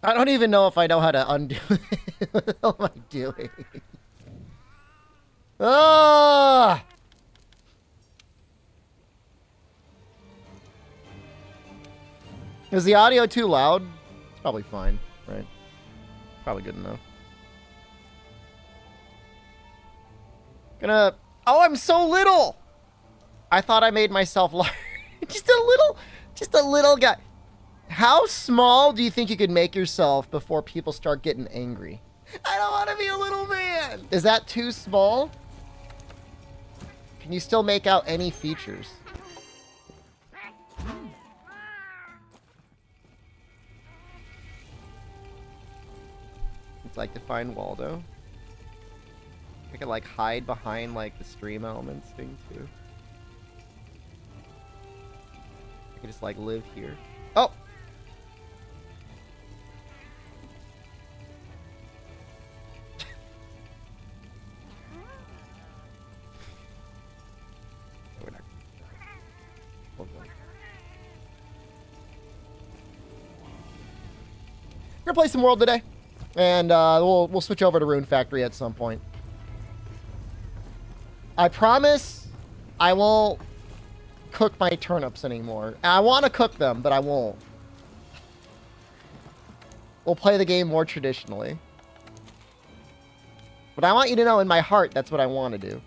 I don't even know if I know how to undo it. What am I doing? Ah! Is the audio too loud? It's probably fine, right? Probably good enough. Gonna... Oh, I'm so little! I thought I made myself large. Just a little guy. How small do you think you could make yourself before people start getting angry? I don't want to be a little man. Is that too small? Can you still make out any features? It's like to find Waldo. I could like hide behind like the stream elements thing too. I could just like live here. Oh! We're gonna play some World today, and we'll switch over to Rune Factory at some point. I promise I won't cook my turnips anymore. I want to cook them, but I won't. We'll play the game more traditionally. But I want you to know, in my heart, that's what I want to do.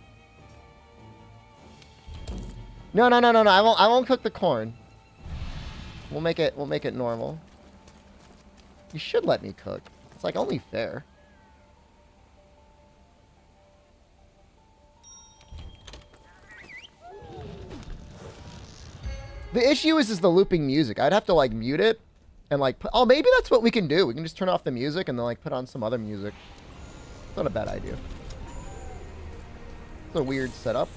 No. I won't cook the corn. We'll make it normal. You should let me cook. It's like only fair. The issue is the looping music. I'd have to like mute it and like put, oh, maybe that's what we can do. We can just turn off the music and then like put on some other music. It's not a bad idea. It's a weird setup.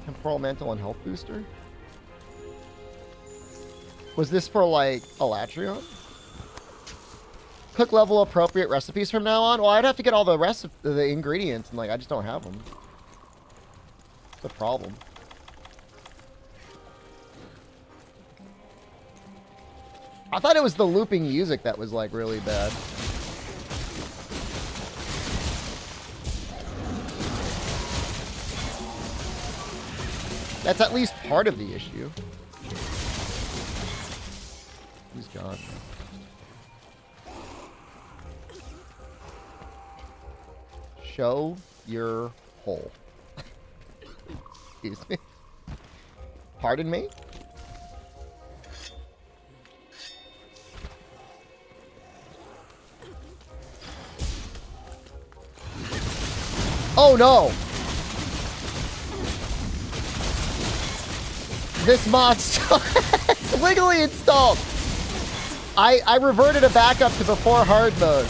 Temporal Mantle and Health Booster. Was this for like Elatreon? Cook level appropriate recipes from now on? Well, I'd have to get all the ingredients, and like I just don't have them. It's the problem. I thought it was the looping music that was like really bad. That's at least part of the issue. He's gone. Show your hole. Excuse me. Pardon me? Oh no! This mod's wiggly installed. I reverted it back up to before hard mode.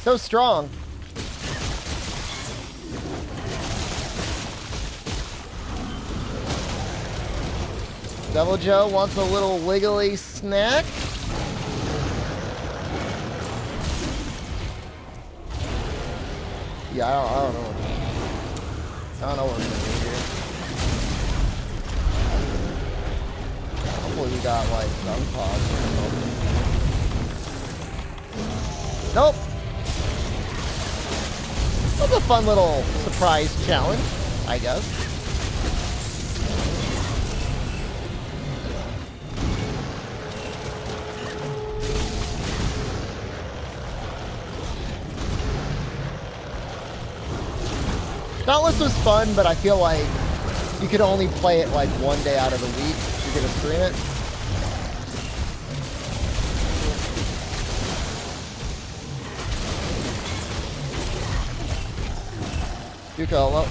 So strong. Devil Joe wants a little wiggly snack. Yeah, I don't know. I don't know what we're gonna do here. Hopefully we got like dung pods or something. Nope. That was a fun little surprise challenge, I guess. Dauntless was fun, but I feel like you could only play it like one day out of the week if you're gonna stream it. Yuko, well,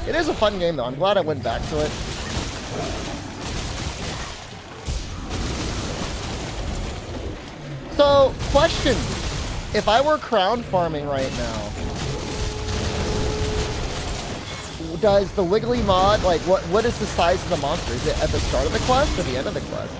it is a fun game though. I'm glad I went back to it. So, question. If I were crown farming right now, does the Wiggly mod, like, what is the size of the monster? Is it at the start of the quest or the end of the quest?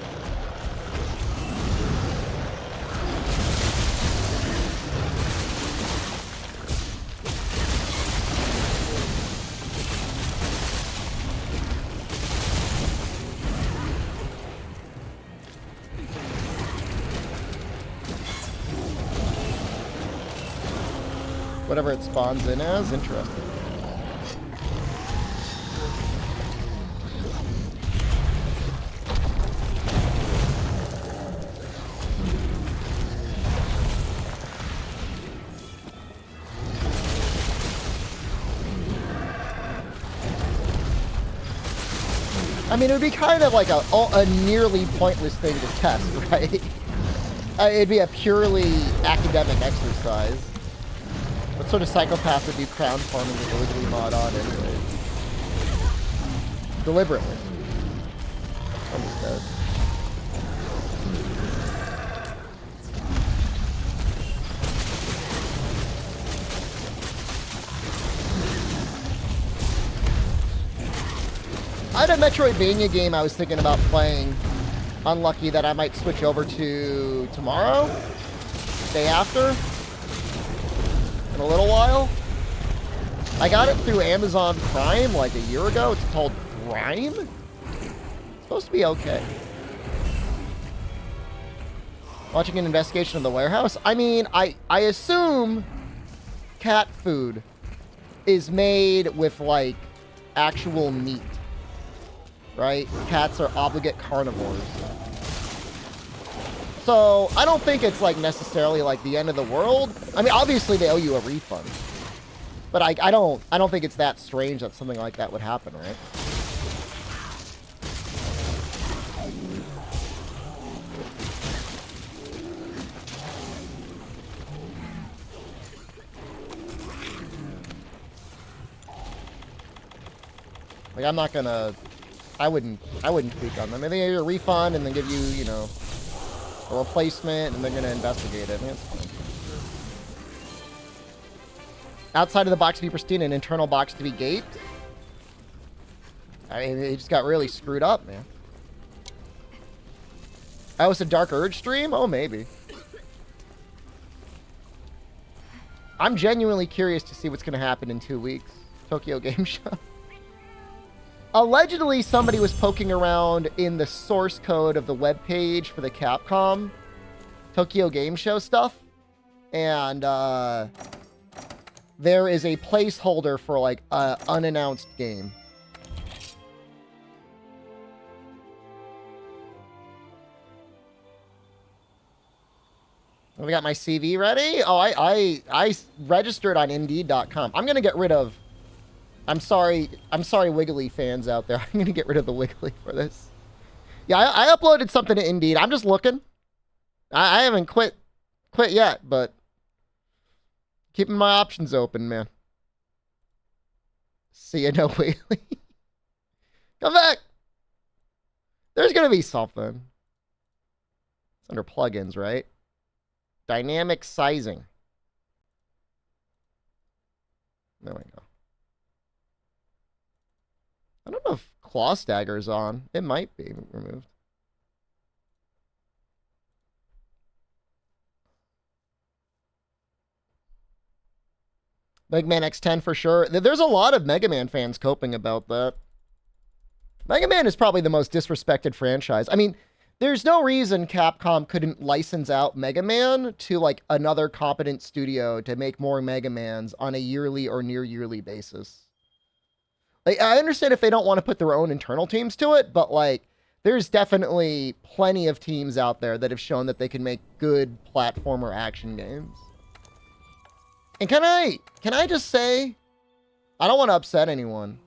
Whatever it spawns in as, interesting. I mean, it would be kind of like a nearly pointless thing to test, right? It'd be a purely academic exercise. What sort of psychopath would do crown farming with the Wiggly mod on anyway? Deliberately. Understood. I had a Metroidvania game I was thinking about playing. Unlucky that I might switch over to tomorrow, day after. In a little while. I got it through Amazon Prime like a year ago. It's called Grime. It's supposed to be okay. Watching an investigation of the warehouse. I mean, I assume cat food is made with like actual meat. Right? Cats are obligate carnivores. So, I don't think it's, like, necessarily, like, the end of the world. I mean, obviously, they owe you a refund. But I don't think it's that strange that something like that would happen, right? Like, I'm not gonna... I wouldn't speak on them. Maybe they give you a refund and then give you, you know... a replacement, and they're going to investigate it. I mean, it's fine. Outside of the box to be pristine, an internal box to be gaped. I mean, it just got really screwed up, man. Oh, it's a Dark Urge stream? Oh, maybe. I'm genuinely curious to see what's going to happen in 2 weeks. Tokyo Game Show. Allegedly, somebody was poking around in the source code of the webpage for the Capcom Tokyo Game Show stuff. And there is a placeholder for, like, an unannounced game. We got my CV ready? Oh, I registered on Indeed.com. I'm going to get rid of... I'm sorry, Wiggly fans out there. I'm going to get rid of the Wiggly for this. Yeah, I uploaded something to Indeed. I'm just looking. I haven't quit yet, but keeping my options open, man. See ya, no Wiggly. Come back. There's going to be something. It's under plugins, right? Dynamic sizing. There we go. I don't know if Claw Stagger's on. It might be removed. Mega Man X10 for sure. There's a lot of Mega Man fans coping about that. Mega Man is probably the most disrespected franchise. I mean, there's no reason Capcom couldn't license out Mega Man to, like, another competent studio to make more Mega Mans on a yearly or near yearly basis. Like, I understand if they don't want to put their own internal teams to it, but, like, there's definitely plenty of teams out there that have shown that they can make good platformer action games. And can I just say, I don't want to upset anyone,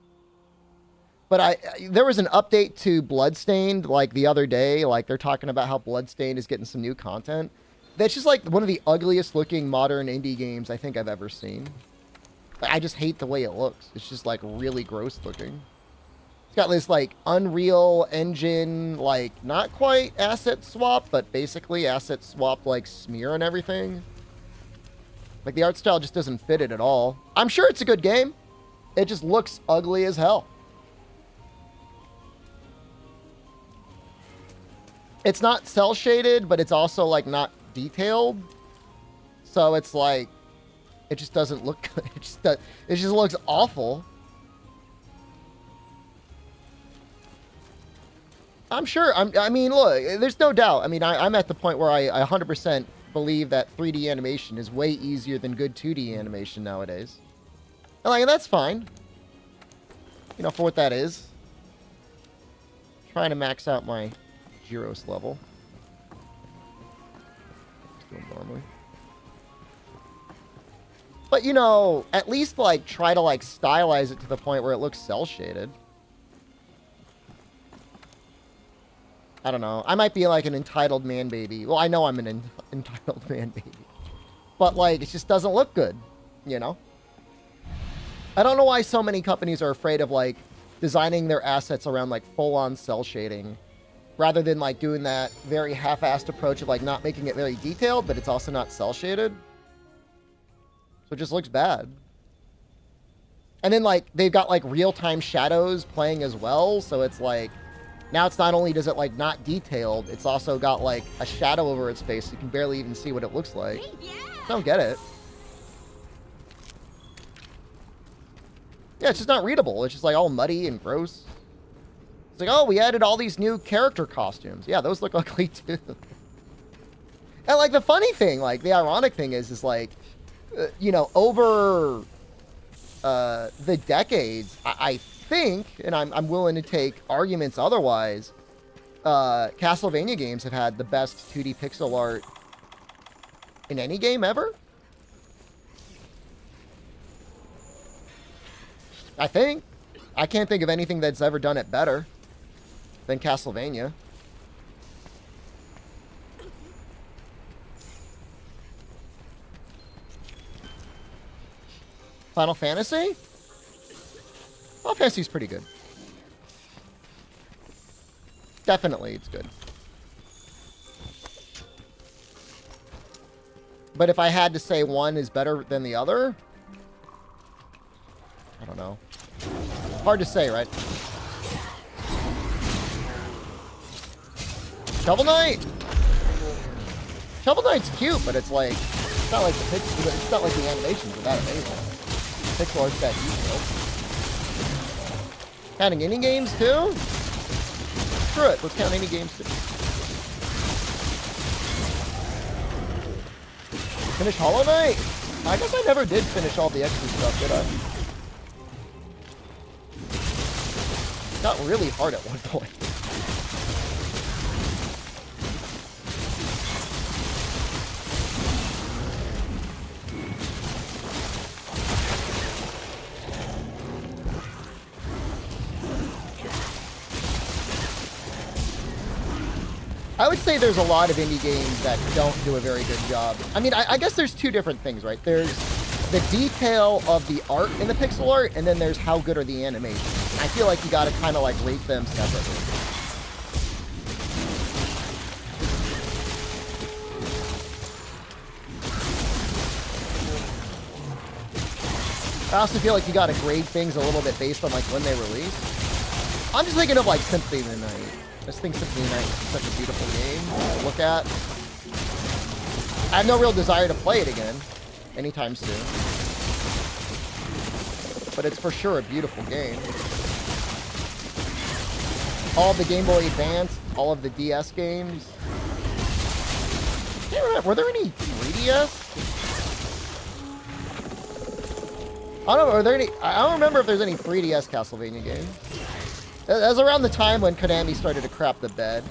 but there was an update to Bloodstained, like, the other day. Like, they're talking about how Bloodstained is getting some new content. That's just, like, one of the ugliest looking modern indie games I think I've ever seen. I just hate the way it looks. It's just, like, really gross looking. It's got this, like, Unreal Engine, like, not quite asset swap, but basically asset swap, like, smear and everything. Like, the art style just doesn't fit it at all. I'm sure it's a good game. It just looks ugly as hell. It's not cell shaded, but it's also like not detailed. So it's like, it just doesn't look good. It just looks awful. I'm sure. I mean, look, there's no doubt. I mean, I'm at the point where I 100% believe that 3D animation is way easier than good 2D animation nowadays. And like, that's fine. You know, for what that is. Trying to max out my Gyros level. Just doing normally. But, you know, at least, like, try to, like, stylize it to the point where it looks cel-shaded. I don't know. I might be, like, an entitled man-baby. Well, I know I'm an entitled man-baby. But, like, it just doesn't look good, you know? I don't know why so many companies are afraid of, like, designing their assets around, like, full-on cel-shading. Rather than, like, doing that very half-assed approach of, like, not making it very detailed, but it's also not cel-shaded. So it just looks bad. And then, like, they've got, like, real-time shadows playing as well. So it's, like, now it's not only does it, like, not detailed, it's also got, like, a shadow over its face. So you can barely even see what it looks like. I don't get it. Yeah, it's just not readable. It's just, like, all muddy and gross. It's like, oh, we added all these new character costumes. Yeah, those look ugly, too. And, like, the funny thing, like, the ironic thing is like, you know, over the decades, I think, and I'm willing to take arguments otherwise, Castlevania games have had the best 2D pixel art in any game ever. I think. I can't think of anything that's ever done it better than Castlevania. Final Fantasy? Final Fantasy's pretty good. Definitely, it's good. But if I had to say one is better than the other, I don't know. Hard to say, right? Shovel Knight! Shovel Knight's cute, but it's like, it's not like the animations are that amazing. Pixel art's that detailed. Counting indie games too? Screw it, let's count indie games too. Finish Hollow Knight? I guess I never did finish all the extra stuff, did I? Got really hard at one point. I would say there's a lot of indie games that don't do a very good job. I mean, I guess there's two different things, right? There's the detail of the art in the pixel art, and then there's how good are the animations. And I feel like you gotta kind of like rate them separately. I also feel like you gotta grade things a little bit based on like when they release. I'm just thinking of like Symphony of the Night. I just think Symphony of the Night is such a beautiful game to look at. I have no real desire to play it again anytime soon. But it's for sure a beautiful game. All of the Game Boy Advance, all of the DS games. I can't remember, were there any 3DS? I don't know, are there any, I don't remember if there's any 3DS Castlevania games. That was around the time when Konami started to crap the bed.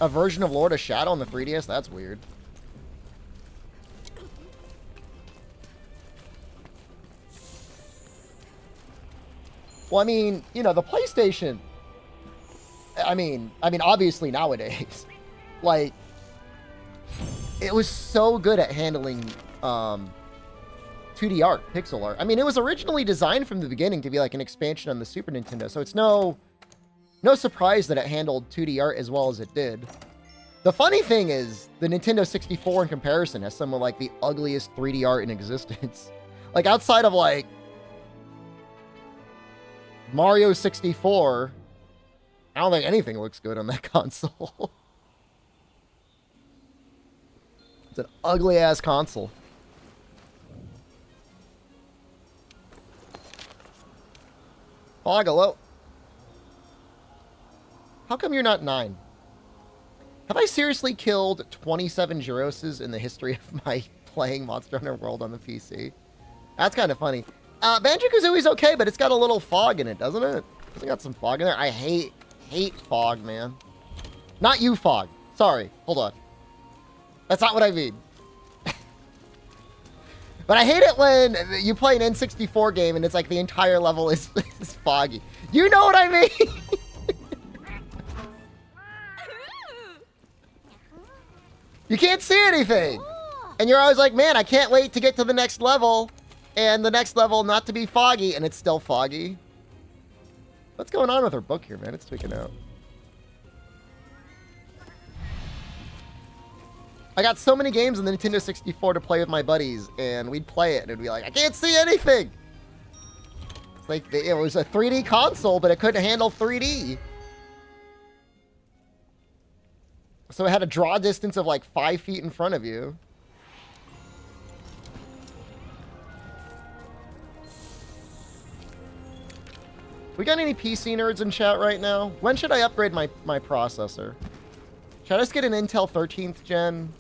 A version of Lord of Shadow on the 3DS? That's weird. Well, I mean, you know, the PlayStation... I mean, obviously nowadays, like, it was so good at handling 2D art, pixel art. I mean, it was originally designed from the beginning to be like an expansion on the Super Nintendo, so it's no No surprise that it handled 2D art as well as it did. The funny thing is, the Nintendo 64 in comparison has some of like the ugliest 3D art in existence. Like outside of like Mario 64, I don't think anything looks good on that console. It's an ugly ass console. Hello. How come you're not 9? Have I seriously killed 27 Gyroses in the history of my playing Monster Hunter World on the PC? That's kind of funny. Banjo-Kazooie's okay, but it's got a little fog in it, doesn't it? It's got some fog in there. I hate fog, man. Not you, fog. Sorry. Hold on. That's not what I mean. But I hate it when you play an N64 game and it's like the entire level is foggy. You know what I mean? You can't see anything. And you're always like, man, I can't wait to get to the next level. And the next level not to be foggy, and it's still foggy. What's going on with our book here, man? It's tweaking out. I got so many games on the Nintendo 64 to play with my buddies, and we'd play it, and it'd be like, I can't see anything! It's like, it was a 3D console, but it couldn't handle 3D. So it had a draw distance of like 5 feet in front of you. We got any PC nerds in chat right now? When should I upgrade my processor? Should I just get an Intel 13th gen?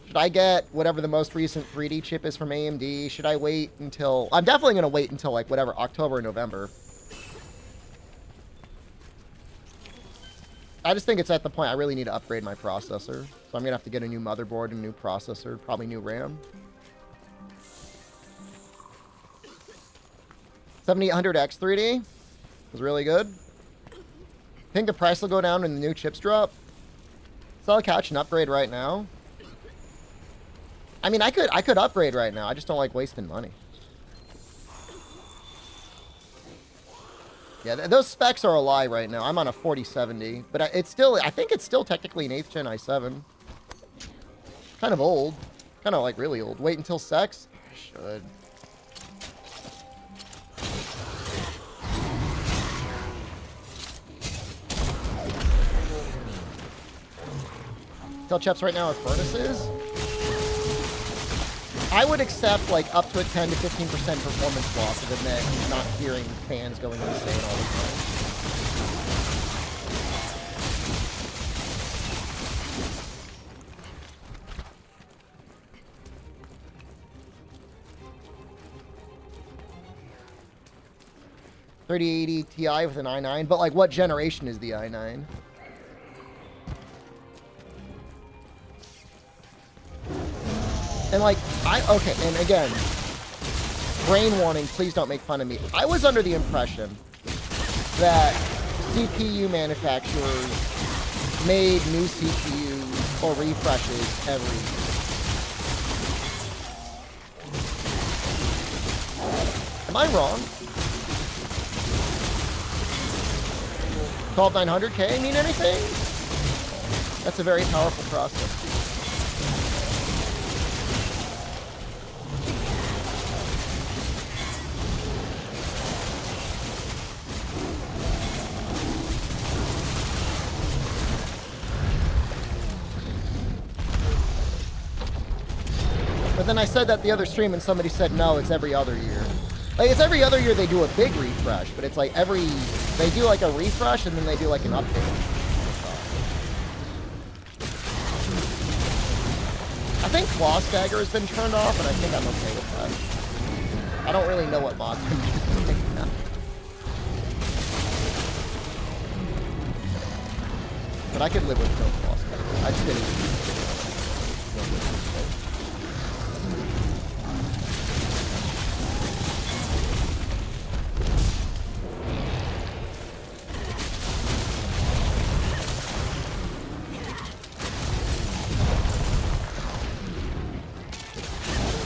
Should I get whatever the most recent 3D chip is from AMD? Should I wait until... I'm definitely going to wait until, like, whatever, October or November. I just think it's at the point I really need to upgrade my processor. So I'm going to have to get a new motherboard, a new processor, probably new RAM. 7800X 3D was really good. Think the price will go down when the new chips drop. So I'll catch an upgrade right now. I mean, I could upgrade right now. I just don't like wasting money. Yeah, those specs are a lie right now. I'm on a 4070, but it's still, I think it's still technically an 8th gen i7. Kind of old. Kind of like really old. Wait until sex? I should. Tell chaps right now with furnaces. I would accept like up to a 10 to 15% performance loss if it meant not hearing fans going insane all the time. $3080 Ti with an i9, but like what generation is the i9? And like, okay, and again, brain warning, please don't make fun of me. I was under the impression that CPU manufacturers made new CPUs or refreshes every year. Am I wrong? 12900K mean anything? That's a very powerful processor. But then I said that the other stream and somebody said, no, it's every other year. Like, it's every other year they do a big refresh, but it's like they do like a refresh and then they do like an update. I think Claw Stagger has been turned off, and I think I'm okay with that. I don't really know what mods I'm using right now. But I could live with no Claw Stagger. I just didn't.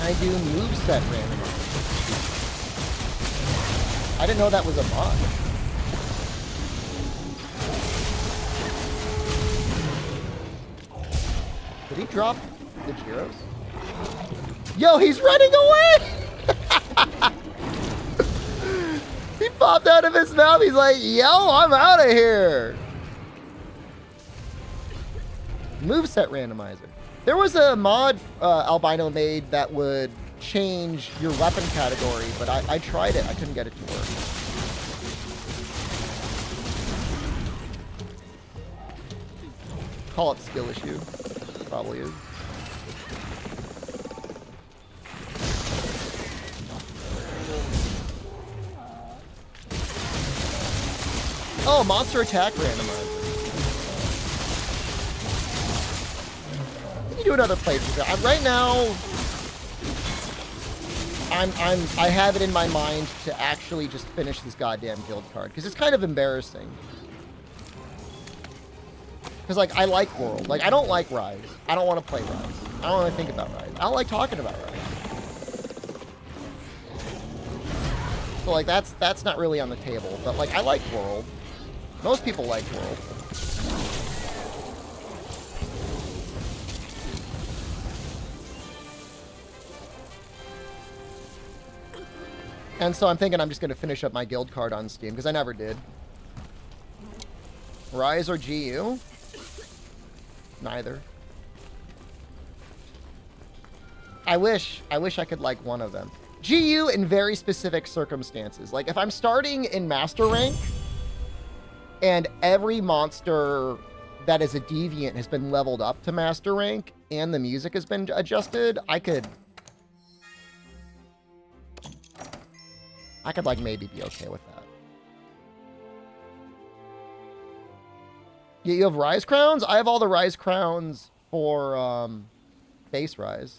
I do moveset randomly. I didn't know that was a mod. drop the Gyros? Yo, he's running away! He popped out of his mouth. He's like, yo, I'm out of here. Moveset randomizer. There was a mod Albino made that would change your weapon category, but I tried it. I couldn't get it to work. Call it skill issue. Probably is. Oh, monster attack randomizer. You do another playthrough. Right now, I have it in my mind to actually just finish this goddamn guild card because it's kind of embarrassing. Because like I like World, like I don't like Rise. I don't want to play Rise. I don't want to think about Rise. I don't like talking about Rise. So like that's not really on the table. But like I like World. Most people like World. And so I'm thinking I'm just going to finish up my guild card on Steam, because I never did. Rise or GU? Neither. I wish I could like one of them. GU in very specific circumstances. Like if I'm starting in Master Rank, and every monster that is a deviant has been leveled up to Master Rank, and the music has been adjusted, I could like maybe be okay with that. You have Rise Crowns? I have all the Rise Crowns for base Rise.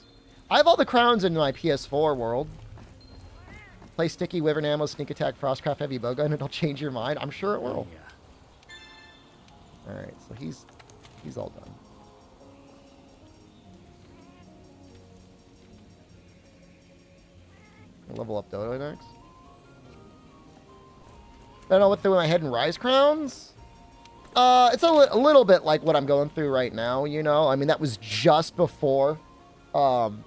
I have all the crowns in my PS4 world. Play Sticky, Wyvern Ammo, Sneak Attack, Frostcraft, Heavy Bowgun, it'll change your mind. I'm sure it will. Alright, so he's all done. Level up Dodo next. I don't know what through my head in Rise Crowns. It's a little bit like what I'm going through right now, you know? I mean, that was just before Sunbreak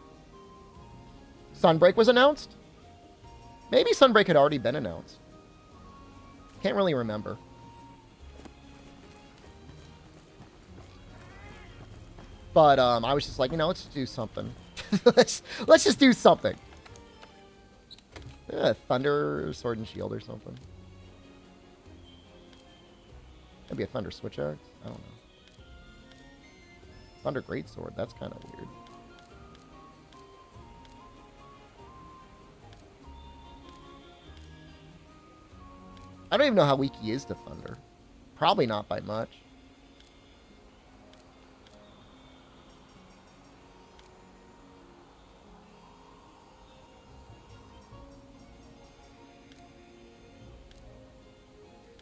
was announced. Maybe Sunbreak had already been announced. Can't really remember. But I was just like, you know, let's do something. let's just do something. Yeah, Thunder, Sword and Shield or something. Maybe a Thunder Switch Axe? I don't know. Thunder Greatsword, that's kind of weird. I don't even know how weak he is to Thunder. Probably not by much.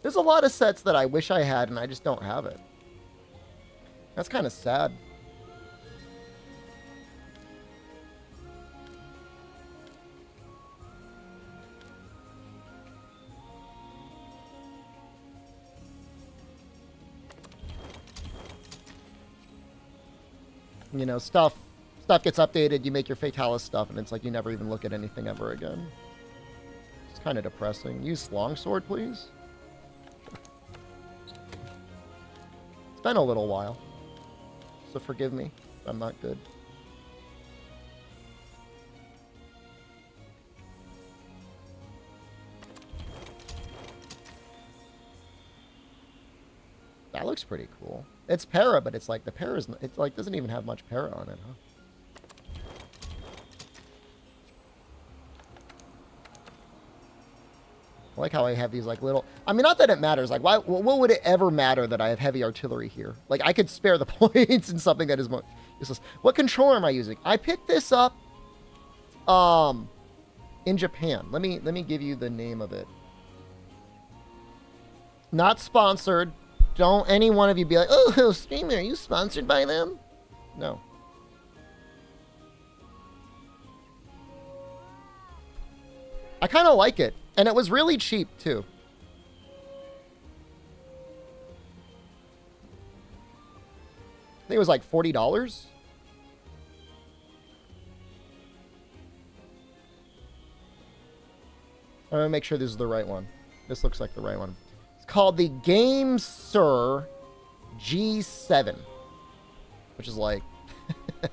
There's a lot of sets that I wish I had, and I just don't have it. That's kind of sad. You know, stuff gets updated, you make your Fatalis stuff, and it's like you never even look at anything ever again. It's kind of depressing. Use Longsword, please. It's been a little while, so forgive me if I'm not good. That looks pretty cool. It's para, but it's like the para's, it's like doesn't even have much para on it, huh? I like how I have these like little, I mean, not that it matters. Like, why? What would it ever matter that I have heavy artillery here? Like, I could spare the points in something that is more useless. What controller am I using? I picked this up, in Japan. Let me give you the name of it. Not sponsored. Don't any one of you be like, oh, streamer, are you sponsored by them? No. I kind of like it. And it was really cheap, too. I think it was like $40. I'm going to make sure this is the right one. This looks like the right one. It's called the Game Sir G7, which is like... Do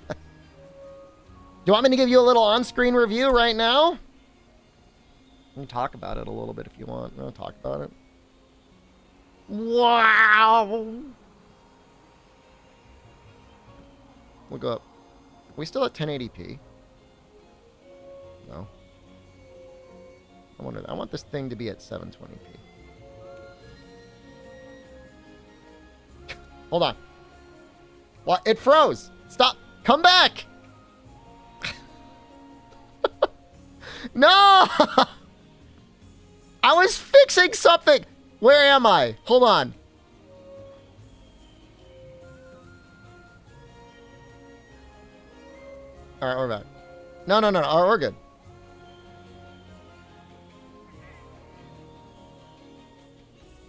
you want me to give you a little on-screen review right now? We can talk about it a little bit if you want. I'll talk about it. Wow! We'll go up. Are we still at 1080p? No. I want this thing to be at 720p. Hold on. What? It froze. Stop. Come back. No! I was fixing something. Where am I? Hold on. All right, we're back. No. All right, we're good.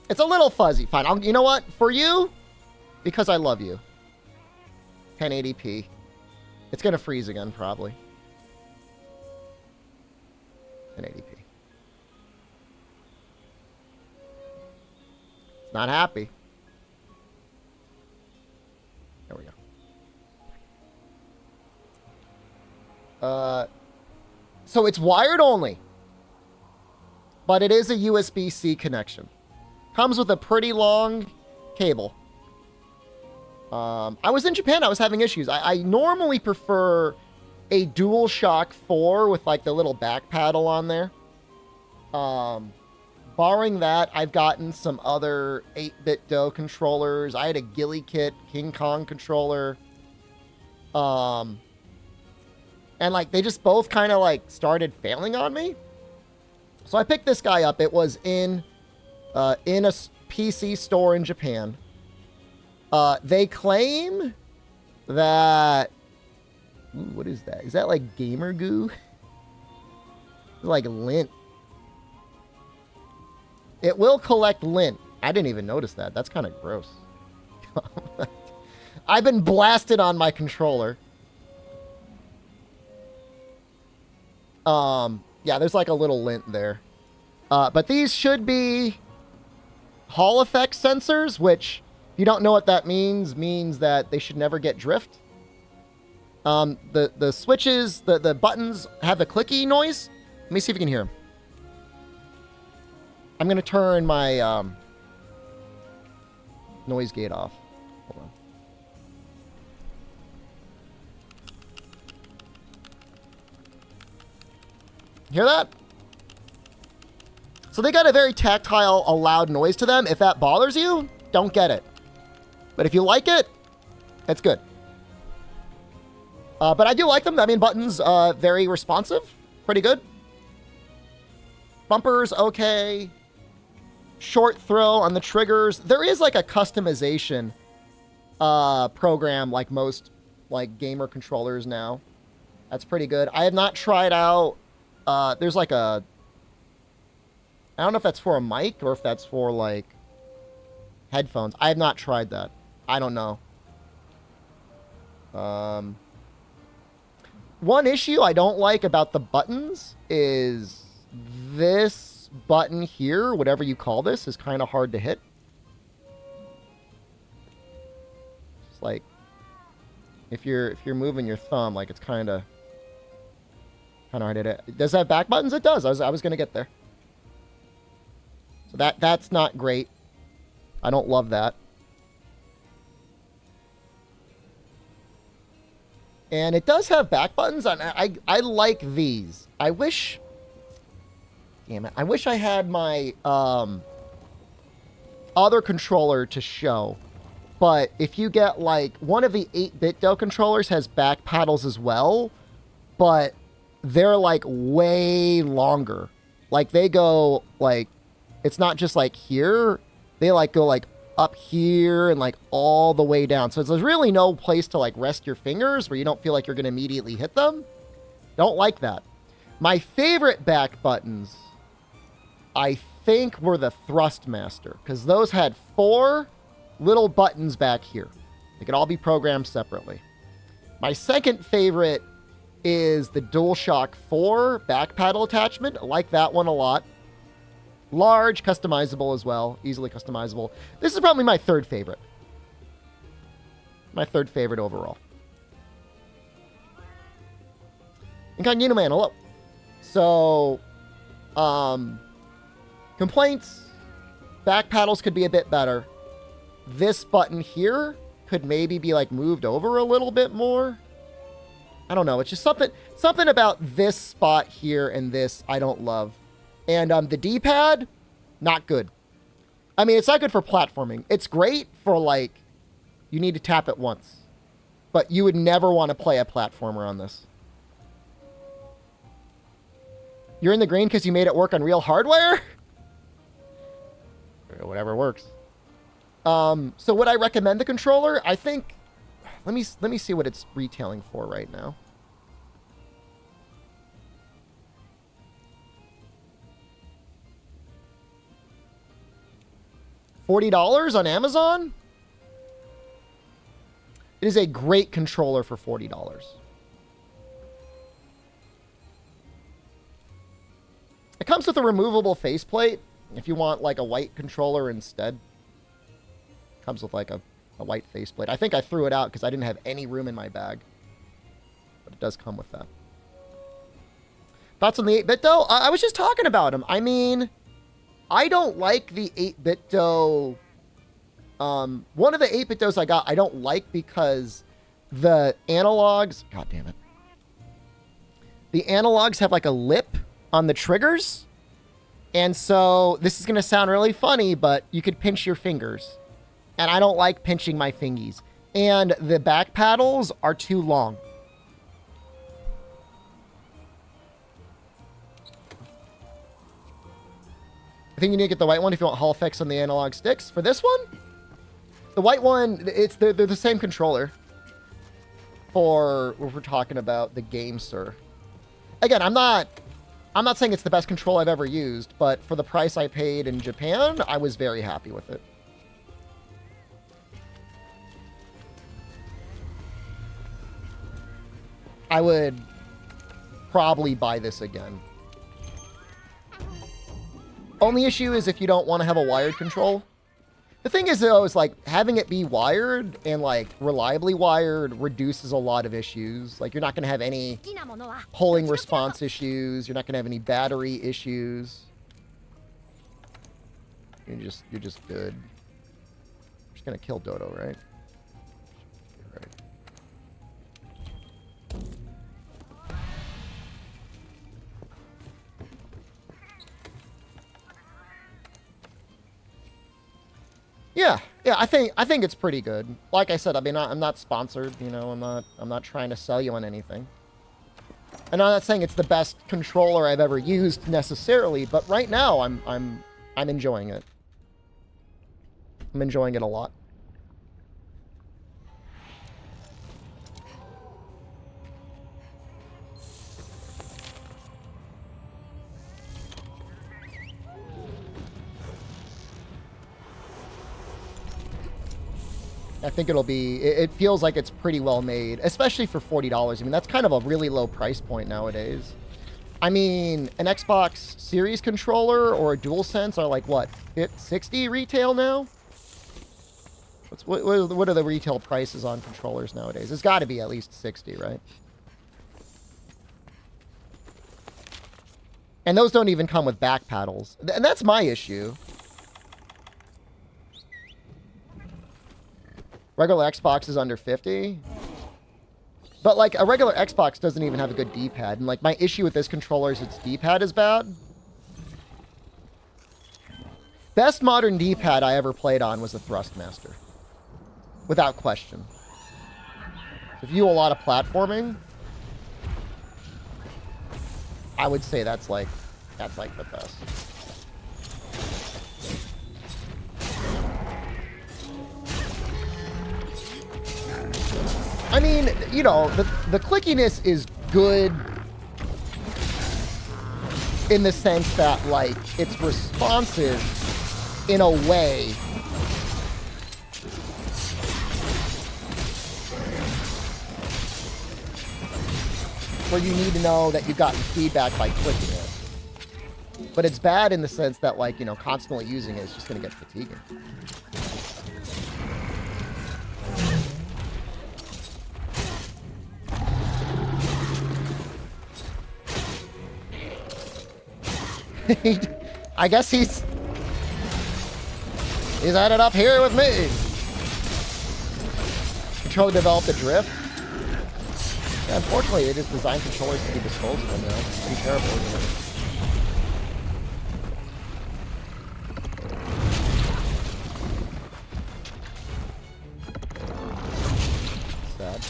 It's a little fuzzy. Fine. You know what? For you, because I love you. 1080p. It's going to freeze again, probably. 1080p. It's not happy. There we go. So it's wired only. But it is a USB-C connection. Comes with a pretty long cable. I was in Japan. I was having issues. I normally prefer a DualShock 4 with like the little back paddle on there. Barring that, I've gotten some other 8-bit DOE controllers. I had a Ghillie Kit King Kong controller. And like they just both kind of like started failing on me. So I picked this guy up. It was in a PC store in Japan. They claim that... Ooh, what is that? Is that like gamer goo? Like lint. It will collect lint. I didn't even notice that. That's kind of gross. I've been blasted on my controller. Yeah, there's like a little lint there. But these should be Hall effect sensors, which, if you don't know what that means that they should never get drift. The switches, the buttons have the clicky noise. Let me see if you can hear them. I'm going to turn my noise gate off. Hold on. Hear that? So they got a very tactile, a loud noise to them. If that bothers you, don't get it. But if you like it, it's good. But I do like them. I mean, buttons, very responsive. Pretty good. Bumpers, okay. Short throw on the triggers. There is like a customization program like most like gamer controllers now. That's pretty good. I have not tried out... there's like a... I don't know if that's for a mic or if that's for like headphones. I have not tried that. I don't know. One issue I don't like about the buttons is this button here, whatever you call this, is kind of hard to hit. It's like if you're moving your thumb, like it's kind of hard to hit. Does it have back buttons? It does. I was going to get there. So that's not great. I don't love that. And it does have back buttons, and I like these. I wish... Damn it. I wish I had my other controller to show. But if you get, like... One of the 8-bit DOE controllers has back paddles as well. But they're, like, way longer. Like, they go, like... It's not just, like, here. They, like, go, like, up here and, like, all the way down. So there's really no place to, like, rest your fingers where you don't feel like you're going to immediately hit them. Don't like that. My favorite back buttons, I think, were the Thrustmaster. Because those had 4 little buttons back here. They could all be programmed separately. My second favorite is the DualShock 4 back paddle attachment. I like that one a lot. Large, customizable as well. Easily customizable. This is probably my third favorite. My third favorite overall. Incognito Man, hello. So, complaints. Back paddles could be a bit better. This button here could maybe be like moved over a little bit more. I don't know. It's just something about this spot here and this I don't love. And the D-pad, not good. I mean, it's not good for platforming. It's great for like, you need to tap it once. But you would never want to play a platformer on this. You're in the green because you made it work on real hardware? Whatever works. So would I recommend the controller? I think... Let me see what it's retailing for right now. $40 on Amazon? It is a great controller for $40. It comes with a removable faceplate if you want like a white controller instead. Comes with like a white faceplate. I think I threw it out because I didn't have any room in my bag. But it does come with that. Thoughts on the 8-bit dough? I was just talking about them. I mean, I don't like the 8-bit dough. One of the 8-bit doughs I got, I don't like because the analogs... God damn it. The analogs have like a lip on the triggers. And so, this is going to sound really funny, but you could pinch your fingers. And I don't like pinching my fingies. And the back paddles are too long. I think you need to get the white one if you want Hall effects on the analog sticks. For this one, the white one, they're the same controller. For what we're talking about, the Game Sir. Again, I'm not saying it's the best control I've ever used, but for the price I paid in Japan, I was very happy with it. I would probably buy this again. Only issue is if you don't want to have a wired control. The thing is, though, is like having it be wired and like reliably wired reduces a lot of issues. Like you're not going to have any polling response issues. You're not going to have any battery issues. You're just good. You're just going to kill Dodo, right? Right. Yeah, I think it's pretty good. Like I said, I mean, I'm not sponsored, you know, I'm not trying to sell you on anything. And I'm not saying it's the best controller I've ever used necessarily, but right now I'm enjoying it. I'm enjoying it a lot. I think it'll be, it feels like it's pretty well made, especially for $40. I mean, that's kind of a really low price point nowadays. I mean, an Xbox Series controller or a DualSense are like, what, $60 retail now? What are the retail prices on controllers nowadays? It's got to be at least 60, right? And those don't even come with back paddles. And that's my issue. Regular Xbox is under 50. But, like, a regular Xbox doesn't even have a good D-pad. And, like, my issue with this controller is its D-pad is bad. Best modern D-pad I ever played on was a Thrustmaster. Without question. If you do a lot of platforming, I would say that's like the best. I mean, you know, the clickiness is good in the sense that, like, it's responsive in a way where you need to know that you've gotten feedback by clicking it. But it's bad in the sense that, like, you know, constantly using it is just going to get fatiguing. I guess he's at it up here with me. Controller developed the drift. Yeah, unfortunately, it is designed controllers to be disposable now. It's pretty terrible, isn't it? Sad.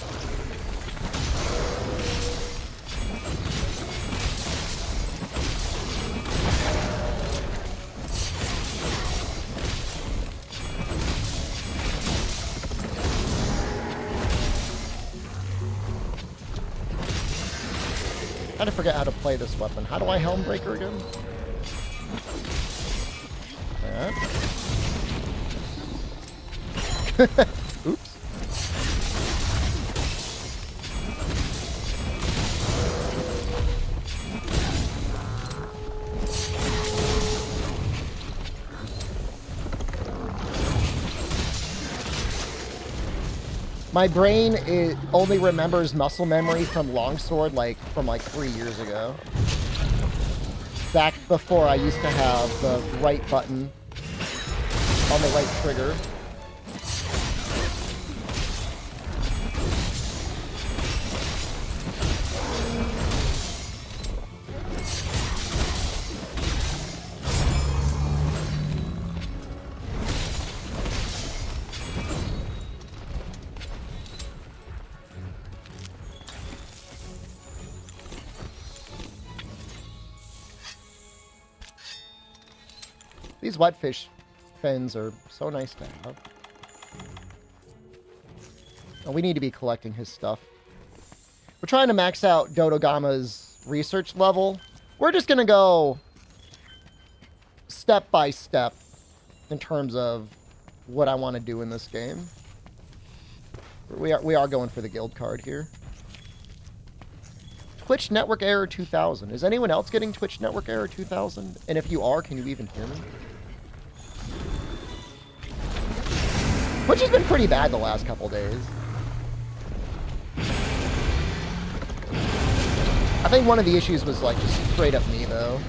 I kind of forget how to play this weapon. How do I Helm Breaker again? That. Oops. My brain only remembers muscle memory from Longsword, from 3 years ago. Back before I used to have the right button on the right trigger. These whitefish fins are so nice to have. Oh, we need to be collecting his stuff. We're trying to max out Dodogama's research level. We're just going to go step by step in terms of what I want to do in this game. We are going for the guild card here. Twitch Network Error 2000. Is anyone else getting Twitch Network Error 2000? And if you are, can you even hear me? Which has been pretty bad the last couple days. I think one of the issues was just straight up me though.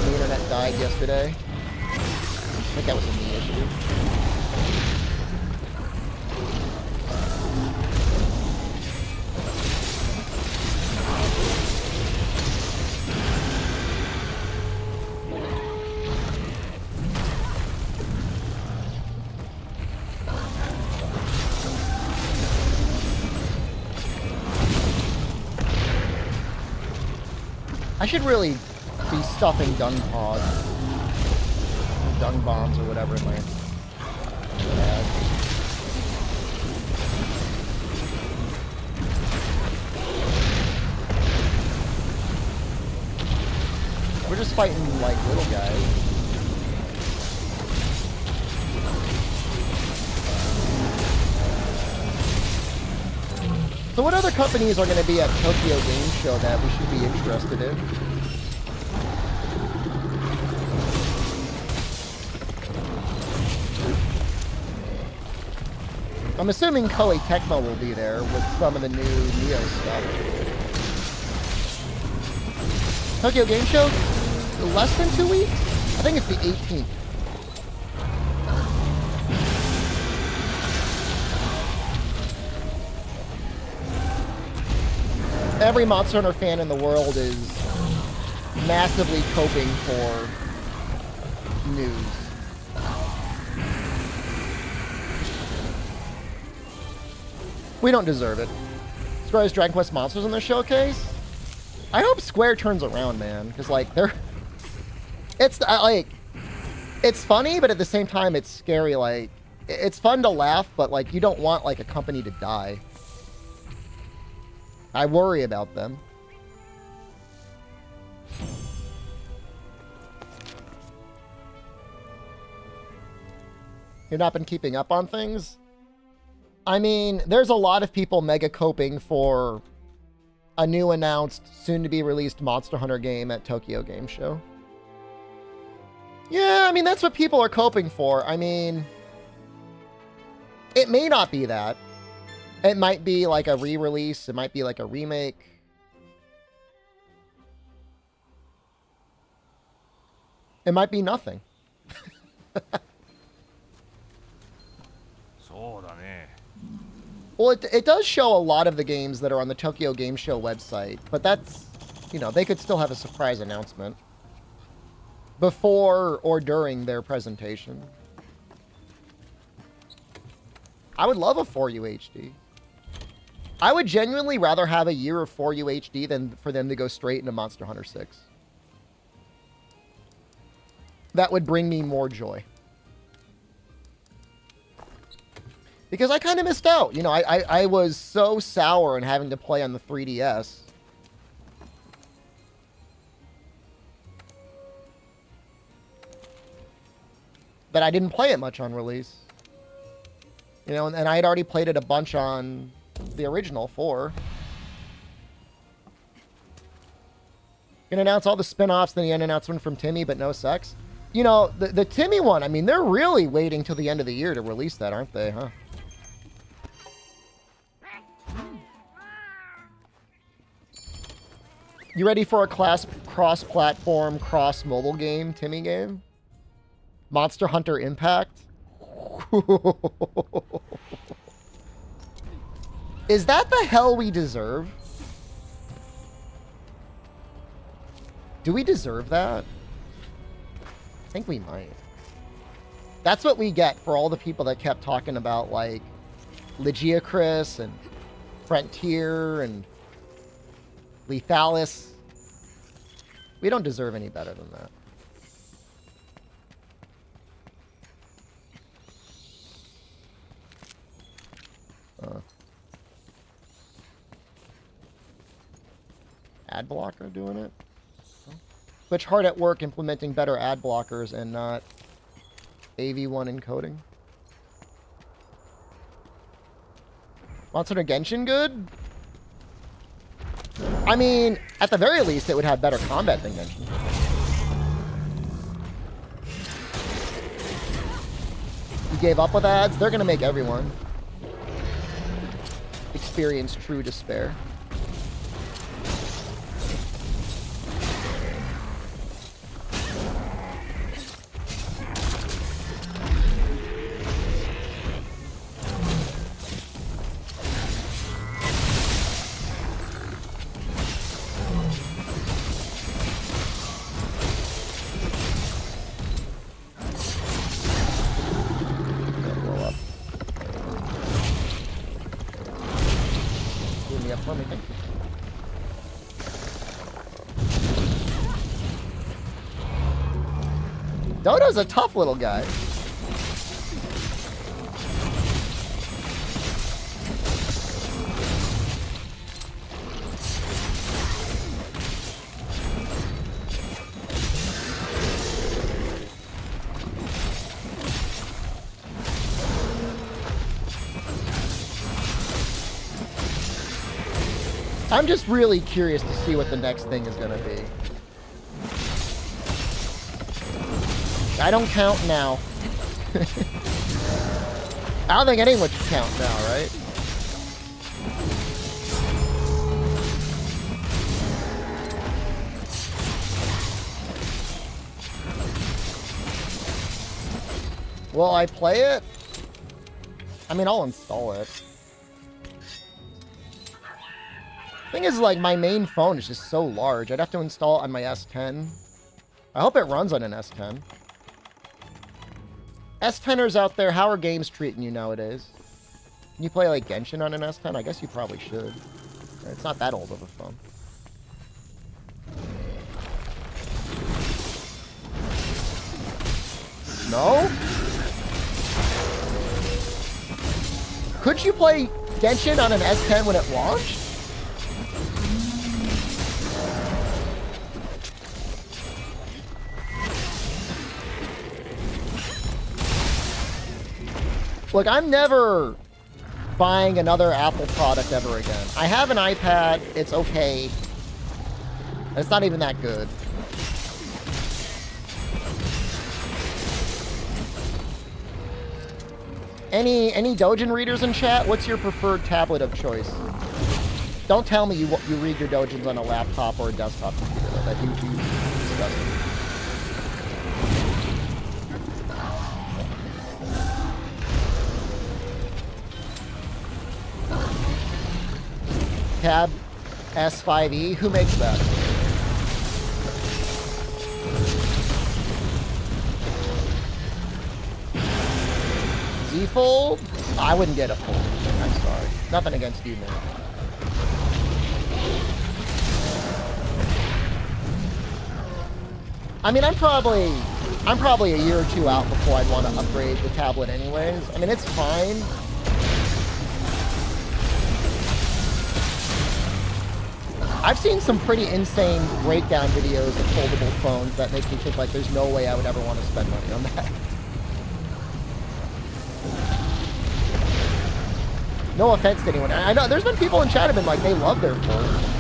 The internet died yesterday. I think that was a me issue. I should really be stuffing dung pods. Dung bombs or whatever in my bag. We're just fighting little guys. So what other companies are going to be at Tokyo Game Show that we should be interested in? I'm assuming Koei Tecmo will be there with some of the new Neo stuff. Tokyo Game Show? Less than 2 weeks? I think it's the 18th. Every Monster Hunter fan in the world is massively coping for news. We don't deserve it. Square has Dragon Quest Monsters in their showcase. I hope Square turns around, man, because they're. It's it's funny, but at the same time, it's scary. It's fun to laugh, but you don't want a company to die. I worry about them. You've not been keeping up on things? I mean, there's a lot of people mega coping for a new announced, soon-to-be-released Monster Hunter game at Tokyo Game Show. Yeah, I mean, that's what people are coping for. I mean, it may not be that. It might be like a re-release. It might be like a remake. It might be nothing. Well, it does show a lot of the games that are on the Tokyo Game Show website, but that's, you know, they could still have a surprise announcement before or during their presentation. I would love a 4U HD. I would genuinely rather have a year of 4U HD than for them to go straight into Monster Hunter 6. That would bring me more joy. Because I kind of missed out. You know, I was so sour in having to play on the 3DS. That I didn't play it much on release. You know, and I had already played it a bunch on the original 4. Gonna announce all the spin-offs, then the end announcement from Timmy, but no sex. You know, the Timmy one, I mean, they're really waiting till the end of the year to release that, aren't they, huh? You ready for a cross-platform, cross-mobile game, Timmy game? Monster Hunter Impact? Is that the hell we deserve? Do we deserve that? I think we might. That's what we get for all the people that kept talking about, like, Legiacris and Frontier and Lethalis. We don't deserve any better than that. Ad blocker doing it? Twitch hard at work implementing better ad blockers and not AV1 encoding. Monster Hunter Genshin good? I mean, at the very least, it would have better combat than Genshin. You gave up with ads? They're gonna make everyone experience true despair. Dodo's a tough little guy. I'm just really curious to see what the next thing is going to be. I don't count now. I don't think anyone should count now, right? Will I play it? I mean, I'll install it. Thing is, like, my main phone is just so large. I'd have to install it on my S10. I hope it runs on an S10. S10ers out there, how are games treating you nowadays? Can you play, like, Genshin on an S10? I guess you probably should. It's not that old of a phone. No? Could you play Genshin on an S10 when it launched? Look, I'm never buying another Apple product ever again. I have an iPad. It's okay. It's not even that good. Any Dojin readers in chat? What's your preferred tablet of choice? Don't tell me you read your Dojins on a laptop or a desktop computer. That would be disgusting. Tab S5e? Who makes that? Z-Fold? I wouldn't get a fold. I'm sorry. Nothing against you, man. I mean, I'm probably a year or two out before I'd want to upgrade the tablet anyways. I mean, it's fine. I've seen some pretty insane breakdown videos of foldable phones that make me think like there's no way I would ever want to spend money on that. No offense to anyone. I know there's been people in chat have been like, they love their phone.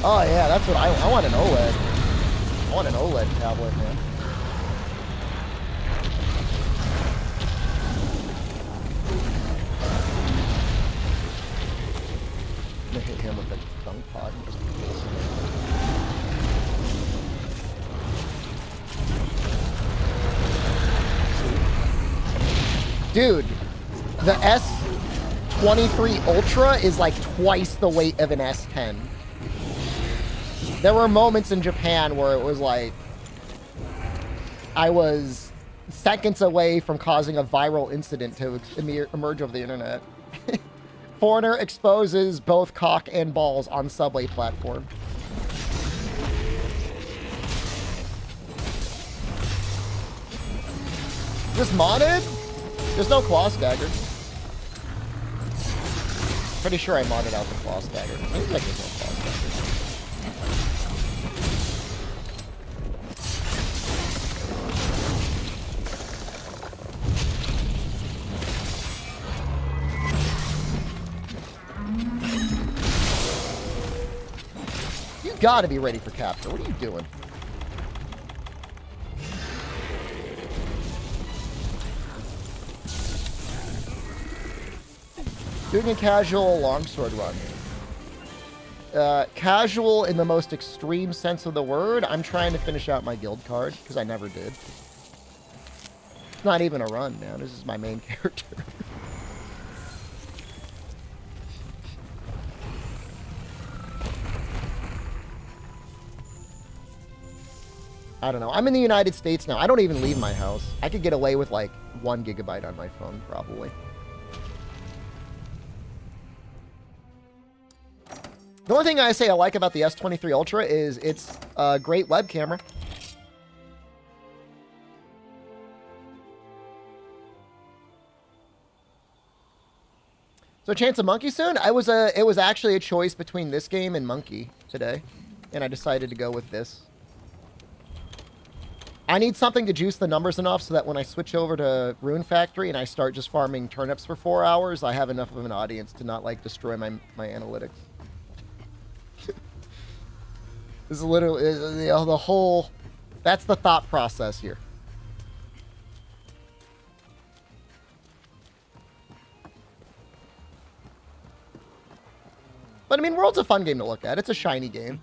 Oh yeah, that's what I want an OLED. I want an OLED tablet, man. I'm gonna hit him with the dung pod. Dude, the S23 Ultra is like twice the weight of an S10. There were moments in Japan where it was like I was seconds away from causing a viral incident to emerge over the internet. Foreigner exposes both cock and balls on subway platform. Is this modded? There's no claw stagger. Pretty sure I modded out the claw stagger. I think there's no claw stagger. You gotta be ready for capture. What are you doing? Doing a casual longsword run. Casual in the most extreme sense of the word. I'm trying to finish out my guild card, because I never did. It's not even a run, man. This is my main character. I don't know. I'm in the United States now. I don't even leave my house. I could get away with like 1 gigabyte on my phone, probably. The only thing I say I like about the S23 Ultra is it's a great web camera. So Chance of Monkey soon? It was actually a choice between this game and Monkey today, and I decided to go with this. I need something to juice the numbers enough so that when I switch over to Rune Factory and I start just farming turnips for 4 hours, I have enough of an audience to not like destroy my analytics. This is literally the whole... That's the thought process here. But I mean, World's a fun game to look at. It's a shiny game.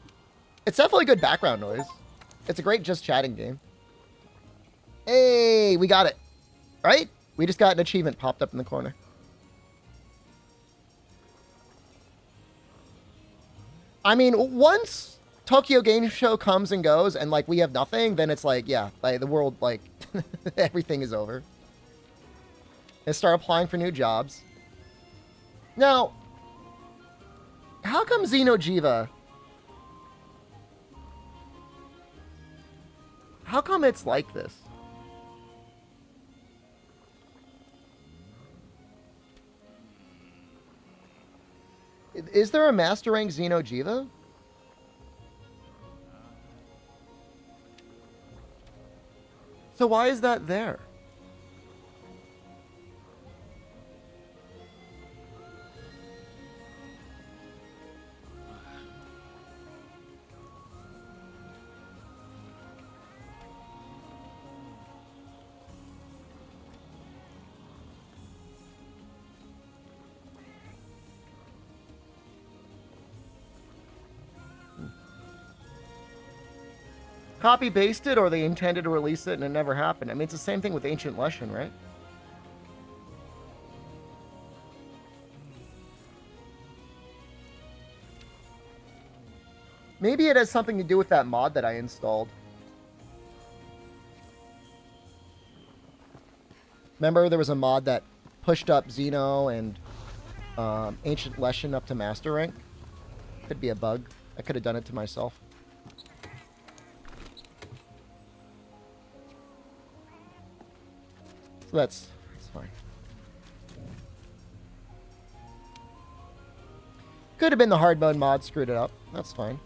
It's definitely good background noise. It's a great just chatting game. Hey, we got it. Right? We just got an achievement popped up in the corner. I mean, once Tokyo Game Show comes and goes and like we have nothing, then it's like, yeah, like the world, like everything is over. And start applying for new jobs. Now, how come Xenojiva? How come it's like this? Is there a master rank Xenojiva? So why is that there? Copy pasted, or they intended to release it and it never happened. I mean, it's the same thing with Ancient Lesson, right? Maybe it has something to do with that mod that I installed. Remember, there was a mod that pushed up Xeno and Ancient Lesson up to Master Rank? Could be a bug. I could have done it to myself. So that's fine. Could have been the hard mode mod screwed it up. That's fine.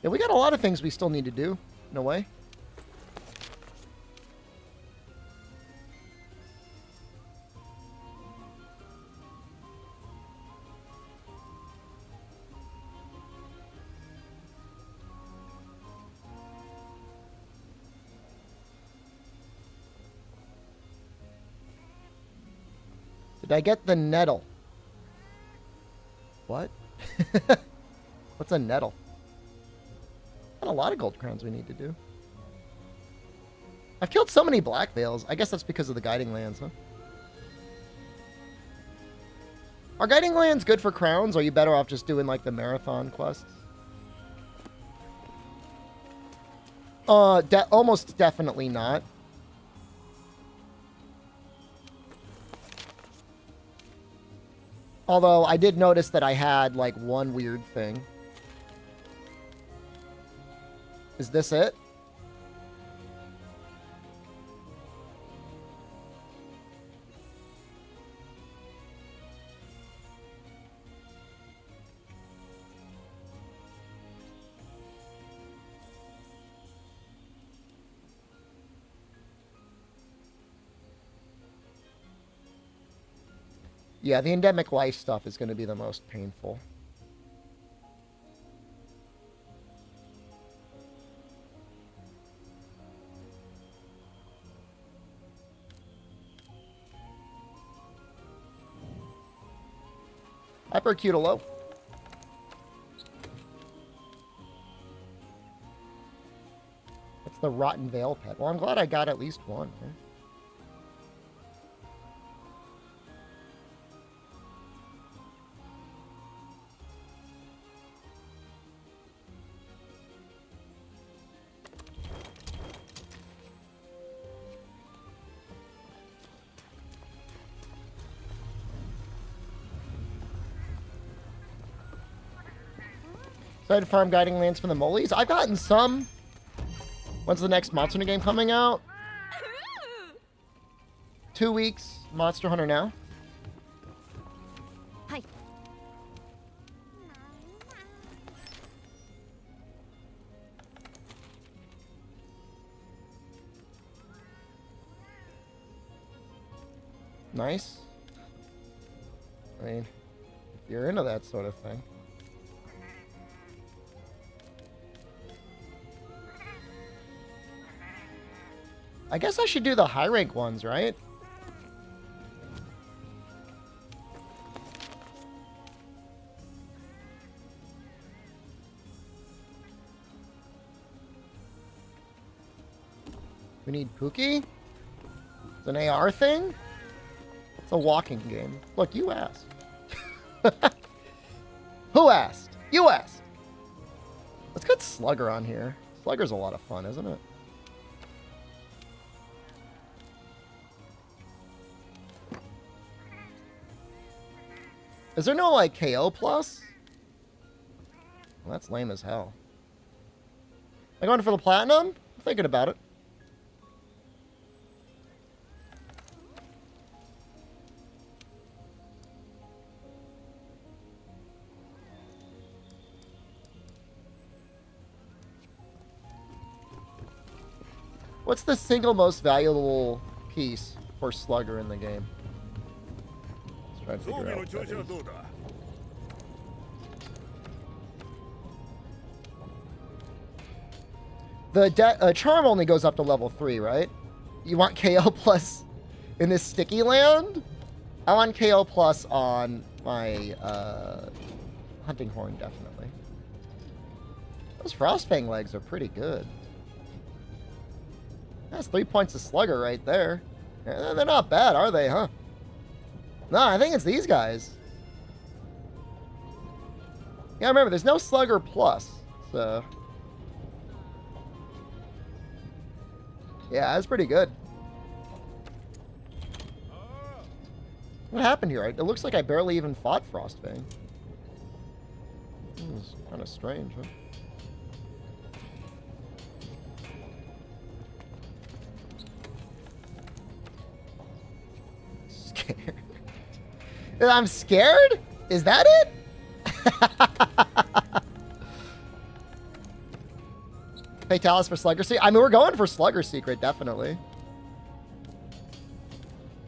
Yeah, we got a lot of things we still need to do, in a way. Did I get the nettle? What? What's a nettle? Got a lot of gold crowns we need to do. I've killed so many black veils. I guess that's because of the guiding lands, huh? Are guiding lands good for crowns, or are you better off just doing like the marathon quests? Almost definitely not. Although I did notice that I had like one weird thing. Is this it? Yeah, the endemic life stuff is going to be the most painful. Hypercutalo. It's the Rotten Veil pet. Well, I'm glad I got at least one. Huh? Excited to farm guiding lands for the molies. I've gotten some. When's the next Monster Hunter game coming out? 2 weeks. Monster Hunter now. Hi. Nice. I mean, if you're into that sort of thing. I guess I should do the high rank ones, right? We need Pookie? It's an AR thing? It's a walking game. Look, you asked. Who asked? You asked. Let's get Slugger on here. Slugger's a lot of fun, isn't it? Is there no, like, KO plus? Well, that's lame as hell. Am I going for the platinum? I'm thinking about it. What's the single most valuable piece for Slugger in the game? Let's try to figure out what that is. The charm only goes up to level 3, right? You want KO plus in this sticky land? I want KO plus on my hunting horn, definitely. Those Frostfang legs are pretty good. That's 3 points of Slugger right there. They're not bad, are they, huh? No, I think it's these guys. Yeah, remember, there's no Slugger plus, so... Yeah, that's pretty good. What happened here? It looks like I barely even fought Frostfang. It's kind of strange, huh? Scared. I'm scared? Is that it? Fatalis for Slugger Secret? I mean, we're going for Slugger Secret, definitely.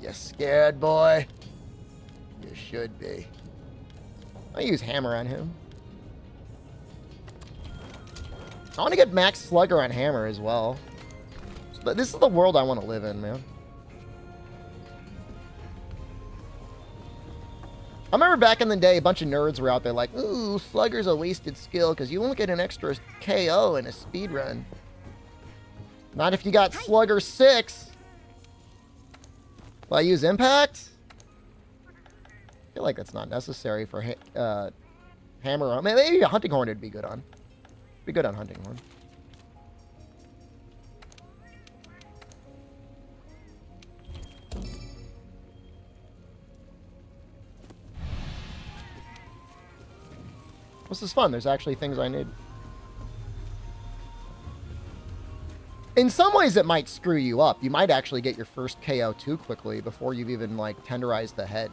You scared, boy? You should be. I'll use Hammer on him. I want to get max Slugger on Hammer as well. But this is the world I want to live in, man. I remember back in the day, a bunch of nerds were out there like, ooh, Slugger's a wasted skill because you won't get an extra KO in a speedrun. Not if you got Slugger 6. Will I use Impact? I feel like that's not necessary for Hammer. Maybe a Hunting Horn would be good on. Be good on Hunting Horn. This is fun. There's actually things I need. In some ways, it might screw you up. You might actually get your first KO too quickly before you've even, like, tenderized the head.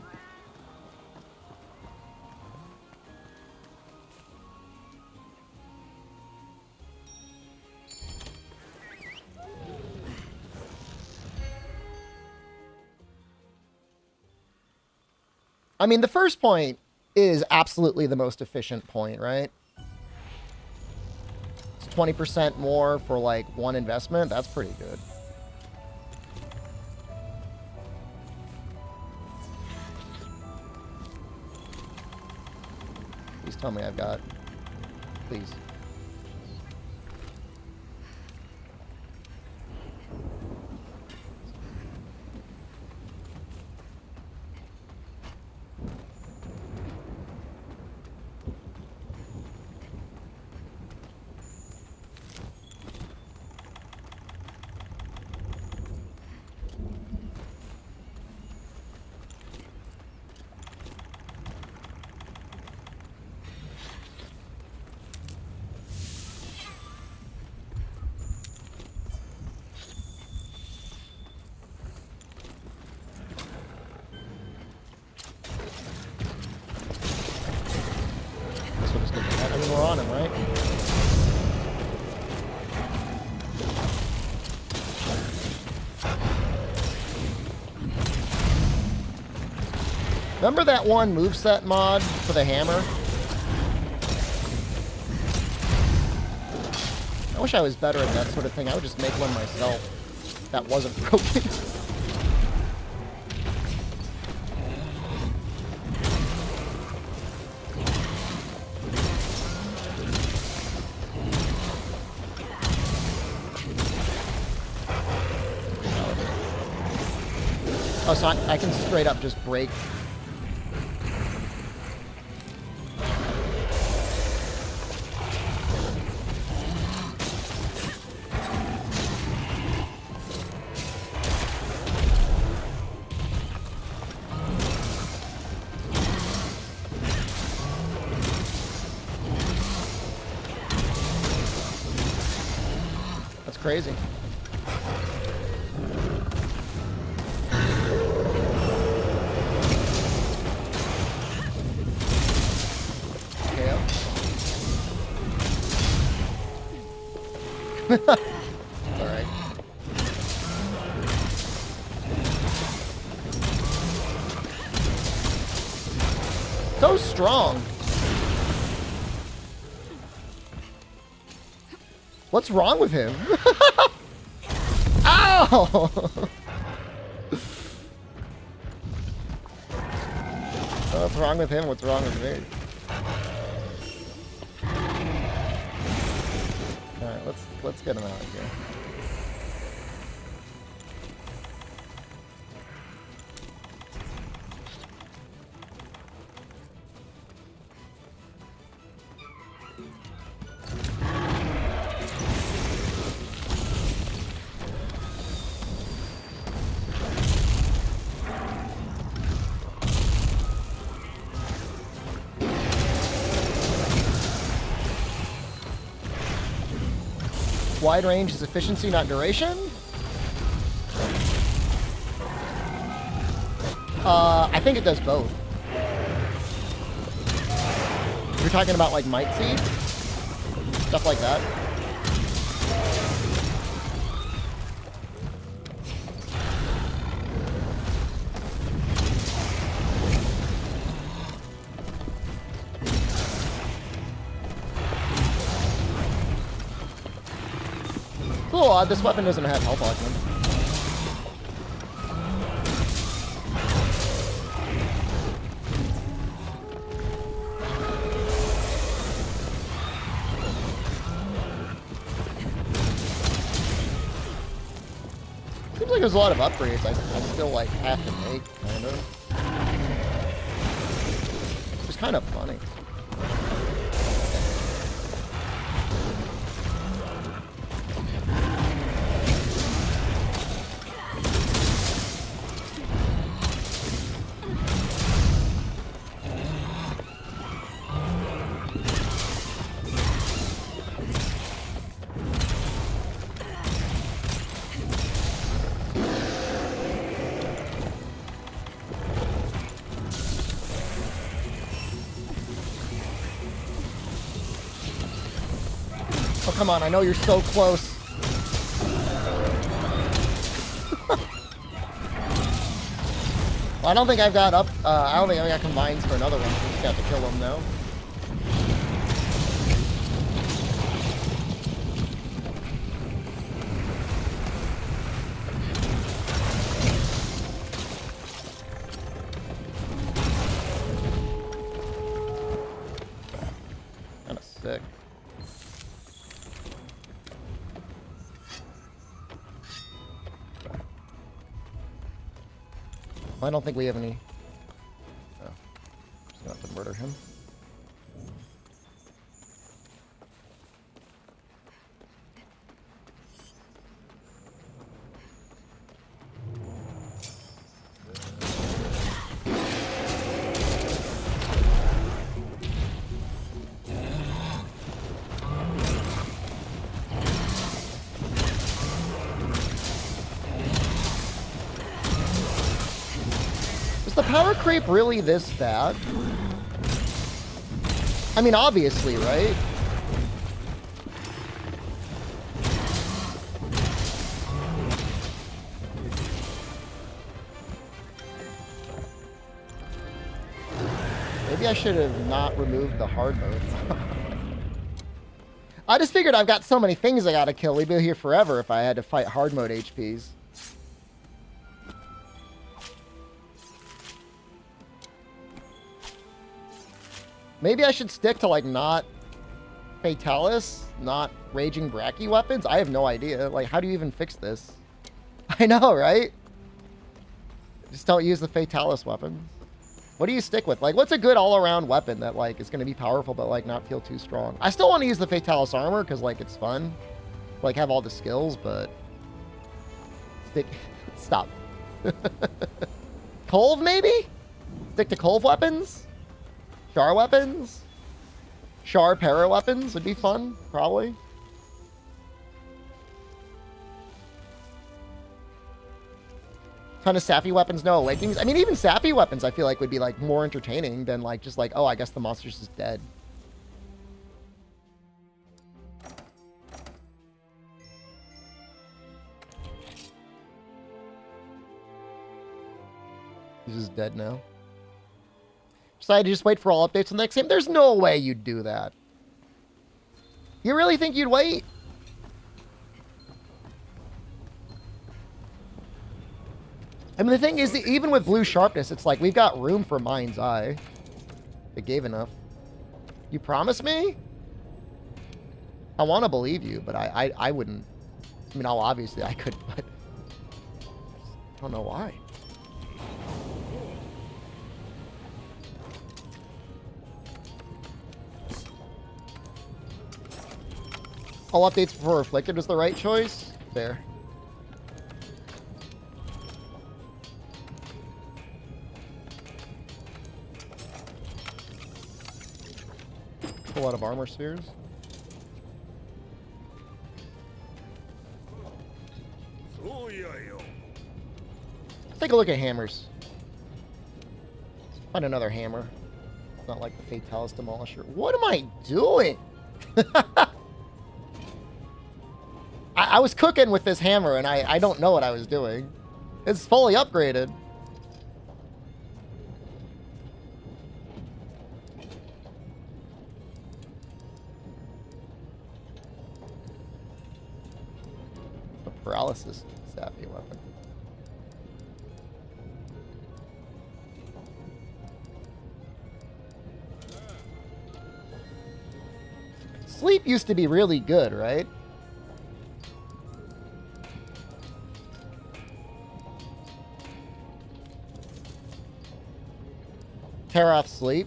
I mean, the first point is absolutely the most efficient point, right? It's 20% more for like one investment. That's pretty good. Please tell me I've got... Please. We're on him, right? Remember that one moveset mod for the hammer? I wish I was better at that sort of thing. I would just make one myself that wasn't broken. Oh, so I can straight up just break. crazy. KO. Alright. So strong. What's wrong with him? Ow! What's wrong with him? What's wrong with me? Alright, let's get him out of here. Wide range is efficiency, not duration? I think it does both. You're talking about like Might Seed? Stuff like that? It's a little odd, this weapon doesn't have health augment. Seems like there's a lot of upgrades I still like have to make, kind of. It's kind of funny. Oh, come on, I know you're so close. Well, I don't think I've got I don't think I've got combines for another one, so we just got to kill him now. Kinda sick. I don't think we have any. Oh, just gonna have to murder him. Is the power creep really this bad? I mean, obviously, right? Maybe I should have not removed the hard mode. I just figured I've got so many things I gotta kill. We'd be here forever if I had to fight hard mode HPs. Maybe I should stick to, like, not Fatalis, not Raging Bracky weapons? I have no idea. Like, how do you even fix this? I know, right? Just don't use the Fatalis weapons. What do you stick with? Like, what's a good all-around weapon that, like, is going to be powerful but, like, not feel too strong? I still want to use the Fatalis armor because, like, it's fun. Like, have all the skills, but... Stop. Colv, maybe? Stick to Colv weapons? Char weapons? Char para weapons would be fun, probably. Ton of sappy weapons, no awakenings. I mean, even sappy weapons I feel like would be like more entertaining than like just like, oh, I guess the monster's just dead. He's just dead now. Decided to just wait for all updates on the next game. There's no way you'd do that. You really think you'd wait? I mean, the thing is, that even with blue sharpness, it's like we've got room for mind's eye. They gave enough. You promise me? I want to believe you, but I wouldn't. I mean, obviously I could, but I don't know why. All updates before Afflicted was the right choice? There. A lot of armor spheres. Take a look at hammers. Find another hammer. Not like the Fatalis Demolisher. What am I doing? I was cooking with this hammer, and I don't know what I was doing. It's fully upgraded. A paralysis sappy weapon. Sleep used to be really good, right? Tear off sleep.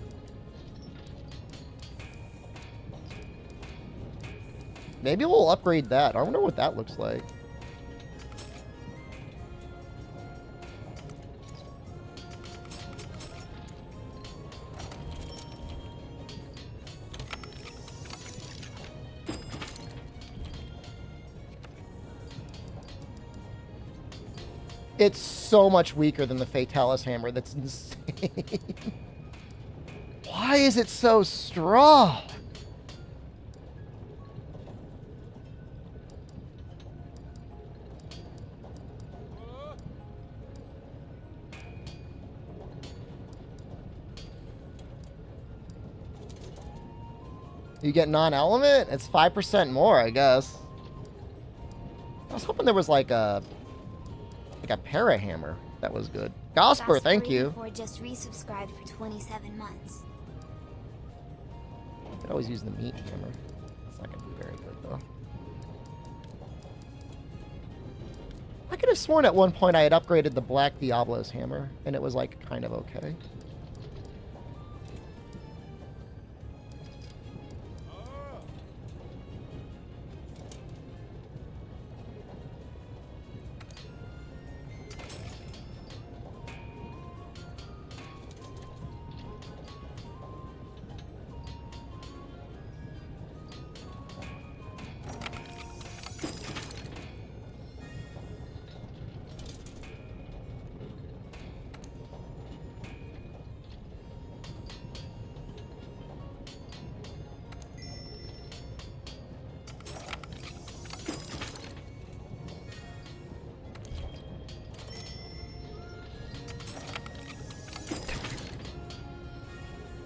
Maybe we'll upgrade that. I wonder what that looks like. It's so much weaker than the Fatalis hammer. That's insane. Why is it so strong? You get non-element? It's 5% more, I guess. I was hoping there was like a para hammer that was good. Gosper, thank you. Just resubscribed for 27 months. I could always use the meat hammer. It's not gonna be very good though. I could have sworn at one point I had upgraded the Black Diablo's hammer, and it was like kind of okay.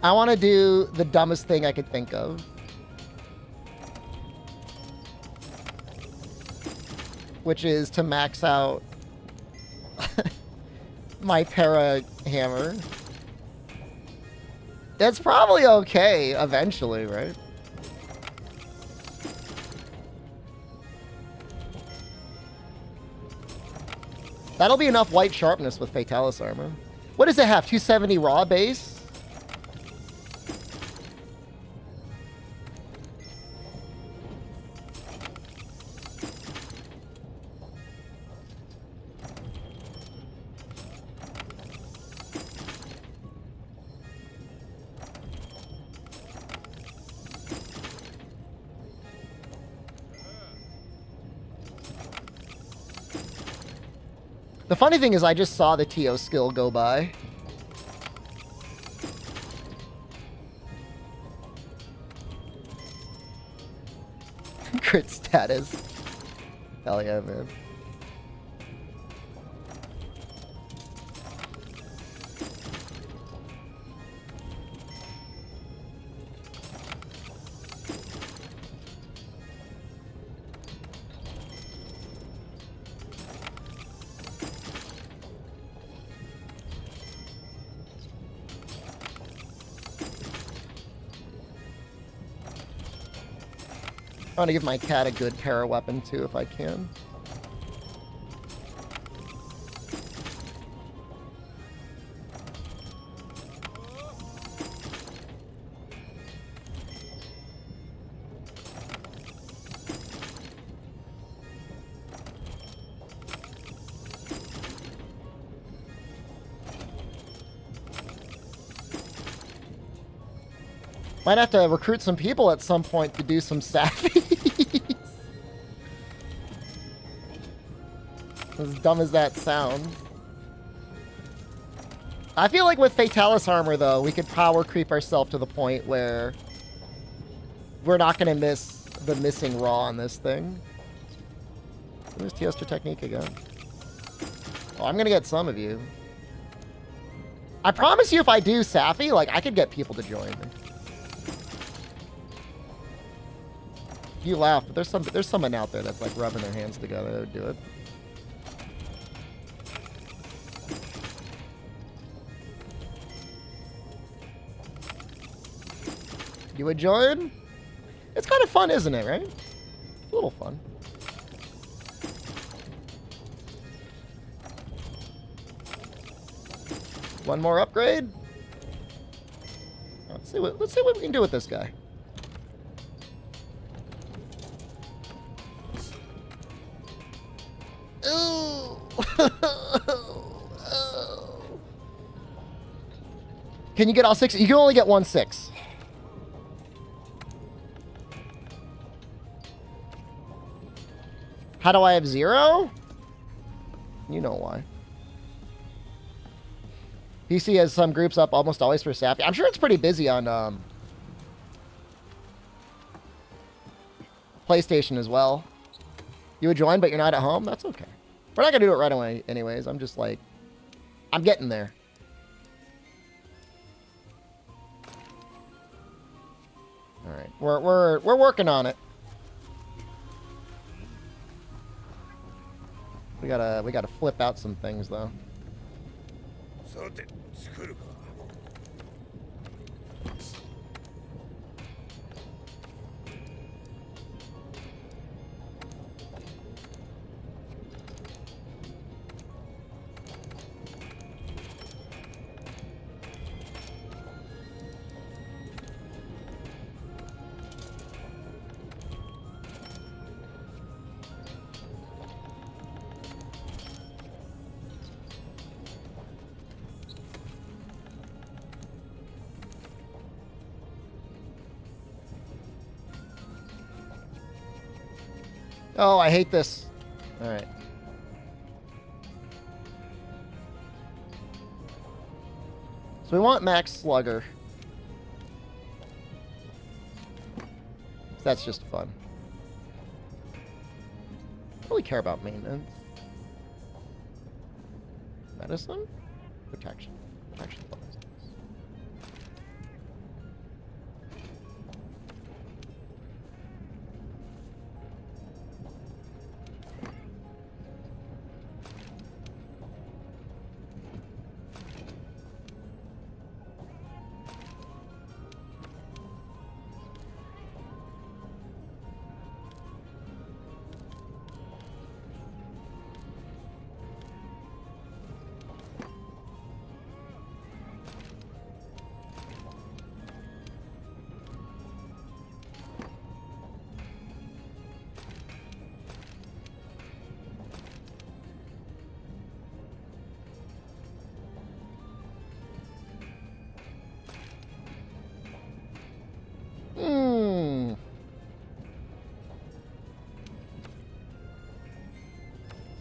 I want to do the dumbest thing I could think of. Which is to max out my para hammer. That's probably okay eventually, right? That'll be enough white sharpness with Fatalis armor. What does it have? 270 raw base? The funny thing is I just saw the TO skill go by. Crit status. Hell yeah, man. I want to give my cat a good para weapon too if I can. Might have to recruit some people at some point to do some saphies. As dumb as that sounds. I feel like with Fatalis armor, though, we could power creep ourselves to the point where we're not going to miss the missing raw on this thing. Where's Teostra Technique again? Oh, I'm going to get some of you. I promise you if I do Safi, like, I could get people to join me. You laugh, but there's someone out there that's like rubbing their hands together that would do it. You would join? It's kind of fun, isn't it, right? A little fun. One more upgrade. Let's see what we can do with this guy. Can you get all 6? You can only get 1 6. How do I have 0? You know why. PC has some groups up almost always for Safi. I'm sure it's pretty busy on PlayStation as well. You would join, but you're not at home? That's okay. We're not going to do it right away anyways. I'm just like, I'm getting there. All right. We're working on it. We gotta flip out some things though. Oh, I hate this. All right. So we want Max Slugger. That's just fun. I don't really care about maintenance. Medicine? Protection. Protection bonus.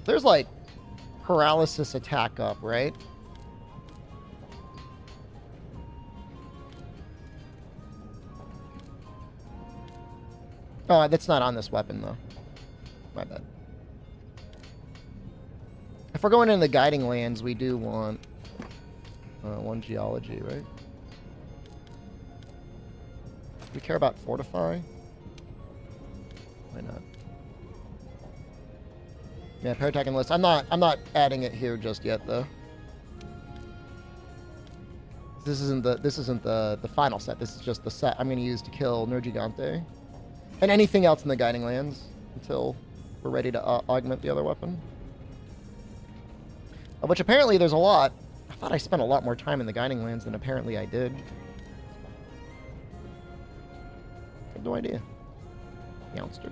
There's like paralysis attack up, right? Oh, that's not on this weapon, though. My bad. If we're going into the guiding lands, we do want 1 geology, right? Do we care about fortify? Why not? Yeah, parattack and list. I'm not adding it here just yet, though. This isn't the final set. This is just the set I'm going to use to kill Nergigante. And anything else in the guiding lands until we're ready to augment the other weapon. Which apparently there's a lot. I thought I spent a lot more time in the guiding lands than apparently I did. I have no idea. Youngster.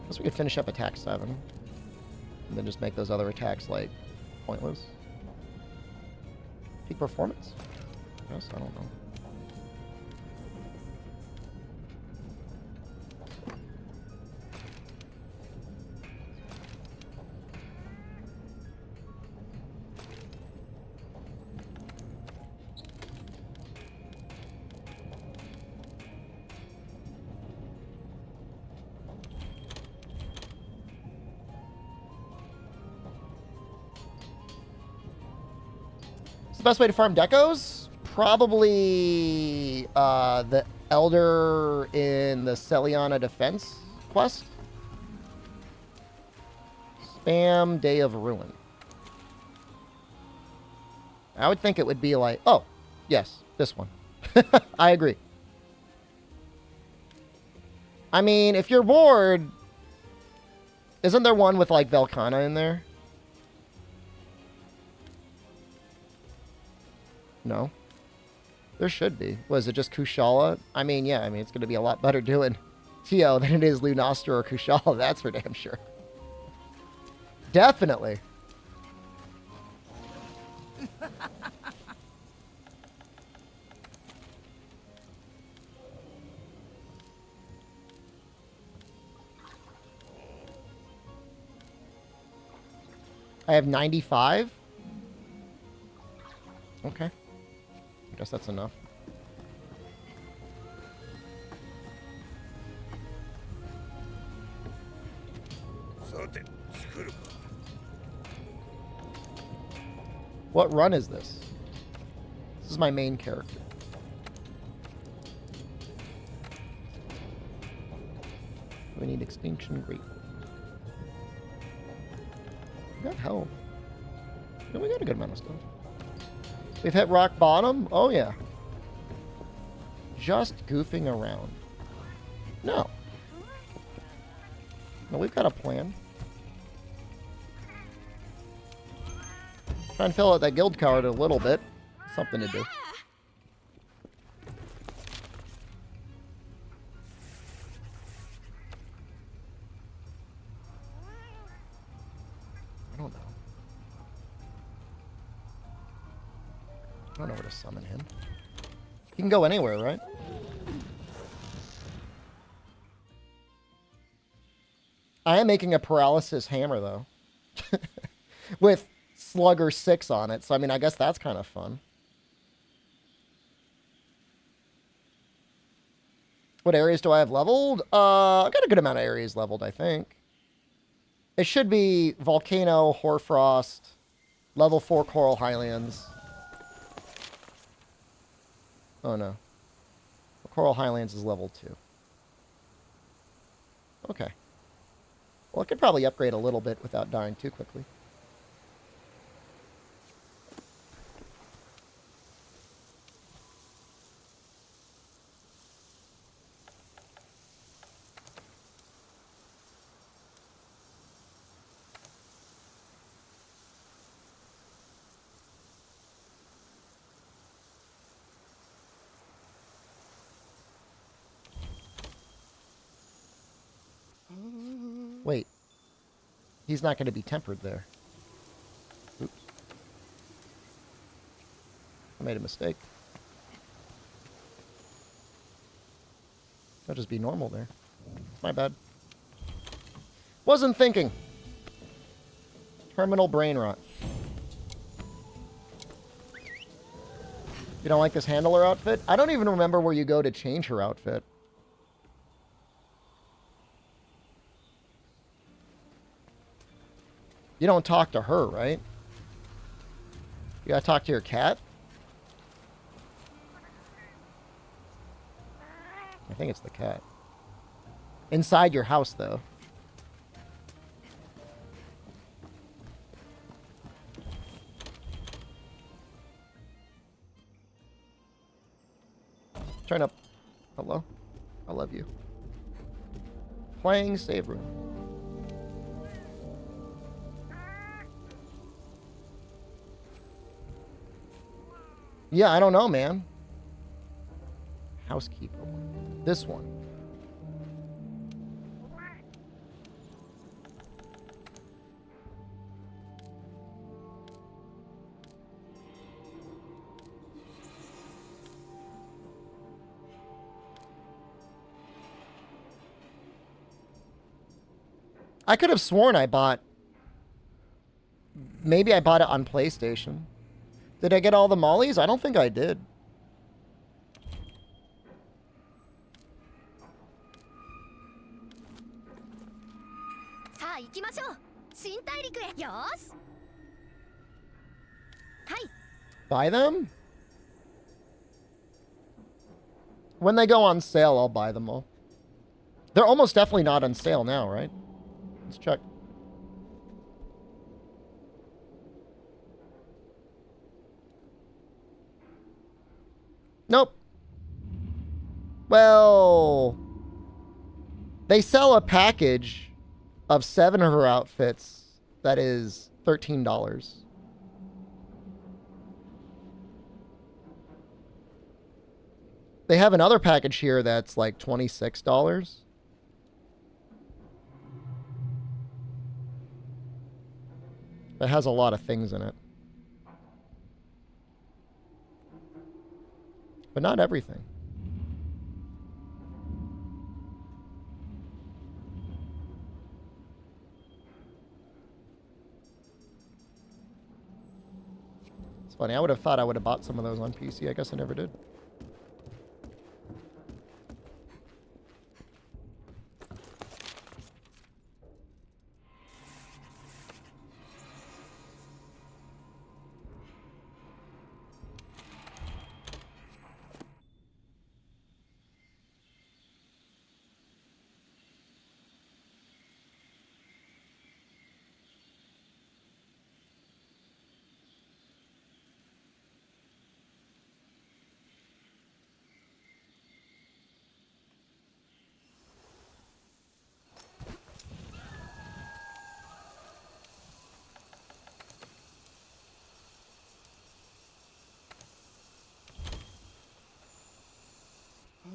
Guess we could finish up attack 7. And then just make those other attacks, like, pointless. Peak performance? I guess, I don't know. The best way to farm decos? Probably the Elder in the Celiana Defense quest. Spam Day of Ruin. I would think it would be like... Oh, yes, this one. I agree. I mean, if you're bored... Isn't there one with, like, Velkhana in there? No. There should be. Was it just Kushala? I mean, yeah, it's going to be a lot better doing Tio than it is Lunastra or Kushala, that's for damn sure. Definitely. I have 95? Okay. I guess that's enough. What run is this? This is my main character. We need extinction great. We got help. Yeah, we got a good amount of stuff. We've hit rock bottom? Oh, yeah. Just goofing around. No. No, we've got a plan. Try and fill out that guild card a little bit. Something to do. I don't know. I don't know where to summon him. He can go anywhere, right? I am making a paralysis hammer, though. With Slugger 6 on it, so I mean, I guess that's kind of fun. What areas do I have leveled? I've got a good amount of areas leveled, I think. It should be Volcano, Hoarfrost, level 4 Coral Highlands. Oh no. Coral Highlands is level 2. Okay. Well, I could probably upgrade a little bit without dying too quickly. Wait. He's not going to be tempered there. Oops. I made a mistake. I'll just be normal there. My bad. Wasn't thinking. Terminal brain rot. You don't like this handler outfit? I don't even remember where you go to change her outfit. You don't talk to her, right? You gotta talk to your cat? I think it's the cat. Inside your house, though. Turn up. Hello? I love you. Playing save room. Yeah, I don't know, man. Housekeeper one. This one. I could have sworn I bought... Maybe I bought it on PlayStation. Did I get all the mollies? I don't think I did. Buy them? When they go on sale, I'll buy them all. They're almost definitely not on sale now, right? Let's check. Nope. Well, they sell a package of 7 of her outfits that is $13. They have another package here that's like $26. That has a lot of things in it. But not everything. It's funny. I would have thought I would have bought some of those on PC. I guess I never did.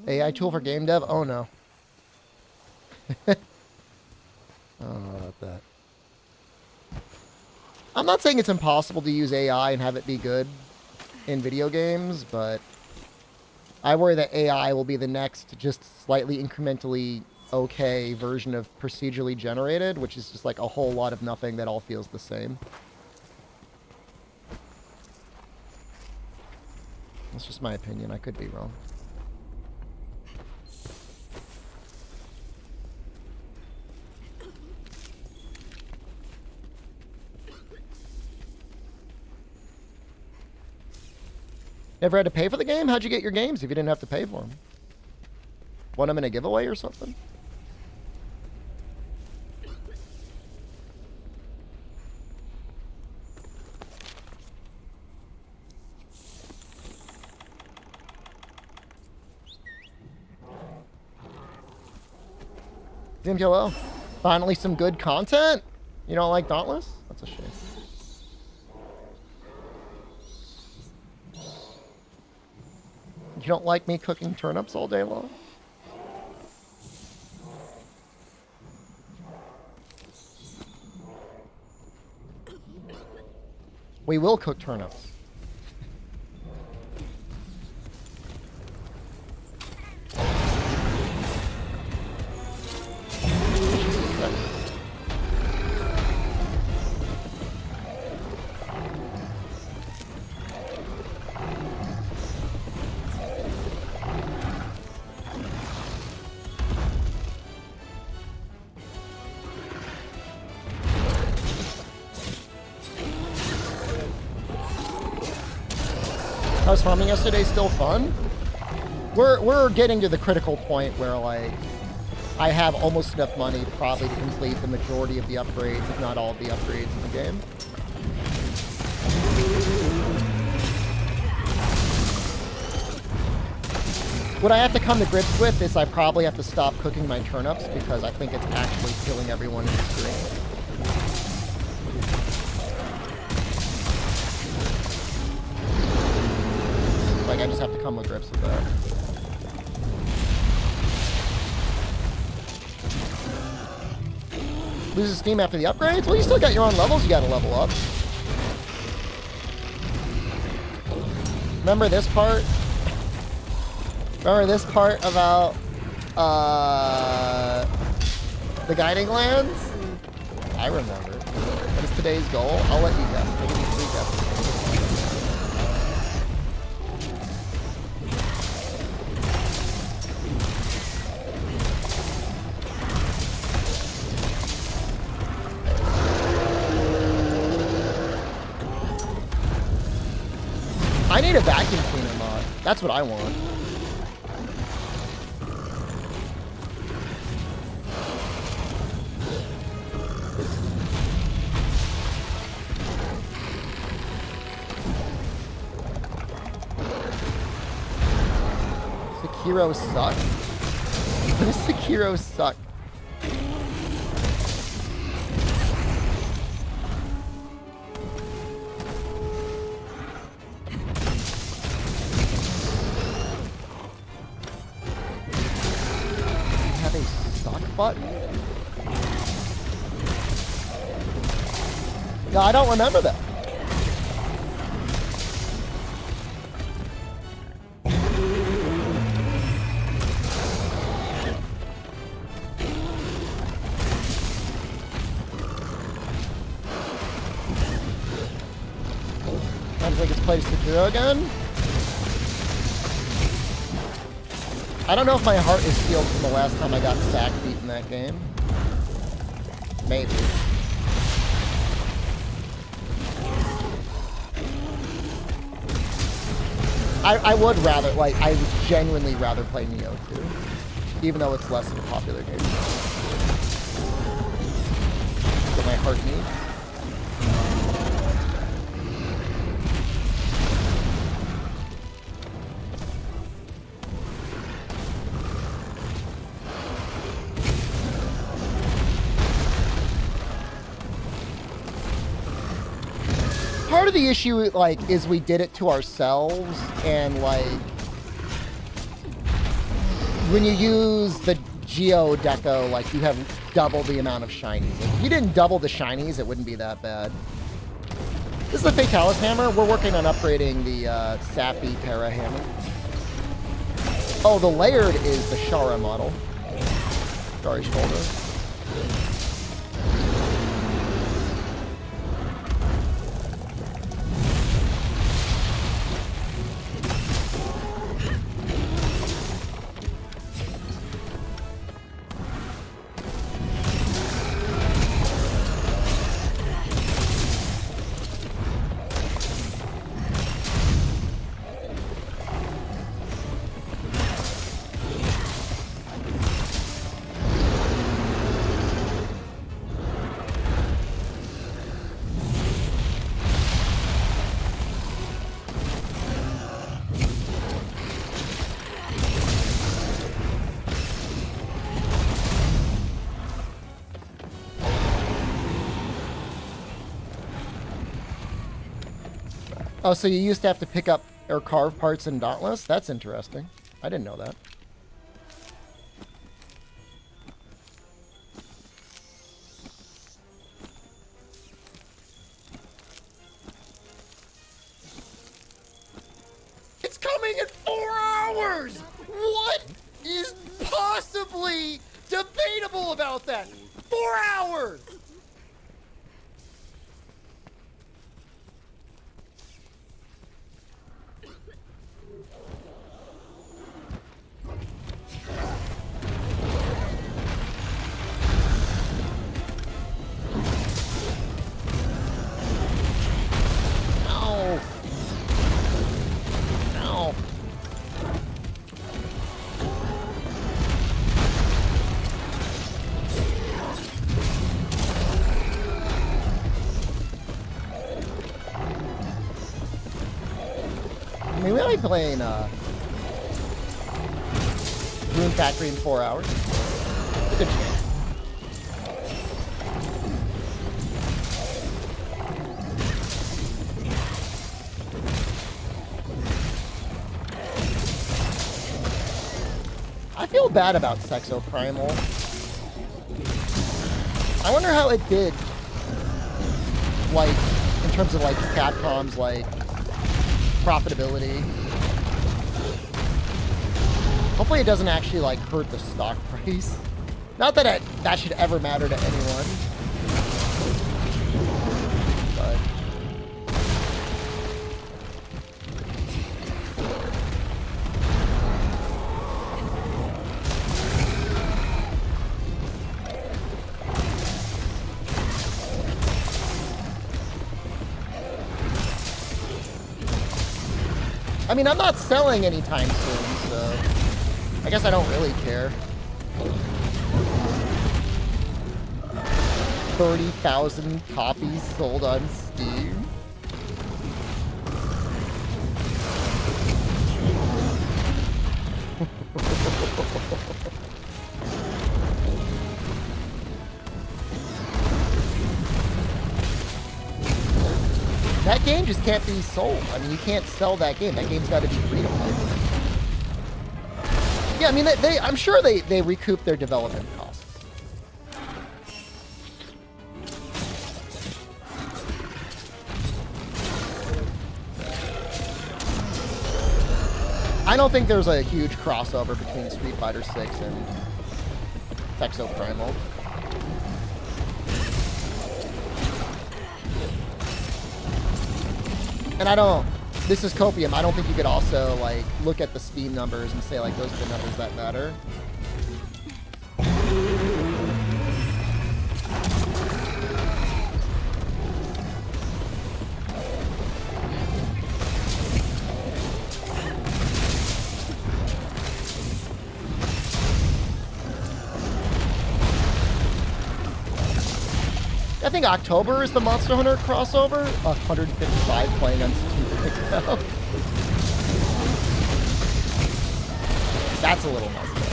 AI tool for game dev? Oh no. I don't know about that. I'm not saying it's impossible to use AI and have it be good in video games, but I worry that AI will be the next just slightly incrementally okay version of procedurally generated, which is just like a whole lot of nothing that all feels the same. That's just my opinion. I could be wrong. Never had to pay for the game? How'd you get your games if you didn't have to pay for them? Want them in a giveaway or something? DMTLO, finally some good content? You don't like Dauntless? That's a shame. You don't like me cooking turnips all day long? We will cook turnips. How's farming yesterday? Still fun? We're getting to the critical point where, like, I have almost enough money probably to complete the majority of the upgrades, if not all of the upgrades in the game. What I have to come to grips with is I probably have to stop cooking my turnips because I think it's actually killing everyone in the stream. Like, I just have to come to grips with that. Loses steam after the upgrades? Well, you still got your own levels you gotta level up. Remember this part? Remember this part about the guiding lands? I remember. What is today's goal? I'll let you guess. I'll give you 3 guesses. I need a vacuum cleaner mod. That's what I want. Sekiro suck? What does Sekiro suck? Have a suck button? No, I don't remember that. Sounds like it's played Sekiro again. I don't know if my heart is healed from the last time I got sack beat in that game. Maybe. I would rather, like, I would genuinely rather play Neo 2. Even though it's less of a popular game. What my heart needs. Part of the issue, like, is we did it to ourselves, and, like, when you use the Geo Deco, like, you have double the amount of shinies. Like, if you didn't double the shinies, it wouldn't be that bad. This is the Fatalis Hammer. We're working on upgrading the Sappy Para Hammer. Oh, the layered is the Shara model. Shari Shoulder. Oh, so you used to have to pick up or carve parts in Dauntless? That's interesting. I didn't know that. It's coming in 4 hours! What is possibly debatable about that? 4 hours! mean, we might be playing Rune Factory in 4 hours. A good chance. I feel bad about Sexo Primal. I wonder how it did, like, in terms of, like, Capcom's, like, profitability. Hopefully it doesn't actually, like, hurt the stock price. Not that that should ever matter to anyone. But... I mean, I'm not selling anytime soon, so I guess I don't really care. 30,000 copies sold on Steam. That game just can't be sold. I mean, you can't sell that game. That game's got to be free to play. Yeah, I mean, I'm sure they recoup their development costs. I don't think there's a huge crossover between Street Fighter 6 and Sexo Primal. And I don't, this is copium, I don't think you could also, like, look at the Steam numbers and say, like, those are the numbers that matter. I think October is the Monster Hunter crossover. 155 playing on Steam right now. That's a little messed up.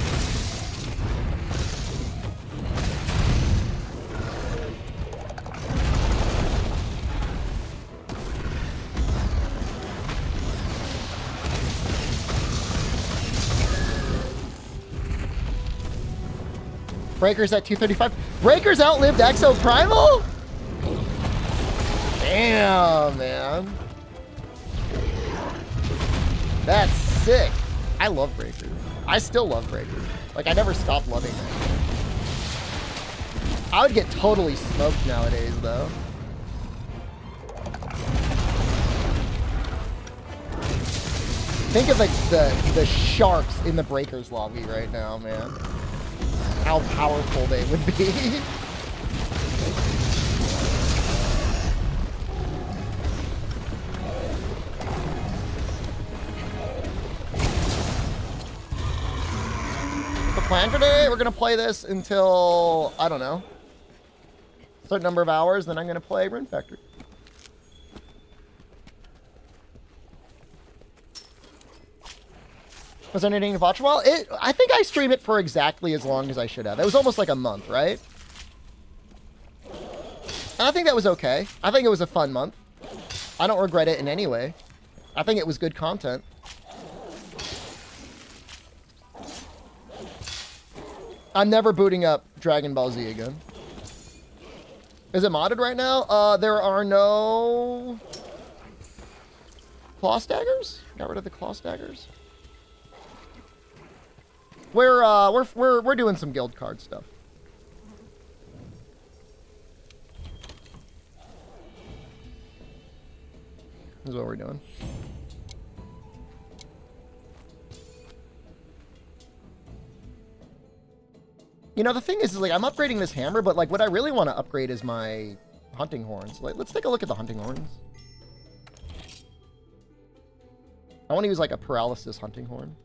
Breakers at 235. Breakers outlived Exo Primal? Damn, man. That's sick. I love Breakers. I still love Breakers. Like, I never stopped loving it. I would get totally smoked nowadays, though. Think of, like, the sharks in the Breakers lobby right now, man. How powerful they would be. The plan for today, we're gonna play this until, I don't know, a certain number of hours, then I'm gonna play Rune Factory. Was there anything to watch a while? I think I streamed it for exactly as long as I should have. It was almost like a month, right? And I think that was okay. I think it was a fun month. I don't regret it in any way. I think it was good content. I'm never booting up Dragon Ball Z again. Is it modded right now? There are no claw staggers? Got rid of the claw staggers. We're doing some guild card stuff. This is what we're doing. You know, the thing is like, I'm upgrading this hammer, but like, what I really want to upgrade is my hunting horns. Like, let's take a look at the hunting horns. I want to use like a paralysis hunting horn.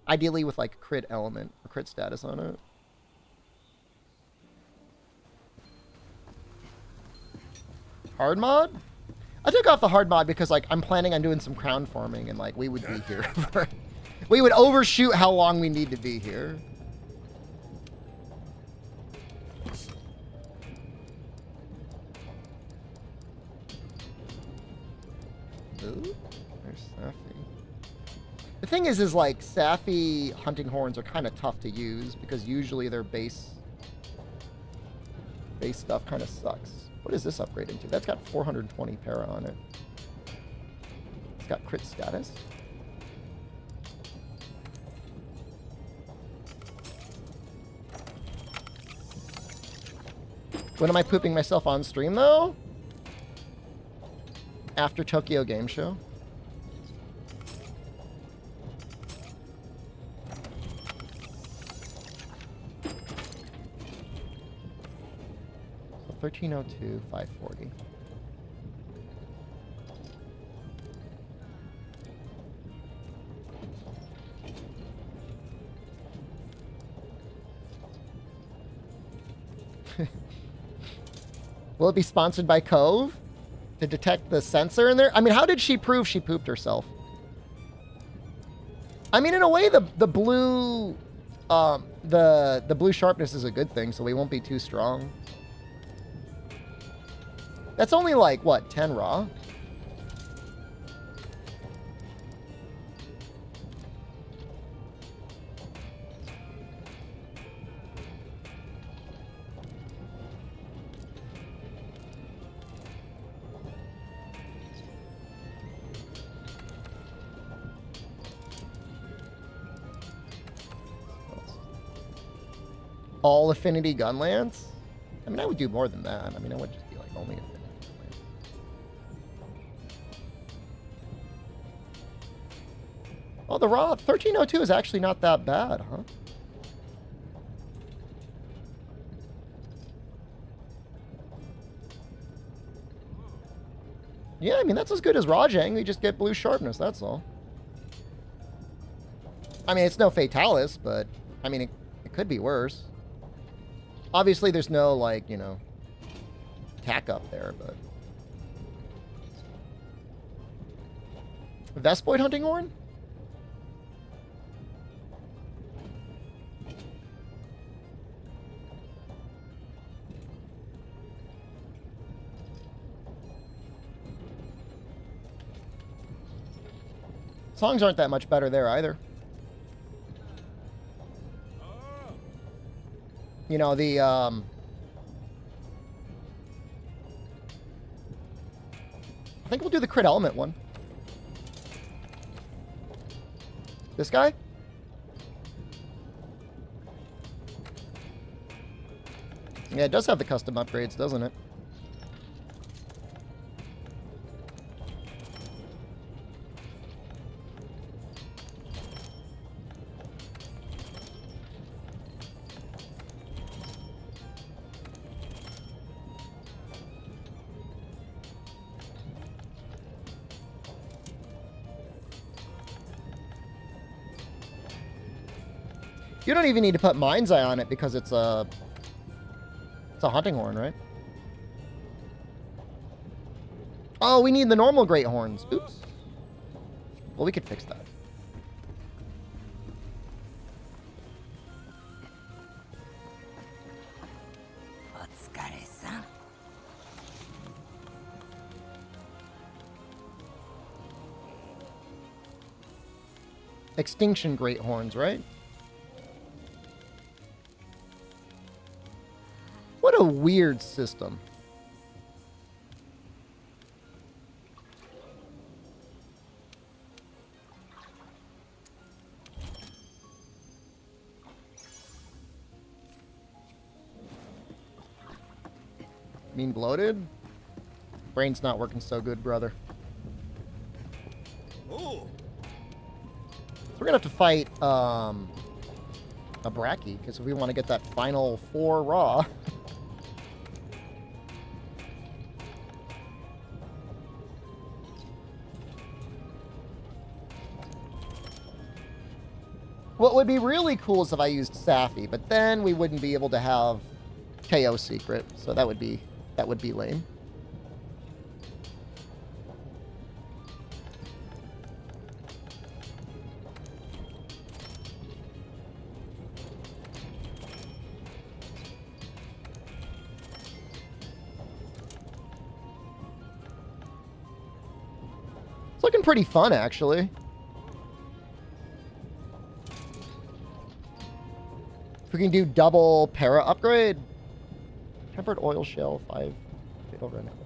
Ideally with like crit element or crit status on it. Hard mod? I took off the hard mod because, like, I'm planning on doing some crown farming, and, like, we would be here for... We would overshoot how long we need to be here. Ooh, there's Safi. The thing is like, Safi hunting horns are kind of tough to use because usually their base stuff kind of sucks. What is this upgraded to? That's got 420 para on it. It's got crit status. When am I pooping myself on stream, though? After Tokyo Game Show. So 1302, 540. Will it be sponsored by Cove to detect the sensor in there? I mean, how did she prove she pooped herself? I mean, in a way, the blue, the blue sharpness is a good thing, so we won't be too strong. That's only like what, 10 raw? All affinity gun lance? I mean, I would do more than that. I mean, I would just be like only affinity gun lance. Oh, the raw 1302 is actually not that bad, huh? Yeah, I mean, that's as good as Rajang. We just get blue sharpness, that's all. I mean, it's no Fatalis, but, I mean, it could be worse. Obviously, there's no, like, you know, tack up there, but... Vespoid hunting horn? Songs aren't that much better there either. You know, the, I think we'll do the crit element one. This guy? Yeah, it does have the custom upgrades, doesn't it? You don't even need to put Mind's Eye on it because it's a hunting horn, right? Oh, we need the normal great horns. Oops. Well, we could fix that. Extinction great horns, right? What a weird system. Mean bloated? Brain's not working so good, brother. Ooh. So we're gonna have to fight a Bracky, because if we want to get that final 4 raw. What would be really cool is if I used Safi, but then we wouldn't be able to have KO secret, so that would be lame. It's looking pretty fun, actually. If we can do double para upgrade. Tempered oil shell, 5 fatal red necklace.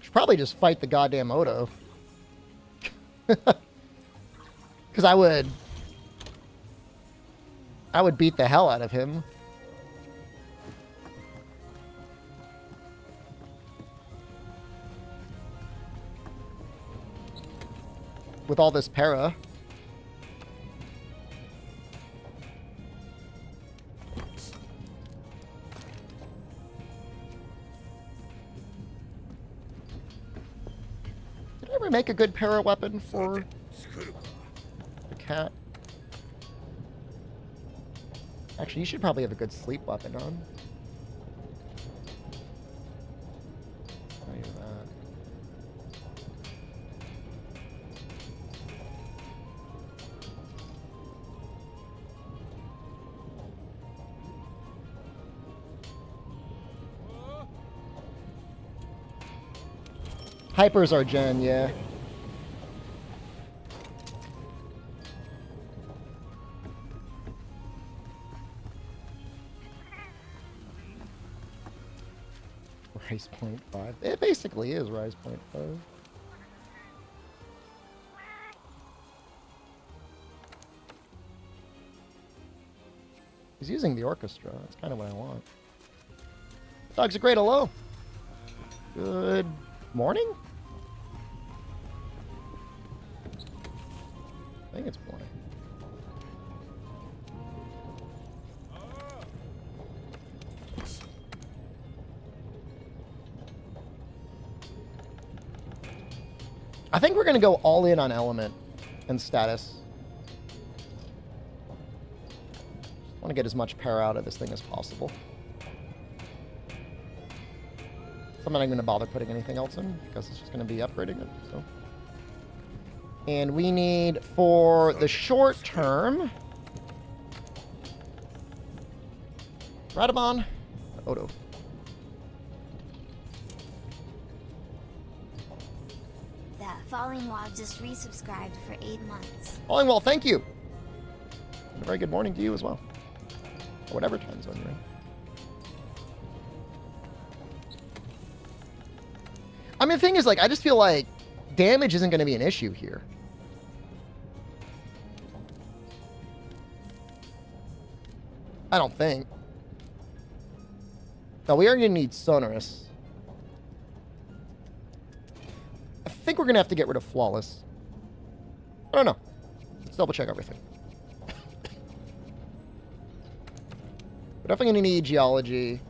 Should probably just fight the goddamn Odo. Because I would beat the hell out of him. With all this para. Did I ever make a good para weapon for the cat? Actually, you should probably have a good sleep weapon on. Tell you that. Hypers are gen, yeah. Rise 0.5. It basically is Rise 0.5. He's using the orchestra. That's kind of what I want. Dog's a great hello. Good morning? I think it's morning. I think we're going to go all in on element and status. I want to get as much power out of this thing as possible. So I'm not even going to bother putting anything else in because it's just going to be upgrading it. So. And we need, for the short term, Radamon, Odo. That Falling Wall just resubscribed for 8 months. Falling Wall, thank you. And a very good morning to you as well. Or whatever time zone you're in. I mean, the thing is, like, I just feel like damage isn't going to be an issue here. I don't think. No, we are going to need Sonorous. I think we're going to have to get rid of Flawless. I don't know. Let's double check everything. We're definitely going to need Geology.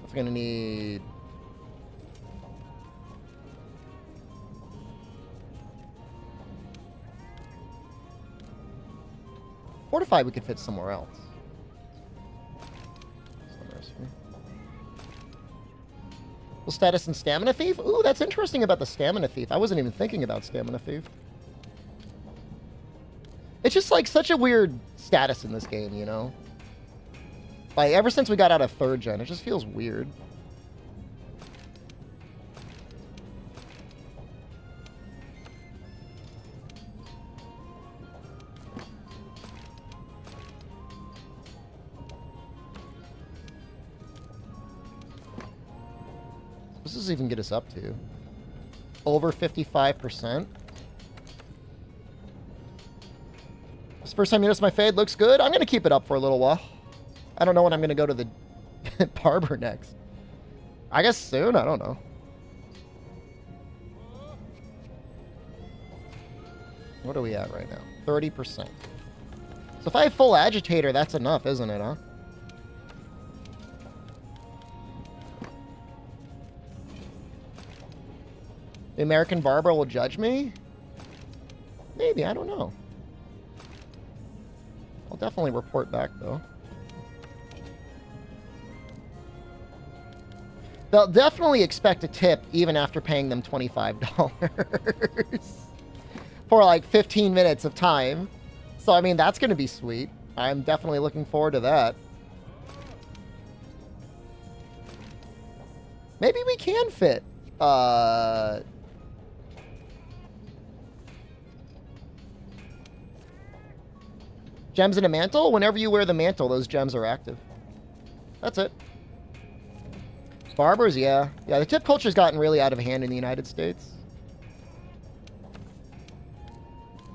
We're going to need... Fortify we could fit somewhere else. Well, status and Stamina Thief? Ooh, that's interesting about the Stamina Thief. I wasn't even thinking about Stamina Thief. It's just like such a weird status in this game, you know? Like, ever since we got out of 3rd gen, it just feels weird. What does this even get us up to? Over 55%? It's the first time you notice my fade looks good. I'm going to keep it up for a little while. I don't know when I'm going to go to the barber next. I guess soon? I don't know. What are we at right now? 30%. So if I have full agitator, that's enough, isn't it, huh? The American barber will judge me? Maybe, I don't know. I'll definitely report back, though. They'll definitely expect a tip even after paying them $25 for like 15 minutes of time. So, I mean, that's going to be sweet. I'm definitely looking forward to that. Maybe we can fit gems in a mantle. Whenever you wear the mantle, those gems are active. That's it. Barbers, yeah. Yeah, the tip culture's gotten really out of hand in the United States.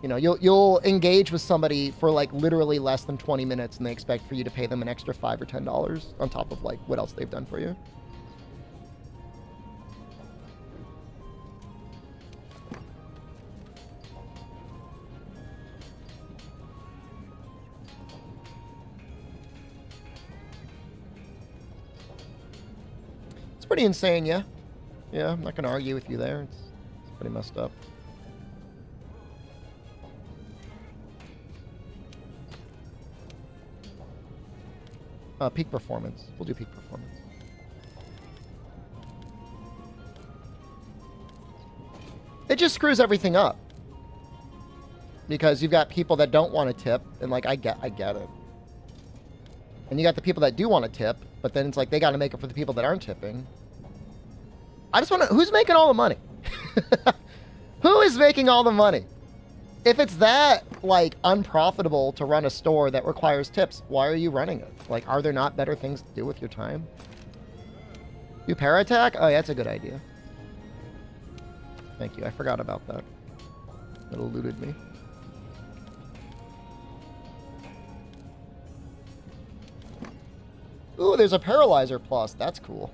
You know, you'll engage with somebody for like literally less than 20 minutes and they expect for you to pay them an extra $5 or $10 on top of like what else they've done for you. Pretty insane, yeah. Yeah, I'm not going to argue with you there. It's pretty messed up. Peak performance. We'll do peak performance. It just screws everything up. Because you've got people that don't want to tip, and like, I get it. And you got the people that do want to tip, but then it's like they got to make it for the people that aren't tipping. I just want to... Who's making all the money? Who is making all the money? If it's that, like, unprofitable to run a store that requires tips, why are you running it? Like, are there not better things to do with your time? You para attack? Oh, yeah, that's a good idea. Thank you. I forgot about that. It eluded me. Ooh, there's a Paralyzer Plus. That's cool.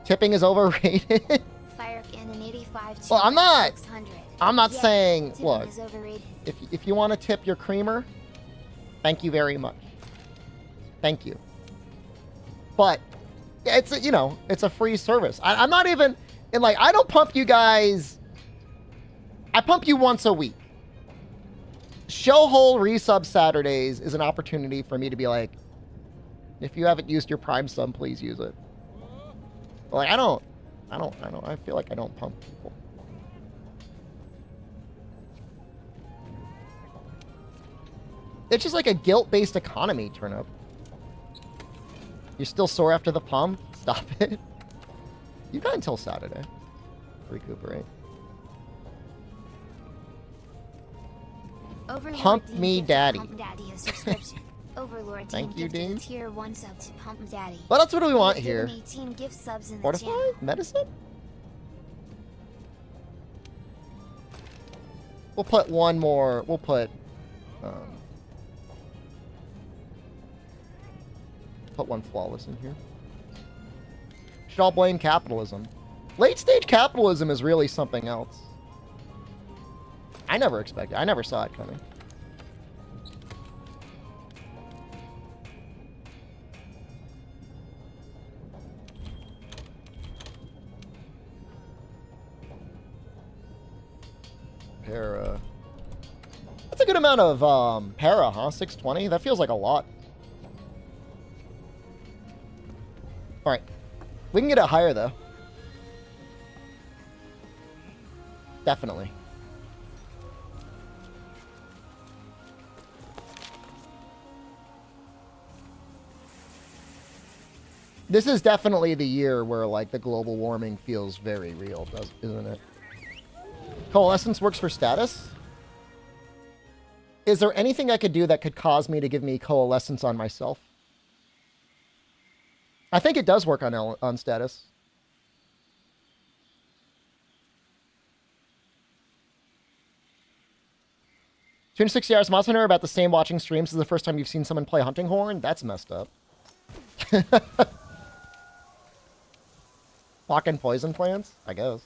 Tipping is overrated. Fire Cannon 85. Well, I'm not Yeah, saying, tipping look, is overrated. if you want to tip your creamer, thank you very much. Thank you. But it's a, you know, it's a free service. I'm not even, and like, I don't pump you guys. I pump you once a week. Showhole resub Saturdays is an opportunity for me to be like, if you haven't used your Prime sub, please use it. Like, I feel like I don't pump people. It's just like a guilt-based economy, Turnip. You're still sore after the pump? Stop it. You got until Saturday to recuperate. Overlord Pump Dean me gifted daddy. Pump Daddy a subscription. Overlord Thank Dean you, gifted Dean. a tier 1 sub to Pump Daddy. Well, that's what we want We've here. given 18 gift subs in the Fortify? channel. Medicine? We'll put one more. We'll put one flawless in here. Should all blame capitalism. Late stage capitalism is really something else. I never expected. I never saw it coming. Para. That's a good amount of para, huh? 620? That feels like a lot. Alright. We can get it higher, though. Definitely. This is definitely the year where, like, the global warming feels very real, isn't it? Coalescence works for status? Is there anything I could do that could cause me to give me coalescence on myself? I think it does work on status. $260 Mods Hunter about the same watching streams as the first time you've seen someone play Hunting Horn? That's messed up. Walking poison plants? I guess.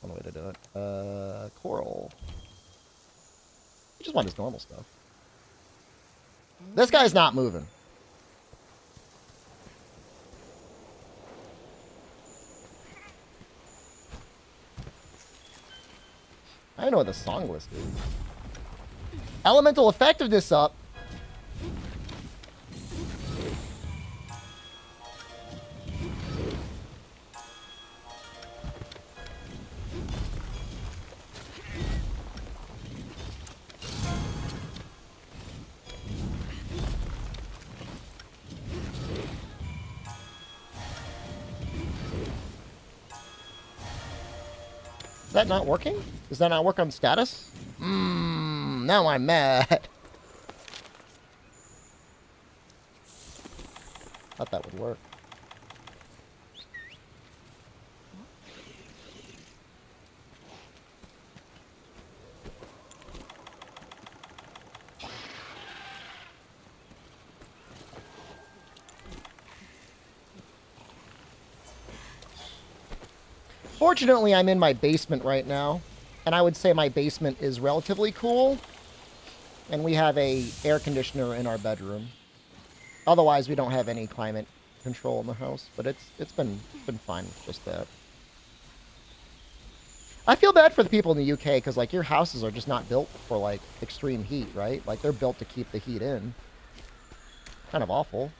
One way to do it. Coral. I just want his normal stuff. This guy's not moving. I know what the song list is. Elemental effectiveness up. Is that not working? Does that not work on status? Now I'm mad. Thought that would work. Fortunately, I'm in my basement right now, and I would say my basement is relatively cool, and we have a air conditioner in our bedroom. Otherwise, we don't have any climate control in the house, but it's been fine with just that. I feel bad for the people in the UK because like your houses are just not built for like extreme heat, right? Like they're built to keep the heat in. Kind of awful.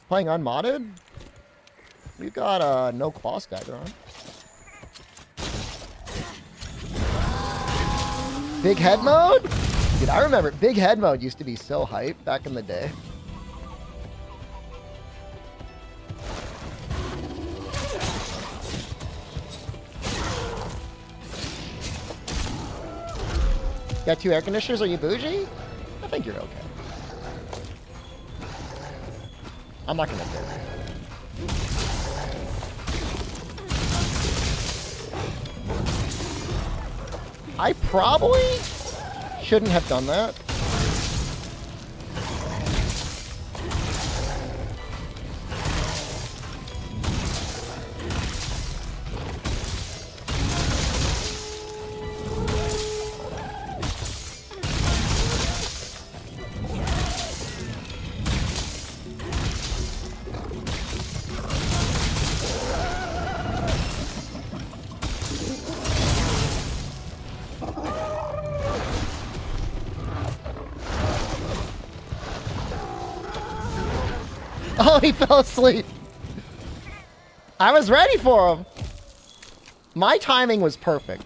Playing unmodded? We've got no claw Skyder on. Big head mode? Dude, I remember big head mode used to be so hype back in the day. Got 2 air conditioners? Are you bougie? I think you're okay. I'm not gonna do it. I probably shouldn't have done that. Oh, he fell asleep. I was ready for him. My timing was perfect.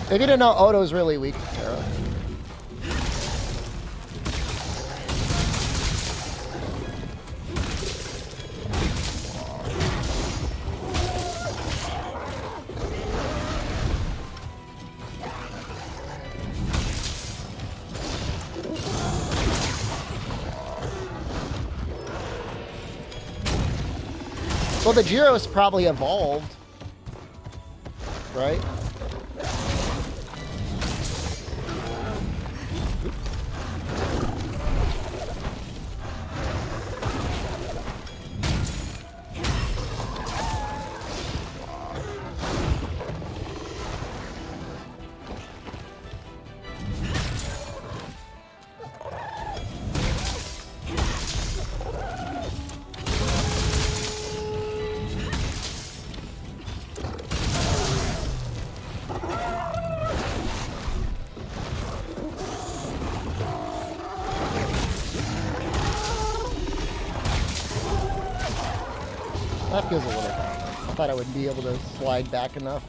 If you didn't know, Odo's really weak to Terra. Well, the Gyro's probably evolved, right? That feels a little bad. I thought I would be able to slide back enough.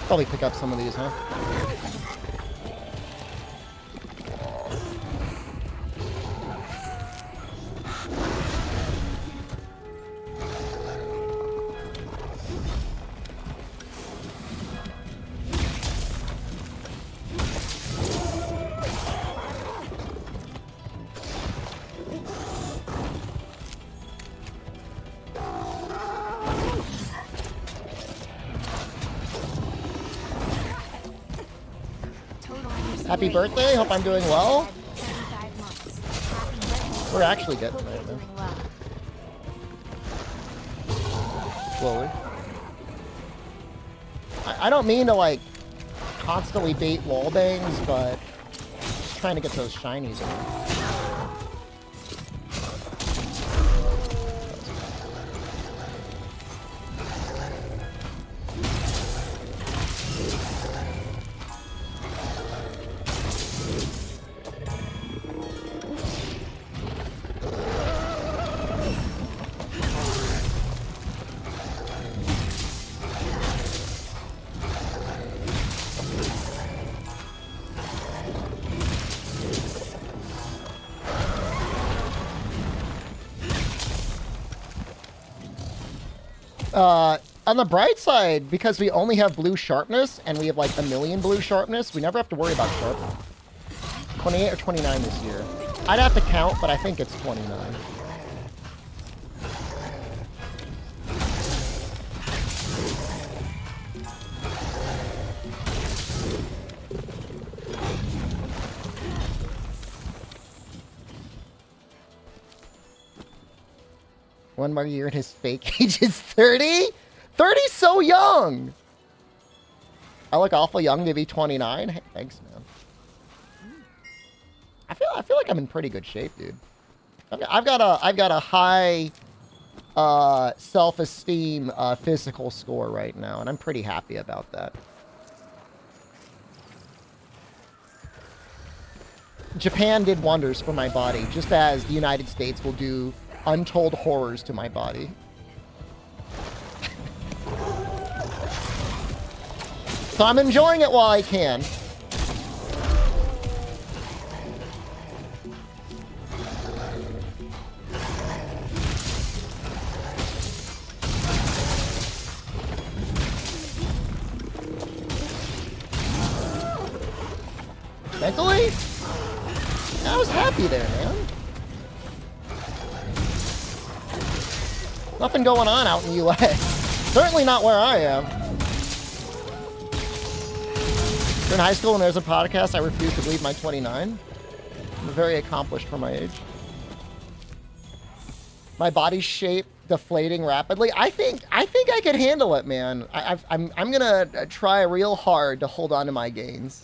Probably pick up some of these, huh? Happy birthday. Hope I'm doing well. 35 months. Happy birthday. We're actually getting Hope there, you're man. doing well. Slowly. I don't mean to, like, constantly bait wall bangs, but just trying to get those shinies in. On the bright side, because we only have blue sharpness, and we have like 1,000,000 blue sharpness, we never have to worry about sharpness. 28 or 29 this year. I'd have to count, but I think it's 29. One more year and his fake age is 30? 30's so young! I look awful young to be 29. Hey, thanks, man. I feel like I'm in pretty good shape, dude. I've got a high self-esteem physical score right now, and I'm pretty happy about that. Japan did wonders for my body, just as the United States will do untold horrors to my body. So I'm enjoying it while I can. Mentally? I was happy there, man. Nothing going on out in the US. Certainly not where I am. You're in high school and there's a podcast, I refuse to believe my 29. I'm very accomplished for my age. My body shape deflating rapidly. I think I could handle it, man. I'm gonna try real hard to hold on to my gains.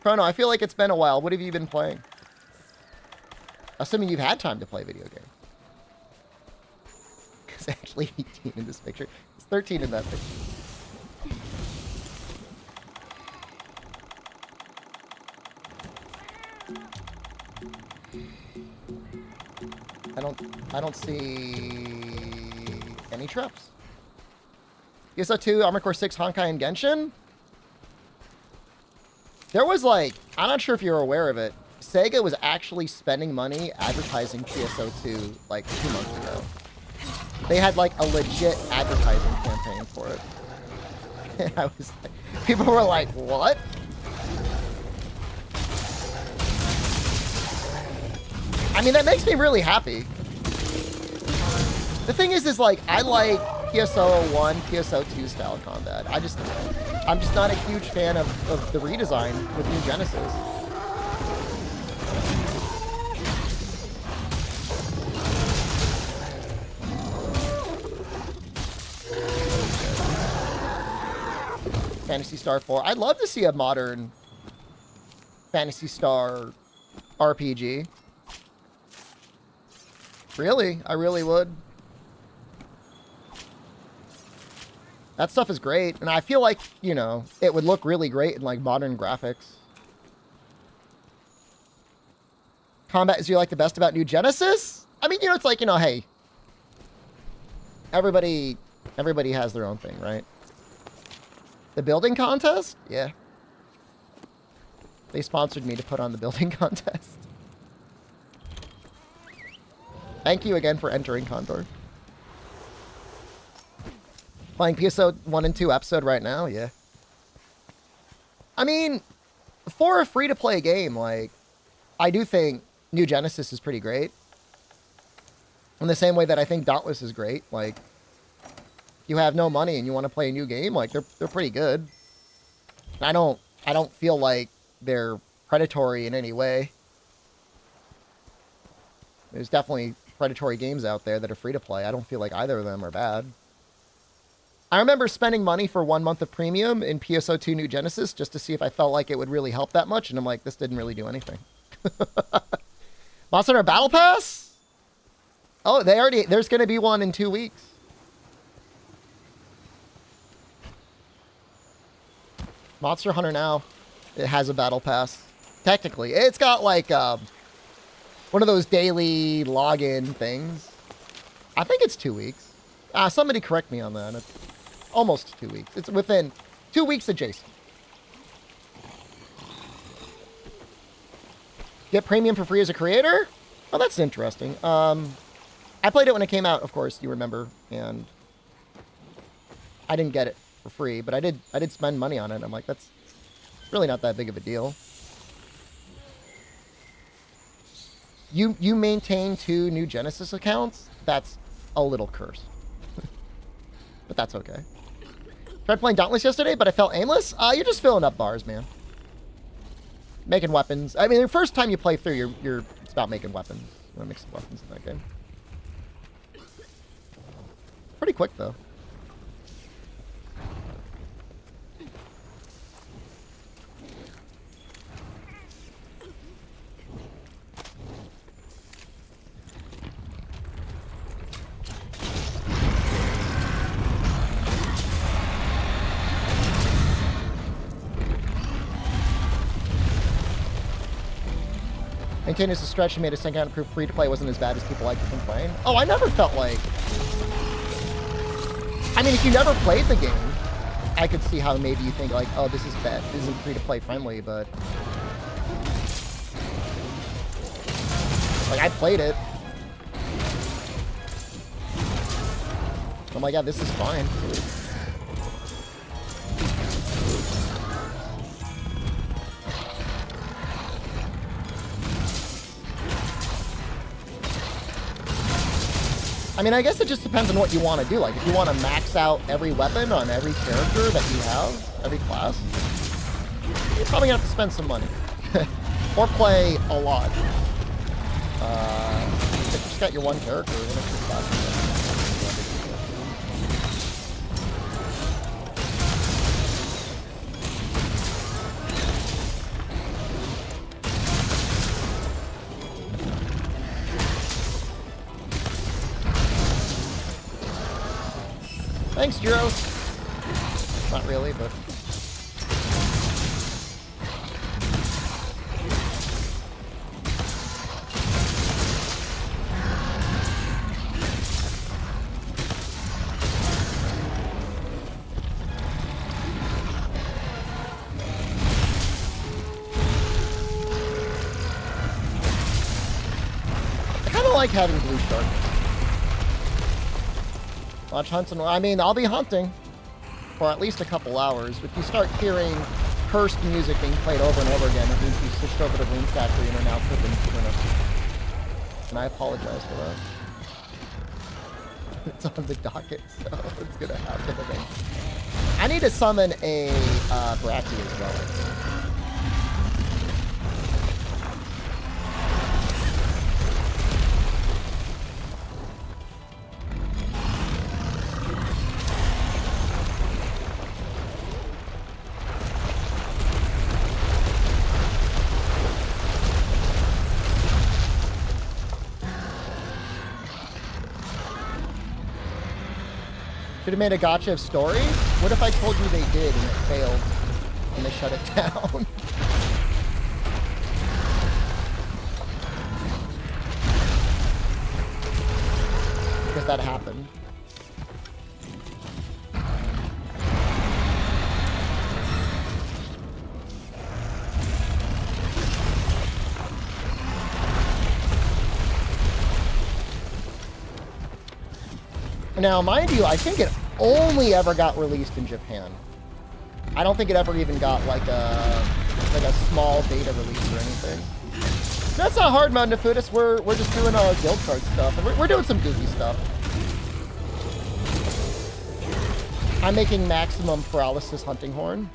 Chrono, I feel like it's been a while. What have you been playing? Assuming you've had time to play video games. It's actually 18 in this picture. It's 13 in that picture. I don't see any traps. ESO 2, Armored Core 6, Honkai, and Genshin? There was like, I'm not sure if you're aware of it, Sega was actually spending money advertising PSO2 like 2 months ago. They had like a legit advertising campaign for it. And I was like, people were like, what? I mean, that makes me really happy. The thing is like, I like PSO1, PSO2 style combat. I'm just not a huge fan of the redesign with New Genesis. Phantasy Star 4. I'd love to see a modern Phantasy Star RPG. Really? I really would. That stuff is great, and I feel like, you know, it would look really great in, like, modern graphics. Combat is you like the best about New Genesis? I mean, you know, it's like, you know, hey. Everybody has their own thing, right? The building contest? Yeah. They sponsored me to put on the building contest. Thank you again for entering, Condor. Playing PSO 1 and 2 episode right now? Yeah. I mean, for a free-to-play game, like, I do think New Genesis is pretty great. In the same way that I think Dauntless is great. Like, you have no money and you want to play a new game, like they're pretty good. I don't feel like they're predatory in any way. There's definitely predatory games out there that are free to play. I don't feel like either of them are bad. I remember spending money for 1 month of premium in PSO2 New Genesis just to see if I felt like it would really help that much, and I'm like, this didn't really do anything. Monster Hunter Battle Pass? Oh, there's going to be one in 2 weeks. Monster Hunter now, it has a Battle Pass. Technically. It's got like one of those daily login things. I think it's 2 weeks. Somebody correct me on that. It's almost 2 weeks. It's within 2 weeks adjacent. Get premium for free as a creator? Oh, that's interesting. I played it when it came out, of course, you remember, and I didn't get it for free, but I did spend money on it. I'm like, that's really not that big of a deal. You maintain 2 New Genesis accounts? That's a little curse. But that's okay. Tried playing Dauntless yesterday, but I felt aimless. You're just filling up bars, man. Making weapons. I mean, the first time you play through, it's about making weapons. You want to make some weapons in that game. Pretty quick, though. Maintain is a stretch and made a second account proof free to play wasn't as bad as people like to complain. Oh, I never felt like... I mean, if you never played the game, I could see how maybe you think like, oh, this is bad. This isn't free to play friendly, but... Like, I played it. I'm like, yeah, this is fine. I mean, I guess it just depends on what you want to do. Like, if you want to max out every weapon on every character that you have, every class, you're probably going to have to spend some money. Or play a lot. If you just got your one character, then it's just class. Thanks, Juros. Not really, but... I kind of like having blue shark. Watch hunts and... I mean, I'll be hunting for at least a couple hours. If you start hearing cursed music being played over and over again, it means you switched over to Rune Factory and are now flipping Tuna. And I apologize for that. It's on the docket, so it's gonna happen eventually. I need to summon a Bracky as well. Should have made a gotcha of stories? What if I told you they did and it failed and they shut it down? Because that happened. Now, mind you, I think it only ever got released in Japan. I don't think it ever even got like a small beta release or anything. That's not hard, Mountain Foodist. We're just doing guild card stuff. We're doing some goofy stuff. I'm making maximum paralysis hunting horn,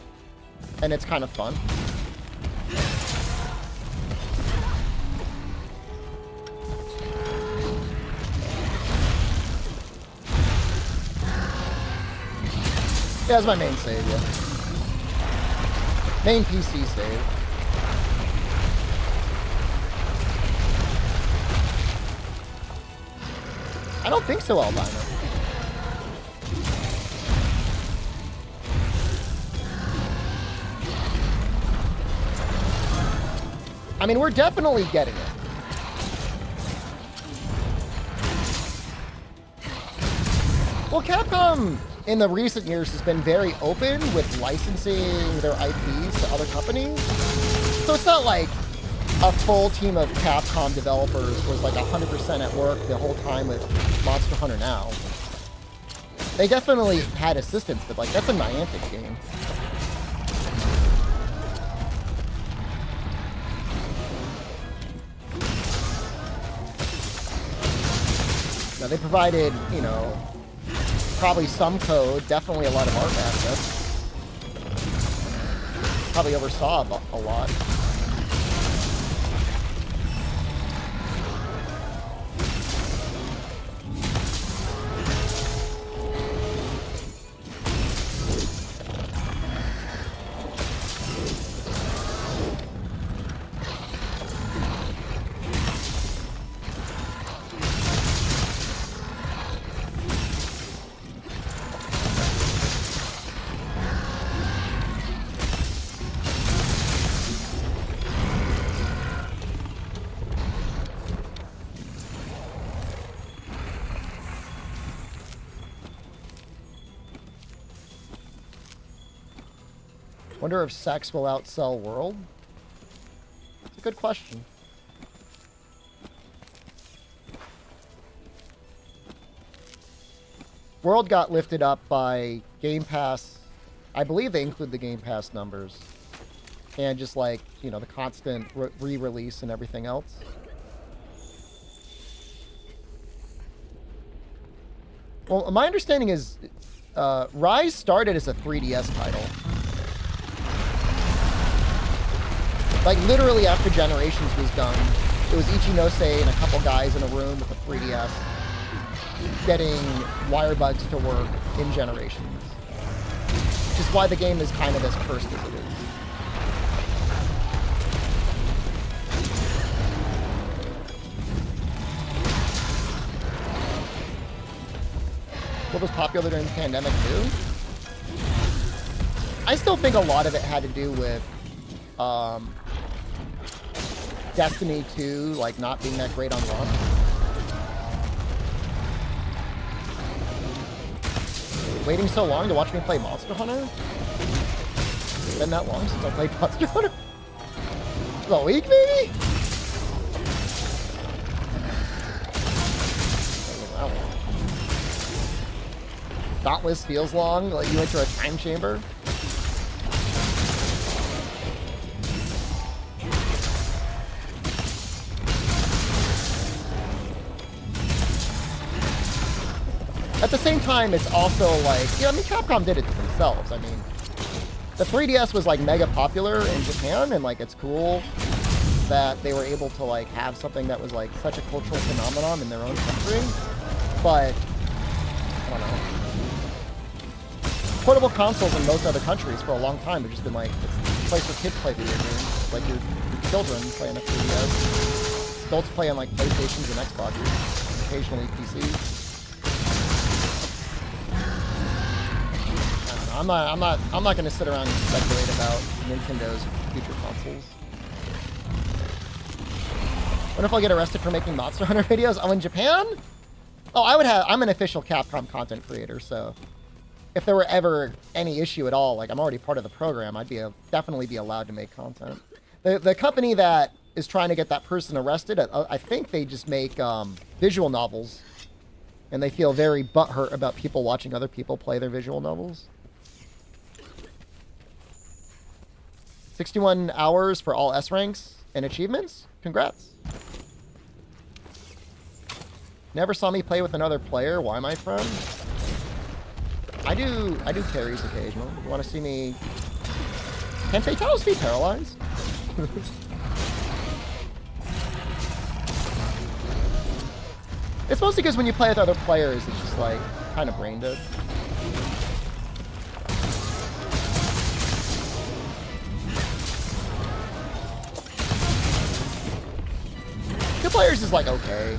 and it's kind of fun. Yeah, that's my main save, yeah. Main PC save. I don't think so, Albino. I mean, we're definitely getting it. Well, Capcom in the recent years has been very open with licensing their IPs to other companies. So it's not like a full team of Capcom developers was like 100% at work the whole time with Monster Hunter now. They definitely had assistance, but like that's a Niantic game. Now they provided, you know, probably some code, definitely a lot of art assets. Probably oversaw a lot. Wonder if sex will outsell World? It's a good question. World got lifted up by Game Pass. I believe they include the Game Pass numbers. And just like, you know, the constant re-release and everything else. Well, my understanding is Rise started as a 3DS title. Like, literally after Generations was done, it was Ichinose and a couple guys in a room with a 3DS getting wire bugs to work in Generations. Which is why the game is kind of as cursed as it is. What was popular during the pandemic too? I still think a lot of it had to do with Destiny 2, like, not being that great on launch. Waiting so long to watch me play Monster Hunter? It's been that long since I played Monster Hunter? A week, maybe? Wow. Dauntless feels long, like you enter a time chamber. At the same time, it's also like, yeah, I mean, Capcom did it to themselves. I mean, the 3DS was like mega popular in Japan, and like it's cool that they were able to like have something that was like such a cultural phenomenon in their own country. But I don't know. Portable consoles in most other countries for a long time have just been like, it's a place where kids play video games, like your children play on a 3DS, adults play on like PlayStations and Xboxes, occasionally PCs. I'm not going to sit around and speculate about Nintendo's future consoles. What if I get arrested for making Monster Hunter videos? Oh, in Japan? Oh, I'm an official Capcom content creator, so if there were ever any issue at all, like I'm already part of the program, I'd definitely be allowed to make content. The company that is trying to get that person arrested, I think they just make visual novels, and they feel very butthurt about people watching other people play their visual novels. 61 hours for all S ranks and achievements? Congrats. Never saw me play with another player. Why, my friend? I do carries occasionally. You want to see me? Can Fatalis be paralyzed? It's mostly because when you play with other players, it's just like kind of brain dead. Two players is like okay.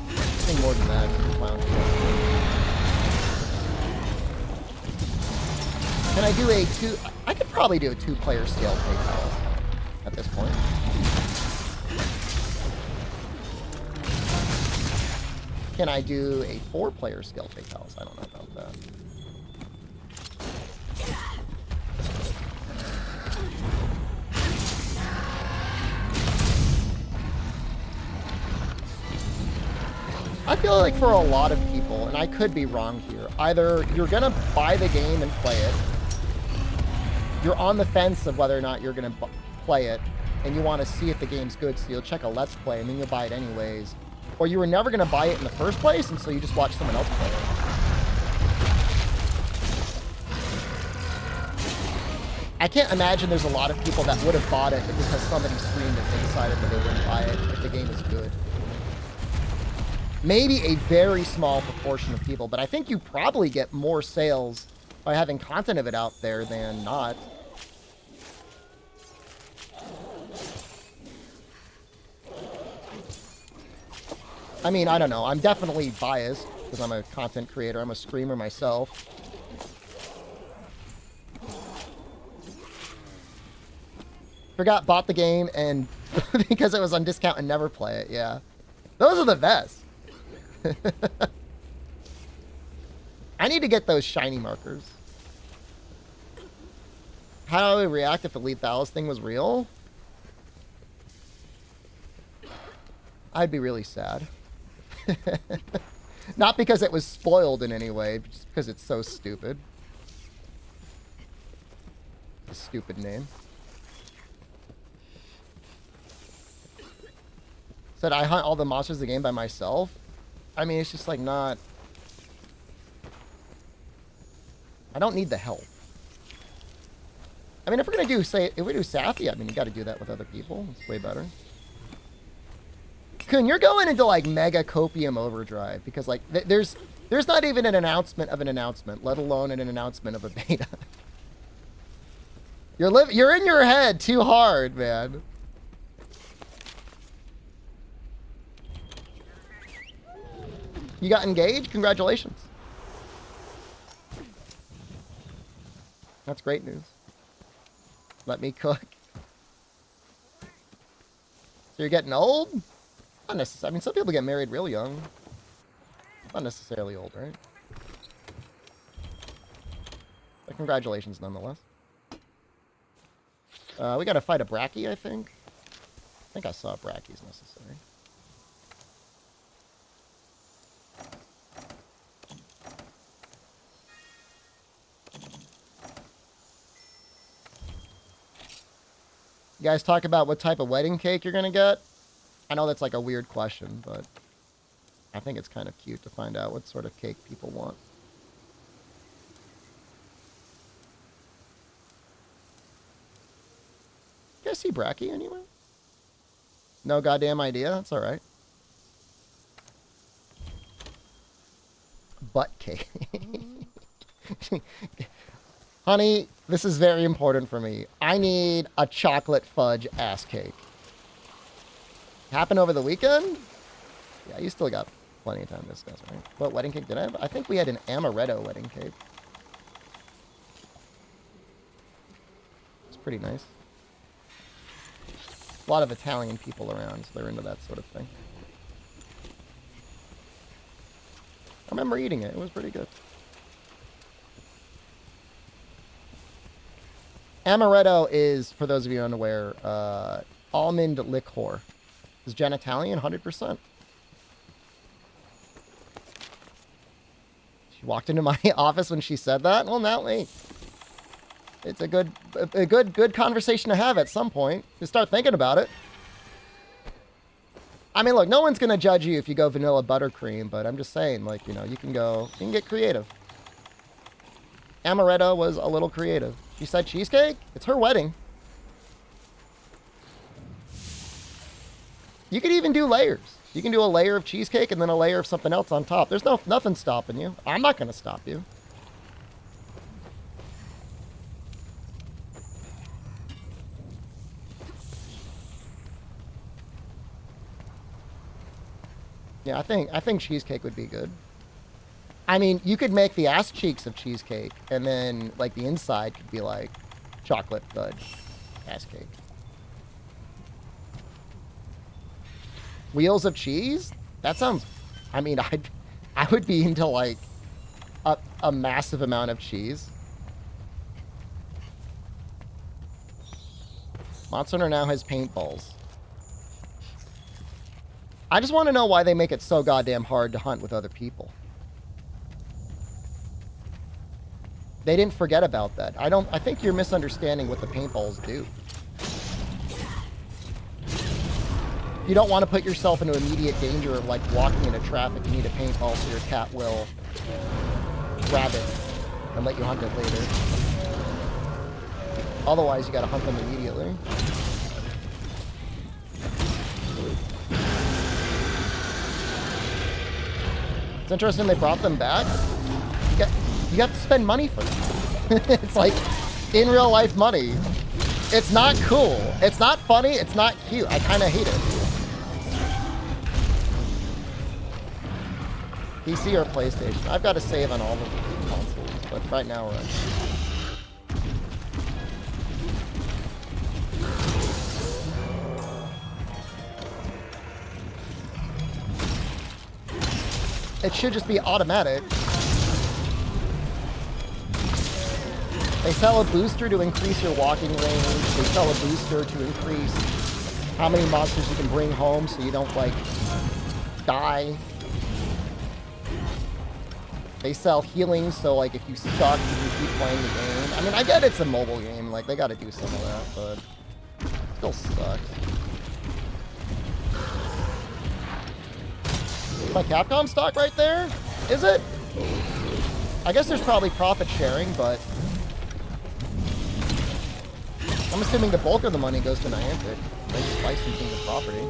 Nothing more than that. Can I do a two? I could probably do a 2-player scale Fatalis at this point. Can I do a 4-player scale Fatalis? I don't know about that. I feel like for a lot of people, and I could be wrong here, either you're going to buy the game and play it, you're on the fence of whether or not you're going to play it, and you want to see if the game's good, so you'll check a Let's Play, and then you'll buy it anyways. Or you were never going to buy it in the first place, and so you just watch someone else play it. I can't imagine there's a lot of people that would have bought it because somebody screamed it and decided that they wouldn't buy it if the game is good. Maybe a very small proportion of people, but I think you probably get more sales by having content of it out there than not. I mean, I don't know. I'm definitely biased because I'm a content creator. I'm a streamer myself. Bought the game and because it was on discount and never play it. Yeah. Those are the best. I need to get those shiny markers. How would I react if the Lethalis thing was real? I'd be really sad. Not because it was spoiled in any way, but just because it's so stupid. A stupid name. Said I hunt all the monsters of the game by myself. I mean, it's just like not... I don't need the help. I mean, if we're going to do, say, if we do Safi, I mean, you got to do that with other people. It's way better. Kun, you're going into, like, mega copium overdrive. Because, like, there's not even an announcement of an announcement, let alone an announcement of a beta. You're in your head too hard, man. You got engaged? Congratulations. That's great news. Let me cook. So you're getting old? Not necessarily. I mean, some people get married real young. Not necessarily old, right? But congratulations nonetheless. We gotta fight a Bracky, I think. I think I saw Bracky's necessary. You guys talk about what type of wedding cake you're going to get? I know that's like a weird question, but I think it's kind of cute to find out what sort of cake people want. You guys see Bracky anywhere? No goddamn idea? That's alright. Butt cake. Honey, this is very important for me. I need a chocolate fudge ass cake. Happened over the weekend? Yeah, you still got plenty of time to discuss, right? What wedding cake did I have? I think we had an amaretto wedding cake. It's pretty nice. A lot of Italian people around, so they're into that sort of thing. I remember eating it. It was pretty good. Amaretto is, for those of you unaware, almond liqueur. Is Jen Italian? 100%. She walked into my office when she said that. Well, now, wait. It's a good conversation to have at some point. You start thinking about it. I mean, look, no one's gonna judge you if you go vanilla buttercream, but I'm just saying, like, you know, you can get creative. Amaretto was a little creative. She said cheesecake? It's her wedding. You could even do layers. You can do a layer of cheesecake and then a layer of something else on top. There's nothing stopping you. I'm not going to stop you. Yeah, I think cheesecake would be good. I mean, you could make the ass cheeks of cheesecake, and then like the inside could be like chocolate fudge ass cake. Wheels of cheese? That sounds. I mean, I would be into like a massive amount of cheese. Monster Hunter now has paintballs. I just want to know why they make it so goddamn hard to hunt with other people. They didn't forget about that. I think you're misunderstanding what the paintballs do. You don't want to put yourself into immediate danger of like walking into traffic. You need a paintball so your cat will grab it and let you hunt it later. Otherwise, you gotta hunt them immediately. It's interesting they brought them back. You got to spend money for them. It's like in real life money. It's not cool. It's not funny. It's not cute. I kind of hate it. PC or PlayStation? I've got to save on all the consoles, but right now we're It should just be automatic. They sell a booster to increase your walking range. They sell a booster to increase how many monsters you can bring home so you don't, like, die. They sell healing, so, like, if you suck, you can keep playing the game. I mean, I get it's a mobile game. Like, they gotta do some of that, but it still sucks. My Capcom stock right there? Is it? I guess there's probably profit sharing, but I'm assuming the bulk of the money goes to Niantic. They're just licensing the property.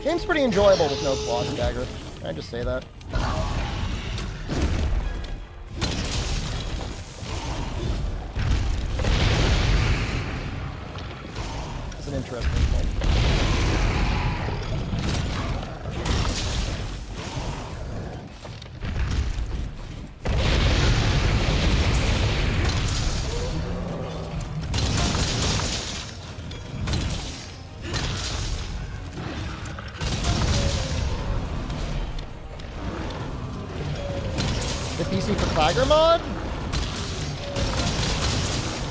Game's pretty enjoyable with no claw stagger. Can I just say that? It's an interesting thing. PC for Tiger mod?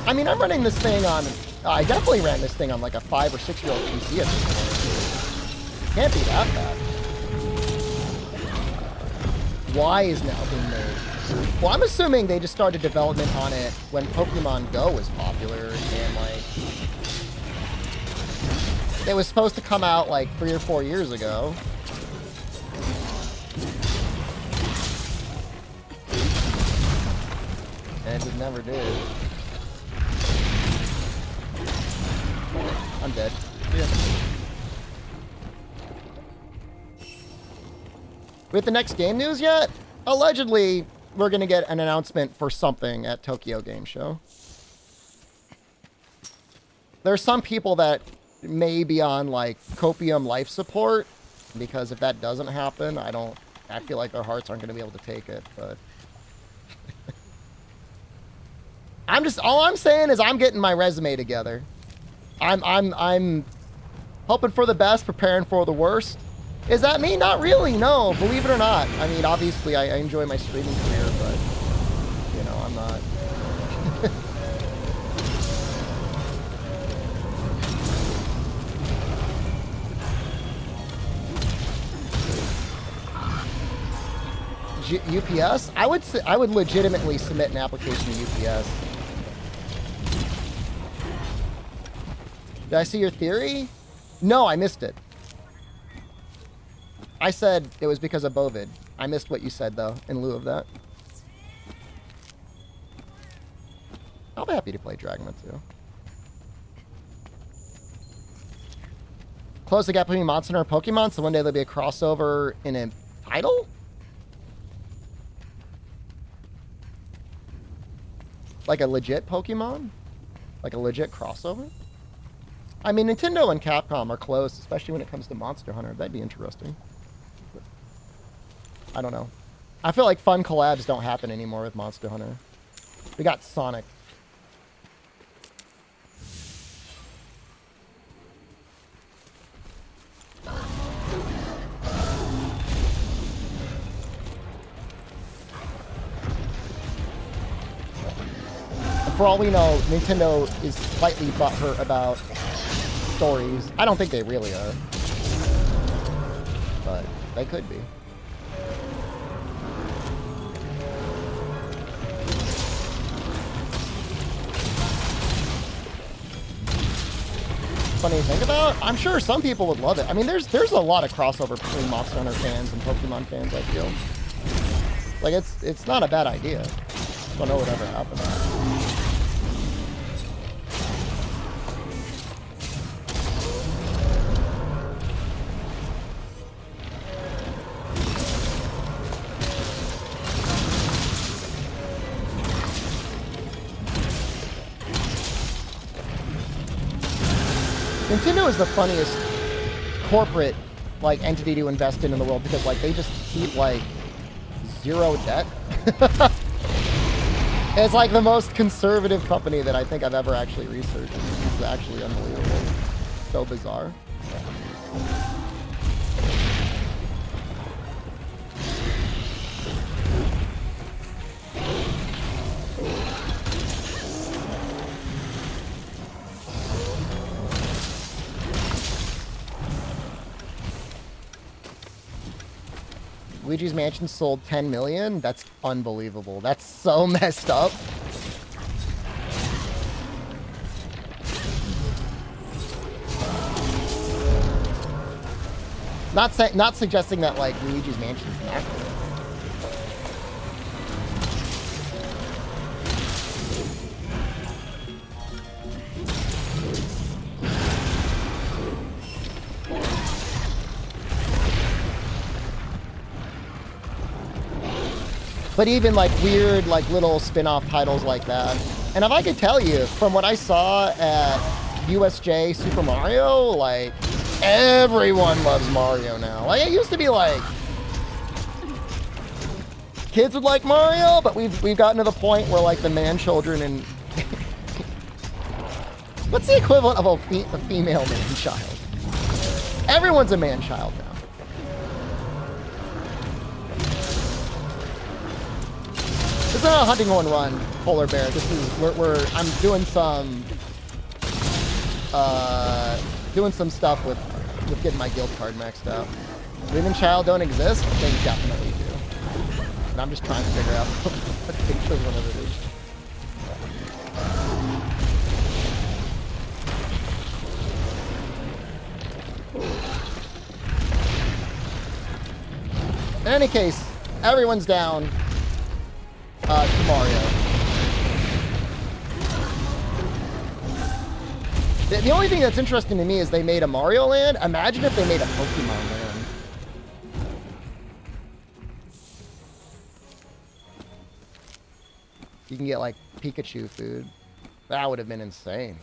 I mean, I'm running this thing on... I definitely ran this thing on like a 5 or 6 year old PC at this point. Can't be that bad. Y is now being made. Well, I'm assuming they just started development on it when Pokemon Go was popular and like... It was supposed to come out like 3 or 4 years ago. And it never did. I'm dead. Yeah. With the next game news yet? Allegedly, we're gonna get an announcement for something at Tokyo Game Show. There are some people that may be on like copium life support, because if that doesn't happen, I feel like their hearts aren't gonna be able to take it, but all I'm saying is I'm getting my resume together. I'm hoping for the best, preparing for the worst. Is that me? Not really, no. Believe it or not. I mean, obviously, I enjoy my streaming career, but, you know, I'm not. UPS? I would legitimately submit an application to UPS. Did I see your theory? No, I missed it. I said it was because of Bovid. I missed what you said, though, in lieu of that. I'll be happy to play Dragma, too. Close the gap between Monster Hunter and Pokemon, so one day there'll be a crossover in a title? Like a legit Pokemon? Like a legit crossover? I mean, Nintendo and Capcom are close, especially when it comes to Monster Hunter. That'd be interesting. But I don't know. I feel like fun collabs don't happen anymore with Monster Hunter. We got Sonic. For all we know, Nintendo is slightly butthurt about stories. I don't think they really are. But they could be. Funny to think about? I'm sure some people would love it. I mean, there's a lot of crossover between Monster Hunter fans and Pokemon fans, I feel. Like, it's not a bad idea. I don't know what ever happened. Nintendo is the funniest corporate like entity to invest in the world because like they just keep like zero debt. It's like the most conservative company that I think I've ever actually researched. It's actually unbelievable. So bizarre. Luigi's Mansion sold 10 million? That's unbelievable. That's so messed up. Not suggesting that like Luigi's Mansion is not good. But even like weird, like little spin-off titles like that. And if I could tell you, from what I saw at USJ Super Mario, like everyone loves Mario now. Like it used to be like kids would like Mario, but we've gotten to the point where like the man children and what's the equivalent of a female man child? Everyone's a man child now. This is not a hunting horn run, Polar Bear. This is I'm doing some stuff with getting my guild card maxed out. Women child don't exist? They definitely do. And I'm just trying to figure out what the equivalent of it is. In any case, everyone's down. To Mario. The only thing that's interesting to me is they made a Mario Land. Imagine if they made a Pokemon Land. You can get like Pikachu food. That would have been insane. Do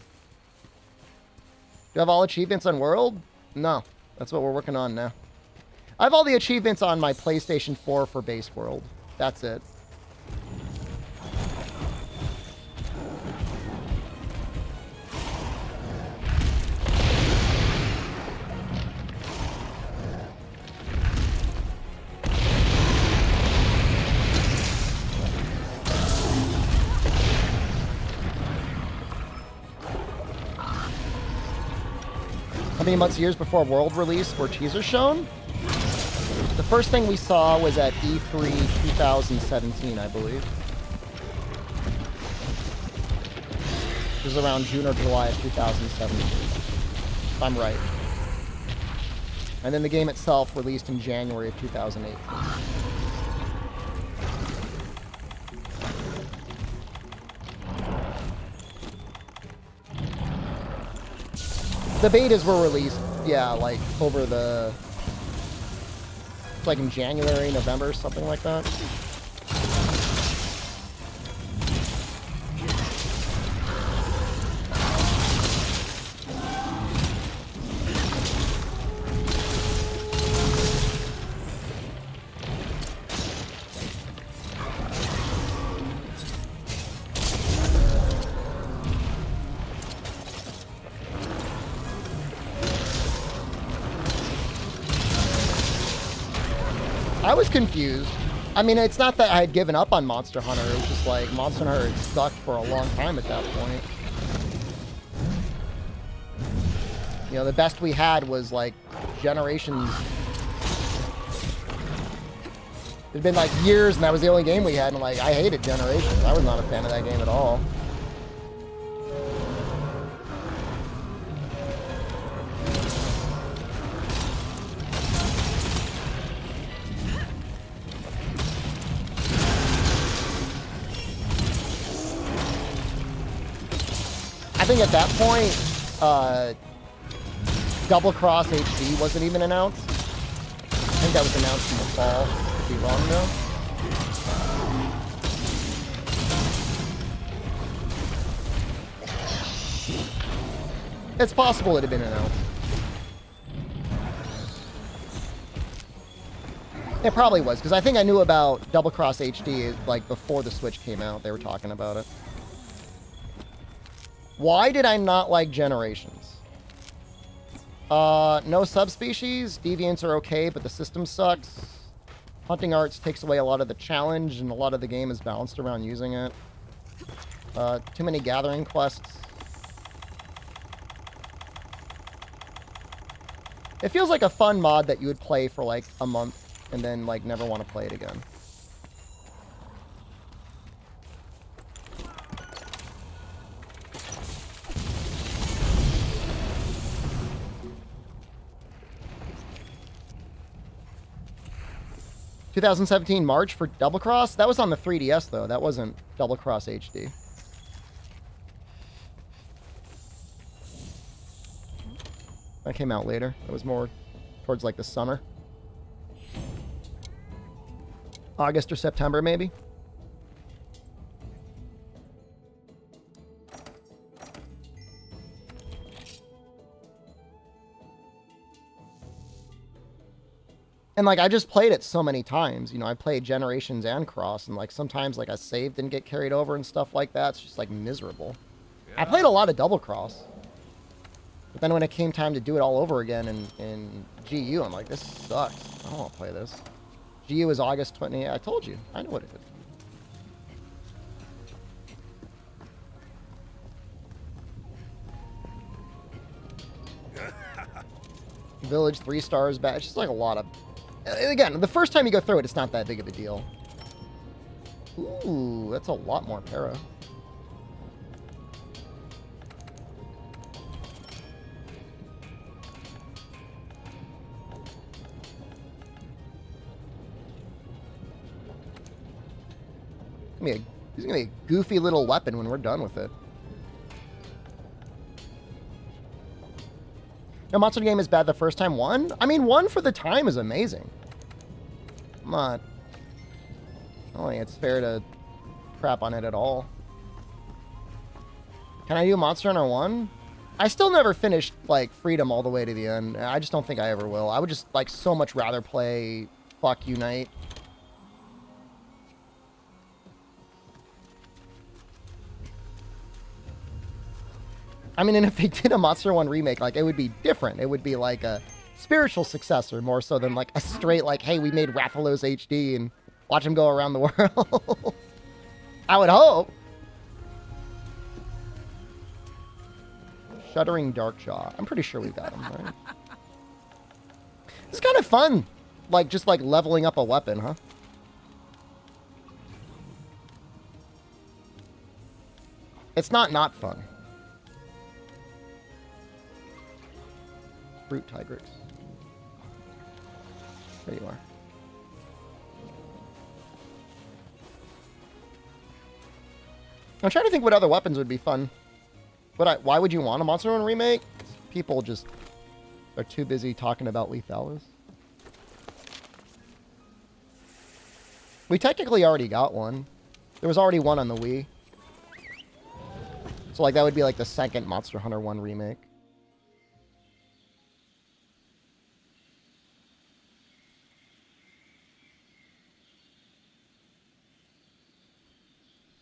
you have all achievements on World? No. That's what we're working on now. I have all the achievements on my PlayStation 4 for Base World. That's it. many months, years before World release were teasers shown? The first thing we saw was at E3 2017, I believe. It was around June or July of 2017, if I'm right. And then the game itself released in January of 2008. The betas were released, yeah, like over the... like in January, November, something like that. I was confused. I mean, it's not that I had given up on Monster Hunter. It was just like Monster Hunter had sucked for a long time at that point. You know, the best we had was like Generations. It'd been like years and that was the only game we had, and like I hated Generations. I was not a fan of that game at all. I think at that point, Double Cross HD wasn't even announced. I think that was announced in the fall. Could be wrong though. It's possible it had been announced. It probably was, because I think I knew about Double Cross HD like before the Switch came out. They were talking about it. Why did I not like Generations? No subspecies. Deviants are okay, but the system sucks. Hunting Arts takes away a lot of the challenge, and a lot of the game is balanced around using it. Too many gathering quests. It feels like a fun mod that you would play for like a month, and then like never want to play it again. ...2017 March for Double Cross? That was on the 3DS, though. That wasn't Double Cross HD. That came out later. It was more towards, like, the summer. August or September, maybe? And, like, I just played it so many times. You know, I played Generations and Cross, and, like, sometimes, like, a save didn't get carried over and stuff like that. It's just, like, miserable. Yeah. I played a lot of Double Cross. But then when it came time to do it all over again in GU, I'm like, this sucks. I don't want to play this. GU is August 20... I told you. I know what it is. Village 3 stars back. It's just, like, a lot of... Again, the first time you go through it, it's not that big of a deal. Ooh, that's a lot more para. This is gonna be a goofy little weapon when we're done with it. No, Monster Game is bad the first time. 1? I mean, 1 for the time is amazing. I'm not... I don't think it's fair to crap on it at all. Can I do Monster Hunter 1? I still never finished, like, Freedom all the way to the end. I just don't think I ever will. I would just, like, so much rather play Fuck Unite. I mean, and if they did a Monster 1 remake, like, it would be different. It would be like a spiritual successor more so than like a straight, like, hey, we made Rathalos HD and watch him go around the world. I would hope. Shuddering Darkjaw. I'm pretty sure we got him, right? It's kind of fun. Like, just like leveling up a weapon, huh? It's not fun. Brute Tigrex. There you are. I'm trying to think what other weapons would be fun. Why would you want a Monster Hunter remake? People just are too busy talking about Lethalis. We technically already got one. There was already one on the Wii. So, like, that would be, like, the second Monster Hunter 1 remake.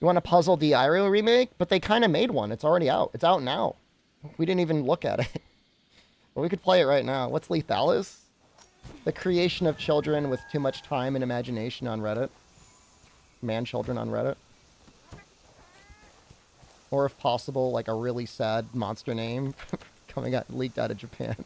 You want a Puzzle Diario remake? But they kind of made one. It's already out. It's out now. We didn't even look at it. But we could play it right now. What's Lethalis? The creation of children with too much time and imagination on Reddit. Man-children on Reddit. Or if possible, like a really sad monster name leaked out of Japan.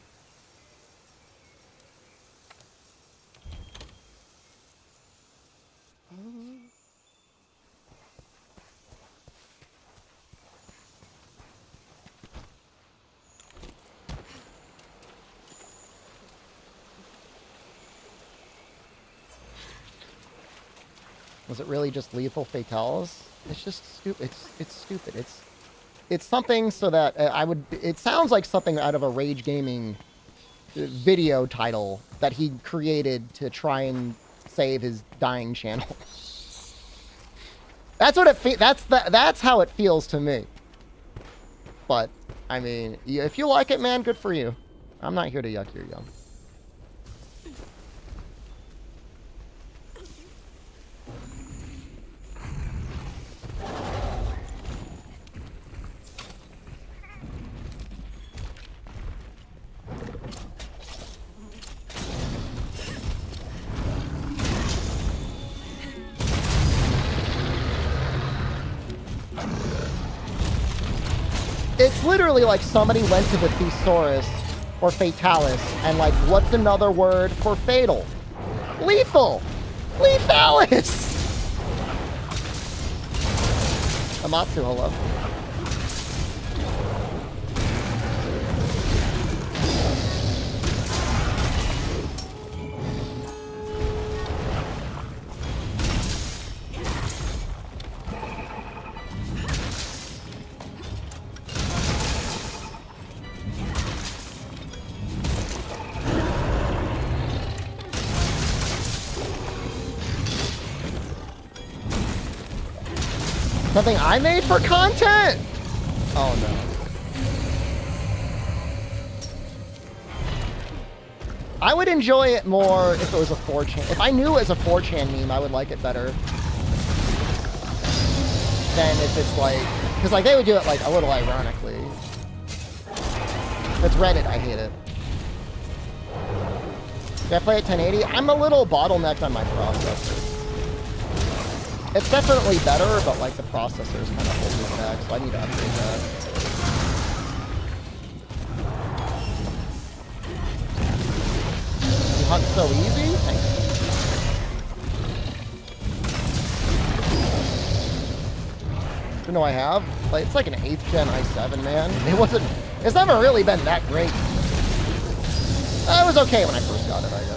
Was it really just lethal fatales? It's just stupid. It's stupid. It's something so that it sounds like something out of a Rage Gaming video title that he created to try and save his dying channel. That's what that's how it feels to me. But I mean, if you like it, man, good for you. I'm not here to yuck your yum. It's literally like somebody went to the thesaurus or fatalis and like, what's another word for fatal? Lethal! Lethalis! Amatsu, hello. Something I made for content? Oh no. I would enjoy it more if it was a 4chan. If I knew it was a 4chan meme, I would like it better than if it's like, because like they would do it like a little ironically. It's Reddit, I hate it. Did I play at 1080? I'm a little bottlenecked on my processor. It's definitely better, but like the processor is kind of holding me back, so I need to upgrade that. You hunt so easy? Thank you. You know I have? Like, it's like an 8th gen i7, man. It's never really been that great. It was okay when I first got it, I guess.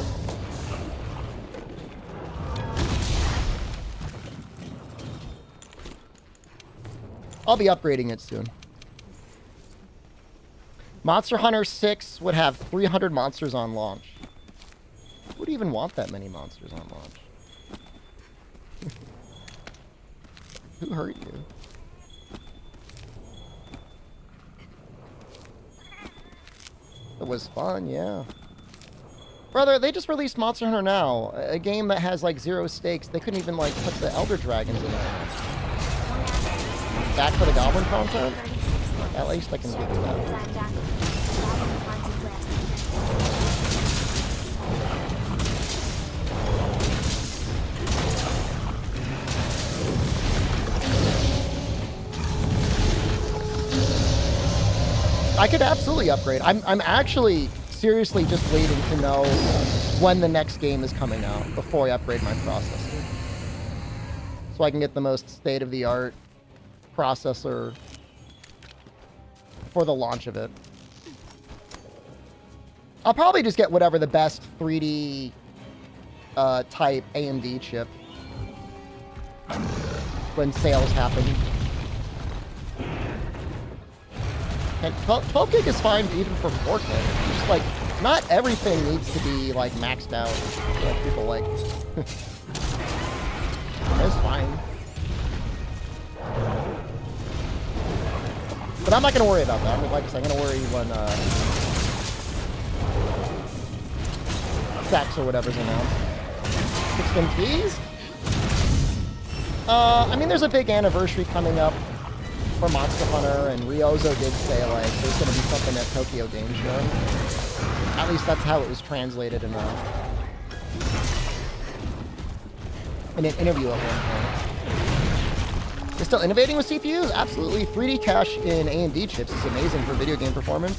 I'll be upgrading it soon. Monster Hunter 6 would have 300 monsters on launch. Who would even want that many monsters on launch? Who hurt you? It was fun, yeah. Brother, they just released Monster Hunter Now, a game that has like 0 stakes. They couldn't even like put the Elder Dragons in it. Back for the Goblin content? At least I can give you that. I could absolutely upgrade. I'm actually seriously just waiting to know when the next game is coming out before I upgrade my processor. So I can get the most state-of-the-art processor for the launch of it. I'll probably just get whatever the best 3D type AMD chip when sales happen. And 12 gig is fine even for 4K. Just like, not everything needs to be like maxed out like people like. That's fine. But I'm not going to worry about that. I'm going to worry when Stacks or whatever's announced. It's been teased? I mean, there's a big anniversary coming up for Monster Hunter, and Ryozo did say, like, there's going to be something at Tokyo Game Show. At least that's how it was translated in an interview at one point. They're still innovating with CPUs? Absolutely. 3D cache in AMD chips is amazing for video game performance.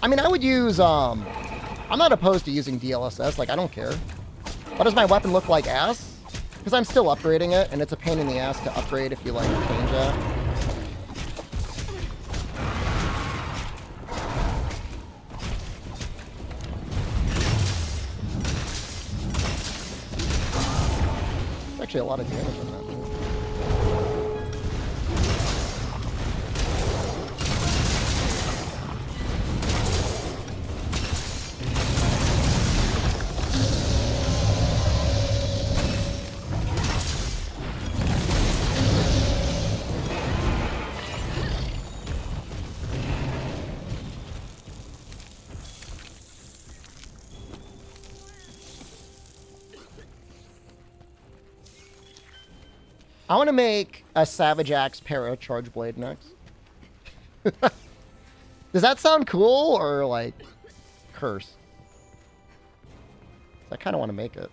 I mean, I would use, I'm not opposed to using DLSS, like, I don't care. What does my weapon look like ass? Because I'm still upgrading it, and it's a pain in the ass to upgrade if you, like, change that. There's actually a lot of damage on that. I want to make a Savage Axe Para Charge Blade next. Does that sound cool or like curse? I kind of want to make it.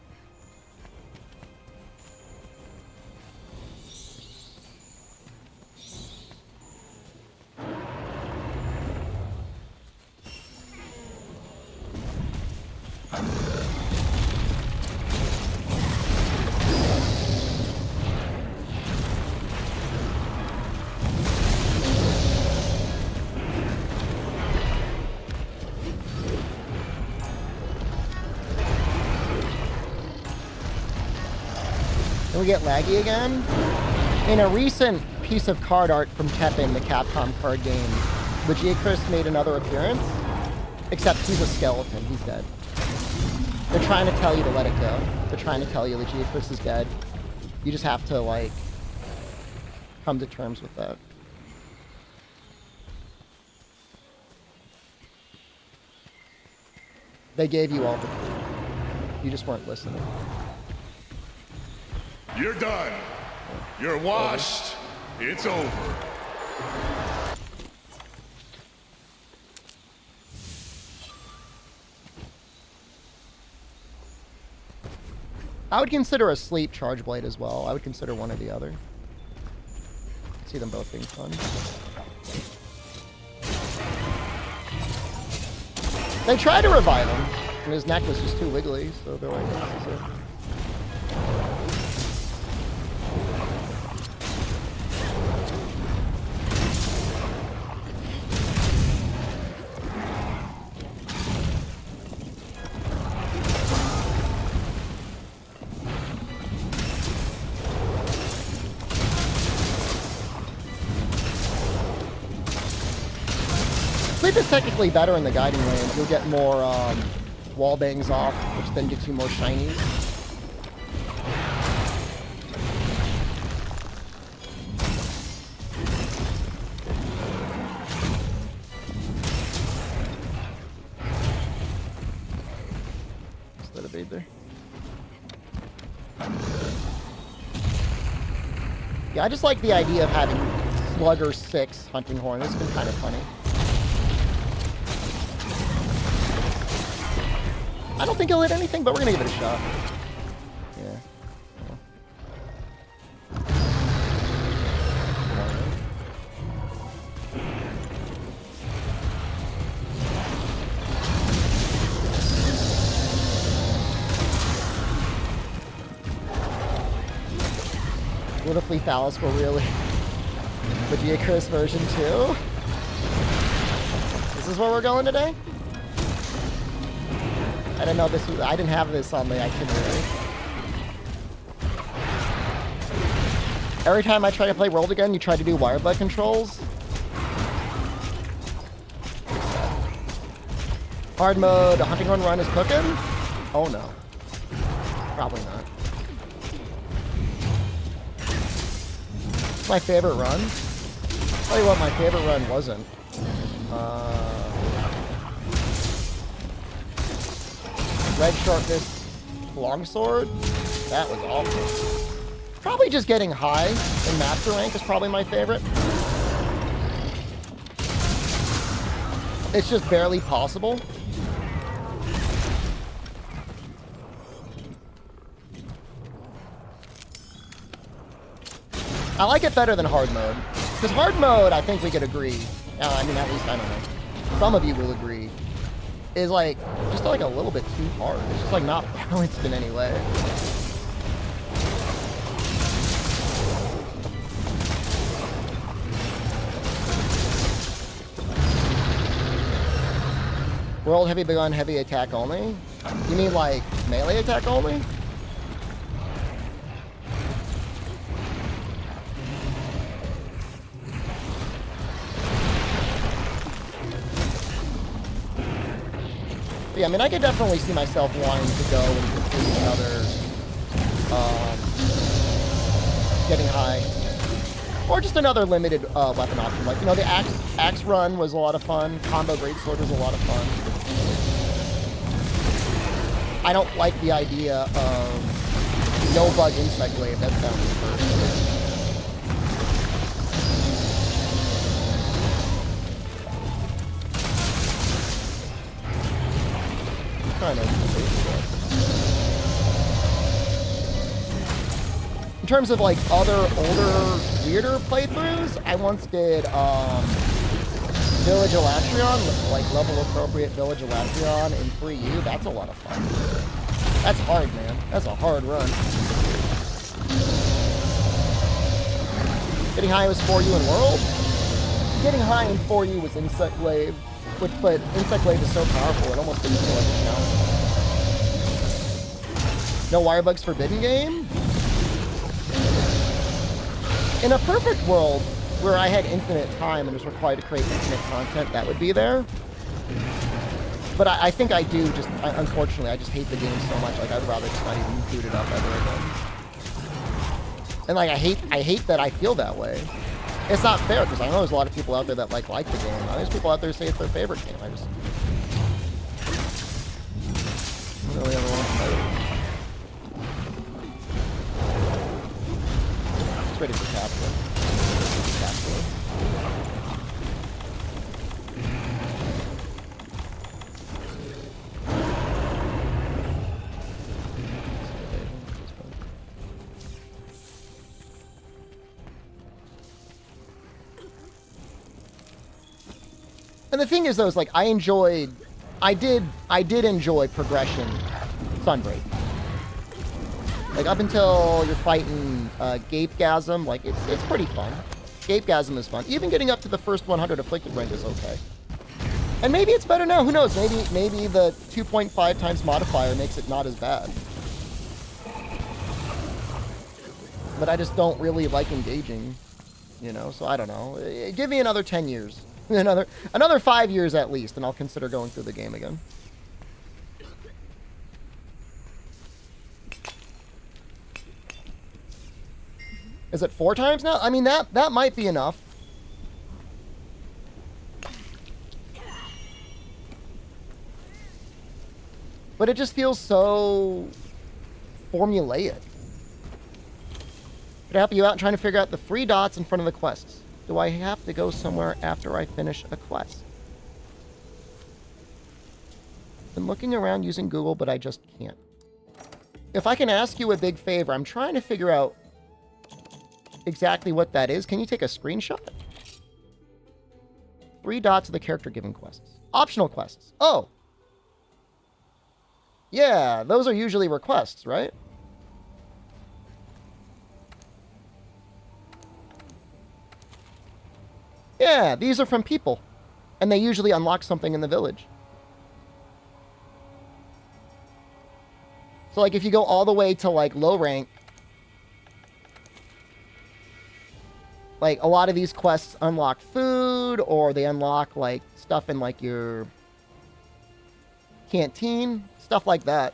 We get laggy again. In a recent piece of card art from Teppen, the Capcom card game, Legicris made another appearance, except he's a skeleton. He's dead. They're trying to tell you to let it go. They're trying to tell you Legicris is dead. You just have to, like, come to terms with that. They gave you all the clue. You just weren't listening. You're done. You're washed. It's over. I would consider a sleep charge blade as well. I would consider one or the other. See them both being fun. They tried to revive him, and his neck was just too wiggly, so they're like, this is it. Sleep is technically better in the guiding range. You'll get more wall bangs off, which then gets you more shinies. Just let it evade there. Yeah, I just like the idea of having Slugger 6 Hunting Horn. It's been kind of funny. I don't think he'll hit anything, but we're gonna give it a shot. Yeah. What if Lethalis were really the Geocaris version 2? This is where we're going today? I didn't know this was, I didn't have this on the itinerary. Every time I try to play World again, you try to do wire bug controls. Hard mode, hunting run is cooking? Oh no. Probably not. My favorite run? I'll tell you what my favorite run wasn't. Red Sharpness Longsword? That was awful. Probably just getting high in Master Rank is probably my favorite. It's just barely possible. I like it better than hard mode. Because hard mode, I think we could agree. I mean, at least, I don't know. Some of you will agree. Is like, just like a little bit too hard. It's just like not balanced in any way. World heavy begun heavy attack only? You mean like melee attack only? Yeah, I mean, I could definitely see myself wanting to go and complete another, getting high. Or just another limited weapon option. Like, you know, the axe run was a lot of fun. Combo greatsword was a lot of fun. I don't like the idea of no bug insect wave. That sounds first. Kind of. In terms of like other older, weirder playthroughs, I once did Village Elatrion, like level appropriate Village Elatrion in 3U. That's a lot of fun. That's hard, man. That's a hard run. Getting high was 4U in World. Getting high in 4U was Insect Wave. But Insect Wave is so powerful, it almost didn't feel like a challenge. No wire bugs forbidden game? In a perfect world where I had infinite time and was required to create infinite content, that would be there. But I think I do just, unfortunately, I just hate the game so much. Like, I'd rather just not even boot it up ever again. And like, I hate that I feel that way. It's not fair, because I know there's a lot of people out there that like the game. There's people out there who say it's their favorite game. I just don't really ever want to play it. It's ready for capture. And the thing is, though, is like I did enjoy progression Sunbreak. Like up until you're fighting Gapegasm, like it's pretty fun. Gapegasm is fun. Even getting up to the first 100 afflicted rank is okay. And maybe it's better now. Who knows? Maybe the 2.5 times modifier makes it not as bad. But I just don't really like engaging, you know. So I don't know. Give me another 10 years. Another 5 years at least, and I'll consider going through the game again. Is it 4 times now? I mean, that might be enough. But it just feels so formulaic. Could I help you out trying to figure out the 3 dots in front of the quests? Do I have to go somewhere after I finish a quest? Been looking around using Google, but I just can't. If I can ask you a big favor, I'm trying to figure out exactly what that is. Can you take a screenshot? 3 dots of the character given quests. Optional quests. Oh. Yeah, those are usually requests, right? Yeah, these are from people. And they usually unlock something in the village. So, like, if you go all the way to, like, low rank, like, a lot of these quests unlock food, or they unlock, like, stuff in, like, your canteen, stuff like that.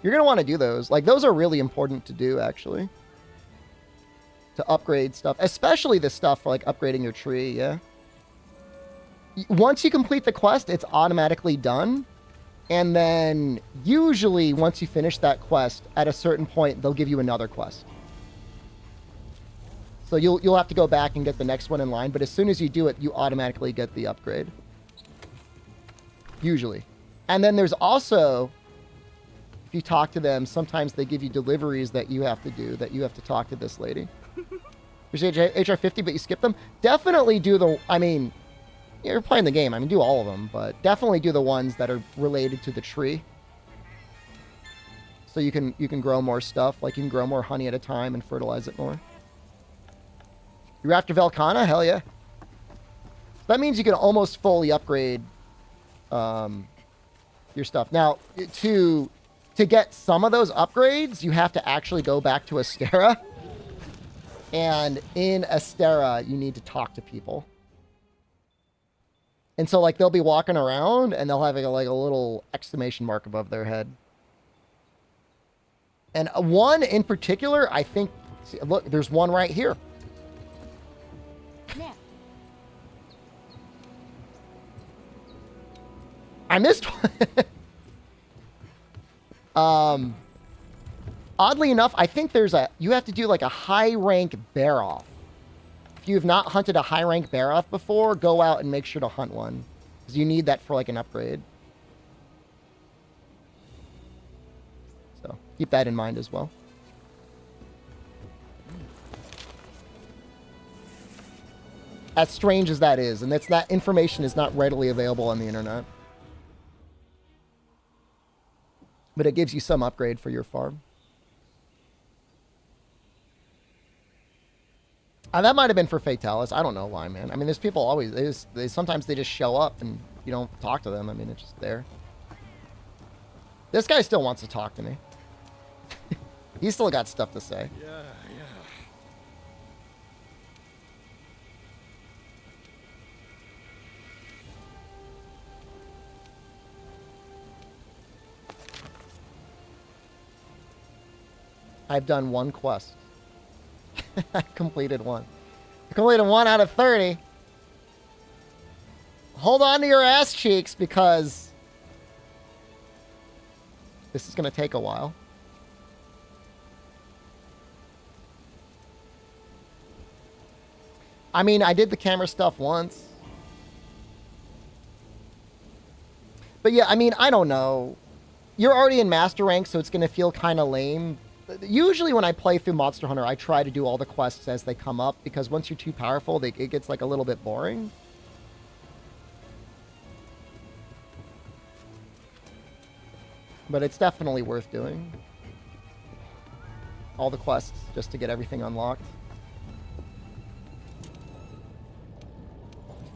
You're going to want to do those. Like, those are really important to do, actually. To upgrade stuff. Especially the stuff for, like, upgrading your tree, yeah. Once you complete the quest, it's automatically done. And then, usually, once you finish that quest, at a certain point, they'll give you another quest. So you'll have to go back and get the next one in line. But as soon as you do it, you automatically get the upgrade. Usually. And then there's also, if you talk to them, sometimes they give you deliveries that you have to do, that you have to talk to this lady. There's HR 50, but you skip them. Definitely do the, I mean, you're playing the game. I mean, do all of them, but definitely do the ones that are related to the tree. So you can grow more stuff. Like, you can grow more honey at a time and fertilize it more. You're after Velkhana? Hell yeah. That means you can almost fully upgrade your stuff. Now, to get some of those upgrades, you have to actually go back to Astera. And in Astera, you need to talk to people. And so, like, they'll be walking around, and they'll have, like a little exclamation mark above their head. And one in particular, I think... See, look, there's one right here. There. I missed one. Oddly enough, I think there's you have to do like a high rank bear off. If you have not hunted a high rank bear off before, go out and make sure to hunt one. Because you need that for like an upgrade. So keep that in mind as well. As strange as that is, and that information is not readily available on the internet. But it gives you some upgrade for your farm. That might have been for Fatalis. I don't know why, man. I mean, there's people always... sometimes they just show up and you don't talk to them. I mean, it's just there. This guy still wants to talk to me. He's still got stuff to say. Yeah. I've done one quest. I've completed one. I completed 1 out of 30. Hold on to your ass cheeks because this is going to take a while. I mean, I did the camera stuff once. But yeah, I mean, I don't know. You're already in master rank, so it's going to feel kind of lame. Usually when I play through Monster Hunter, I try to do all the quests as they come up, because once you're too powerful, it gets like a little bit boring. But it's definitely worth doing. All the quests, just to get everything unlocked.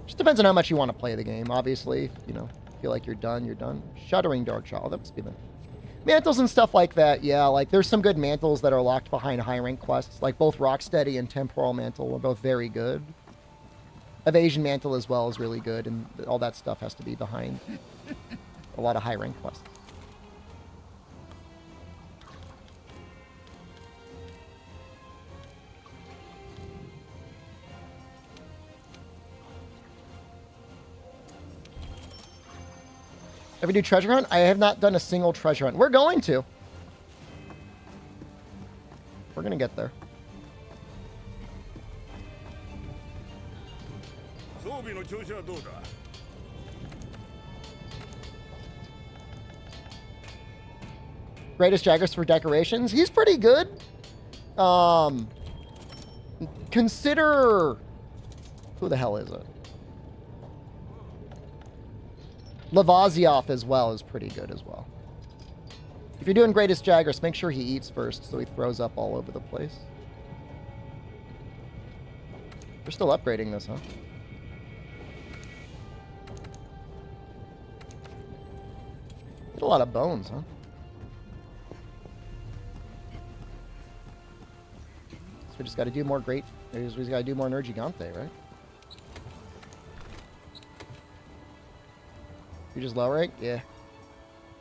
Just depends on how much you want to play the game. Obviously, if, you know, feel like you're done, you're done. Shuddering Darkchild, that must be the... Mantles and stuff like that, yeah, like there's some good mantles that are locked behind high rank quests, like both Rocksteady and Temporal Mantle are both very good. Evasion Mantle as well is really good, and all that stuff has to be behind a lot of high rank quests. Ever do treasure hunt? I have not done a single treasure hunt. We're going to. We're going to get there. Greatest Jaggers for decorations. He's pretty good. Consider... Who the hell is it? Lavasioth as well is pretty good as well. If you're doing Greatest Jaggers, make sure he eats first so he throws up all over the place. We're still upgrading this, huh? Get a lot of bones, huh? So we just got to do more great. We just got to do more Nerd Gigante, right? You just low rank? Yeah.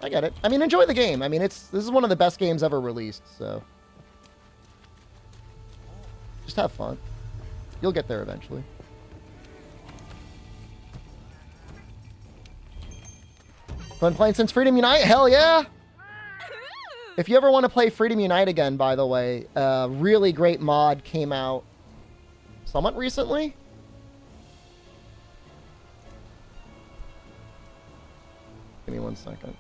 I get it. I mean, enjoy the game. I mean, this is one of the best games ever released, so just have fun. You'll get there eventually. Been playing since Freedom Unite? Hell yeah! If you ever want to play Freedom Unite again, by the way, a really great mod came out somewhat recently. Give me 1 second.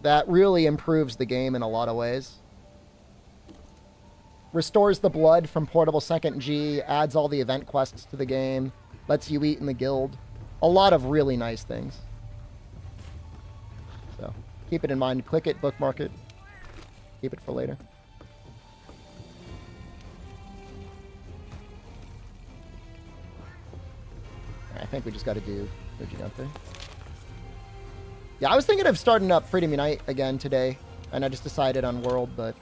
That really improves the game in a lot of ways. Restores the blood from portable 2nd G, adds all the event quests to the game, lets you eat in the guild. A lot of really nice things. So, keep it in mind. Click it, bookmark it. Keep it for later. I think we just got to do Nerd Gigante. Yeah, I was thinking of starting up Freedom Unite again today, and I just decided on World, but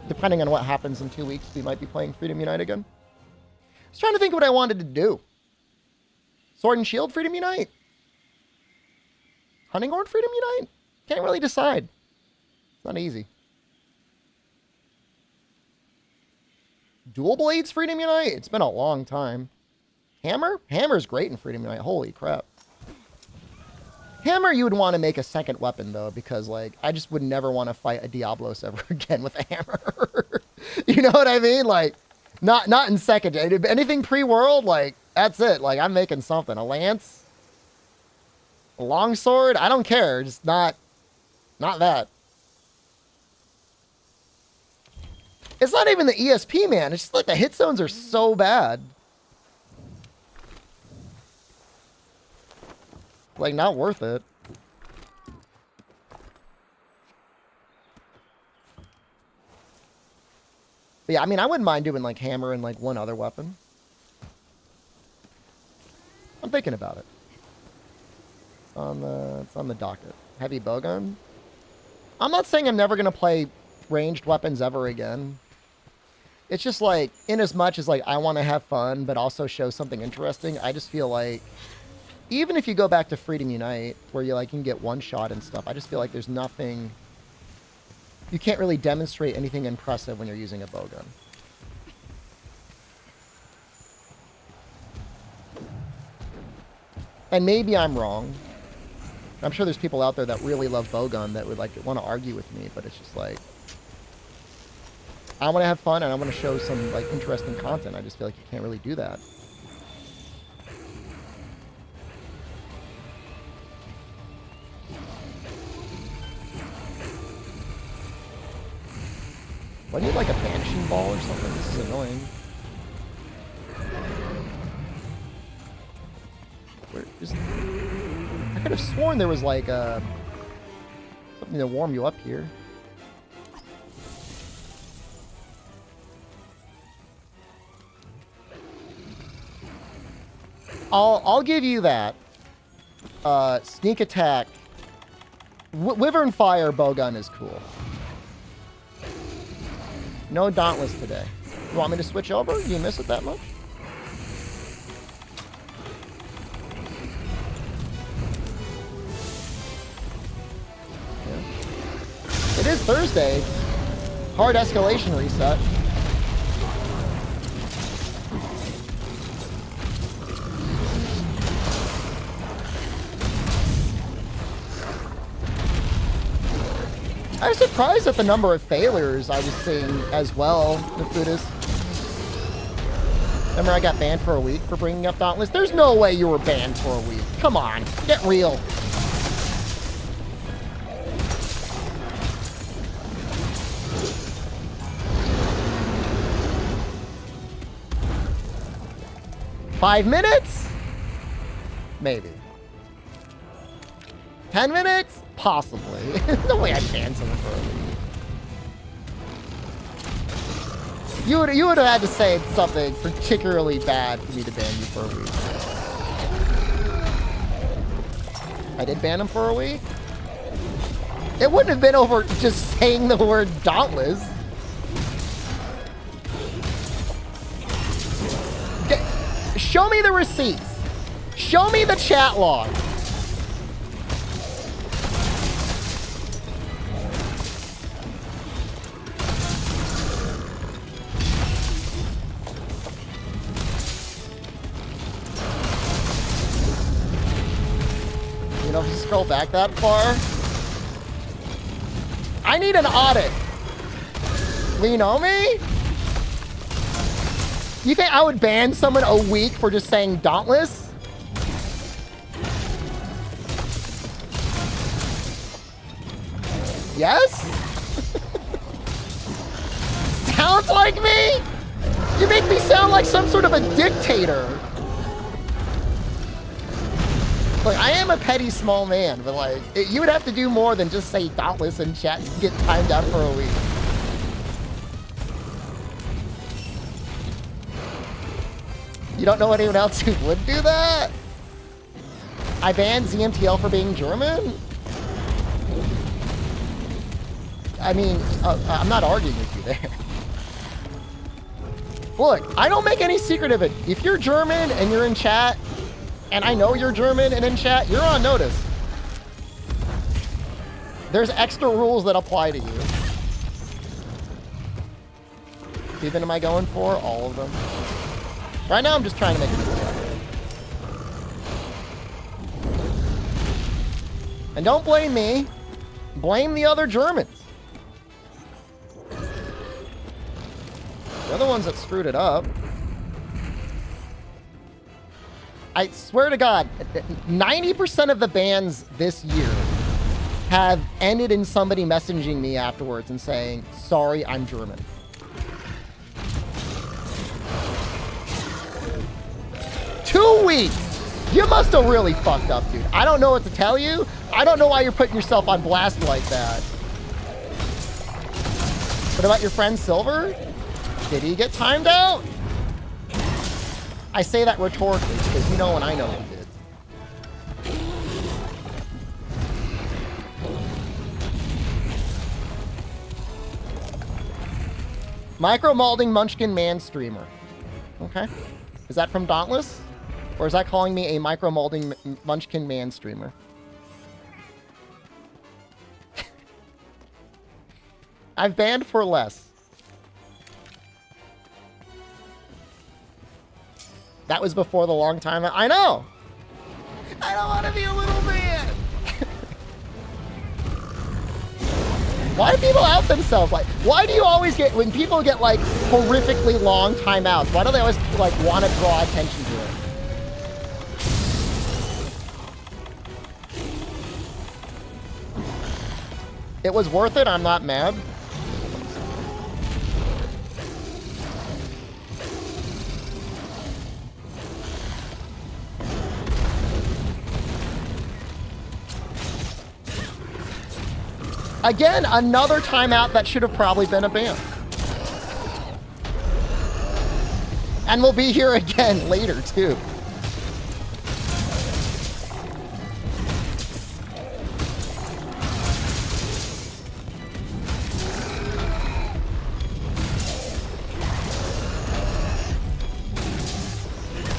depending on what happens in 2 weeks, we might be playing Freedom Unite again. I was trying to think what I wanted to do. Sword and Shield Freedom Unite? Hunting Horde Freedom Unite? Can't really decide. It's not easy. Dual Blades Freedom Unite? It's been a long time. Hammer? Hammer's great in Freedom Unite. Holy crap. Hammer, you would want to make a second weapon, though, because, like, I just would never want to fight a Diablos ever again with a hammer. You know what I mean? Like, not in second. Anything pre-world, like, that's it. Like, I'm making something. A lance? A longsword? I don't care. Just not that. It's not even the ESP, man. It's just, like, the hit zones are so bad. Like, not worth it. But yeah, I mean, I wouldn't mind doing, like, hammer and, like, one other weapon. I'm thinking about it. It's on the docket. Heavy bowgun? I'm not saying I'm never going to play ranged weapons ever again. It's just, like, in as much as, like, I want to have fun, but also show something interesting, I just feel like even if you go back to Freedom Unite, where you like can get one shot and stuff, I just feel like there's nothing. You can't really demonstrate anything impressive when you're using a bowgun. And maybe I'm wrong. I'm sure there's people out there that really love bowgun that would like want to argue with me, but it's just like I want to have fun and I want to show some like interesting content. I just feel like you can't really do that. Do I need like a banishing ball or something? This is annoying. Where is... I could have sworn there was like something to warm you up here. I'll give you that. Sneak attack. Wyvern fire bowgun is cool. No Dauntless today. You want me to switch over? Do you miss it that much? Yeah. It is Thursday. Hard escalation reset. I was surprised at the number of failures I was seeing as well, the Foodist. Remember I got banned for a week for bringing up Dauntless? There's no way you were banned for a week. Come on, get real. Five minutes? Maybe. 10 minutes? Possibly. No way I'd ban someone for a week. You would have had to say something particularly bad for me to ban you for a week. I did ban him for a week? It wouldn't have been over just saying the word Dauntless. Show me the receipts. Show me the chat log. You know, if you scroll back that far, I need an audit. You know me? You think I would ban someone a week for just saying Dauntless? Yes? Sounds like me? You make me sound like some sort of a dictator. Look, I am a petty small man, but like, you would have to do more than just say Dauntless in chat to get timed out for a week. You don't know anyone else who would do that? I banned ZMTL for being German? I mean, I'm not arguing with you there. Look, I don't make any secret of it. If you're German and you're in chat, and I know you're German and in chat, you're on notice. There's extra rules that apply to you. Even am I going for? All of them. Right now, I'm just trying to make a video. And don't blame me. Blame the other Germans. They're the ones that screwed it up. I swear to God, 90% of the bans this year have ended in somebody messaging me afterwards and saying, sorry, I'm German. Two weeks! You must have really fucked up, dude. I don't know what to tell you. I don't know why you're putting yourself on blast like that. What about your friend Silver? Did he get timed out? I say that rhetorically because you know and I know he did. Micro Malding Munchkin Man streamer. Okay. Is that from Dauntless? Or is that calling me a Micro Malding Munchkin Man streamer? I've banned for less. That was before the long time. I know. I don't want to be a little man. Why do people out themselves? Like, why do you always get, when people get like horrifically long timeouts, why do they always like want to draw attention to it? It was worth it. I'm not mad. Again, another timeout that should have probably been a ban. And we'll be here again later, too.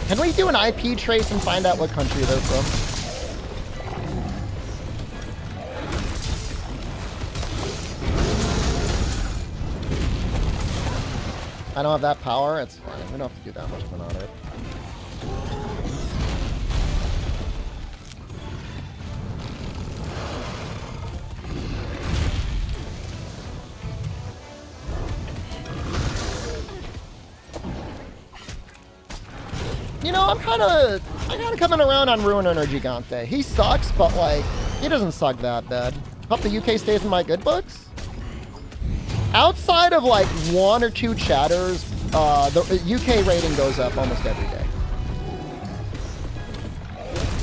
Can we do an IP trace and find out what country they're from? I don't have that power. It's fine. We don't have to do that much of an audit. You know, I'm kind of coming around on Ruiner Gigante. He sucks, but like, he doesn't suck that bad. Hope the UK stays in my good books. Outside of like one or two chatters, the UK rating goes up almost every day.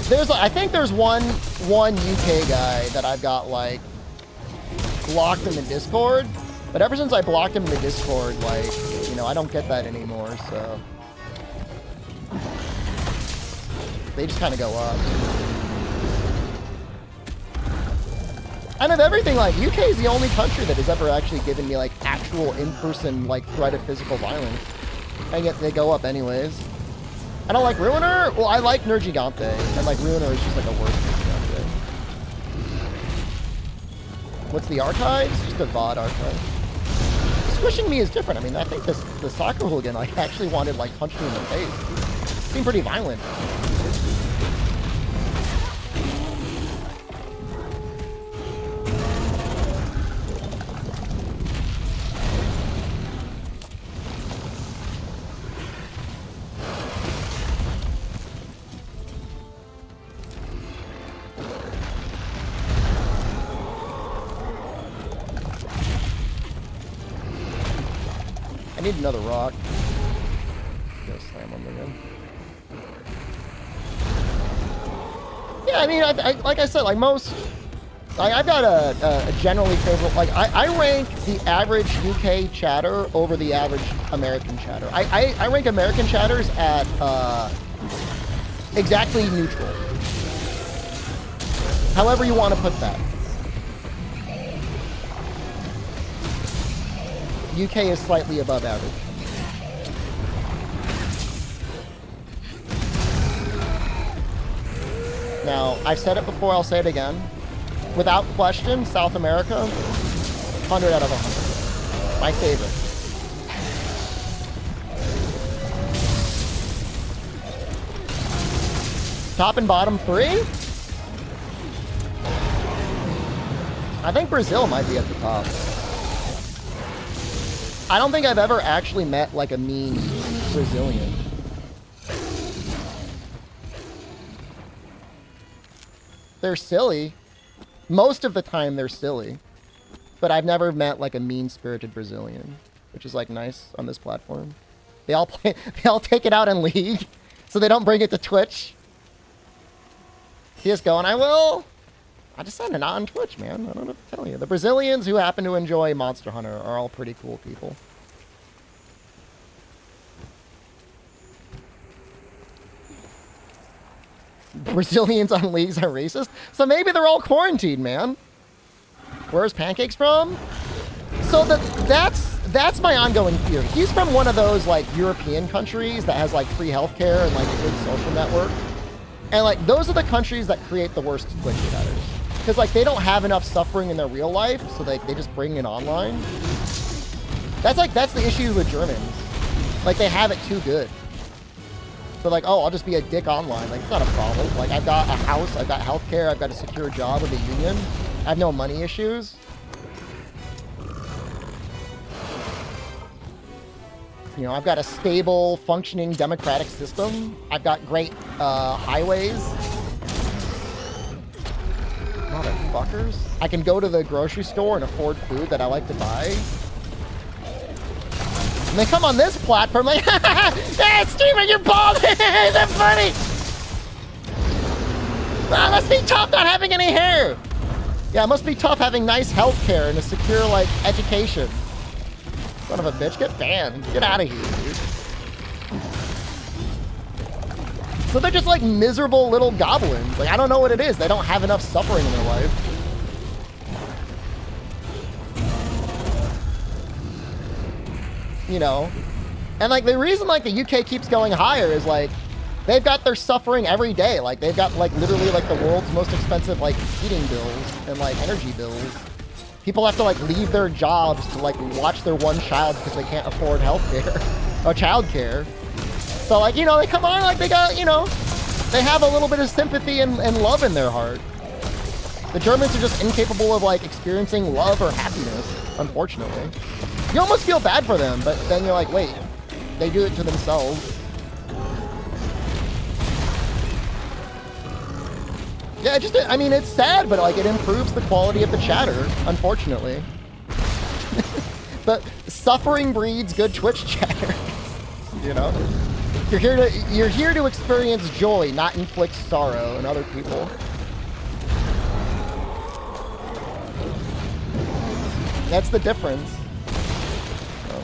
I think there's one UK guy that I've got like blocked in the Discord, but ever since I blocked him in the Discord, like, you know, I don't get that anymore, so they just kind of go up. And of everything, like, UK is the only country that has ever actually given me like actual in-person like threat of physical violence, and yet they go up anyways. I don't like Ruiner. Well, I like Nergigante, and like Ruiner is just like a worse Nergigante. What's the archives? Just a VOD archive. Squishing me is different. I mean, I think the soccer hooligan like actually wanted like punch me in the face. Seemed pretty violent. I need another rock. Go slam him again. Yeah, I mean, I like I said, like most, like I've got a generally favorable, like I rank the average UK chatter over the average American chatter. I rank American chatters at exactly neutral. However you want to put that. UK is slightly above average. Now, I've said it before, I'll say it again. Without question, South America, 100 out of 100. My favorite. Top and bottom 3? I think Brazil might be at the top. I don't think I've ever actually met like a mean Brazilian. They're silly. Most of the time they're silly. But I've never met like a mean-spirited Brazilian, which is like nice on this platform. They all take it out in League, so they don't bring it to Twitch. CSGO, and I decided not on Twitch, man. I don't know what to tell you. The Brazilians who happen to enjoy Monster Hunter are all pretty cool people. Brazilians on Leagues are racist? So maybe they're all quarantined, man. Where's Pancakes from? So that's my ongoing fear. He's from one of those like European countries that has like free healthcare and like a good social network. And like those are the countries that create the worst Twitch chatters. Because like they don't have enough suffering in their real life, so they just bring it online. That's the issue with Germans. Like they have it too good. So like, oh, I'll just be a dick online. Like it's not a problem. Like I've got a house, I've got healthcare, I've got a secure job with a union. I have no money issues. You know, I've got a stable, functioning democratic system. I've got great highways. Motherfuckers. I can go to the grocery store and afford food that I like to buy. And they come on this platform like, hey, Steven, you're bald! Is that funny? Wow, must be tough not having any hair. Yeah, it must be tough having nice health care and a secure, like, education. Son of a bitch, get banned. Get out of here, dude. So they're just like miserable little goblins. Like, I don't know what it is. They don't have enough suffering in their life. You know? And like the reason like the UK keeps going higher is like they've got their suffering every day. Like they've got like literally like the world's most expensive like heating bills and like energy bills. People have to like leave their jobs to like watch their one child because they can't afford healthcare or childcare. So like, you know, they come on like they got, you know, they have a little bit of sympathy and love in their heart. The Germans are just incapable of like experiencing love or happiness, unfortunately. You almost feel bad for them, but then you're like, wait, they do it to themselves. Yeah, just, I mean, it's sad, but like it improves the quality of the chatter, unfortunately. But suffering breeds good Twitch chatter, you know? You're here to experience joy, not inflict sorrow in other people. That's the difference. So,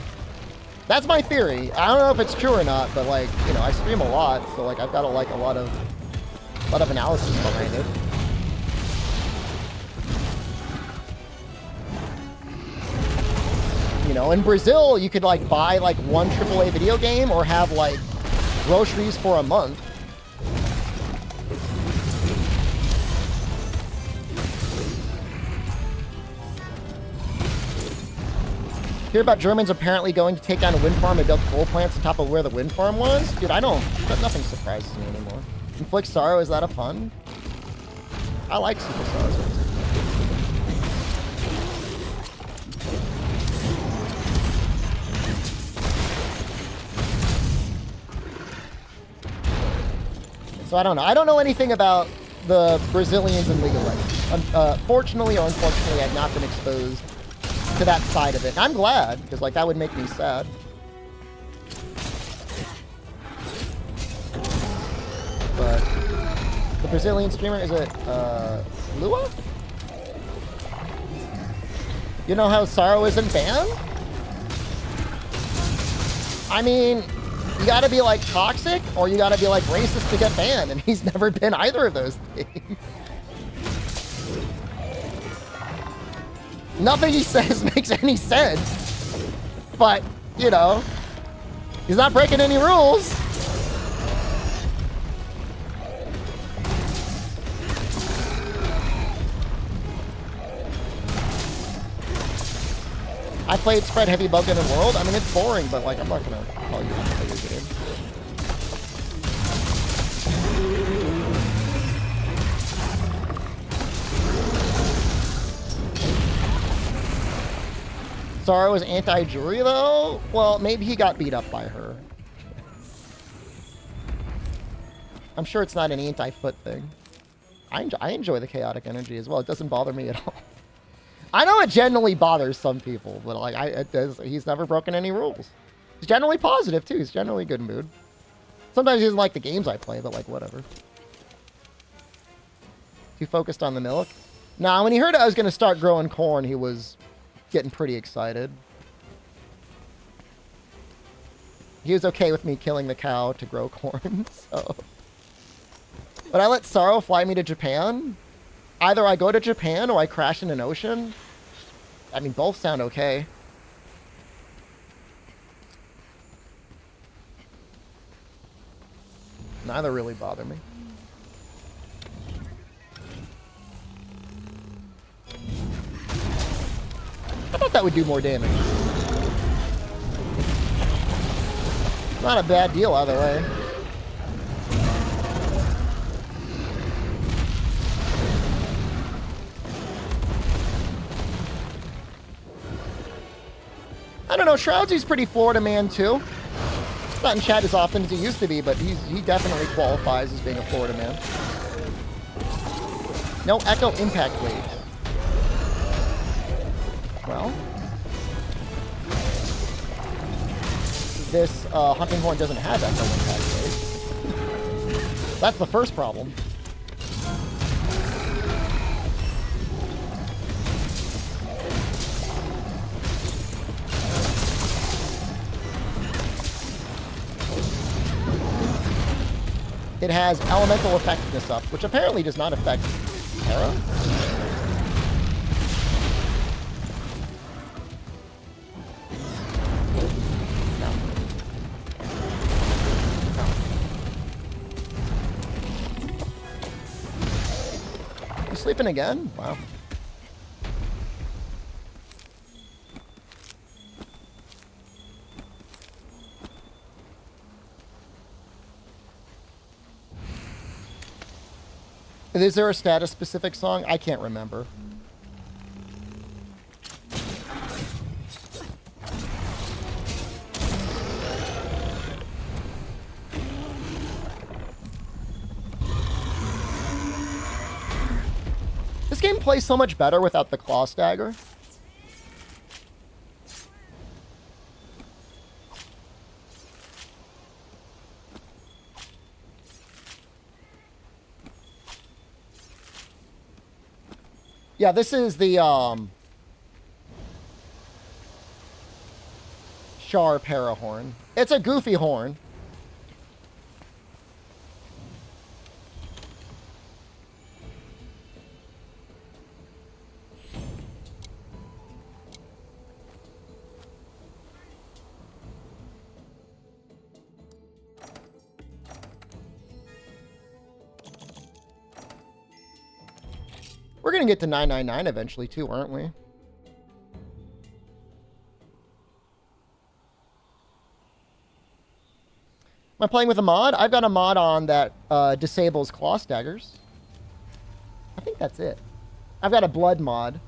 that's my theory. I don't know if it's true or not, but like, you know, I stream a lot, so like I've got like a lot of analysis behind it. You know, in Brazil, you could like buy like one AAA video game or have like groceries for a month. Hear about Germans apparently going to take down a wind farm and build coal plants on top of where the wind farm was? Dude, nothing surprises me anymore. Inflict sorrow, is that a fun? I like super sorrows. So I don't know. I don't know anything about the Brazilians in League of Legends. Fortunately or unfortunately, I've not been exposed to that side of it. And I'm glad, because like that would make me sad. But the Brazilian streamer, is it Lua? You know how Sorrow isn't banned? I mean, you gotta be like toxic or you gotta be like racist to get banned, and he's never been either of those things. Nothing he says makes any sense. But, you know, he's not breaking any rules. I played Spread Heavy Bug in the World. I mean, it's boring, but like, I'm not gonna tell you how to play your game. Sorrow is anti-jury, though? Well, maybe he got beat up by her. I'm sure it's not an anti-foot thing. I enjoy the chaotic energy as well. It doesn't bother me at all. I know it generally bothers some people, but like he's never broken any rules. He's generally positive, too. He's generally good mood. Sometimes he doesn't like the games I play, but like, whatever. Too focused on the milk? Nah, when he heard I was going to start growing corn, he was getting pretty excited. He was okay with me killing the cow to grow corn, so. But I let Sorrow fly me to Japan. Either I go to Japan or I crash in an ocean. I mean, both sound okay. Neither really bother me. I thought that would do more damage. Not a bad deal either way. I don't know, Shroudsy's pretty Florida man too. Not in chat as often as he used to be, but he definitely qualifies as being a Florida man. No Echo Impact Wave. Well, this Hunting Horn doesn't have Echo Impact Wave. That's the first problem. It has elemental effectiveness up, which apparently does not affect Terra. No. You sleeping again? Wow. Is there a status-specific song? I can't remember. This game plays so much better without the claw stagger. Yeah, this is the Char Para horn. It's a goofy horn. We're going to get to 999 eventually too, aren't we? Am I playing with a mod? I've got a mod on that disables claw staggers. I think that's it. I've got a blood mod.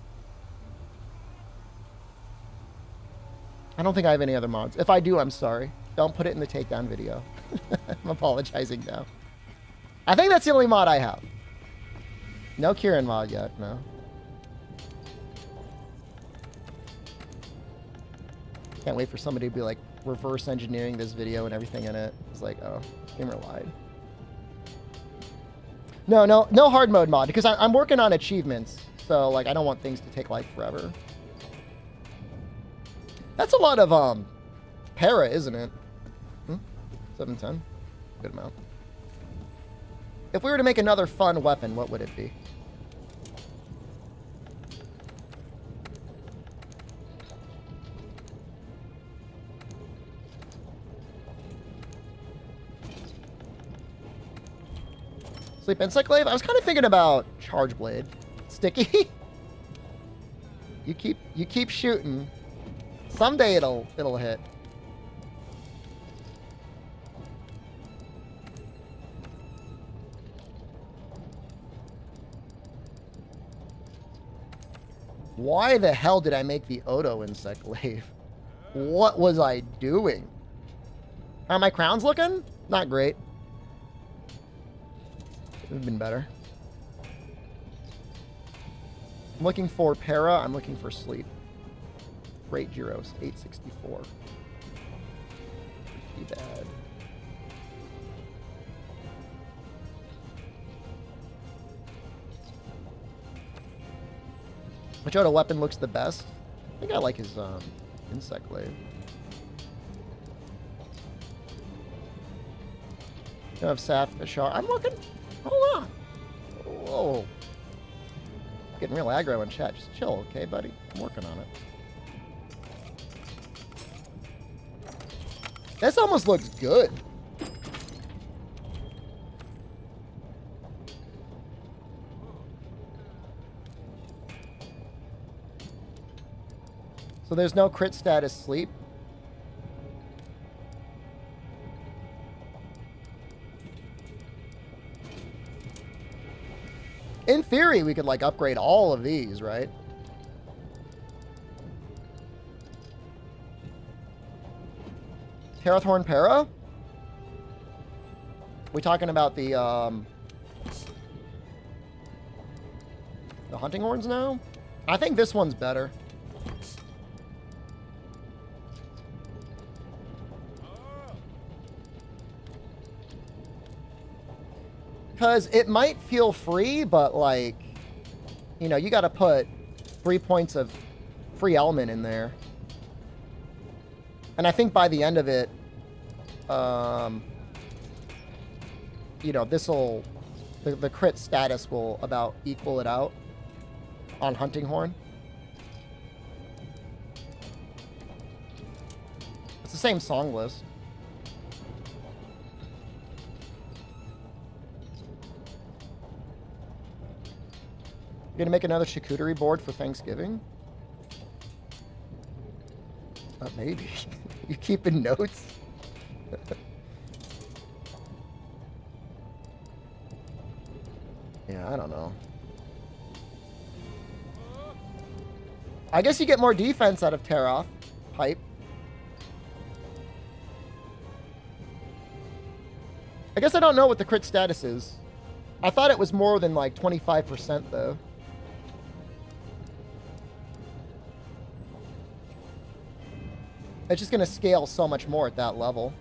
I don't think I have any other mods. If I do, I'm sorry. Don't put it in the takedown video. I'm apologizing now. I think that's the only mod I have. No Kieran mod yet, no. Can't wait for somebody to be like reverse engineering this video and everything in it. It's like, oh, gamer lied. No hard mode mod because I'm working on achievements. So like I don't want things to take like forever. That's a lot of para, isn't it? 710. Good amount. If we were to make another fun weapon, what would it be? Sleep Insect Glaive? I was kind of thinking about Charge Blade. Sticky? You keep shooting. Someday it'll hit. Why the hell did I make the Odo Insect Glaive? What was I doing? How are my crowns looking? Not great. Could have been better. I'm looking for para. I'm looking for sleep. Great Gyros, 864. Pretty bad. Which Odo weapon looks the best? I think I like his insect glaive. You have SDShepard. I'm looking. Hold on. Whoa. Getting real aggro in chat. Just chill, okay, buddy? I'm working on it. This almost looks good. So there's no crit status sleep. In theory, we could like upgrade all of these, right? Terathorn Para? We talking about the hunting horns now? I think this one's better. Because it might feel free, but like, you know, you got to put 3 points of free element in there. And I think by the end of it, you know, this'll, the crit status will about equal it out on Hunting Horn. It's the same song list. You're gonna make another charcuterie board for Thanksgiving? Maybe. You keeping notes? Yeah, I don't know. I guess you get more defense out of Tear-Off. Pipe. I guess I don't know what the crit status is. I thought it was more than like 25% though. It's just going to scale so much more at that level.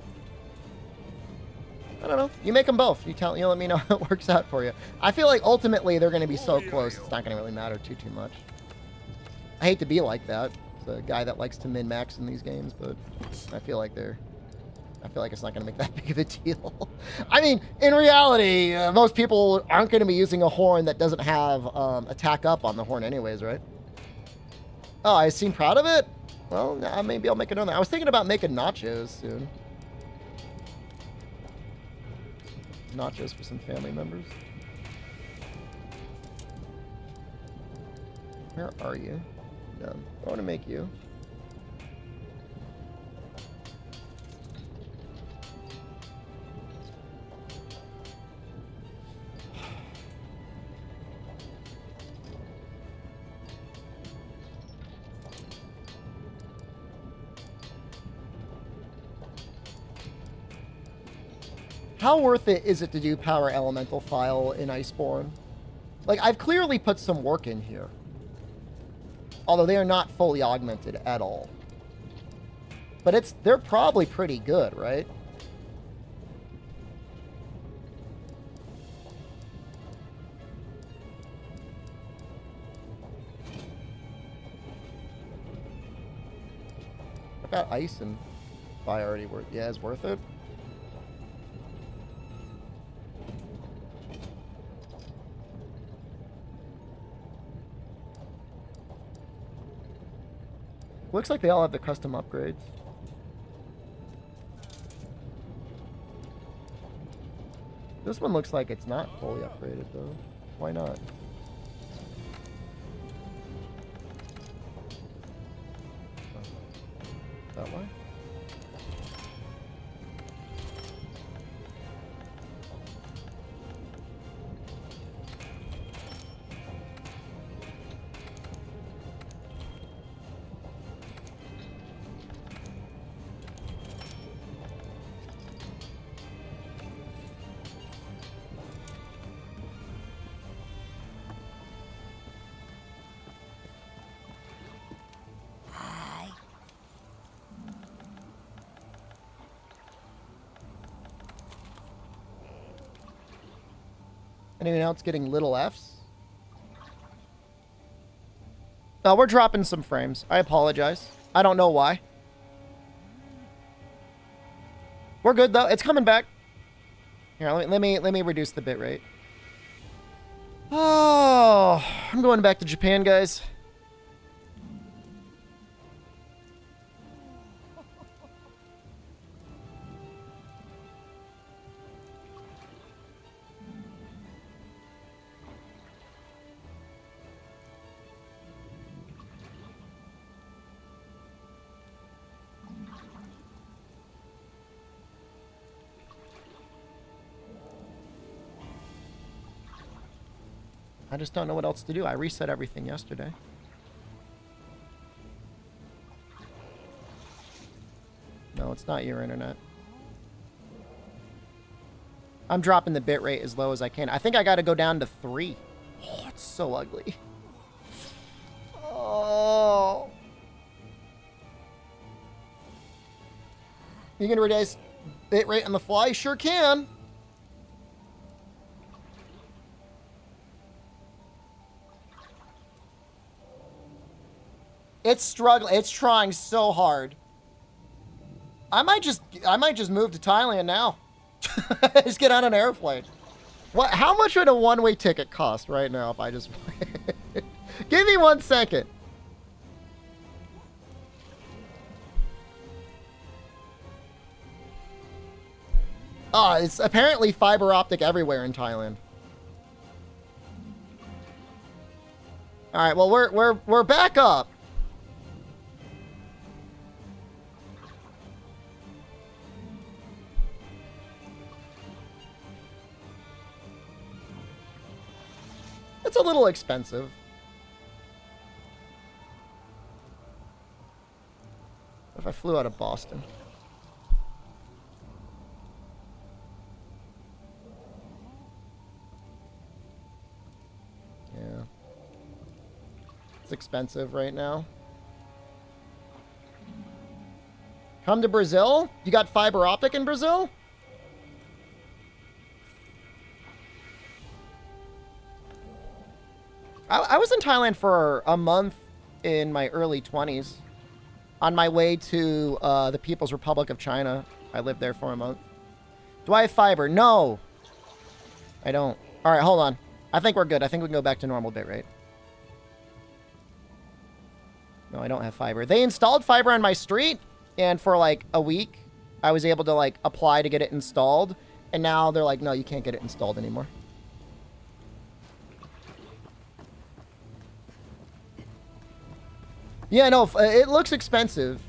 I don't know. You make them both. You let me know how it works out for you. I feel like ultimately they're going to be so close, it's not going to really matter too much. I hate to be like that. The guy that likes to min-max in these games, but I feel like it's not going to make that big of a deal. I mean, in reality, most people aren't going to be using a horn that doesn't have attack up on the horn anyways, right? Oh, I seem proud of it? Well, nah, maybe I'll make another. I was thinking about making nachos soon. Nachos for some family members. Where are you? No, I want to make you. How worth it is it to do power elemental file in Iceborne? Like, I've clearly put some work in here. Although they are not fully augmented at all. But they're probably pretty good, right? I got ice and fire already worth. Yeah, it's worth it. Looks like they all have the custom upgrades. This one looks like it's not fully upgraded though. Why not? That way? Anyone else getting little Fs? No, we're dropping some frames. I apologize. I don't know why. We're good though. It's coming back. Here, let me reduce the bitrate. Oh, I'm going back to Japan, guys. I just don't know what else to do. I reset everything yesterday. No, it's not your internet. I'm dropping the bitrate as low as I can. I think I got to go down to 3. Oh, it's so ugly. Oh. You can reduce bitrate on the fly? Sure can. It's struggling. It's trying so hard. I might just move to Thailand now. Just get on an airplane. What? How much would a one-way ticket cost right now if I just... Give me 1 second. Oh, it's apparently fiber optic everywhere in Thailand. All right, well we're back up. It's a little expensive. If I flew out of Boston. Yeah. It's expensive right now. Come to Brazil? You got fiber optic in Brazil? I was in Thailand for a month in my early 20s. On my way to the People's Republic of China. I lived there for a month. Do I have fiber? No. I don't. All right, hold on. I think we're good. I think we can go back to normal bitrate. No, I don't have fiber. They installed fiber on my street, and for like a week, I was able to like apply to get it installed, and now they're like, no, you can't get it installed anymore. Yeah, no, it looks expensive.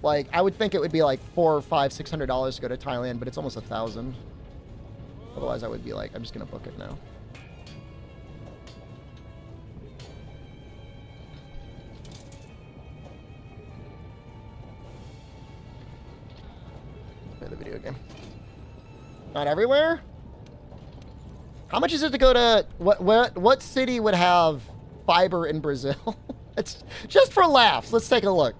Like, I would think it would be like $400, $500, $600 to go to Thailand, but it's almost $1,000. Otherwise, I would be like, I'm just gonna book it now. Play the video game. Not everywhere? How much is it to go to what city would have fiber in Brazil? It's just for laughs. Let's take a look.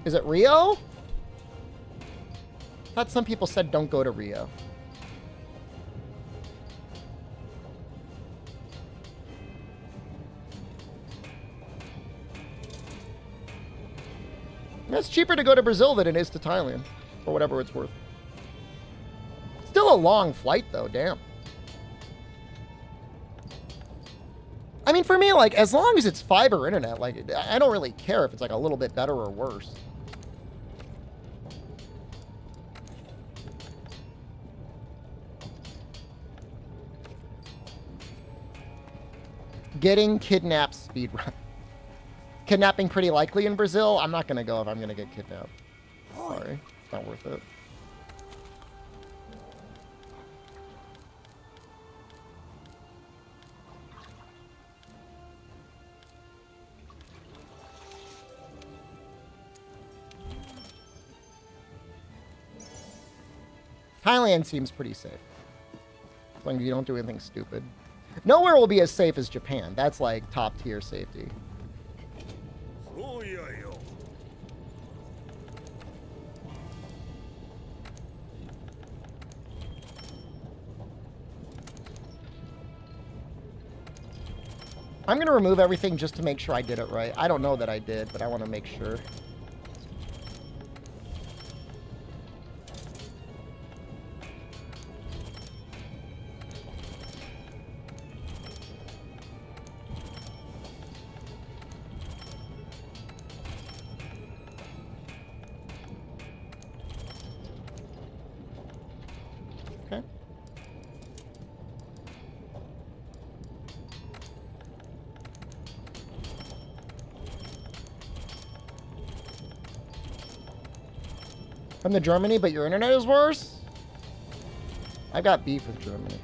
Is it Rio? I thought some people said don't go to Rio. It's cheaper to go to Brazil than it is to Thailand, or whatever it's worth. Still a long flight, though, damn. I mean, for me, like, as long as it's fiber internet, like, I don't really care if it's, like, a little bit better or worse. Getting kidnapped speedrun. Kidnapping pretty likely in Brazil. I'm not going to go if I'm going to get kidnapped. Sorry. It's not worth it. Thailand seems pretty safe. As long as you don't do anything stupid. Nowhere will be as safe as Japan. That's like top tier safety. I'm going to remove everything just to make sure I did it right. I don't know that I did, but I want to make sure. Okay. From the Germany, but your internet is worse? I've got beef with Germany.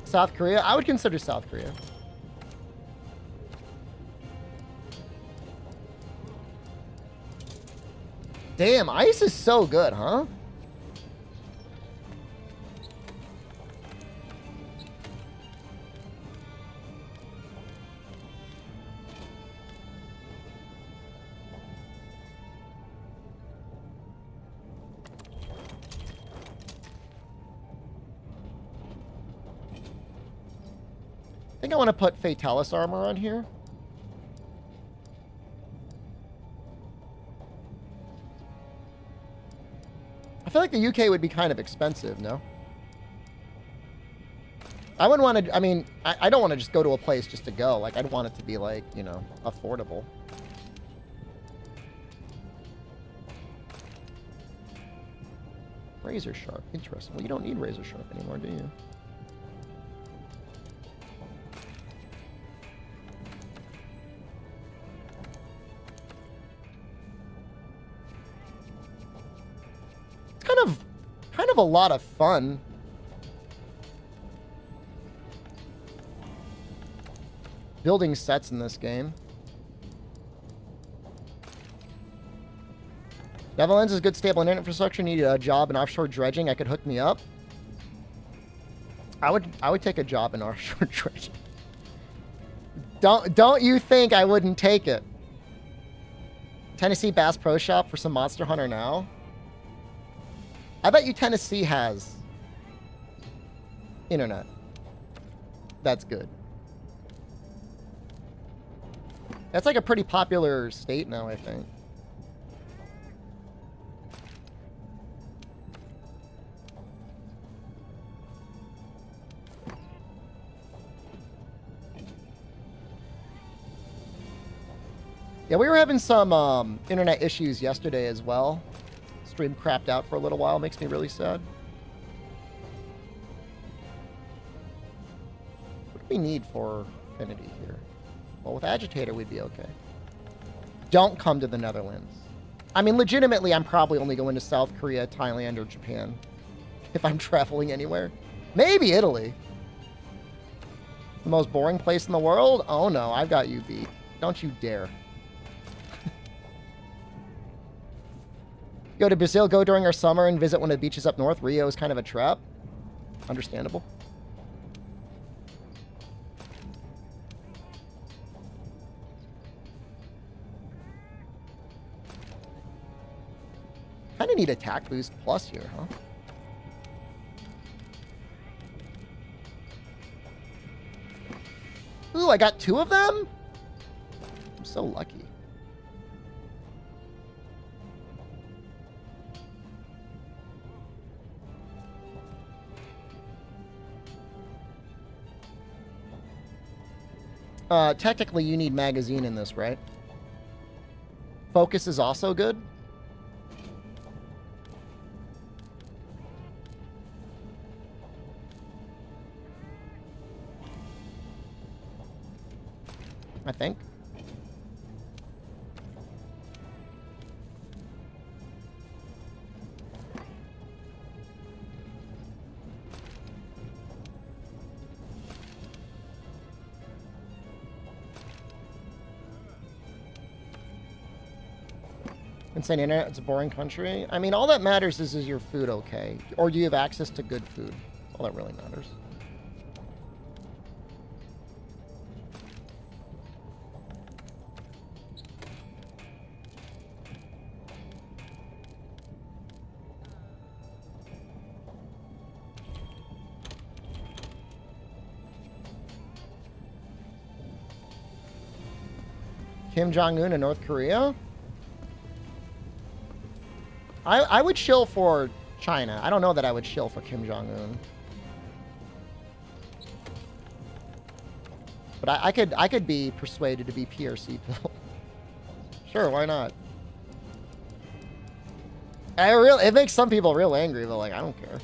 South Korea? I would consider South Korea. Damn, ice is so good, huh? I think I want to put Fatalis armor on here. I feel like the UK would be kind of expensive, no? I wouldn't want to, I mean, I don't want to just go to a place just to go. Like, I'd want it to be, like, you know, affordable. Razor sharp. Interesting. Well, you don't need razor sharp anymore, do you? Kind of a lot of fun. Building sets in this game. Netherlands is good, stable internet infrastructure. Need a job in offshore dredging. I could hook me up. I would take a job in offshore dredging. Don't you think I wouldn't take it? Tennessee Bass Pro Shop for some Monster Hunter now. I bet you Tennessee has internet. That's good. That's like a pretty popular state now, I think. Yeah, we were having some internet issues yesterday as well. Stream crapped out for a little while. Makes me really sad. What do we need for Affinity here? Well, with Agitator, we'd be okay. Don't come to the Netherlands. I mean, legitimately, I'm probably only going to South Korea, Thailand, or Japan. If I'm traveling anywhere. Maybe Italy. The most boring place in the world? Oh no, I've got you beat. Don't you dare. Go to Brazil, go during our summer and visit one of the beaches up north. Rio is kind of a trap. Understandable. Kind of need attack boost plus here, huh? Ooh, I got 2 of them? I'm so lucky. Technically, you need magazine in this, right? Focus is also good. I think. Insane internet, it's a boring country. I mean, all that matters is your food okay? Or do you have access to good food? That's all that really matters. Kim Jong-un in North Korea? I would shill for China. I don't know that I would shill for Kim Jong-un. But I could be persuaded to be PRC pill. Sure, why not? It makes some people real angry, but like, I don't care.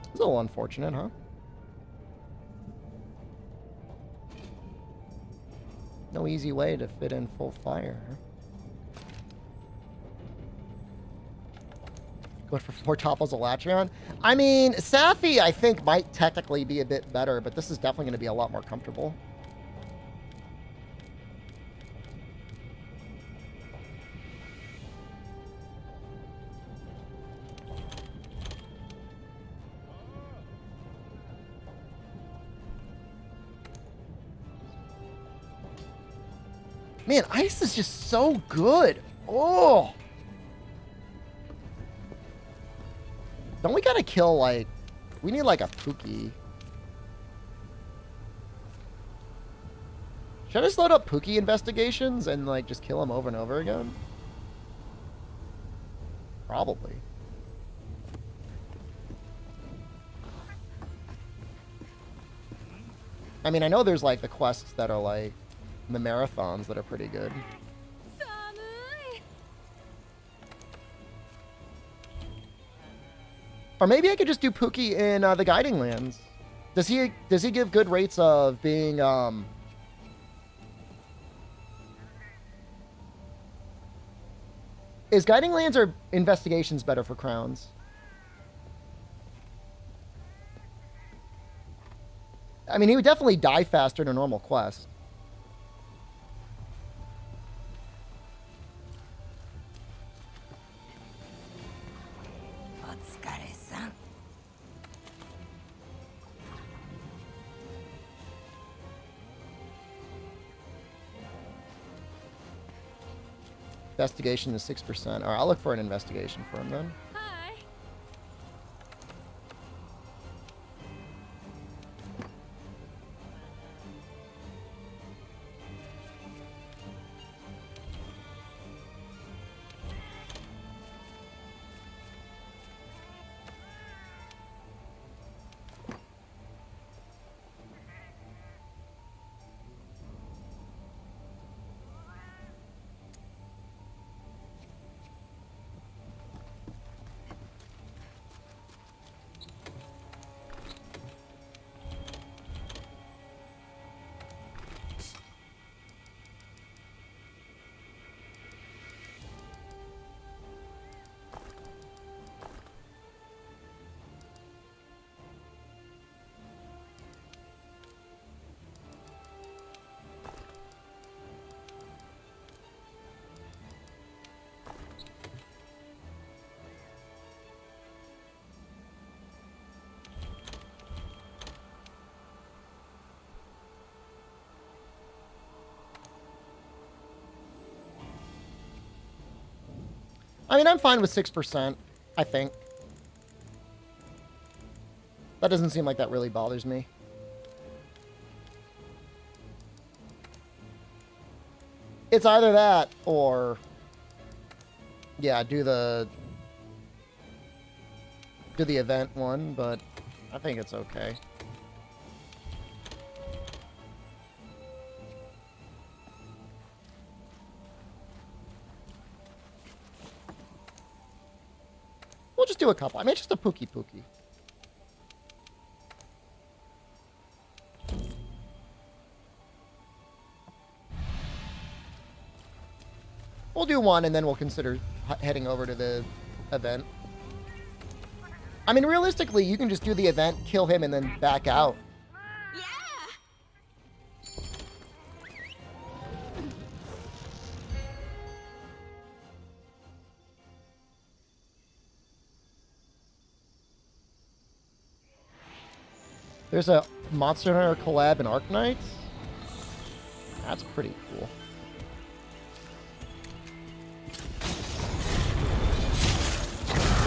It's a little unfortunate, huh? No easy way to fit in full fire. Go for 4 topples of Latreon. I mean, Safi, I think, might technically be a bit better, but this is definitely going to be a lot more comfortable. Man, ice is just so good. Oh. Don't we gotta kill, like... We need, like, a Pookie. Should I just load up Pookie investigations and, like, just kill him over and over again? Probably. I mean, I know there's, like, the quests that are, like... the marathons that are pretty good. Or maybe I could just do Pookie in the Guiding Lands. Does he give good rates of being Is Guiding Lands or Investigations better for crowns? I mean, he would definitely die faster in a normal quest. Investigation is 6%. All right, I'll look for an investigation for him then. Hi. I mean, I'm fine with 6%, I think. That doesn't seem like that really bothers me. It's either that or... yeah, do the event one, but I think it's okay. We'll just do a couple. I mean, it's just a pookie. We'll do one, and then we'll consider heading over to the event. I mean, realistically, you can just do the event, kill him, and then back out. There's a Monster Hunter collab in Arknights. That's pretty cool.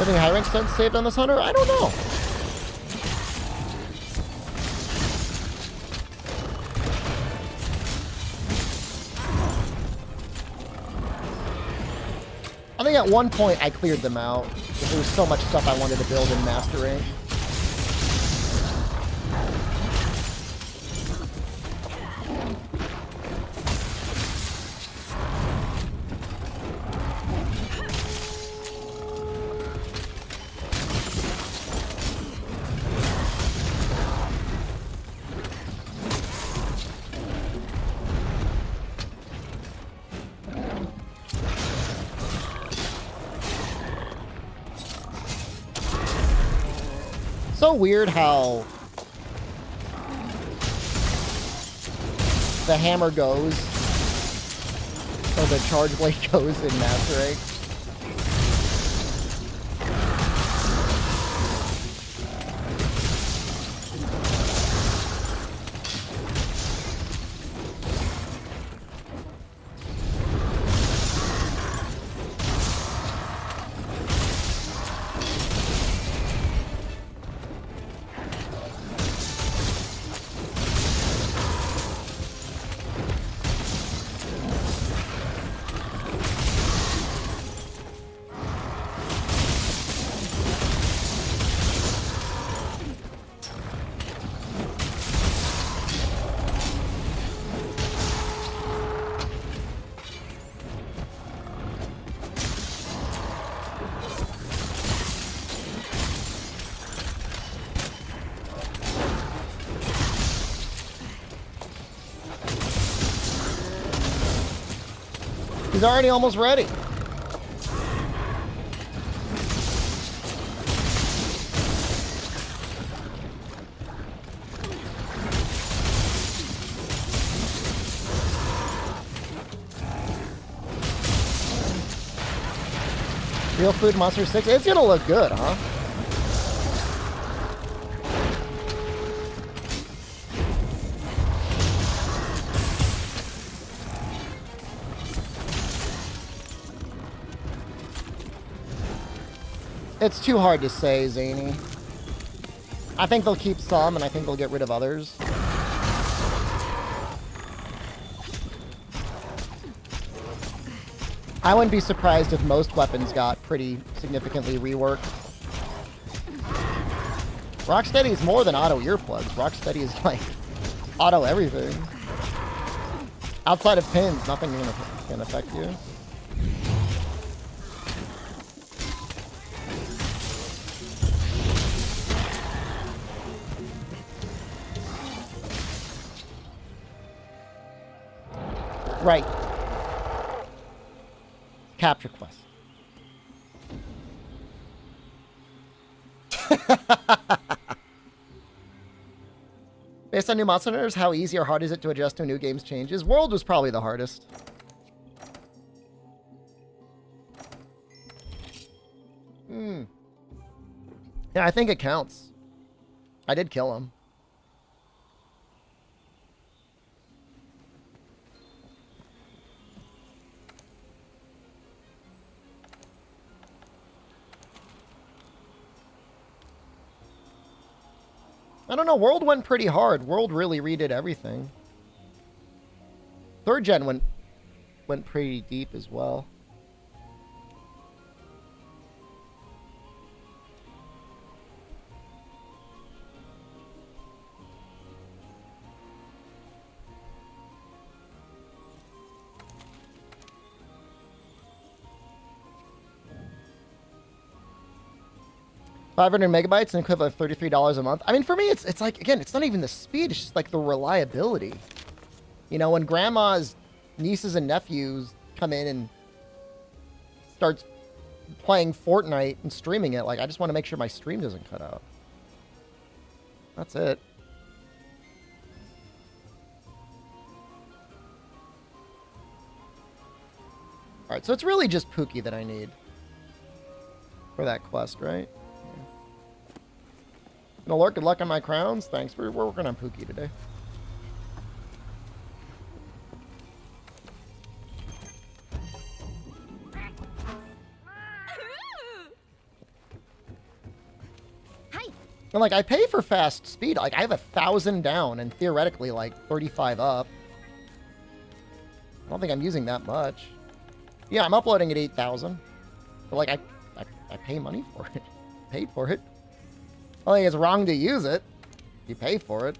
Any high rank stunts saved on this hunter? I don't know. I think at one point I cleared them out because there was so much stuff I wanted to build in Master Rank. So weird how the hammer goes, or the charge blade goes in Master Rank. He's already almost ready. Real Food Monster 6. It's gonna look good, huh? It's too hard to say, Zany. I think they'll keep some, and I think they'll get rid of others. I wouldn't be surprised if most weapons got pretty significantly reworked. Rocksteady is more than auto earplugs. Rocksteady is like auto everything. Outside of pins, nothing can affect you. Right. Capture quest. Based on new Monster Hunters, how easy or hard is it to adjust to new game's changes? World was probably the hardest. Yeah, I think it counts. I did kill him. I don't know. World went pretty hard. World really redid everything. 3rd gen went pretty deep as well. $500 MB, an equivalent of $33 a month. I mean, for me, it's like, again, it's not even the speed. It's just like the reliability. You know, when grandma's nieces and nephews come in and starts playing Fortnite and streaming it, like, I just want to make sure my stream doesn't cut out. That's it. All right, so it's really just Pookie that I need for that quest, right? No lurk, good luck on my crowns. Thanks. We're working on Pookie today. Hi. And like, I pay for fast speed. Like, I have 1,000 down and theoretically like 35 up. I don't think I'm using that much. Yeah, I'm uploading at 8,000. But like, I pay money for it. Paid for it. I think it's wrong to use it. You pay for it.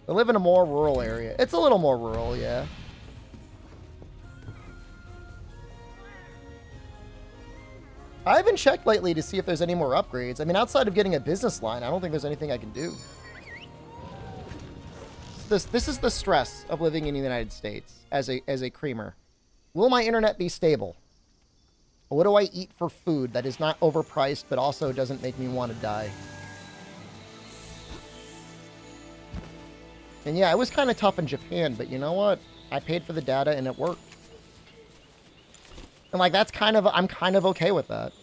I live in a more rural area. It's a little more rural, yeah. I haven't checked lately to see if there's any more upgrades. I mean, outside of getting a business line, I don't think there's anything I can do. This is the stress of living in the United States as a creamer. Will my internet be stable? What do I eat for food that is not overpriced but also doesn't make me want to die? And yeah, it was kind of tough in Japan, but you know what? I paid for the data and it worked. And like, that's kind of, I'm kind of okay with that.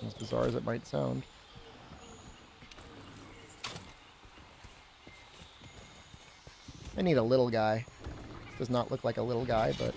As bizarre as it might sound. I need a little guy. Does not look like a little guy, but...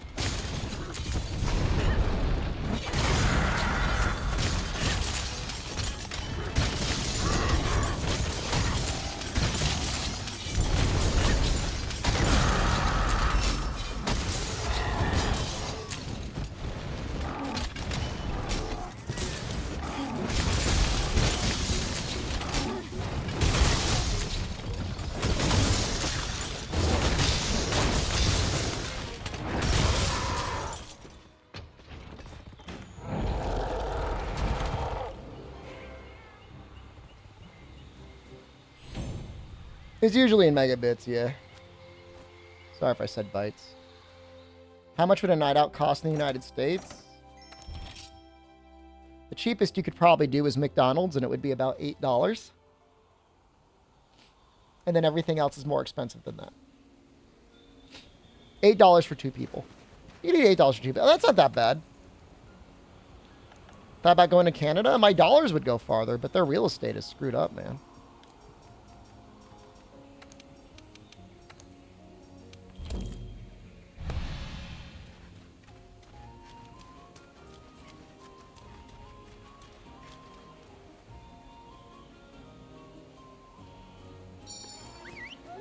It's usually in megabits, yeah. Sorry if I said bytes. How much would a night out cost in the United States? The cheapest you could probably do is McDonald's, and it would be about $8. And then everything else is more expensive than that. $8 for 2 people. You can eat $8 for 2 people. That's not that bad. Thought about going to Canada? My dollars would go farther, but their real estate is screwed up, man.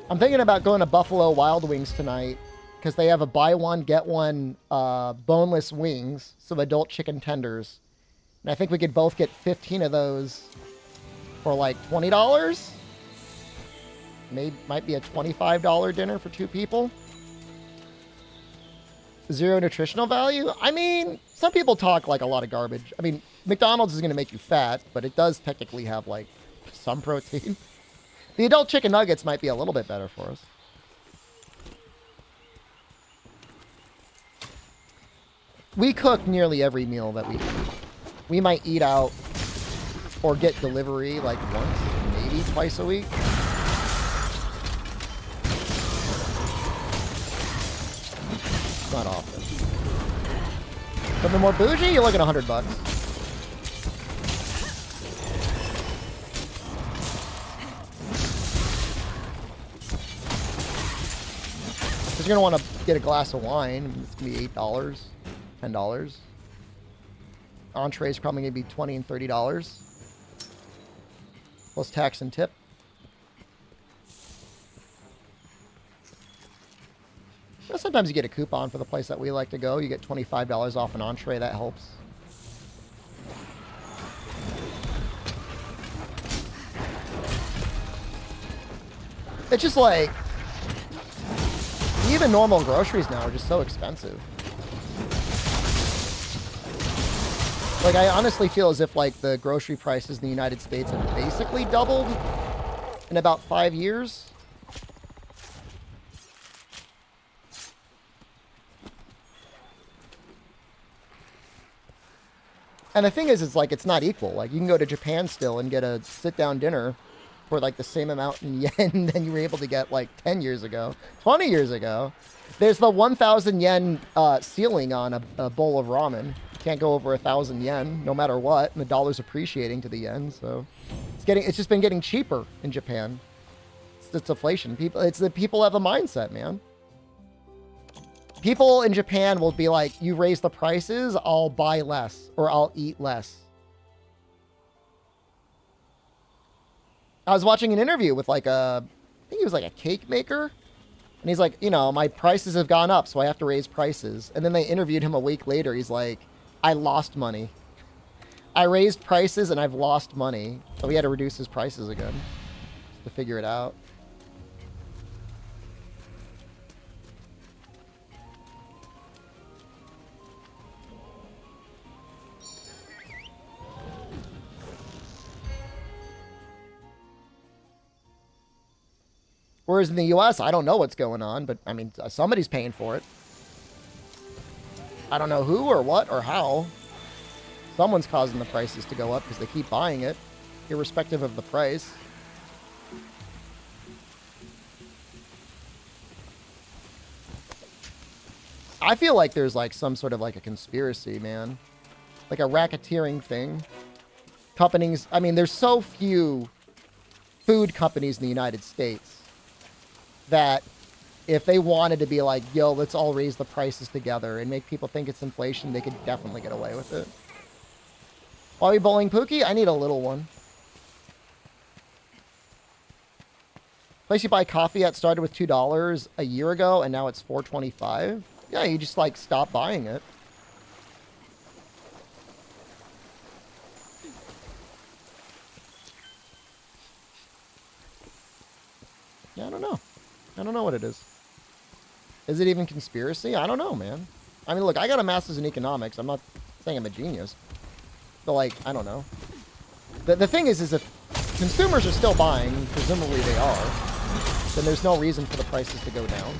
I'm thinking about going to Buffalo Wild Wings tonight because they have a buy one, get one boneless wings, some adult chicken tenders. And I think we could both get 15 of those for like $20. Maybe might be a $25 dinner for 2 people. 0 nutritional value? I mean, some people talk like a lot of garbage. I mean, McDonald's is going to make you fat, but it does technically have like some protein. The adult chicken nuggets might be a little bit better for us. We cook nearly every meal that we eat. We might eat out or get delivery like once, maybe twice a week. Not often. Something more bougie, you're looking at $100. Because you're going to want to get a glass of wine. It's going to be $8, $10. Entree is probably going to be $20 and $30. Plus tax and tip. Well, sometimes you get a coupon for the place that we like to go. You get $25 off an entree. That helps. It's just like... even normal groceries now are just so expensive. Like, I honestly feel as if, like, the grocery prices in the United States have basically doubled in about 5 years. And the thing is, it's like, it's not equal. Like, you can go to Japan still and get a sit-down dinner for, like, the same amount in yen than you were able to get, like, 10 years ago, 20 years ago. There's the 1,000 yen ceiling on a bowl of ramen. Can't go over 1,000 yen, no matter what. And the dollar's appreciating to the yen, so it's just been getting cheaper in Japan. It's inflation. People have a mindset, man. People in Japan will be like, you raise the prices, I'll buy less or I'll eat less. I was watching an interview with like I think he was like a cake maker. And he's like, you know, my prices have gone up, so I have to raise prices. And then they interviewed him a week later. He's like, I lost money. I raised prices and I've lost money. So he had to reduce his prices again to figure it out. Whereas in the US, I don't know what's going on, but I mean, somebody's paying for it. I don't know who or what or how. Someone's causing the prices to go up because they keep buying it, irrespective of the price. I feel like there's like some sort of like a conspiracy, man. Like a racketeering thing. Companies, I mean, there's so few food companies in the United States that if they wanted to be like, yo, let's all raise the prices together and make people think it's inflation, they could definitely get away with it. Why are we bowling Pookie? I need a little one. Place you buy coffee at started with $2 a year ago and now it's $4.25. Yeah, you just like stop buying it. Yeah, I don't know. I don't know what it is. Is it even conspiracy? I don't know, man. I mean, look, I got a master's in economics. I'm not saying I'm a genius. But, like, I don't know. The thing is if consumers are still buying, presumably they are, then there's no reason for the prices to go down.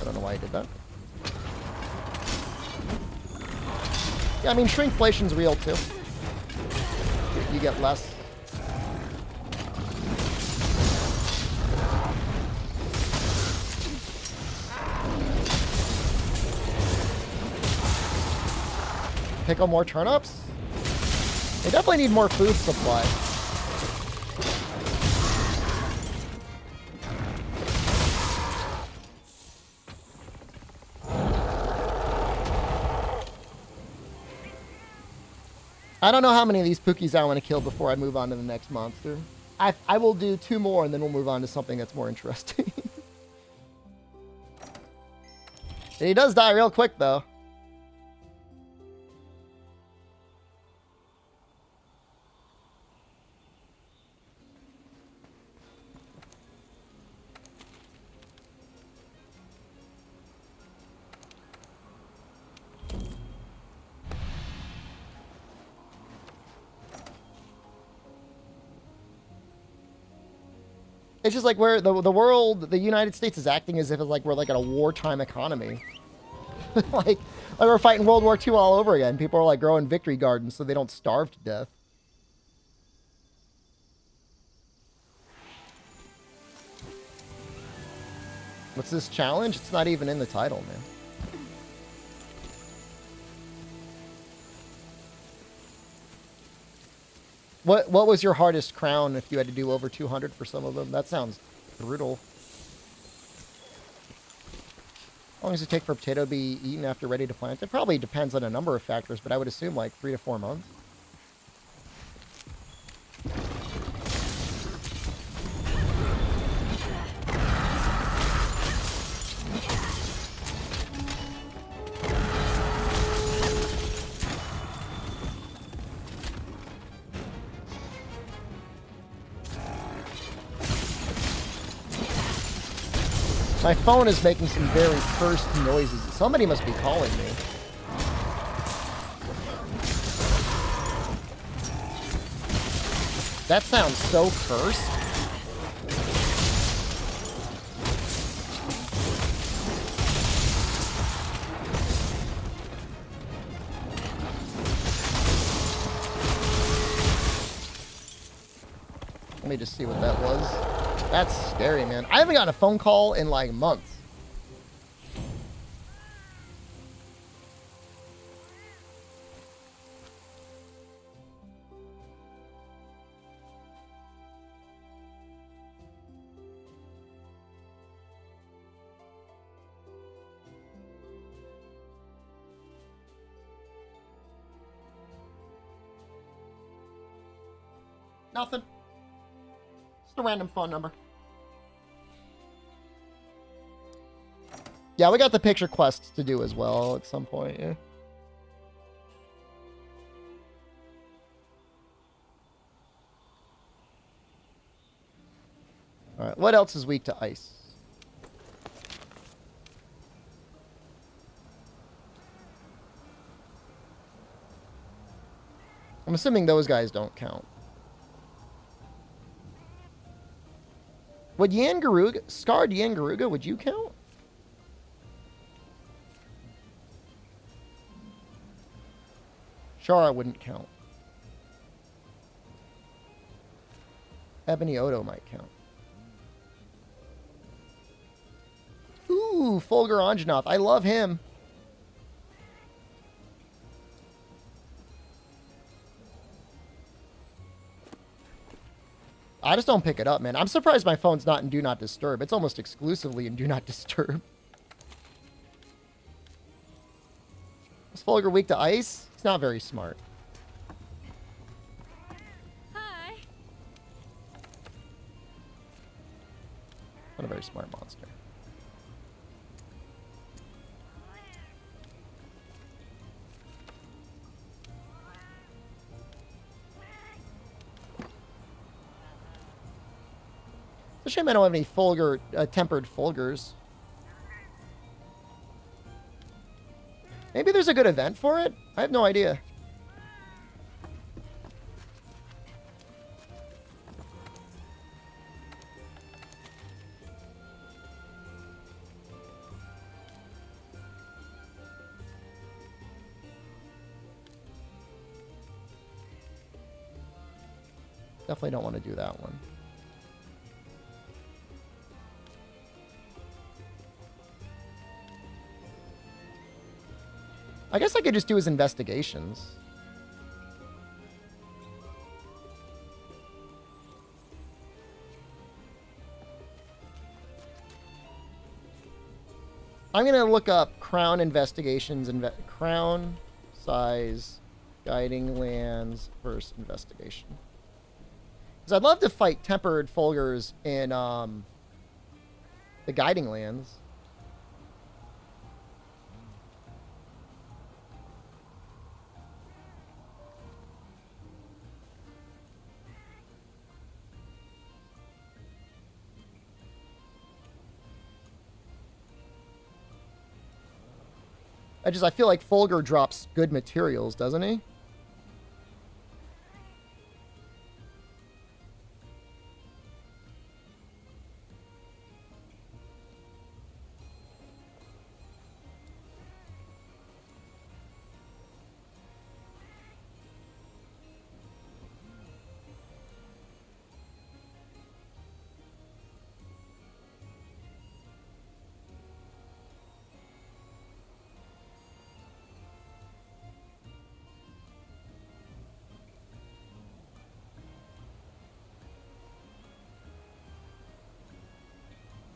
I don't know why I did that. I mean, shrinkflation's real too. You get less. Pickle more turnips? They definitely need more food supply. I don't know how many of these Pookies I want to kill before I move on to the next monster. I will do 2 more and then we'll move on to something that's more interesting. And he does die real quick though. It's just like where the world, the United States is acting as if it's like we're like in a wartime economy. like we're fighting World War II all over again. People are like growing victory gardens so they don't starve to death. What's this challenge? It's not even in the title, man. What was your hardest crown if you had to do over 200 for some of them? That sounds brutal. How long does it take for a potato to be eaten after ready to plant? It probably depends on a number of factors, but I would assume like 3 to 4 months. My phone is making some very cursed noises. Somebody must be calling me. That sounds so cursed. Let me just see what that was. That's scary, man. I haven't gotten a phone call in like months. Nothing. Just a random phone number. Yeah, we got the picture quests to do as well at some point, yeah. Alright, what else is weak to ice? I'm assuming those guys don't count. Would Yangaruga, Scarred Yangaruga, would you count? Shara wouldn't count. Ebony Odo might count. Ooh, Fulgur Anjanath. I love him. I just don't pick it up, man. I'm surprised my phone's not in Do Not Disturb. It's almost exclusively in Do Not Disturb. Is Fulgur weak to ice? He's not very smart. Hi. Not a very smart monster. It's a shame I don't have any Fulgur, tempered Fulgurs. Maybe there's a good event for it? I have no idea. Definitely don't want to do that one. I guess I could just do his investigations. I'm going to look up Crown investigations, Crown size guiding lands versus investigation. Because I'd love to fight tempered Fulgurs in the guiding lands. I feel like Fulgur drops good materials, doesn't he?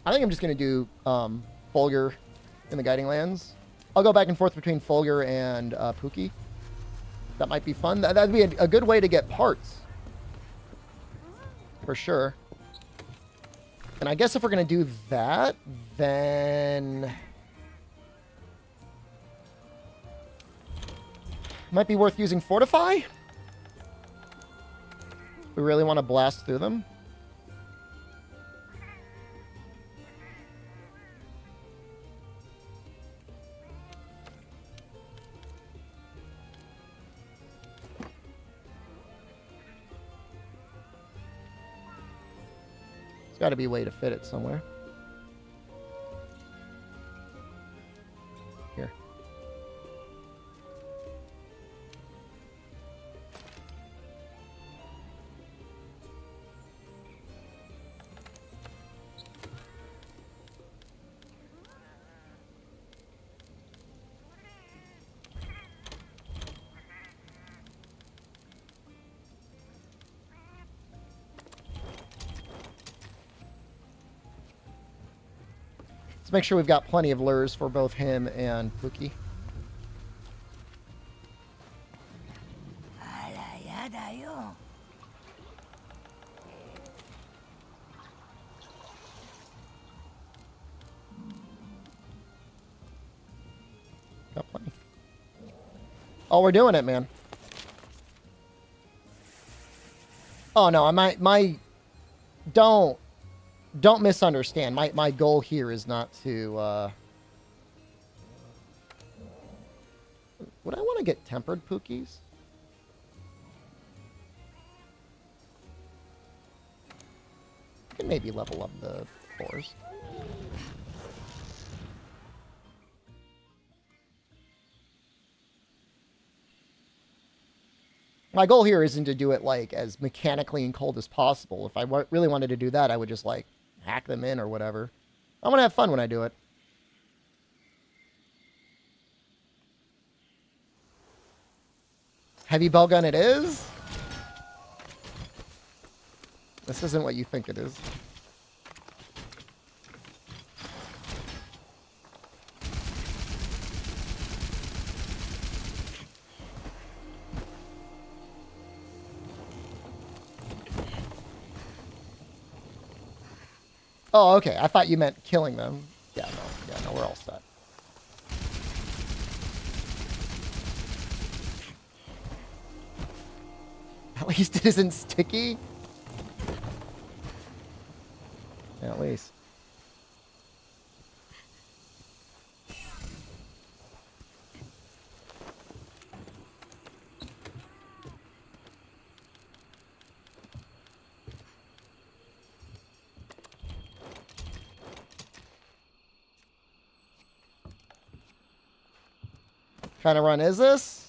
I think I'm just going to do Fulgur in the Guiding Lands. I'll go back and forth between Fulgur and Pookie. That might be fun. That'd be a good way to get parts. For sure. And I guess if we're going to do that, then... might be worth using Fortify. We really want to blast through them. There's got to be a way to fit it somewhere. Here. Let's make sure we've got plenty of lures for both him and Pookie. Got plenty. Oh, we're doing it, man. Oh no, don't misunderstand. My goal here is not to would I want to get tempered Pookies? I can maybe level up the 4s. My goal here isn't to do it like as mechanically and cold as possible. If I really wanted to do that, I would just like hack them in or whatever. I'm gonna have fun when I do it. Heavy bell gun it is? This isn't what you think it is. Oh, okay. I thought you meant killing them. Yeah, no, we're all set. At least it isn't sticky. Yeah, at least. What kind of run is this?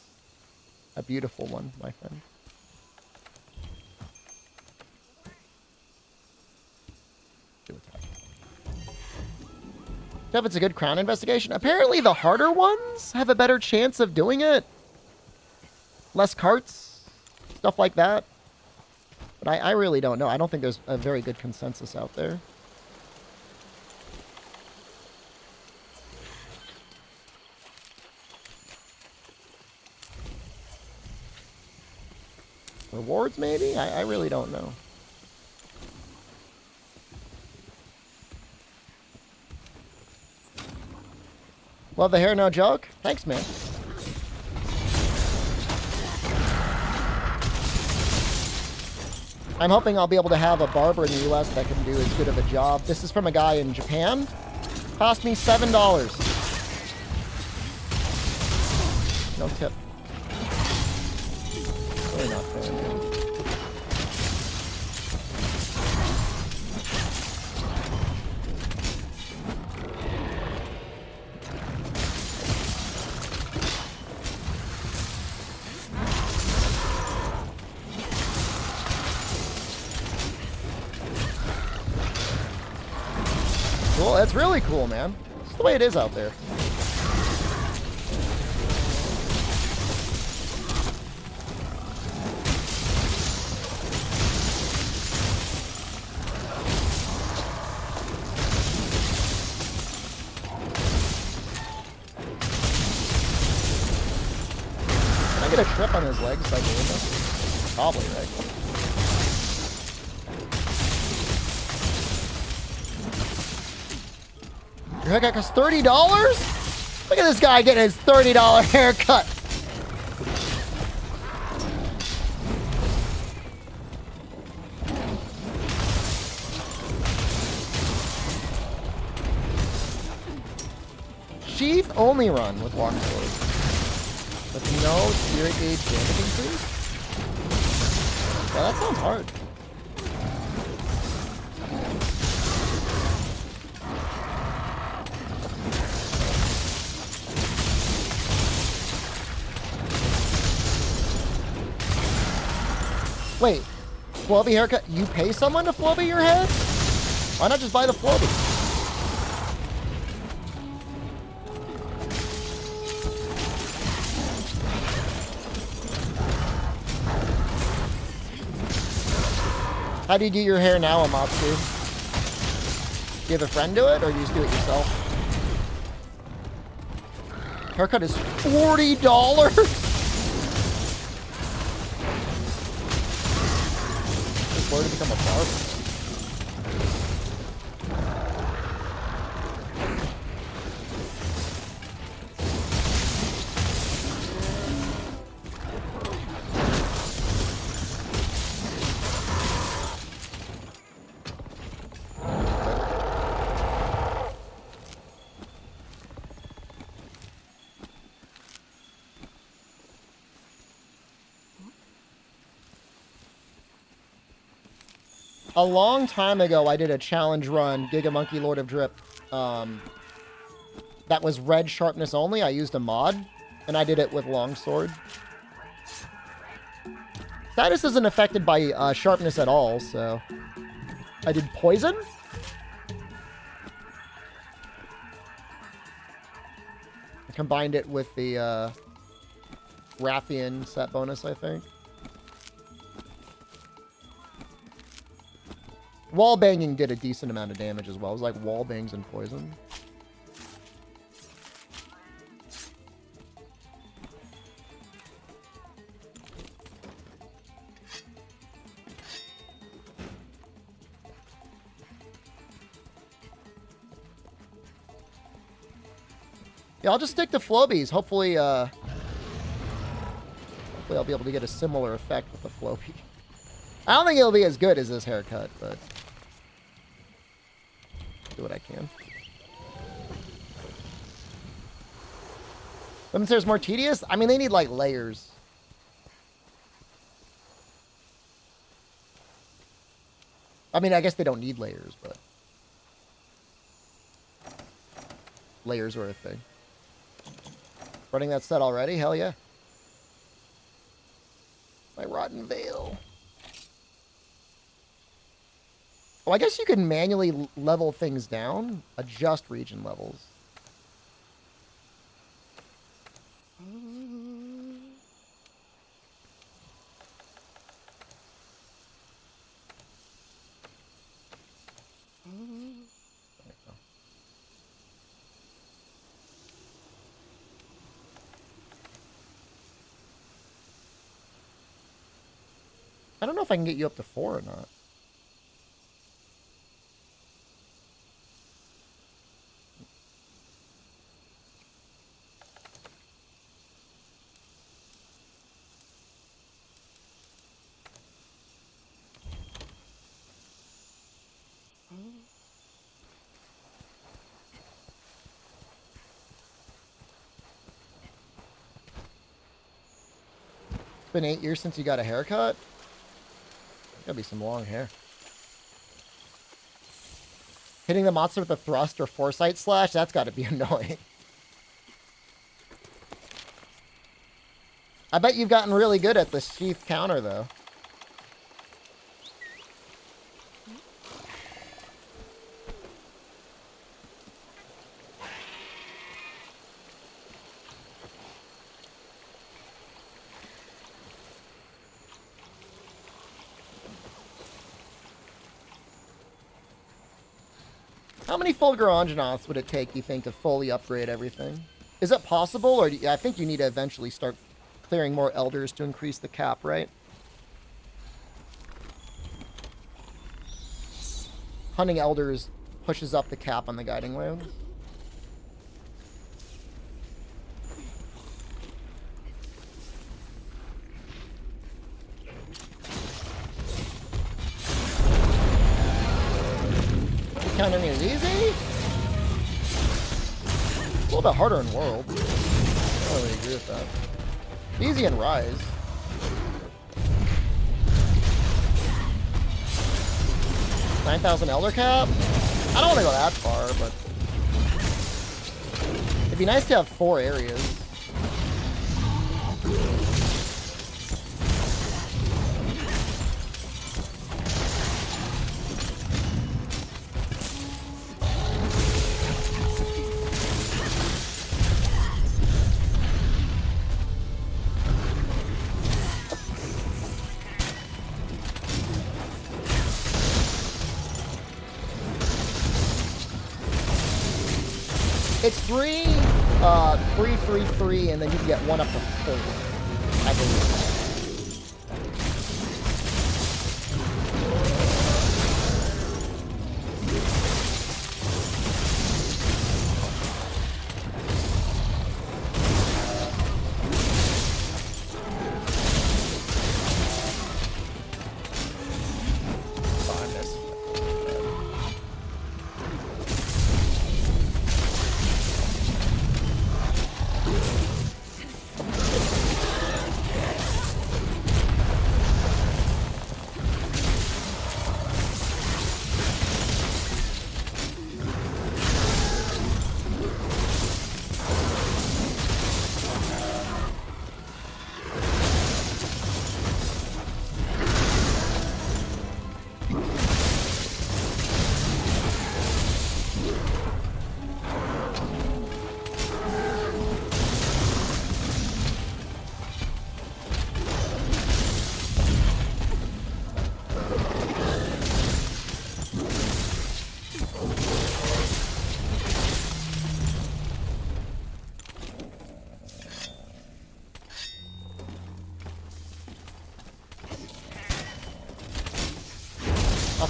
A beautiful one, my friend. If it's a good crown investigation. Apparently the harder ones have a better chance of doing it. Less carts, stuff like that. But I really don't know. I don't think there's a very good consensus out there. Rewards, maybe? I really don't know. Love the hair, no joke. Thanks, man. I'm hoping I'll be able to have a barber in the US that can do as good of a job. This is from a guy in Japan. Cost me $7. No tip. Really not fair, man. Cool, that's really cool, man. It's the way it is out there. Can I get a trip on his legs by doing this? Probably, right? Your haircut costs $30? Look at this guy getting his $30 haircut. Sheath only run with longsword. With no spirit gauge damage increase? Well, that sounds hard. Wait, Floby haircut? You pay someone to Floby your head? Why not just buy the Floby? How do you do your hair now, Amatsu? Do you have a friend do it, or do you just do it yourself? Haircut is $40? To become a barber. A long time ago, I did a challenge run, Giga Monkey Lord of Drip, that was red sharpness only. I used a mod, and I did it with longsword. Status isn't affected by sharpness at all, so... I did poison? I combined it with the Rathian set bonus, I think. Wall banging did a decent amount of damage as well. It was like wall bangs and poison. Yeah, I'll just stick to Flobies. Hopefully, hopefully I'll be able to get a similar effect with the Flobie. I don't think it'll be as good as this haircut, but... do what I can. Women's hair is more tedious? I mean, they need, like, layers. I mean, I guess they don't need layers, but... layers are a thing. Running that set already? Hell yeah. My Rotten Veil. Oh, I guess you can manually level things down. Adjust region levels. I don't know if I can get you up to 4 or not. It's been 8 years since you got a haircut? Gotta be some long hair. Hitting the monster with a thrust or foresight slash, that's gotta be annoying. I bet you've gotten really good at the sheath counter, though. How many full Garangenauts would it take, you think, to fully upgrade everything? Is it possible, or I think you need to eventually start clearing more elders to increase the cap, right? Hunting elders pushes up the cap on the guiding wave. Countering is easy? A little bit harder in World. I don't really agree with that. Easy in Rise. $9,000 Elder Cap? I don't want to go that far, but it'd be nice to have 4 areas. It's 3, 3, 3, 3, and then you can get 1 up to 4, I believe.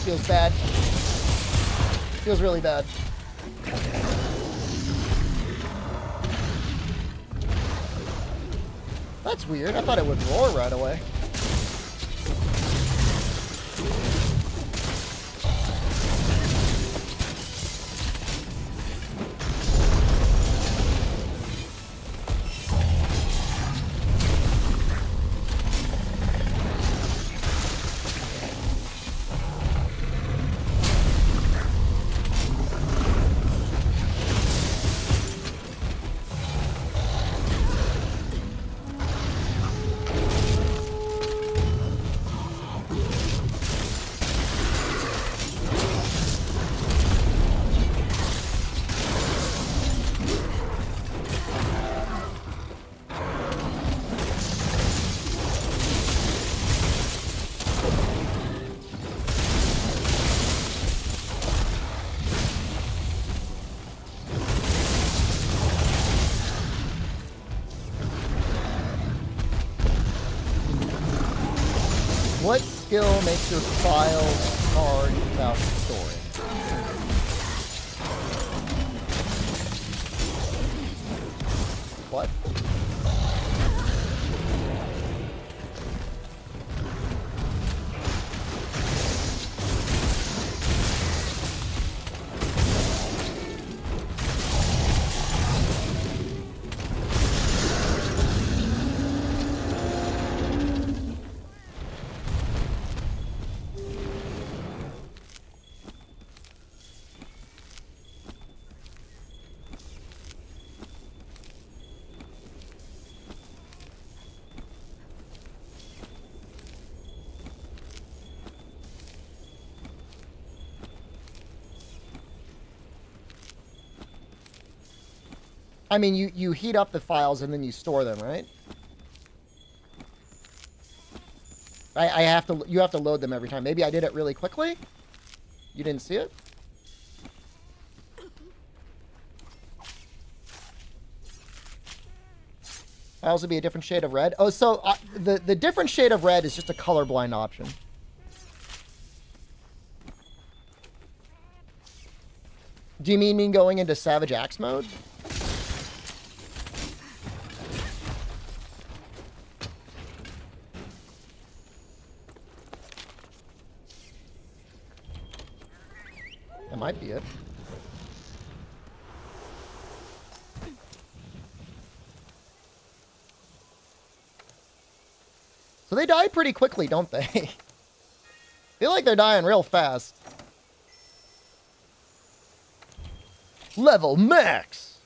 Feels bad. Feels really bad. That's weird. I thought it would roar right away. What skill makes your files hard without storing? What? I mean, you heat up the files and then you store them, right? You have to load them every time. Maybe I did it really quickly. You didn't see it? Files would be a different shade of red. Oh, so the different shade of red is just a colorblind option. Do you mean going into Savage Axe mode? That might be it. So they die pretty quickly, don't they? Feel like they're dying real fast. Level max!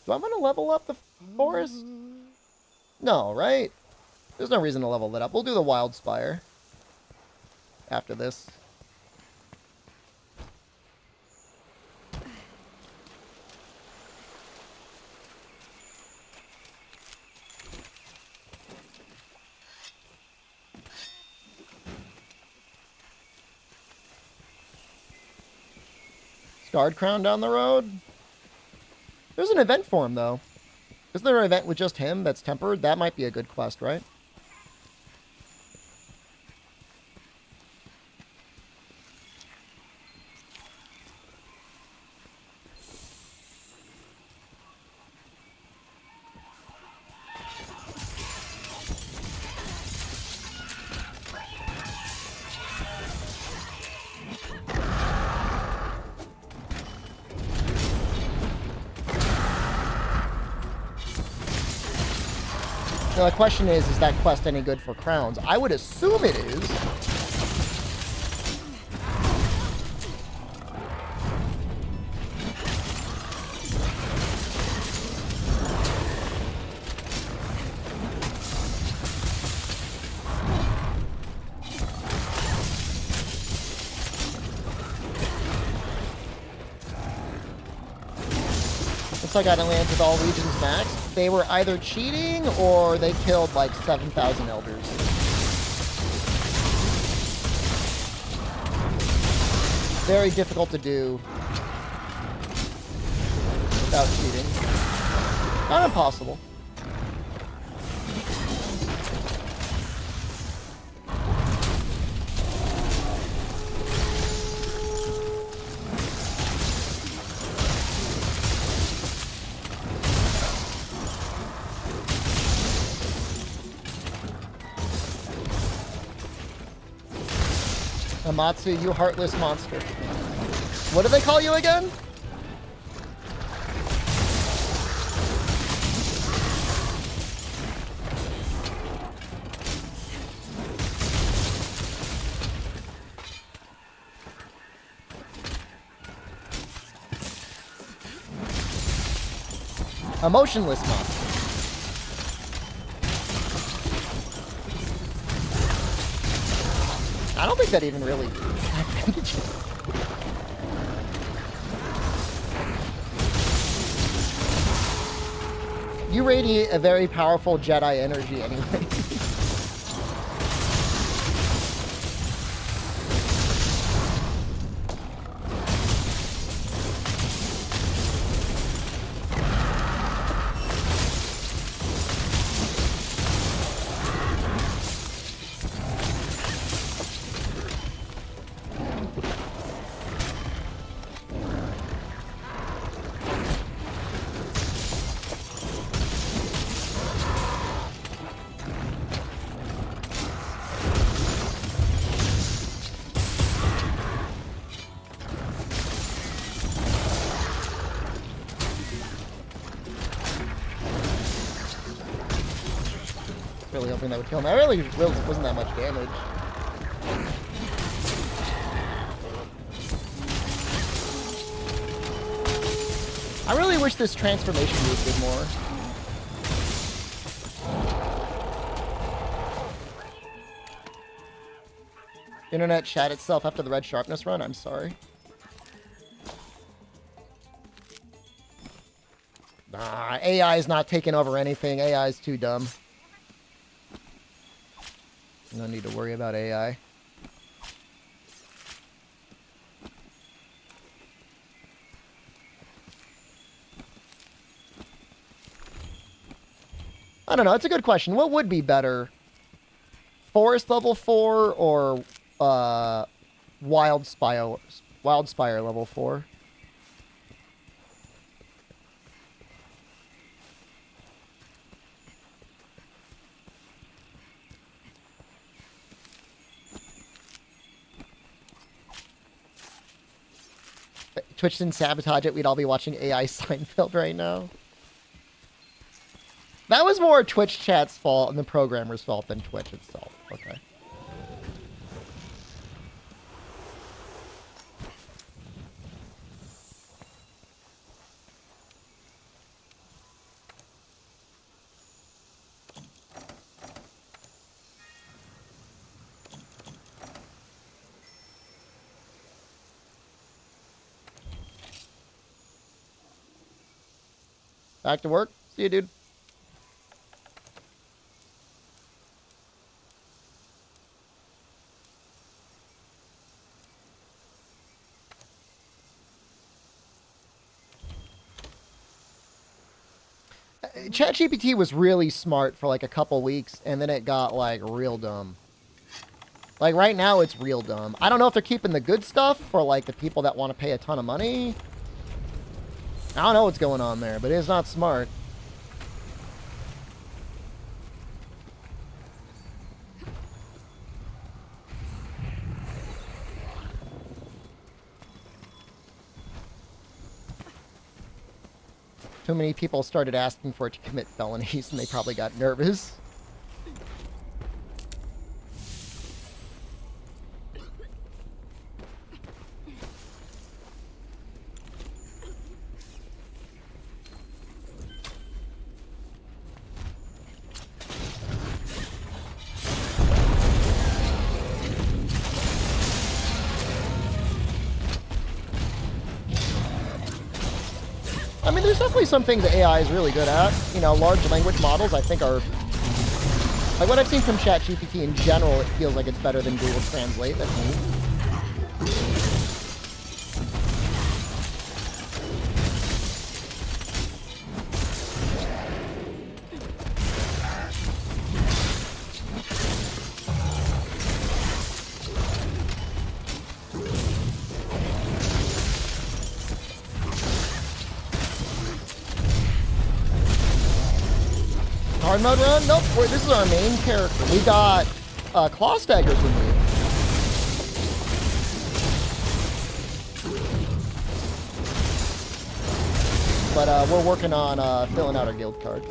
Do I want to level up the forest? No, right? There's no reason to level that up. We'll do the Wild Spire after this. Scarred Crown down the road? There's an event for him, though. Isn't there an event with just him that's tempered? That might be a good quest, right? Now the question is that quest any good for crowns? I would assume it is. Looks like I done landed with all regions max. They were either cheating or they killed like 7,000 elders. Very difficult to do without cheating. Not impossible. Amatsu, you heartless monster. What do they call you again? Emotionless monster. I don't think that even really advantages. You radiate a very powerful Jedi energy anyway. really hoping that would kill me. I really wasn't that much damage. I really wish this transformation move did more. Internet shat itself after the red sharpness run? I'm sorry. Nah, AI is not taking over anything. AI is too dumb. No need to worry about AI. I don't know. It's a good question. What would be better? Forest level 4 or Wild Spire level 4? Twitch didn't sabotage it. We'd all be watching AI Seinfeld right now. That was more Twitch chat's fault and the programmer's fault than Twitch itself. Okay. Back to work. See you, dude. ChatGPT was really smart for like a couple weeks, and then it got like real dumb. Like right now, it's real dumb. I don't know if they're keeping the good stuff for like the people that want to pay a ton of money. I don't know what's going on there, but it's not smart. Too many people started asking for it to commit felonies, and they probably got nervous. I mean, there's definitely some things that AI is really good at. You know, large language models, I think, are... Like, what I've seen from ChatGPT in general, it feels like it's better than Google Translate. That's neat. Hard mode run? Nope. This is our main character. We got claw staggers removed. But we're working on filling out our guild card.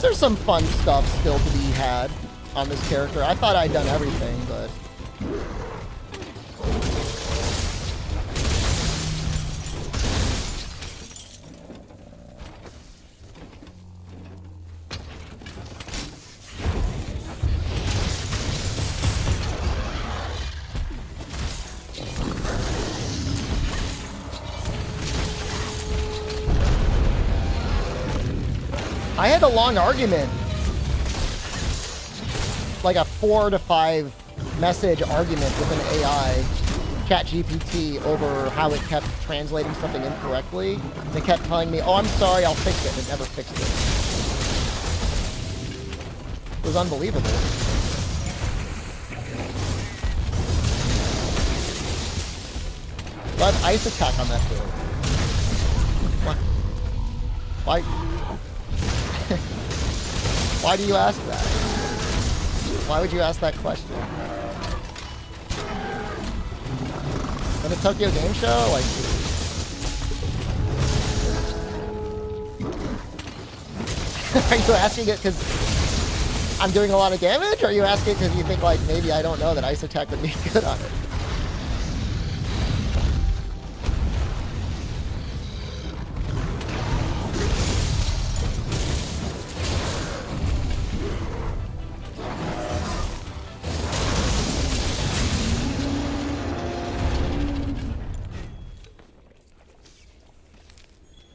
There's some fun stuff still to be had on this character. I thought I'd done everything, but... I had a long argument, like a 4 to 5 message argument with an AI, ChatGPT, over how it kept translating something incorrectly. And it kept telling me, oh, I'm sorry, I'll fix it. And it never fixed it. It was unbelievable. So I have ice attack on that build. Why? Why do you ask that? Why would you ask that question? In a Tokyo Game Show? Like... Are you asking it because I'm doing a lot of damage? Or are you asking it because you think, like, maybe I don't know that ice attack would be good on it?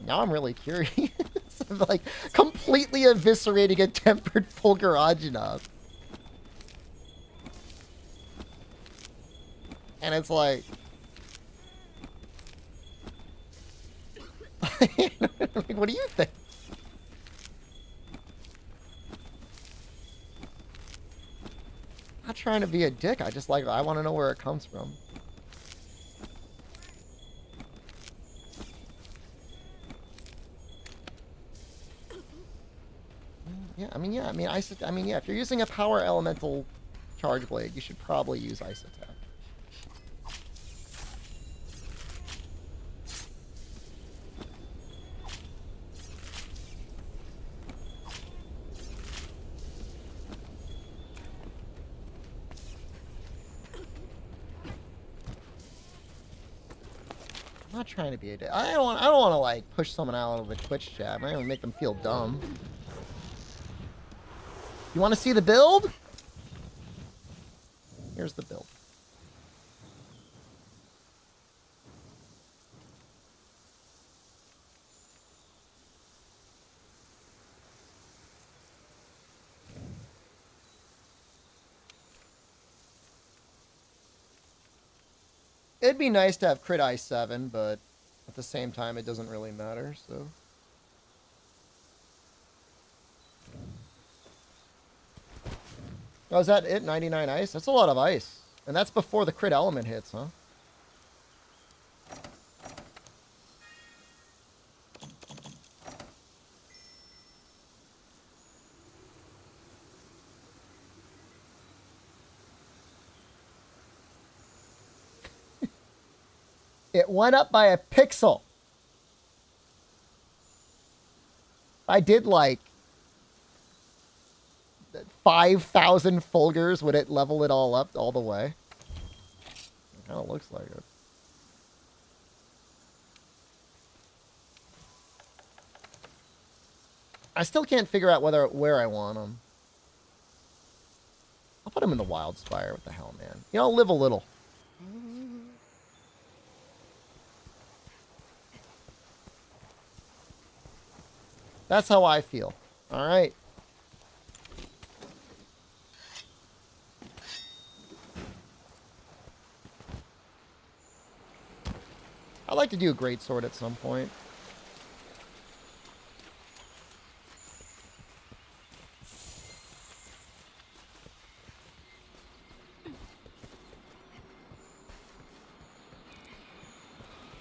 Now I'm really curious. I'm like completely eviscerating a tempered Fulguraginov. And it's like... what do you think? I'm not trying to be a dick. I just like, I want to know where it comes from. Yeah, I mean, yeah, if you're using a power elemental charge blade, you should probably use ice attack. I'm not trying to be a dick. I don't want to like push someone out of the Twitch chat. I'm not gonna make them feel dumb. You want to see the build? Here's the build. It'd be nice to have crit I7, but at the same time, it doesn't really matter, so... Oh, is that it? 99 ice? That's a lot of ice. And that's before the crit element hits, huh? It went up by a pixel. I did like 5,000 Fulgurs. Would it level it all up all the way? It kind of looks like it. I still can't figure out where I want them. I'll put them in the Wild Spire. What the hell, man? You know, live a little. That's how I feel. All right. I'd like to do a greatsword at some point.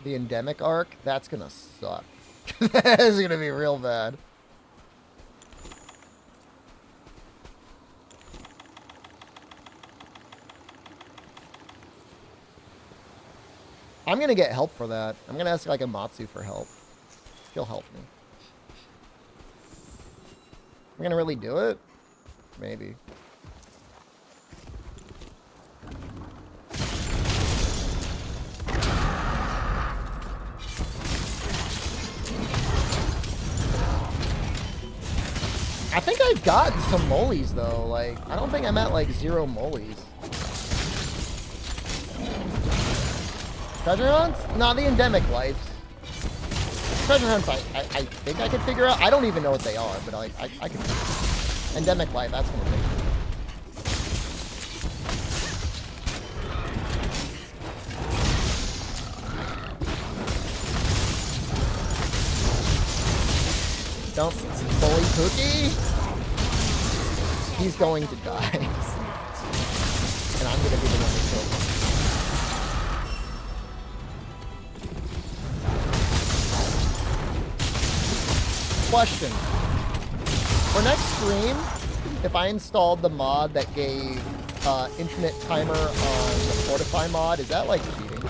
The endemic arc? That's gonna suck. That is gonna be real bad. I'm gonna get help for that. I'm gonna ask like a Matsu for help. He'll help me. I'm gonna really do it? Maybe. I think I've gotten some moles though. Like, I don't think I'm at like 0 moles. Treasure hunts? Nah, the endemic lives. Treasure hunts, I think I could figure out. I don't even know what they are, but I can. Endemic life, that's what I'm thinking. Don't bully Pookie. He's going to die. And I'm gonna be the one who kills him. Question. For next stream, if I installed the mod that gave infinite timer on the Fortify mod, is that like cheating?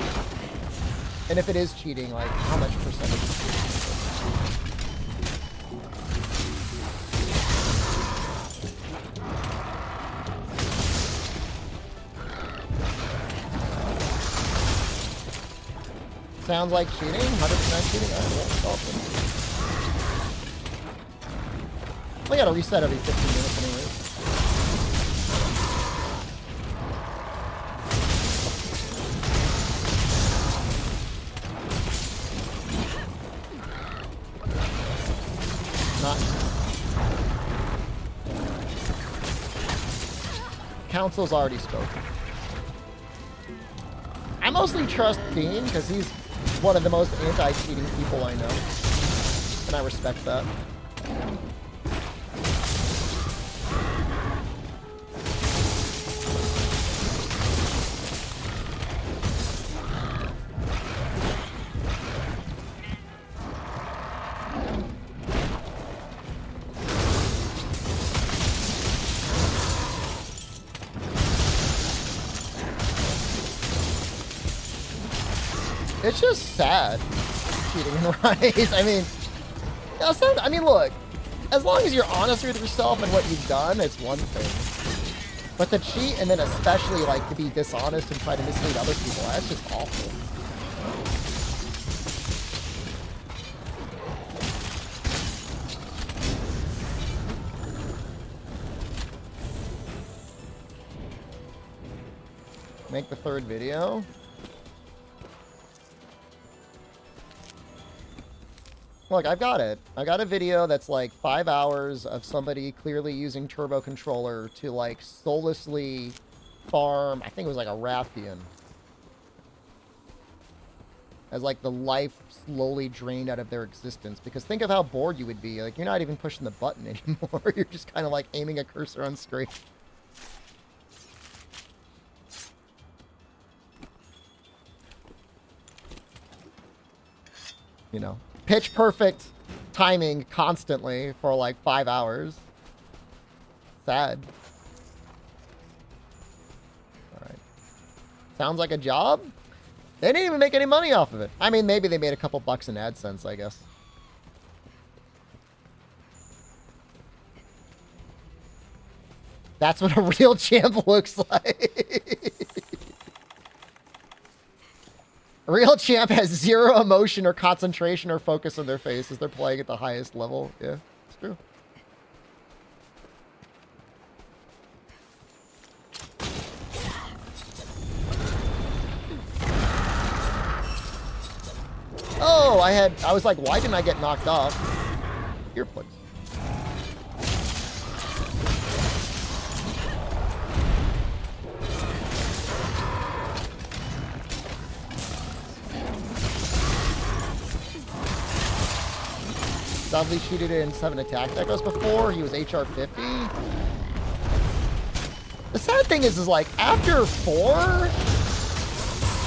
And if it is cheating, like how much percentage is cheating? Sounds like cheating? 100% cheating? Alright, well, it's awesome. We gotta reset every 15 minutes anyways. Not. Council's already spoken. I mostly trust Bean because he's one of the most anti-cheating people I know. And I respect that. It's just sad, cheating in Rise. I mean, I mean, look, as long as you're honest with yourself and what you've done, it's one thing. But to cheat and then especially like to be dishonest and try to mislead other people, that's just awful. Make the third video. Look, I've got it. I got a video that's like 5 hours of somebody clearly using Turbo Controller to like soullessly farm, I think it was like a Rathian. As like the life slowly drained out of their existence. Because think of how bored you would be. Like you're not even pushing the button anymore. You're just kind of like aiming a cursor on screen. You know. Pitch perfect timing constantly for like 5 hours. Sad. Alright. Sounds like a job? They didn't even make any money off of it. I mean, maybe they made a couple bucks in AdSense, I guess. That's what a real champ looks like. A real champ has zero emotion or concentration or focus on their face as they're playing at the highest level. Yeah, it's true. Oh, I was like, why didn't I get knocked off? Earplugs. Dudley cheated in 7 attack echoes before. He was HR 50. The sad thing is like, after 4,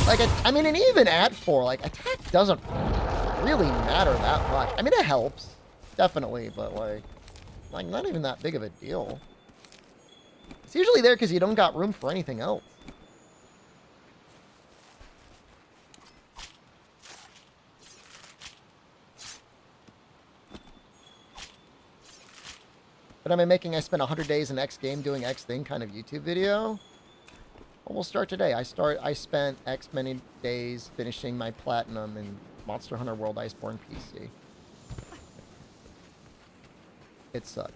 like, I mean, and even at 4, like, attack doesn't really matter that much. I mean, it helps, definitely, but, like not even that big of a deal. It's usually there because you don't got room for anything else. But am I making I spent 100 days in X game doing X thing kind of YouTube video? Well, we'll start today. I spent X many days finishing my platinum in Monster Hunter World Iceborne PC. It sucked.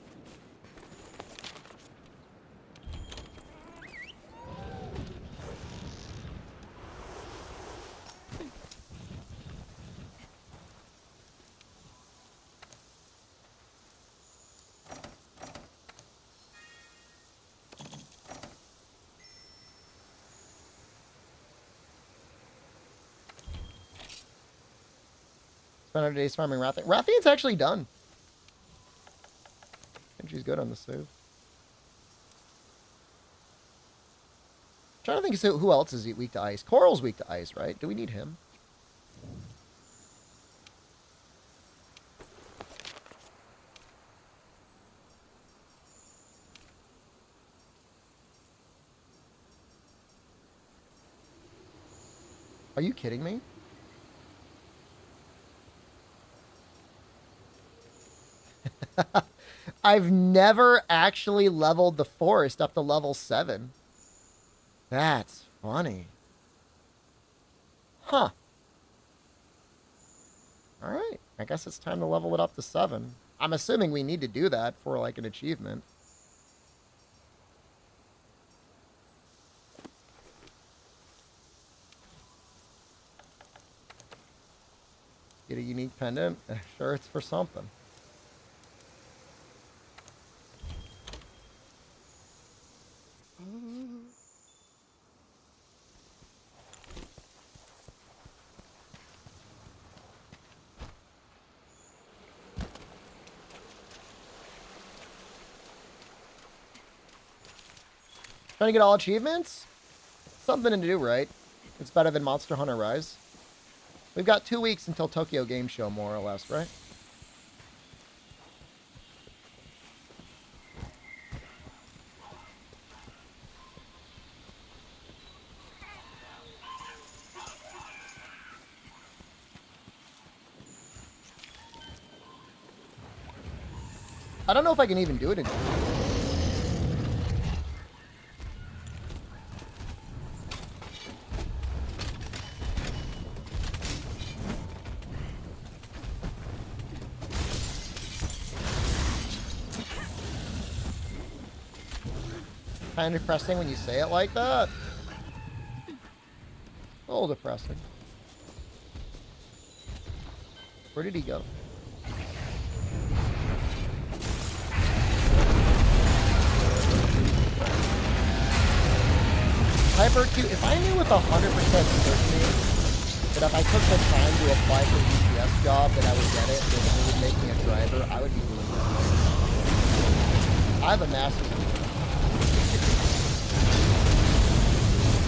Spent 100 days farming Rathian. Rathian's actually done. She's good on the save. Trying to think of who else is weak to ice. Coral's weak to ice, right? Do we need him? Are you kidding me? I've never actually leveled the forest up to level 7. That's funny. Huh. Alright. I guess it's time to level it up to 7. I'm assuming we need to do that for, like, an achievement. Get a unique pendant? Sure, it's for something. Trying to get all achievements? Something to do, right? It's better than Monster Hunter Rise. We've got 2 weeks until Tokyo Game Show, more or less, right? I don't know if I can even do it in... Kind of depressing when you say it like that. A little depressing. Where did he go? Hyper Q, if I knew with 100% certainty that if I took the time to apply for a UPS job that I would get it, that it would make me a driver, I would be doing that. I have a master's degree.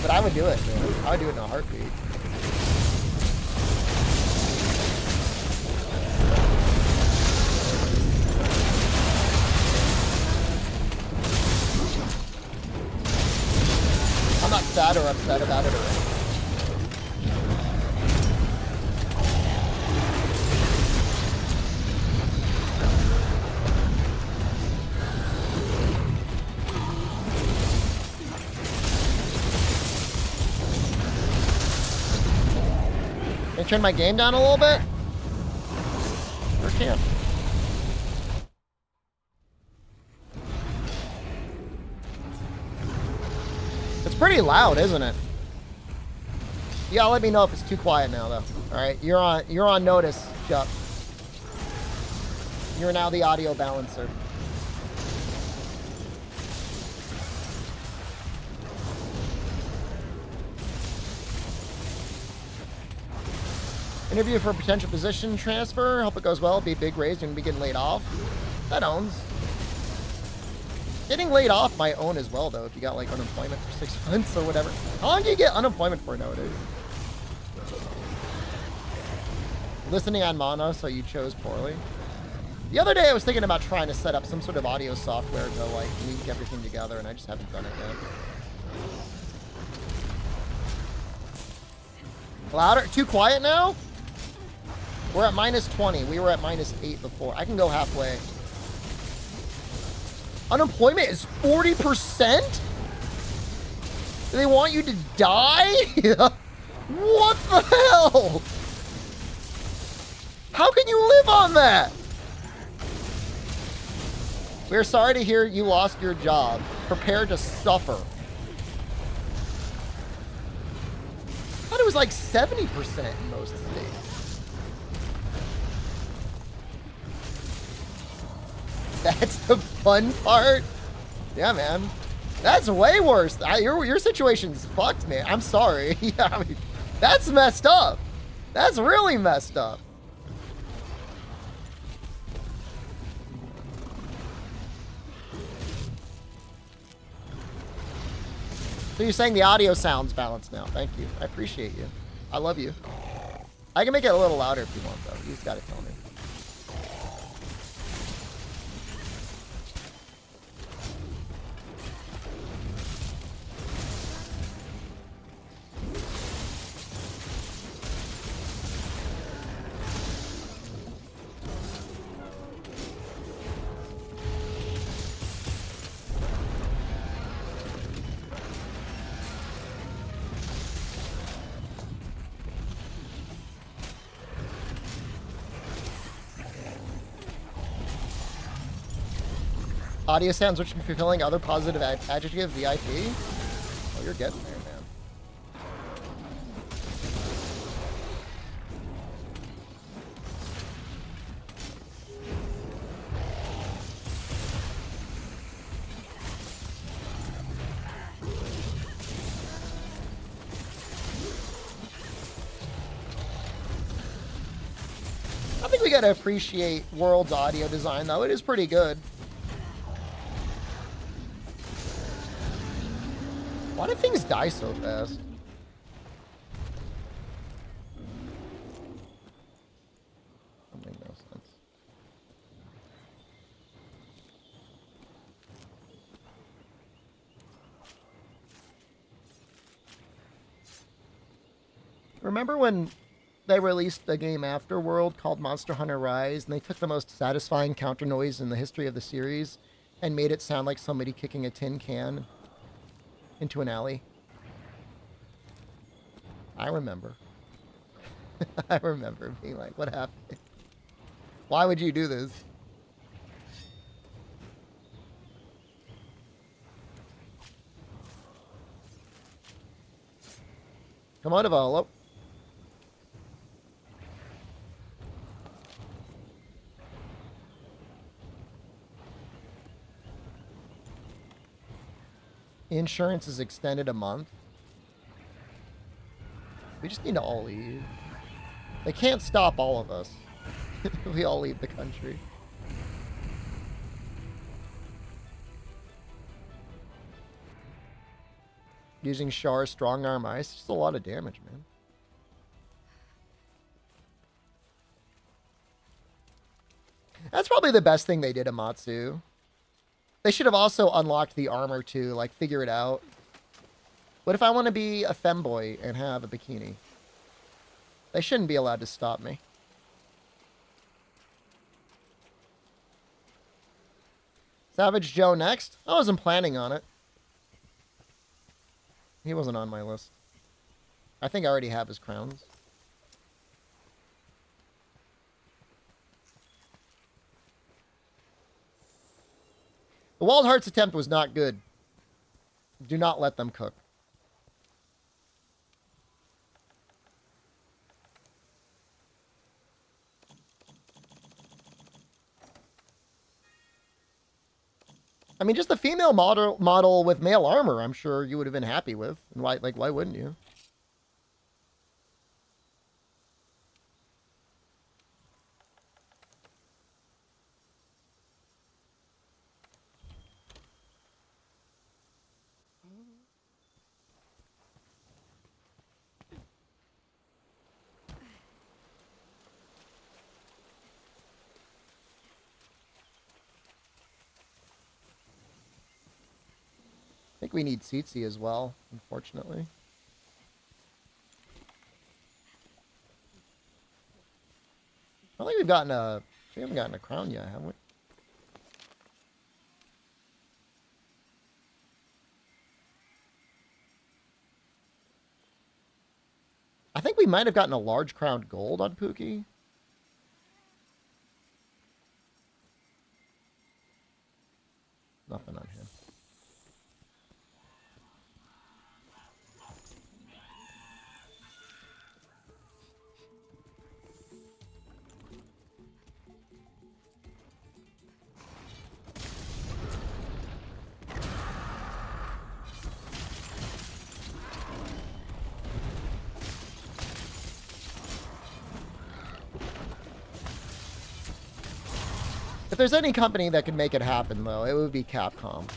But I would do it, man. I would do it in a heartbeat. I'm not sad or upset about it already. Can I turn my game down a little bit? Or can't? It's pretty loud, isn't it? Yeah, let me know if it's too quiet now, though. All right, you're on notice, Chuck. You're now the audio balancer. Interview for a potential position transfer. Hope it goes well. Be a big raise and be getting laid off. That owns. Getting laid off might own as well, though, if you got, like, unemployment for 6 months or whatever. How long do you get unemployment for nowadays? Listening on mono, so you chose poorly. The other day, I was thinking about trying to set up some sort of audio software to, like, link everything together, and I just haven't done it yet. Louder? Too quiet now? We're at -20. We were at -8 before. I can go halfway. Unemployment is 40%? They want you to die? What the hell? How can you live on that? We're sorry to hear you lost your job. Prepare to suffer. I thought it was like 70% in most states. That's the fun part? Yeah, man. That's way worse. Your situation's fucked, man. I'm sorry. Yeah, I mean, that's messed up. That's really messed up. So you're saying the audio sounds balanced now. Thank you. I appreciate you. I love you. I can make it a little louder if you want, though. You just gotta tell me. Audio sounds which are fulfilling other positive adjective VIP. Oh, you're getting there, man. I think we gotta appreciate World's audio design, though. It is pretty good. Why do things die so fast? That makes no sense. Remember when they released a game after World called Monster Hunter Rise, and they took the most satisfying counter noise in the history of the series and made it sound like somebody kicking a tin can into an alley? I remember. I remember being like, what happened? Why would you do this? Come on, develop. Insurance is extended a month. We just need to all leave. They can't stop all of us. We all leave the country. Using Char's strong arm ice. Just a lot of damage, man. That's probably the best thing they did, Amatsu. They should have also unlocked the armor too, like figure it out. What if I want to be a femboy and have a bikini? They shouldn't be allowed to stop me. Savage Joe next? I wasn't planning on it. He wasn't on my list. I think I already have his crowns. The Wild Hearts attempt was not good. Do not let them cook. I mean, just the female model with male armor, I'm sure you would have been happy with. And why wouldn't you? I think we need Tsitsi as well, unfortunately. I don't think we haven't gotten a crown yet, have we? I think we might have gotten a large crowned gold on Pookie. Nothing on him. If there's any company that could make it happen, though, it would be Capcom.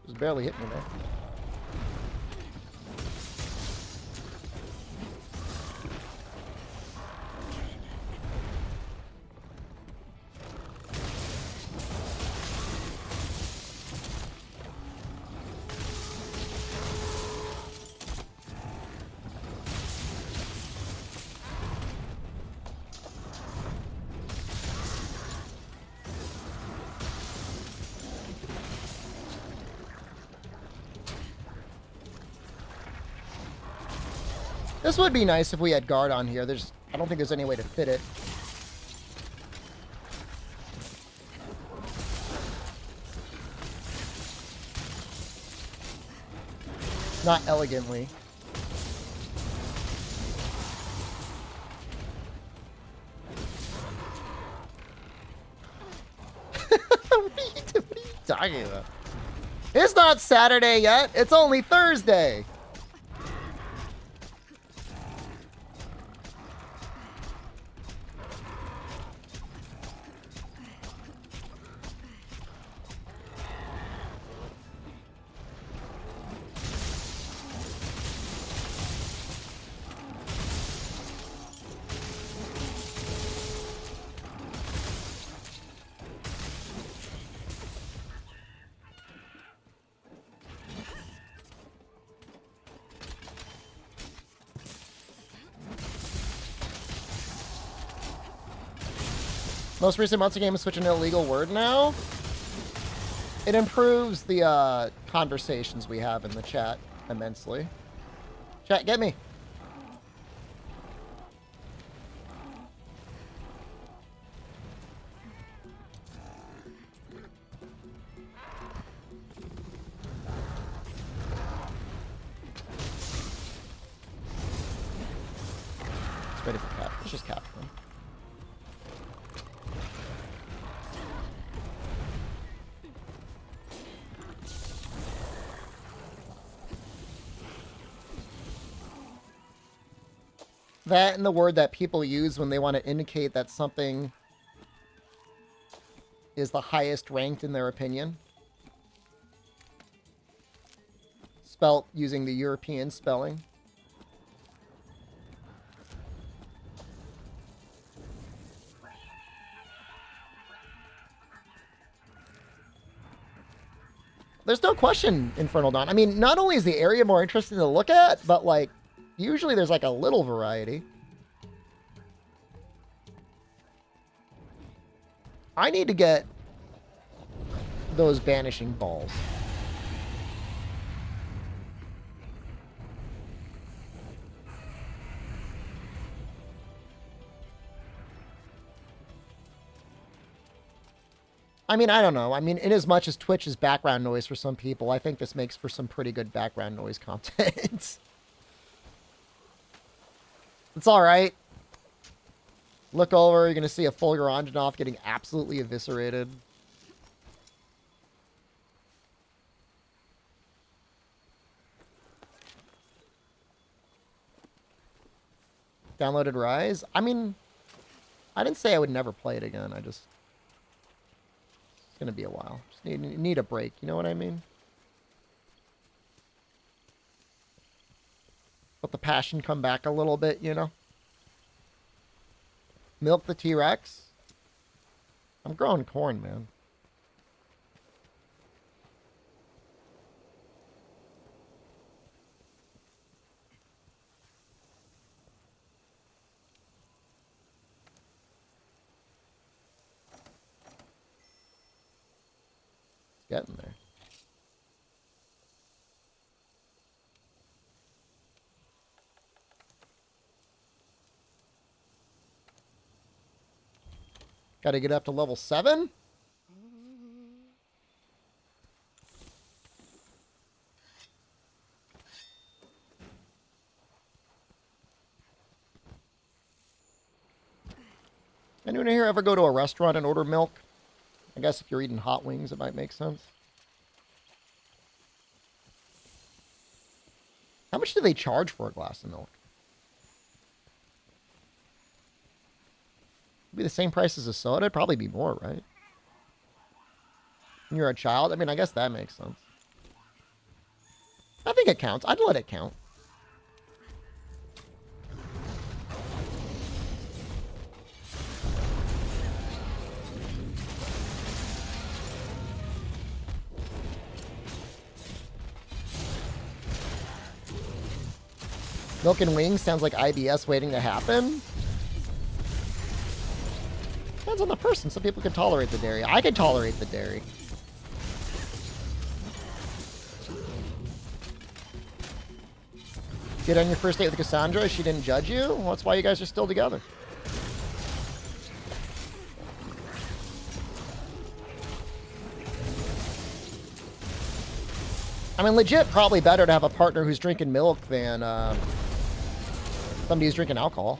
Just barely hit me there. This would be nice if we had guard on here. I don't think there's any way to fit it. Not elegantly. What are you talking about? It's not Saturday yet. It's only Thursday. Most recent months of game is switching to a legal word now. It improves the conversations we have in the chat immensely. Chat, get me. It's ready for cap. Let's just cap them. That and the word that people use when they want to indicate that something is the highest ranked in their opinion. Spelt using the European spelling. There's no question, Infernal Dawn. I mean, not only is the area more interesting to look at, but like, usually there's like a little variety. I need to get those banishing balls. I mean, I don't know. I mean, in as much as Twitch is background noise for some people, I think this makes for some pretty good background noise content. It's all right. Look over, you're going to see a full Garanjanov getting absolutely eviscerated. Downloaded Rise? I mean, I didn't say I would never play it again. It's going to be a while. Just need a break, you know what I mean? Let the passion come back a little bit, you know? Milk the T-Rex? I'm growing corn, man. It's getting there. Got to get up to level 7? Anyone here ever go to a restaurant and order milk? I guess if you're eating hot wings, it might make sense. How much do they charge for a glass of milk? It'd be the same price as a soda? It'd probably be more, right? When you're a child? I mean, I guess that makes sense. I think it counts. I'd let it count. Milk and wings sounds like IBS waiting to happen. Depends on the person. Some people can tolerate the dairy. I can tolerate the dairy. Get on your first date with Cassandra. She didn't judge you. Well, that's why you guys are still together. I mean, legit, probably better to have a partner who's drinking milk than somebody who's drinking alcohol.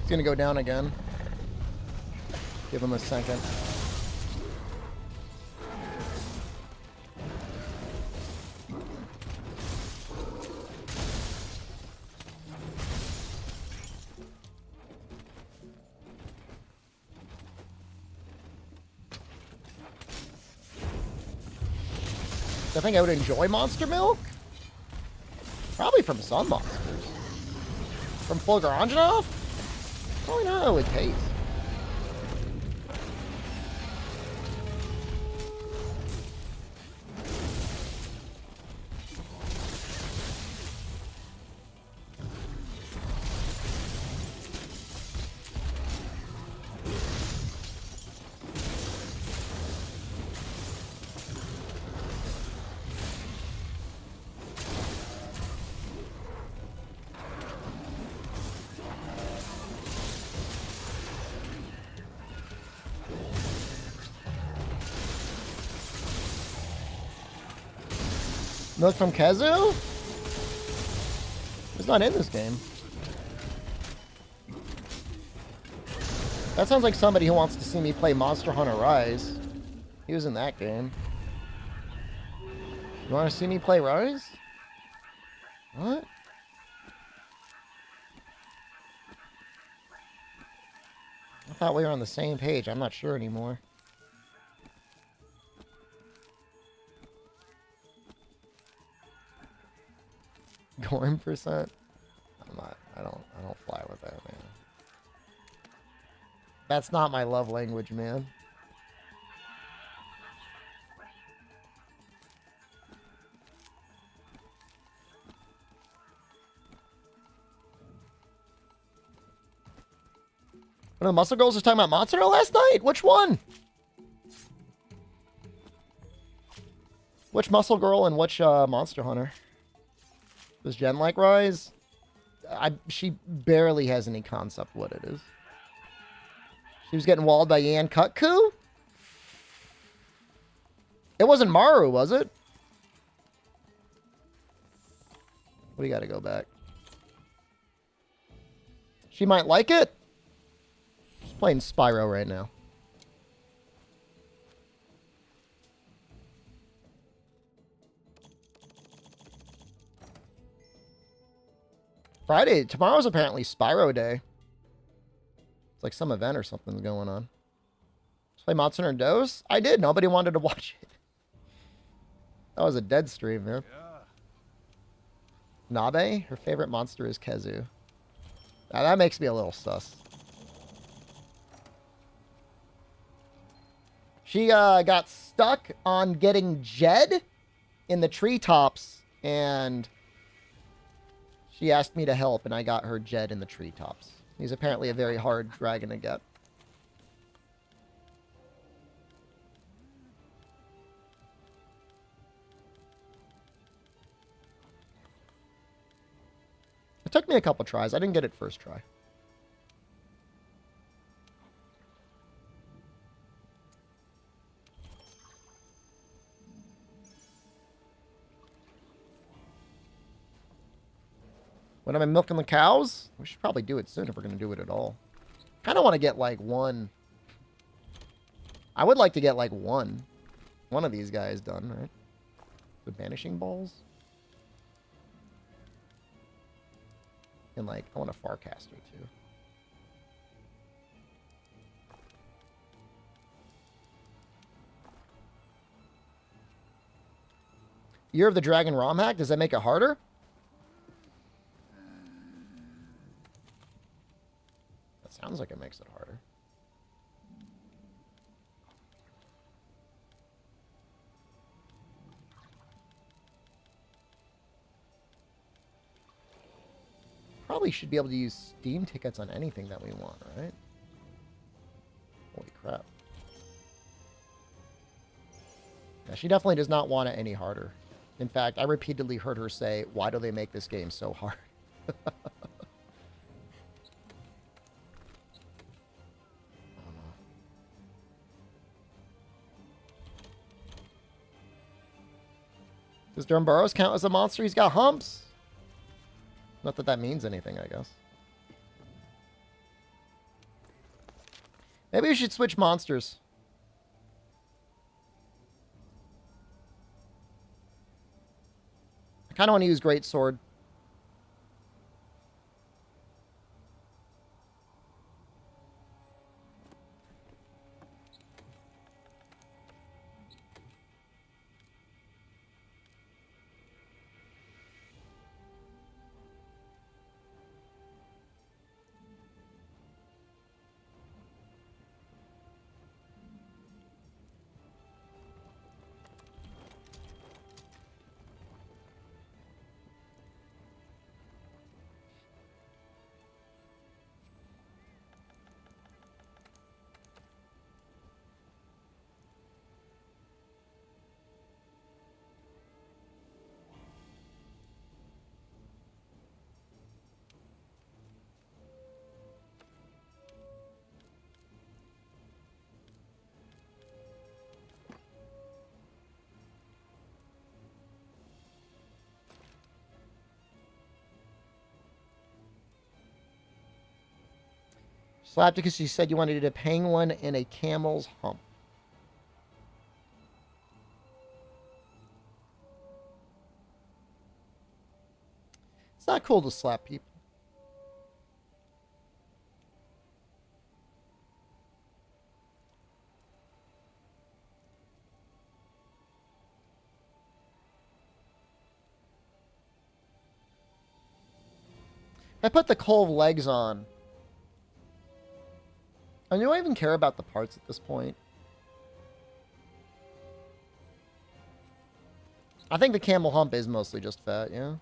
He's gonna go down again. Give him a second. I think I would enjoy monster milk. Probably from some monsters. From Fulgaranjanov? Probably not how it would taste. Milk from Kezu? It's not in this game. That sounds like somebody who wants to see me play Monster Hunter Rise. He was in that game. You want to see me play Rise? What? I thought we were on the same page. I'm not sure anymore. Gorm percent? I don't fly with that, man. That's not my love language, man. One of the Muscle Girls was talking about Monster Hunter last night? Which one? Which Muscle Girl and which Monster Hunter? Does Jen like Rise? She barely has any concept what it is. She was getting walled by Yan Kutku? It wasn't Maru, was it? We gotta go back. She might like it. She's playing Spyro right now. Friday. Tomorrow's apparently Spyro Day. It's like some event or something's going on. Play Monster Hunter Dose? I did. Nobody wanted to watch it. That was a dead stream, man. Yeah. Nabe? Her favorite monster is Kezu. Now that makes me a little sus. She got stuck on getting Jed in the treetops, and She asked me to help, and I got her Jed in the treetops. He's apparently a very hard dragon to get. It took me a couple tries. I didn't get it first try. When am I milking the cows? We should probably do it soon if we're going to do it at all. Kind of want to get like one. I would like to get like one of these guys done, right? The banishing balls. And like, I want a Farcaster too. Year of the Dragon ROM hack? Does that make it harder? That sounds like it makes it harder. Probably should be able to use Steam tickets on anything that we want, right? Holy crap. Yeah, she definitely does not want it any harder. In fact, I repeatedly heard her say, why do they make this game so hard? Does Durham Burrows count as a monster? He's got humps. Not that that means anything, I guess. Maybe we should switch monsters. I kind of want to use Great Sword. Slapticus, you said you wanted a penguin and a camel's hump. It's not cool to slap people. I put the Cove legs on. I don't even care about the parts at this point. I think the camel hump is mostly just fat, yeah.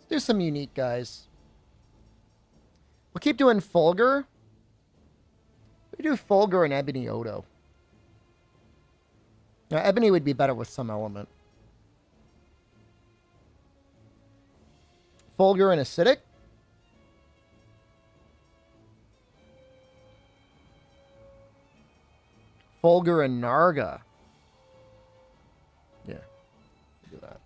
Let's do some unique guys. We'll keep doing Fulgur. We do Fulgur and Ebony Odo. Now, Ebony would be better with some element. Fulgur and Acidic. Fulgur and Narga. Yeah, do that.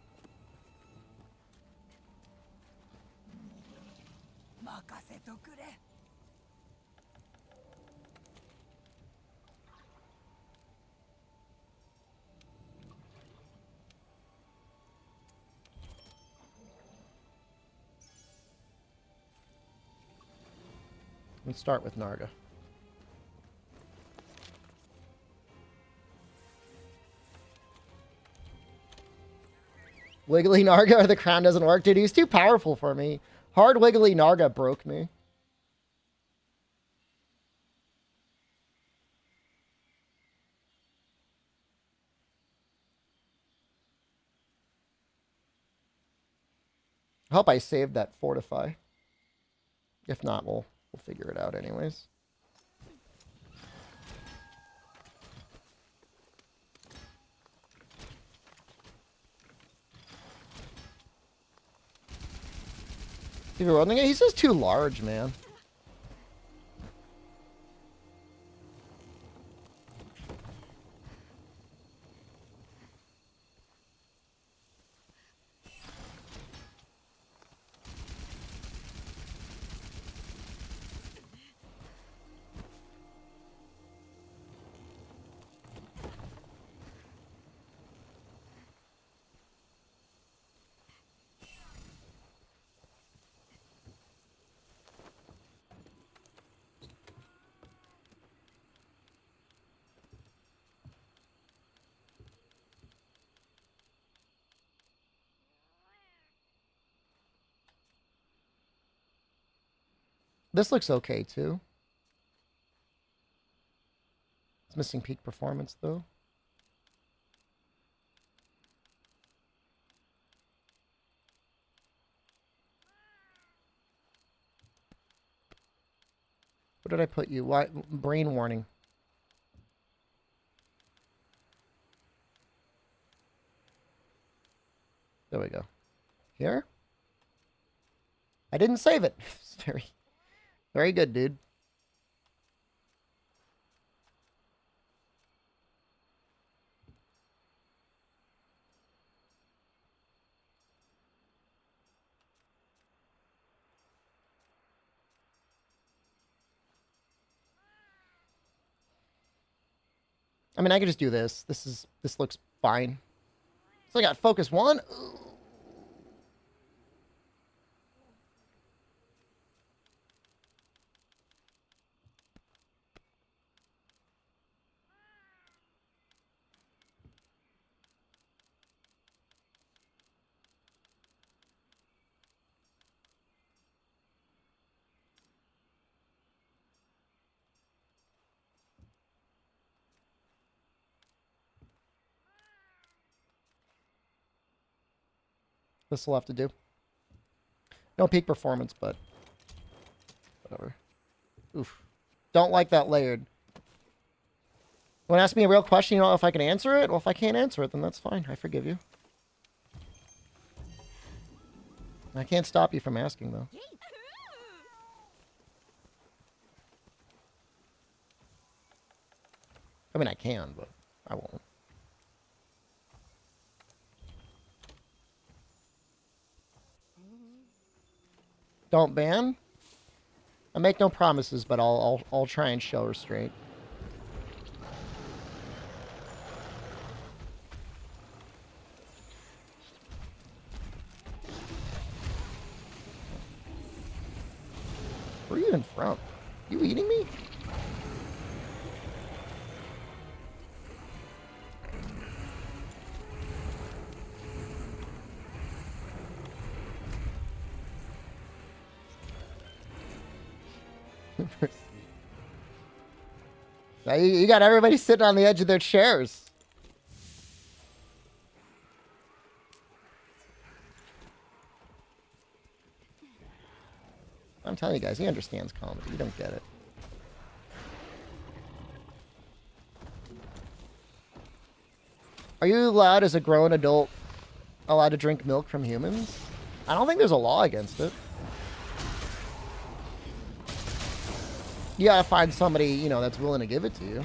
Let's start with Narga. Wiggly Narga or the crown doesn't work. Dude, he's too powerful for me. Hard Wiggly Narga broke me. I hope I saved that Fortify. If not, we'll figure it out anyways. If you're rolling it, he's just too large, man. This looks okay, too. It's missing peak performance, though. What did I put you? Why? Brain warning. There we go. Here? I didn't save it. It's very good, dude. I mean, I could just do this. This looks fine. So I got focus 1. Ooh. This will have to do. No peak performance, but whatever. Oof. Don't like that layered. You want to ask me a real question? You don't know if I can answer it? Well, if I can't answer it, then that's fine. I forgive you. I can't stop you from asking, though. I mean, I can, but I won't. Don't ban? I make no promises, but I'll try and show restraint. Where are you even from? You eating me? Now you got everybody sitting on the edge of their chairs. I'm telling you guys, he understands comedy. You don't get it. Are you allowed, as a grown adult, allowed to drink milk from humans? I don't think there's a law against it. You gotta find somebody, you know, that's willing to give it to you.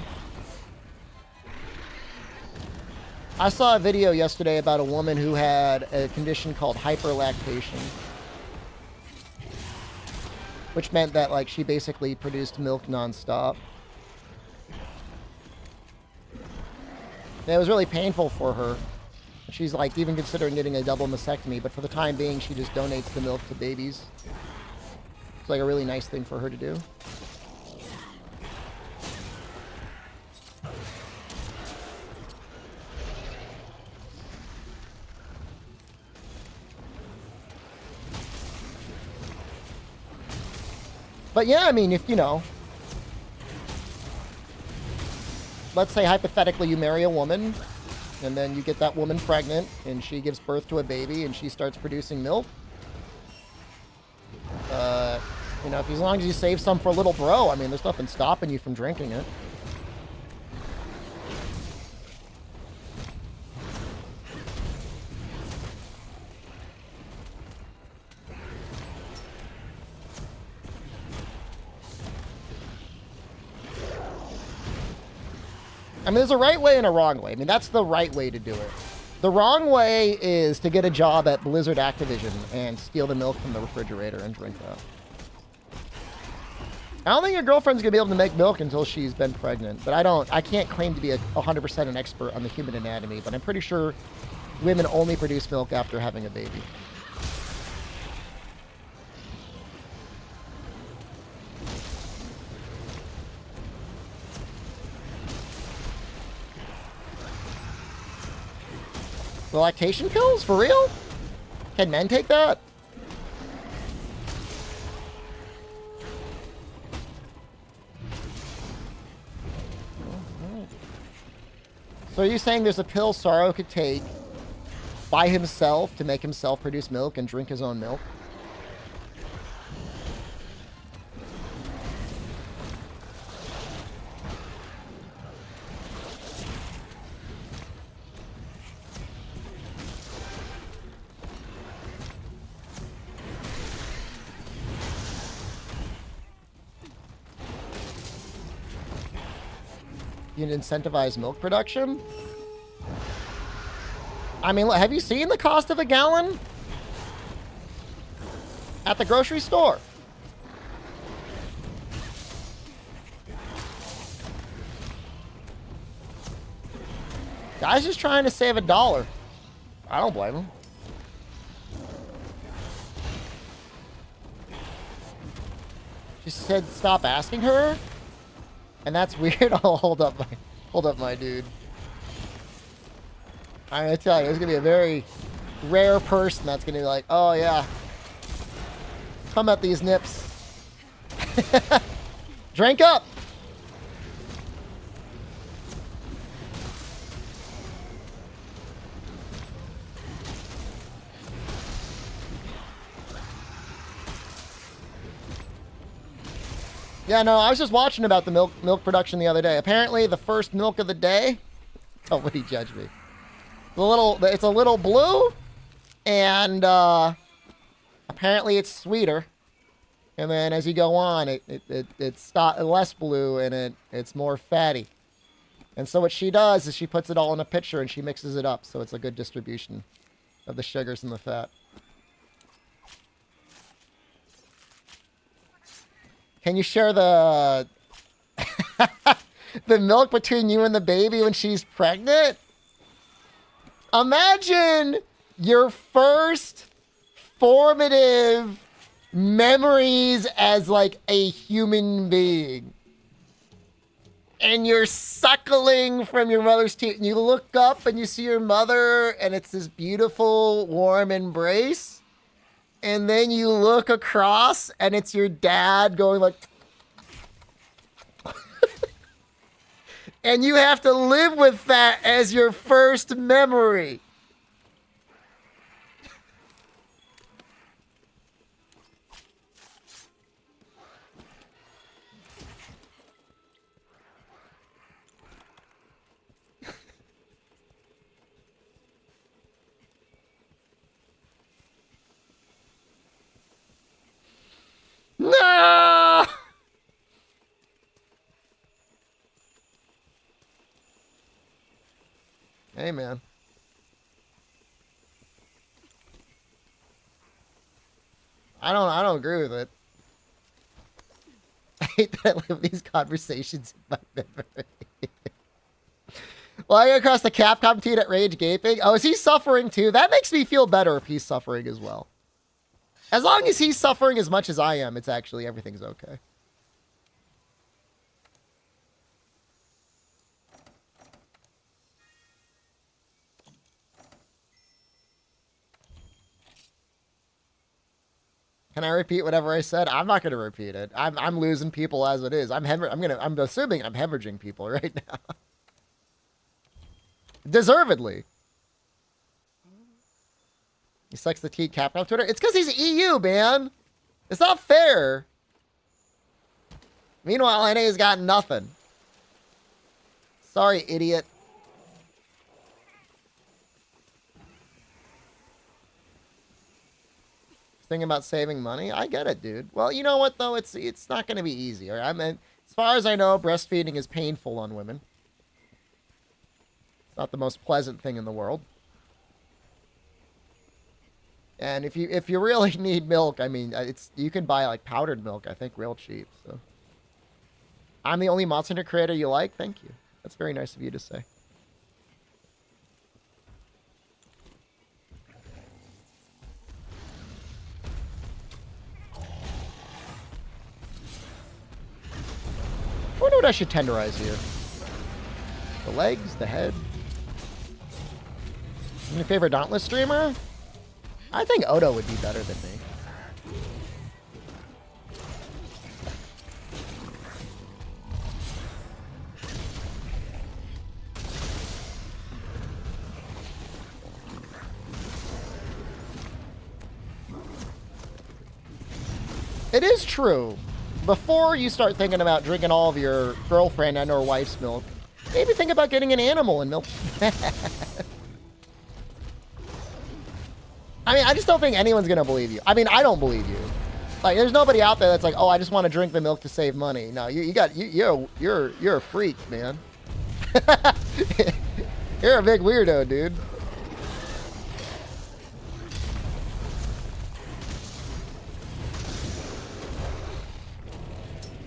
I saw a video yesterday about a woman who had a condition called hyperlactation, which meant that, like, she basically produced milk nonstop. And it was really painful for her. She's, like, even considering getting a double mastectomy, but for the time being, she just donates the milk to babies. It's, like, a really nice thing for her to do. But yeah, I mean, if, you know, let's say hypothetically you marry a woman, and then you get that woman pregnant, and she gives birth to a baby, and she starts producing milk. You know, as long as you save some for little bro, I mean, there's nothing stopping you from drinking it. I mean, there's a right way and a wrong way. I mean, that's the right way to do it. The wrong way is to get a job at Blizzard Activision and steal the milk from the refrigerator and drink that. I don't think your girlfriend's gonna be able to make milk until she's been pregnant, but I can't claim to be 100% an expert on the human anatomy, but I'm pretty sure women only produce milk after having a baby. The lactation pills? For real? Can men take that? So are you saying there's a pill Sorrow could take by himself to make himself produce milk and drink his own milk? You can incentivize milk production? I mean, have you seen the cost of a gallon at the grocery store? Guy's just trying to save $1. I don't blame him. She said stop asking her? And that's weird. I'll hold up my dude. I'm gonna tell you, there's gonna be a very rare person that's gonna be like, oh yeah, come at these nips. Drink up. Yeah, no, I was just watching about the milk production the other day. Apparently, the first milk of the day. Oh, would he judge me? It's a little blue, and apparently it's sweeter. And then as you go on, it's less blue and it's more fatty. And so what she does is she puts it all in a pitcher and she mixes it up, so it's a good distribution of the sugars and the fat. Can you share the the milk between you and the baby when she's pregnant? Imagine your first formative memories as like a human being. And you're suckling from your mother's teeth. And you look up and you see your mother and it's this beautiful, warm embrace. And then you look across and it's your dad going like... And you have to live with that as your first memory. Hey, man. I don't agree with it. I hate that I live these conversations in my memory. Well, I go across the Capcom team at Rage Gaping. Oh, is he suffering too? That makes me feel better if he's suffering as well. As long as he's suffering as much as I am, it's actually, everything's okay. Can I repeat whatever I said? I'm not going to repeat it. I'm losing people as it is. I'm assuming I'm hemorrhaging people right now. Deservedly. He sucks the T Capcom Twitter. It's because he's EU, man. It's not fair. Meanwhile, NA's got nothing. Sorry, idiot. Thinking about saving money? I get it, dude. Well, you know what, though? It's not going to be easy. Right? I mean, as far as I know, breastfeeding is painful on women. It's not the most pleasant thing in the world. And if you really need milk, I mean, you can buy like powdered milk, I think, real cheap. So, I'm the only Monster Hunter creator you like. Thank you. That's very nice of you to say. I wonder what I should tenderize here. The legs, the head. Your favorite Dauntless streamer? I think Odo would be better than me. It is true. Before you start thinking about drinking all of your girlfriend and or wife's milk, maybe think about getting an animal and milk. I mean, I just don't think anyone's gonna believe you. I mean, I don't believe you. Like, there's nobody out there that's like, oh, I just want to drink the milk to save money. No, you're a freak, man. You're a big weirdo, dude.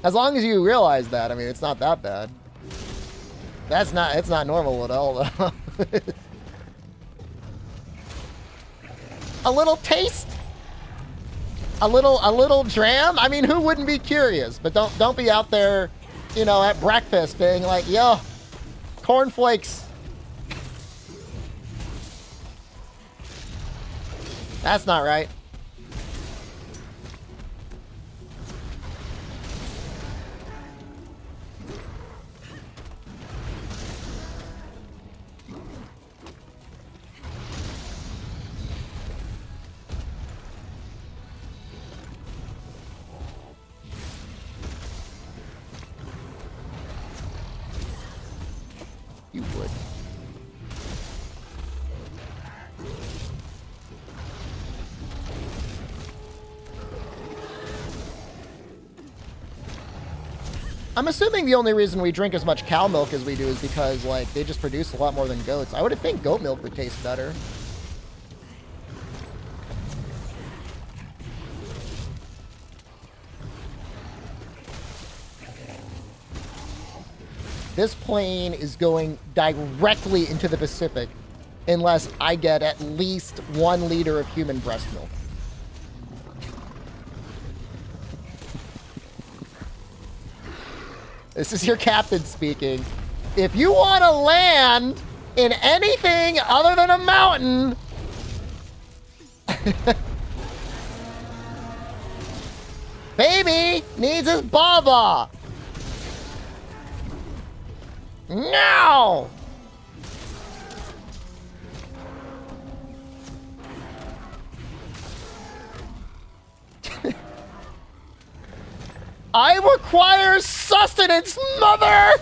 As long as you realize that, I mean, it's not that bad. It's not normal at all, though. A little taste? A little dram? I mean, who wouldn't be curious? But don't be out there, you know, at breakfast being like, yo, cornflakes. That's not right. You would. I'm assuming the only reason we drink as much cow milk as we do is because, like, they just produce a lot more than goats. I would think goat milk would taste better. This plane is going directly into the Pacific unless I get at least 1 liter of human breast milk. This is your captain speaking. If you want to land in anything other than a mountain, baby needs his baba. No! I require sustenance, mother!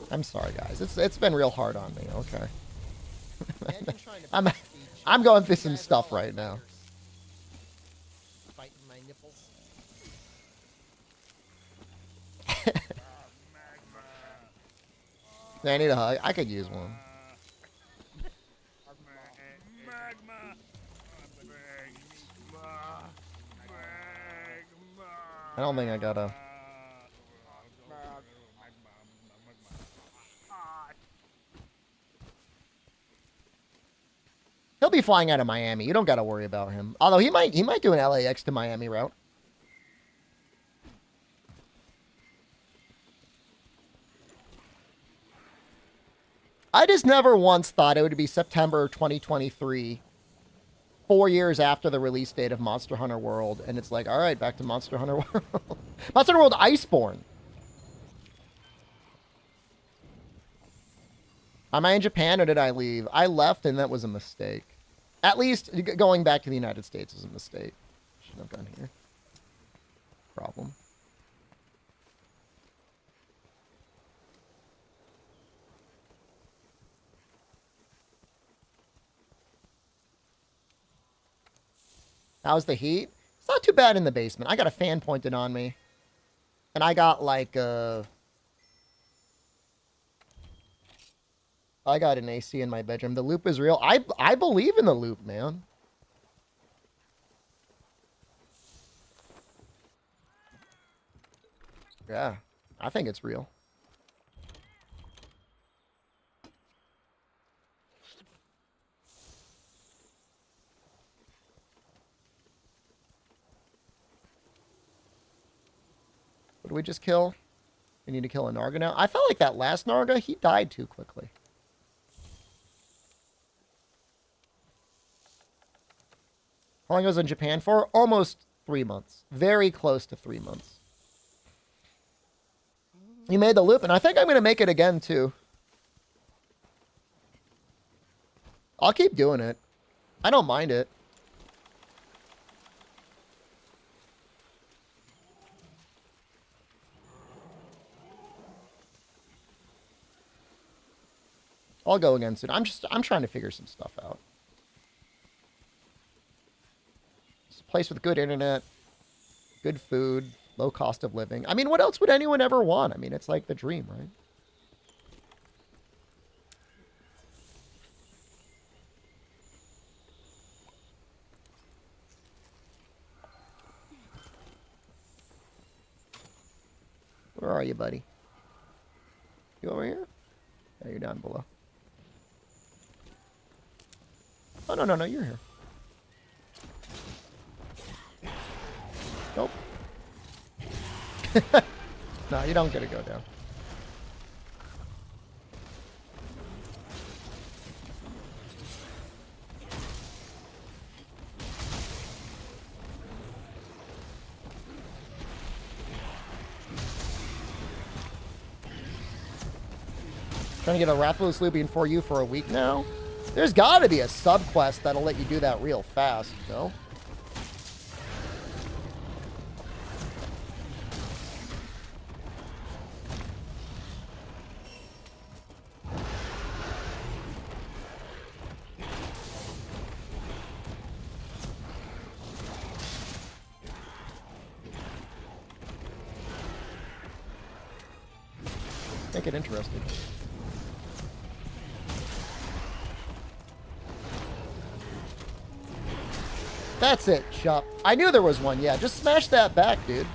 I'm sorry, guys. It's been real hard on me, okay? I'm I'm going through some stuff right now. Biting my nipples. I need a hug. I could use one. I don't think I got a... He'll be flying out of Miami. You don't got to worry about him. Although he might do an LAX to Miami route. I just never once thought it would be September 2023, 4 years after the release date of Monster Hunter World, and it's like, all right, back to Monster Hunter World. Monster Hunter World Iceborne. Am I in Japan or did I leave? I left and that was a mistake. At least going back to the United States was a mistake. Shouldn't have gone here. Problem. How's the heat? It's not too bad in the basement. I got a fan pointed on me. And I got like I got an AC in my bedroom. The loop is real. I believe in the loop, man. Yeah, I think it's real. What did we just kill? We need to kill a Narga now. I felt like that last Narga, he died too quickly. How long was I in Japan for? Almost 3 months. Very close to 3 months. You made the loop, and I think I'm going to make it again, too. I'll keep doing it. I don't mind it. I'll go again soon. I'm trying to figure some stuff out. It's a place with good internet, good food, low cost of living. I mean, what else would anyone ever want? I mean, it's like the dream, right? Where are you, buddy? You over here? Yeah, you're down below. Oh, no, no, no, you're here. Nope. No, you don't get to go down. Trying to get a Rathalos Lubian for you for a week now? There's got to be a sub-quest that'll let you do that real fast, no? Make it interesting. That's it, Shop. I knew there was one. Yeah, just smash that back, dude.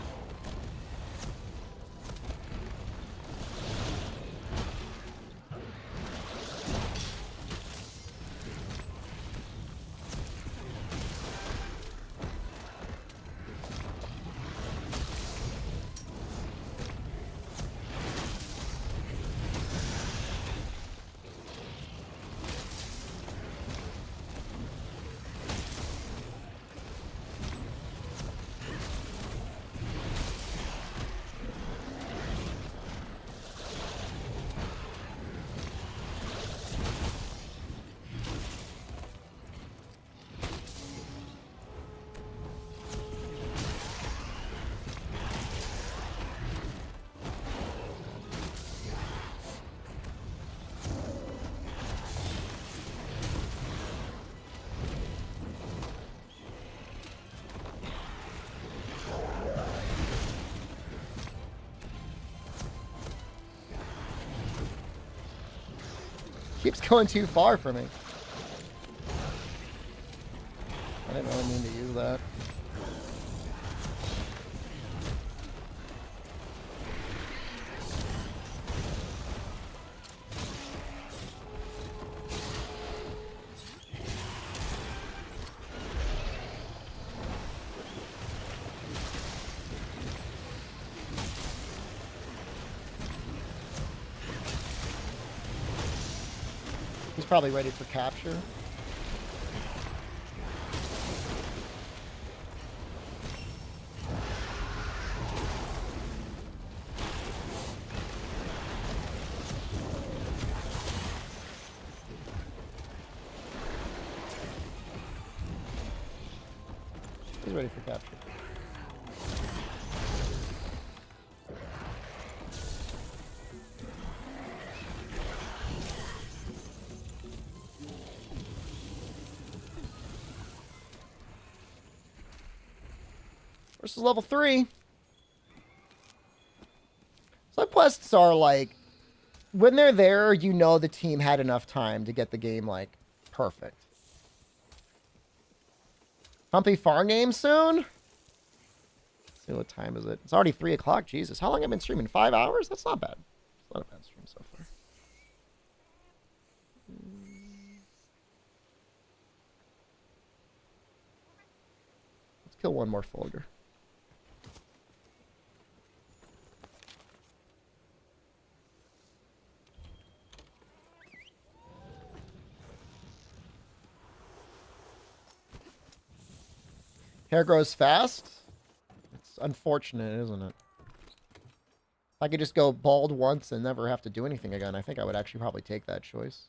Keeps going too far for me. I didn't really mean to use that. He's probably ready for capture. He's ready for capture. Versus level 3. Side quests are like, when they're there, you know the team had enough time to get the game, like, perfect. Humpy farm game soon? Let's see, what time is it? It's already 3 o'clock. Jesus, how long have I been streaming? 5 hours? That's not bad. It's not a bad stream so far. Let's kill one more Fulgur. Hair grows fast? It's unfortunate, isn't it? If I could just go bald once and never have to do anything again, I think I would actually probably take that choice.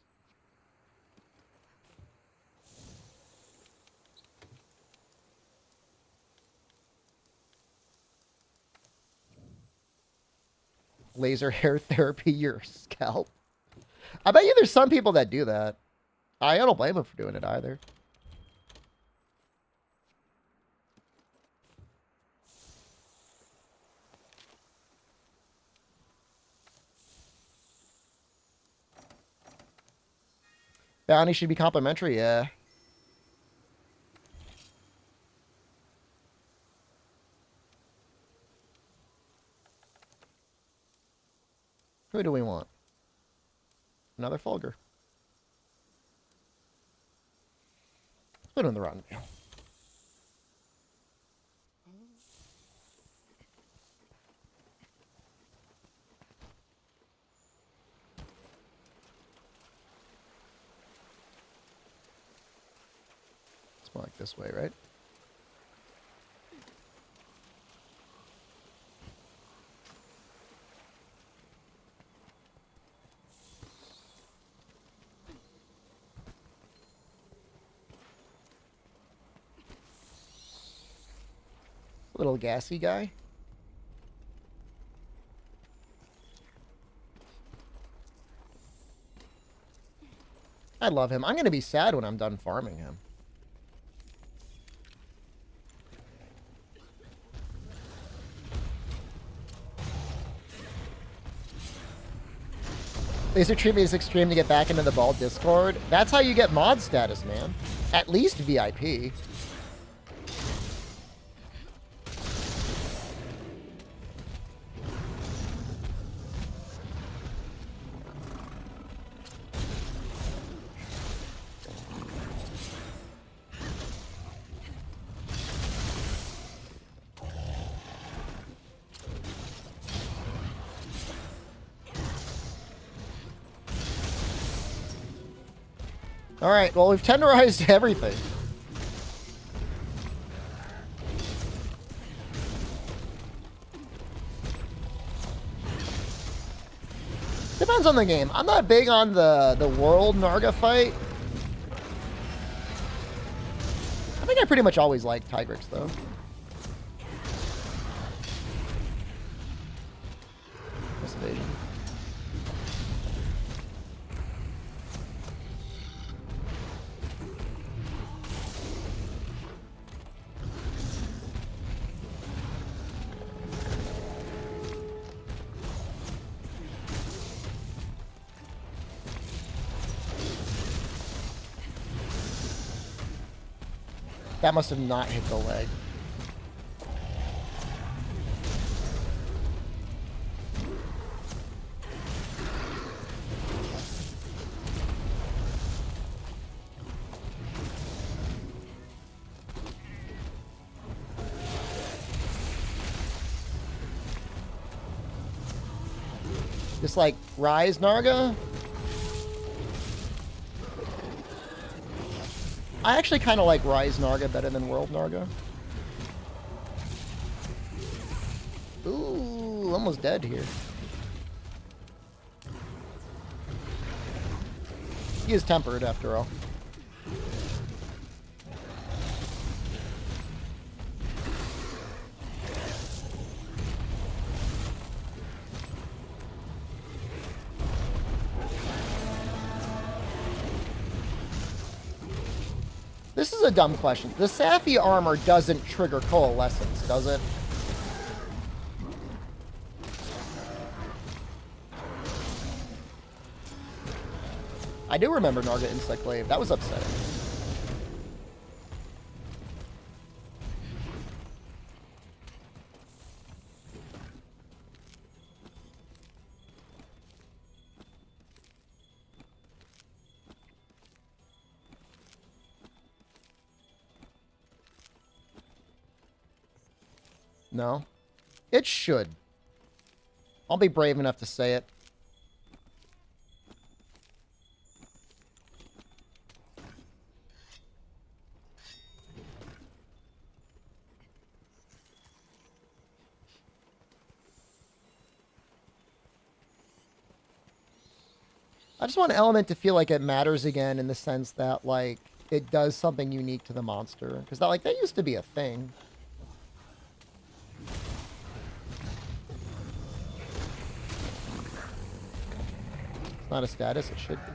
Laser hair therapy your scalp. I bet you there's some people that do that. I don't blame them for doing it either. Bounty should be complimentary, yeah. Who do we want? Another Fulgur. Put in the rotten meal. It's more like this way, right? Little gassy guy. I love him. I'm going to be sad when I'm done farming him. Laser treatment is extreme to get back into the ball Discord. That's how you get mod status, man. At least VIP. All right, well, we've tenderized everything. Depends on the game. I'm not big on the world Narga fight. I think I pretty much always like Tigrix, though. Miss evasion. That must have not hit the leg. Just like Rise Narga. I actually kind of like Rise Narga better than World Narga. Ooh, almost dead here. He is tempered after all. This is a dumb question. The Safi armor doesn't trigger coalescence, does it? I do remember Narga Insect Glaive. That was upsetting. No. It should. I'll be brave enough to say it. I just want an element to feel like it matters again in the sense that, like, it does something unique to the monster. Because, like, that used to be a thing. It's not a status, it should be.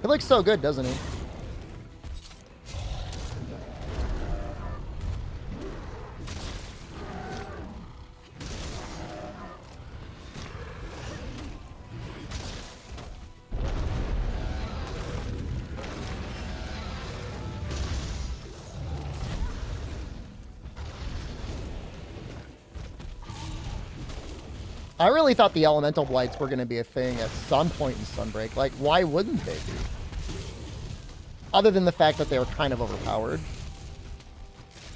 He looks so good, doesn't he? I really thought the elemental blights were going to be a thing at some point in Sunbreak. Like, why wouldn't they be? Other than the fact that they were kind of overpowered.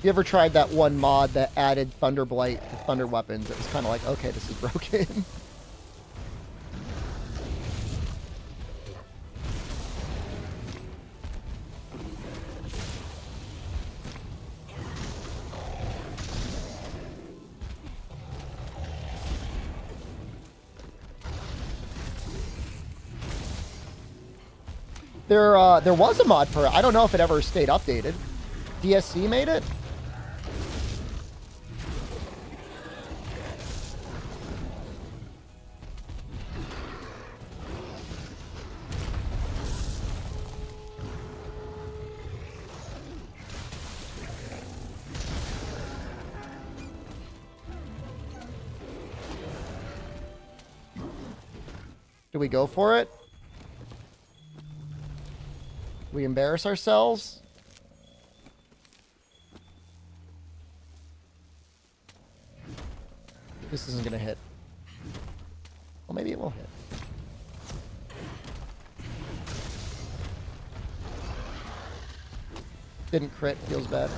You ever tried that one mod that added Thunder Blight to Thunder weapons? It was kind of like, okay, this is broken. There was a mod for it. I don't know if it ever stayed updated. DSC made it? Do we go for it? We embarrass ourselves? This isn't gonna hit. Well, maybe it will hit. Didn't crit, feels bad.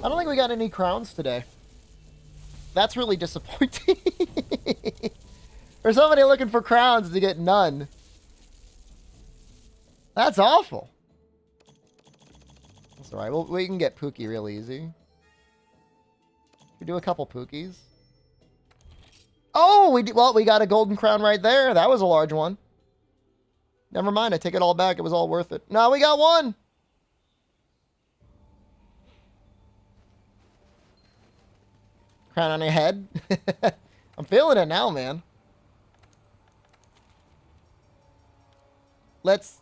I don't think we got any crowns today. That's really disappointing. For somebody looking for crowns to get none. That's awful. That's alright. Well, we can get Pookie real easy. We do a couple Pookies. Oh, we got a golden crown right there. That was a large one. Never mind. I take it all back. It was all worth it. No, we got one. Crown on your head. I'm feeling it now, man. Let's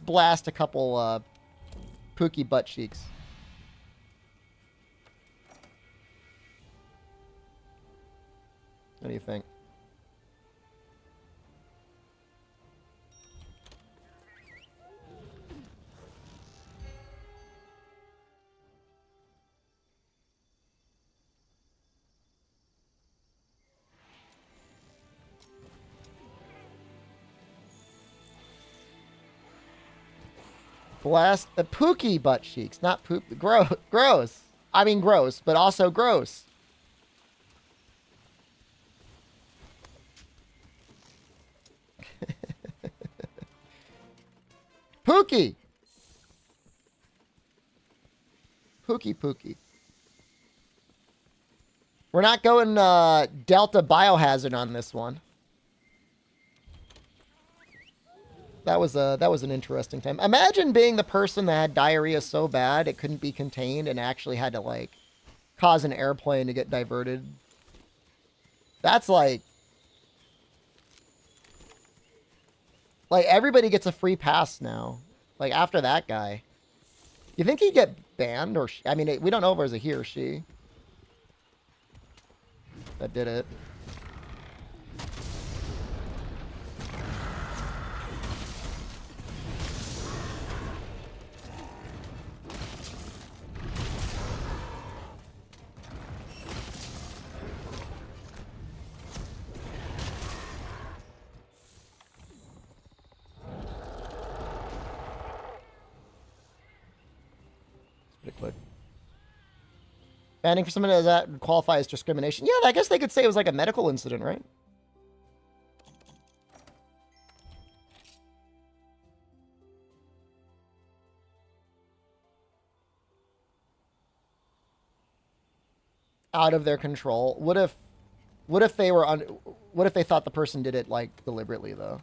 blast a couple Pookie butt cheeks. What do you think? Blast the Pookie butt cheeks, not poop. Gross. I mean gross, but also gross. Pookie. Pookie. We're not going Delta Biohazard on this one. That was an interesting time. Imagine being the person that had diarrhea so bad it couldn't be contained and actually had to like cause an airplane to get diverted. That's like everybody gets a free pass now. Like after that guy, you think he'd get banned or? I mean, we don't know if it was a he or she that did it. Banning for someone that qualify as discrimination. Yeah, I guess they could say it was like a medical incident, right? Out of their control. What if they were what if they thought the person did it like deliberately though?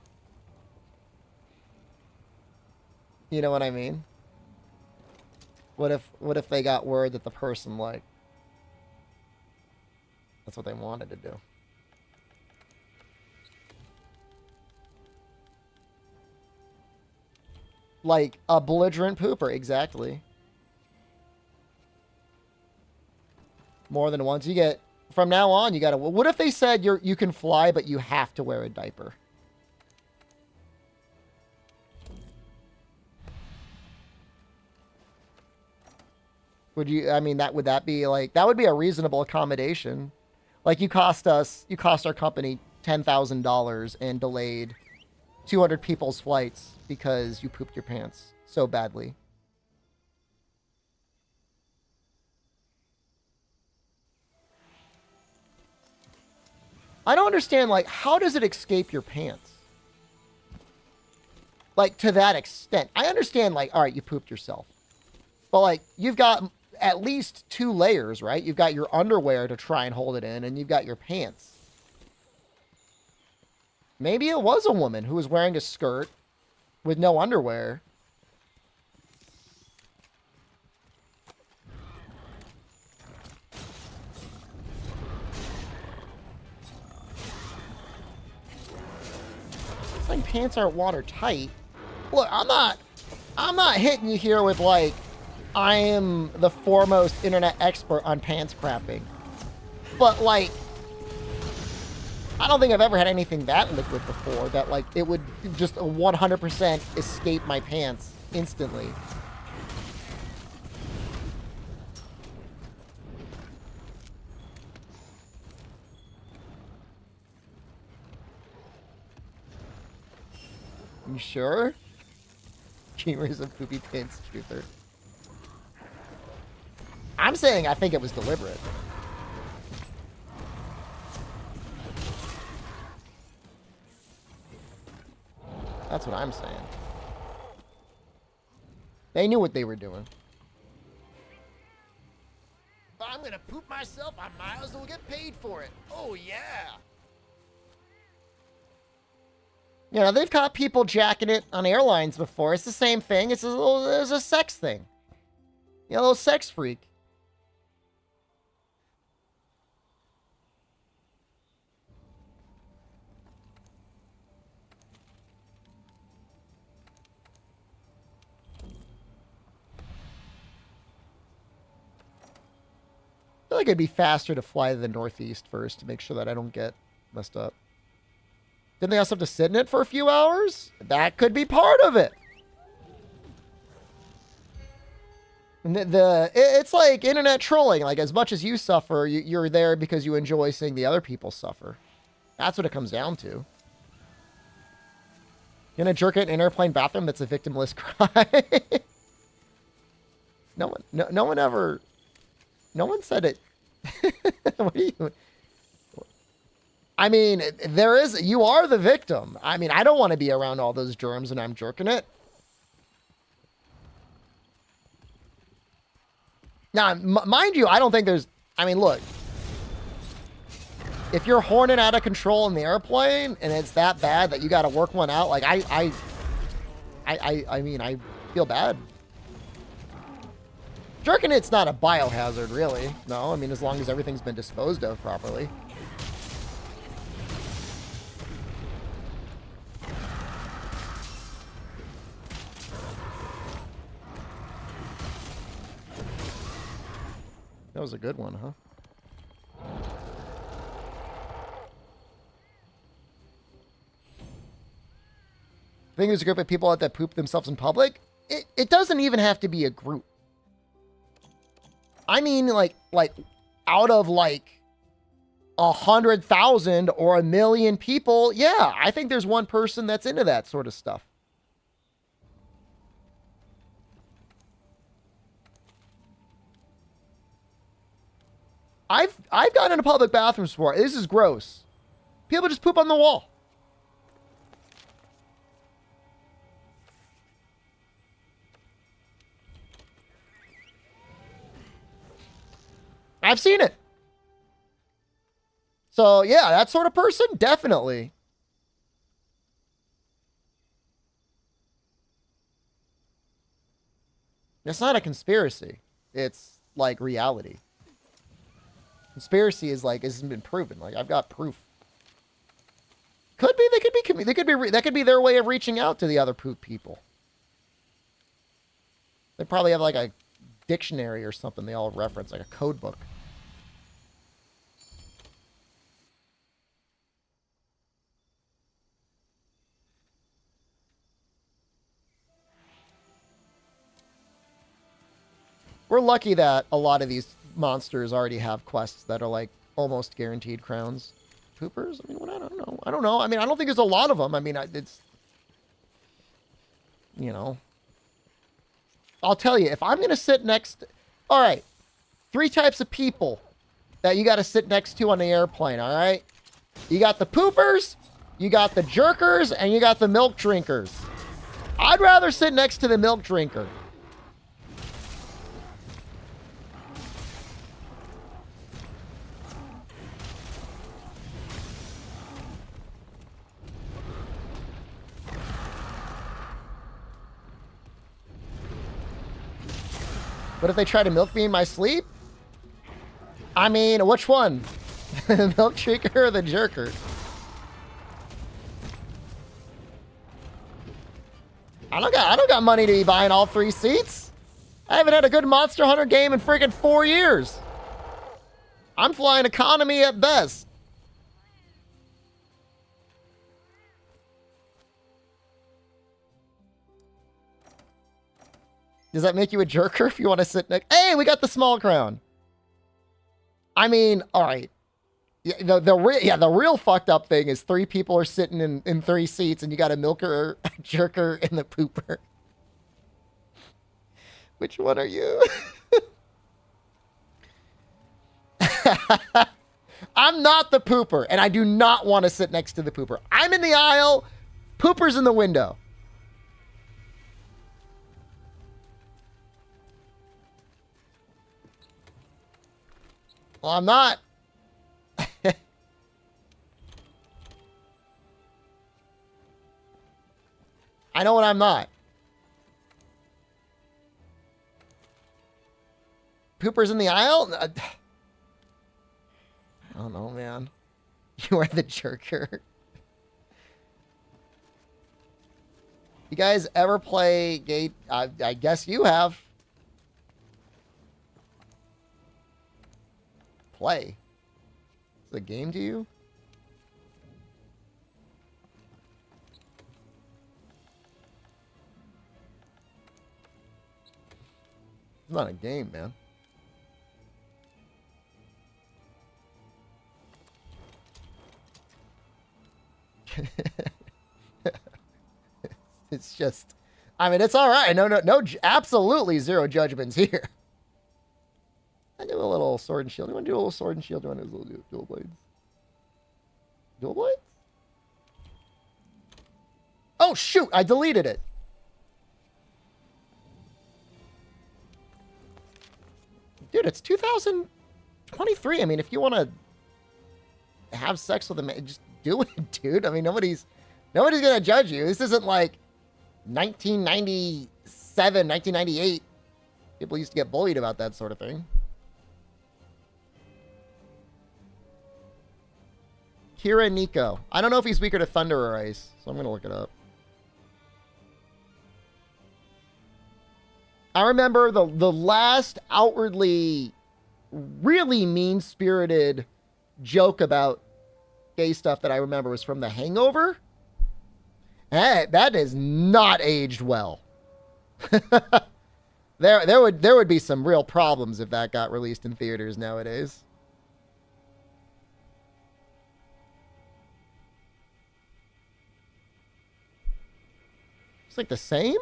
You know what I mean? What if they got word that the person like that's what they wanted to do? Like a belligerent pooper, exactly. More than once. You get from now on. You gotta. What if they said you can fly, but you have to wear a diaper? Would you? I mean, would that be like that would be a reasonable accommodation? Like you cost our company $10,000 and delayed 200 people's flights because you pooped your pants so badly. I don't understand, like, how does it escape your pants? Like, to that extent. I understand, like, all right, you pooped yourself. But, like, you've got at least 2 layers, right? You've got your underwear to try and hold it in, and you've got your pants. Maybe it was a woman who was wearing a skirt with no underwear. It's like pants aren't watertight. Look, I'm not hitting you here with like I am the foremost internet expert on pants crapping. But like I don't think I've ever had anything that liquid before that like it would just 100% escape my pants instantly. You sure? Gamers of poopy pants truther. I'm saying I think it was deliberate. That's what I'm saying. They knew what they were doing. If I'm gonna poop myself, I might as well get paid for it. Oh, yeah. You know, they've caught people jacking it on airlines before. It's the same thing. It's a sex thing. You know, a little sex freak. I feel like it'd be faster to fly to the Northeast first to make sure that I don't get messed up. Didn't they also have to sit in it for a few hours? That could be part of it. And it's like internet trolling. Like, as much as you suffer, you're there because you enjoy seeing the other people suffer. That's what it comes down to. You're gonna jerk it in an airplane bathroom that's a victimless crime. No one said it. What are you? I mean, you are the victim. I mean, I don't want to be around all those germs when I'm jerking it. Now, mind you, I don't think there's, I mean, look, if you're horning out of control in the airplane and it's that bad that you got to work one out, like, I mean, I feel bad. Jerking it's not a biohazard, really. No, I mean, as long as everything's been disposed of properly. That was a good one, huh? I think there's a group of people out that poop themselves in public. It doesn't even have to be a group. I mean, like out of like 100,000 or 1 million people, yeah, I think there's one person that's into that sort of stuff. I've gotten into public bathrooms before. This is gross. People just poop on the wall. I've seen it. So, yeah, that sort of person, definitely. It's not a conspiracy. It's like reality. Conspiracy is like, hasn't been proven. Like, I've got proof. Could be, that could be their way of reaching out to the other poop people. They probably have like a dictionary or something they all reference, like a code book. We're lucky that a lot of these monsters already have quests that are like almost guaranteed crowns. Poopers? I mean, what? I don't know. I don't know. I mean, I don't think there's a lot of them. I mean, it's, you know, I'll tell you, if I'm going to sit next, all right, 3 types of people that you got to sit next to on the airplane. All right. You got the poopers, you got the jerkers, and you got the milk drinkers. I'd rather sit next to the milk drinker. But if they try to milk me in my sleep? I mean, which one? The milk drinker or the jerker? I don't got money to be buying all 3 seats. I haven't had a good Monster Hunter game in freaking 4 years. I'm flying economy at best. Does that make you a jerker if you want to sit next? Hey, we got the small crown. I mean, all right. Yeah, the real fucked up thing is 3 people are sitting in 3 seats and you got a milker, a jerker, and the pooper. Which one are you? I'm not the pooper, and I do not want to sit next to the pooper. I'm in the aisle. Pooper's in the window. Well, I'm not. I know what I'm not. Pooper's in the aisle? I don't know, man. You are the jerker. You guys ever play Gate? I guess you have. Play. Is it a game to you? It's not a game, man. It's just, I mean, it's all right. No, absolutely zero judgments here. I do a little sword and shield. You want to do a little sword and shield? You want to do a little dual blades? Dual blades? Oh, shoot. I deleted it. Dude, it's 2023. I mean, if you want to have sex with a man, just do it, dude. I mean, nobody's going to judge you. This isn't like 1997, 1998. People used to get bullied about that sort of thing. Kira Nico. I don't know if he's weaker to thunder or ice, so I'm going to look it up. I remember the last outwardly really mean-spirited joke about gay stuff that I remember was from The Hangover. That is not aged well. There would be some real problems if that got released in theaters nowadays. It's like the same?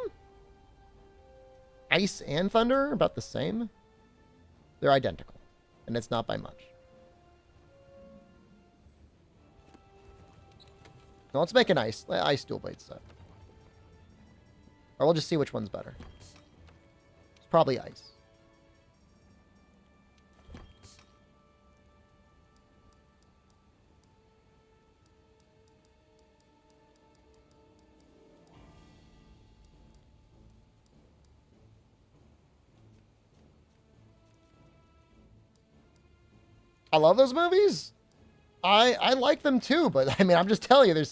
Ice and thunder are about the same? They're identical. And it's not by much. No, let's make an ice dual blade set. Or we'll just see which one's better. It's probably ice. I love those movies. I like them too, but I mean, I'm just telling you,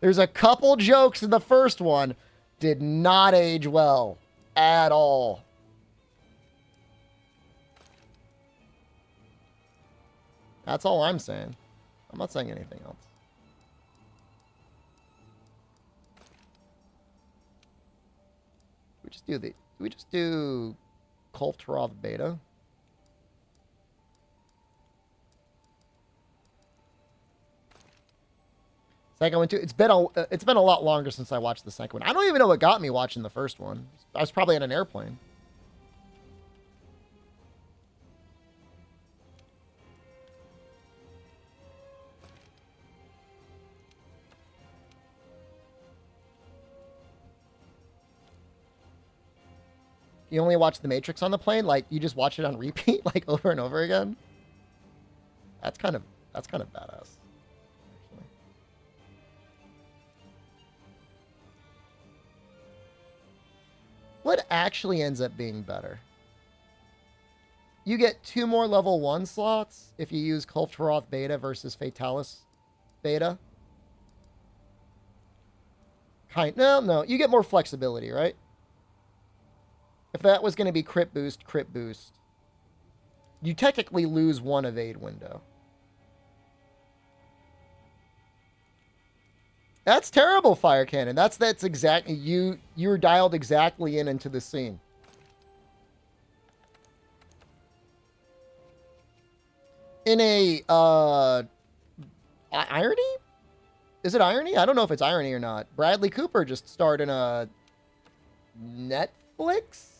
there's a couple jokes in the first one did not age well at all. That's all I'm saying. I'm not saying anything else. We just do Kulturov beta? Second one too. It's been a lot longer since I watched the second one. I don't even know what got me watching the first one. I was probably on an airplane. You only watch The Matrix on the plane? Like you just watch it on repeat, like over and over again? That's kind of badass. What actually ends up being better? You get 2 more level 1 slots if you use Kulturov beta versus Fatalis beta. No. You get more flexibility, right? If that was going to be crit boost, you technically lose 1 evade window. That's terrible, Fire Cannon. That's exactly you were dialed exactly into the scene. In a irony? Is it irony? I don't know if it's irony or not. Bradley Cooper just starred in a Netflix?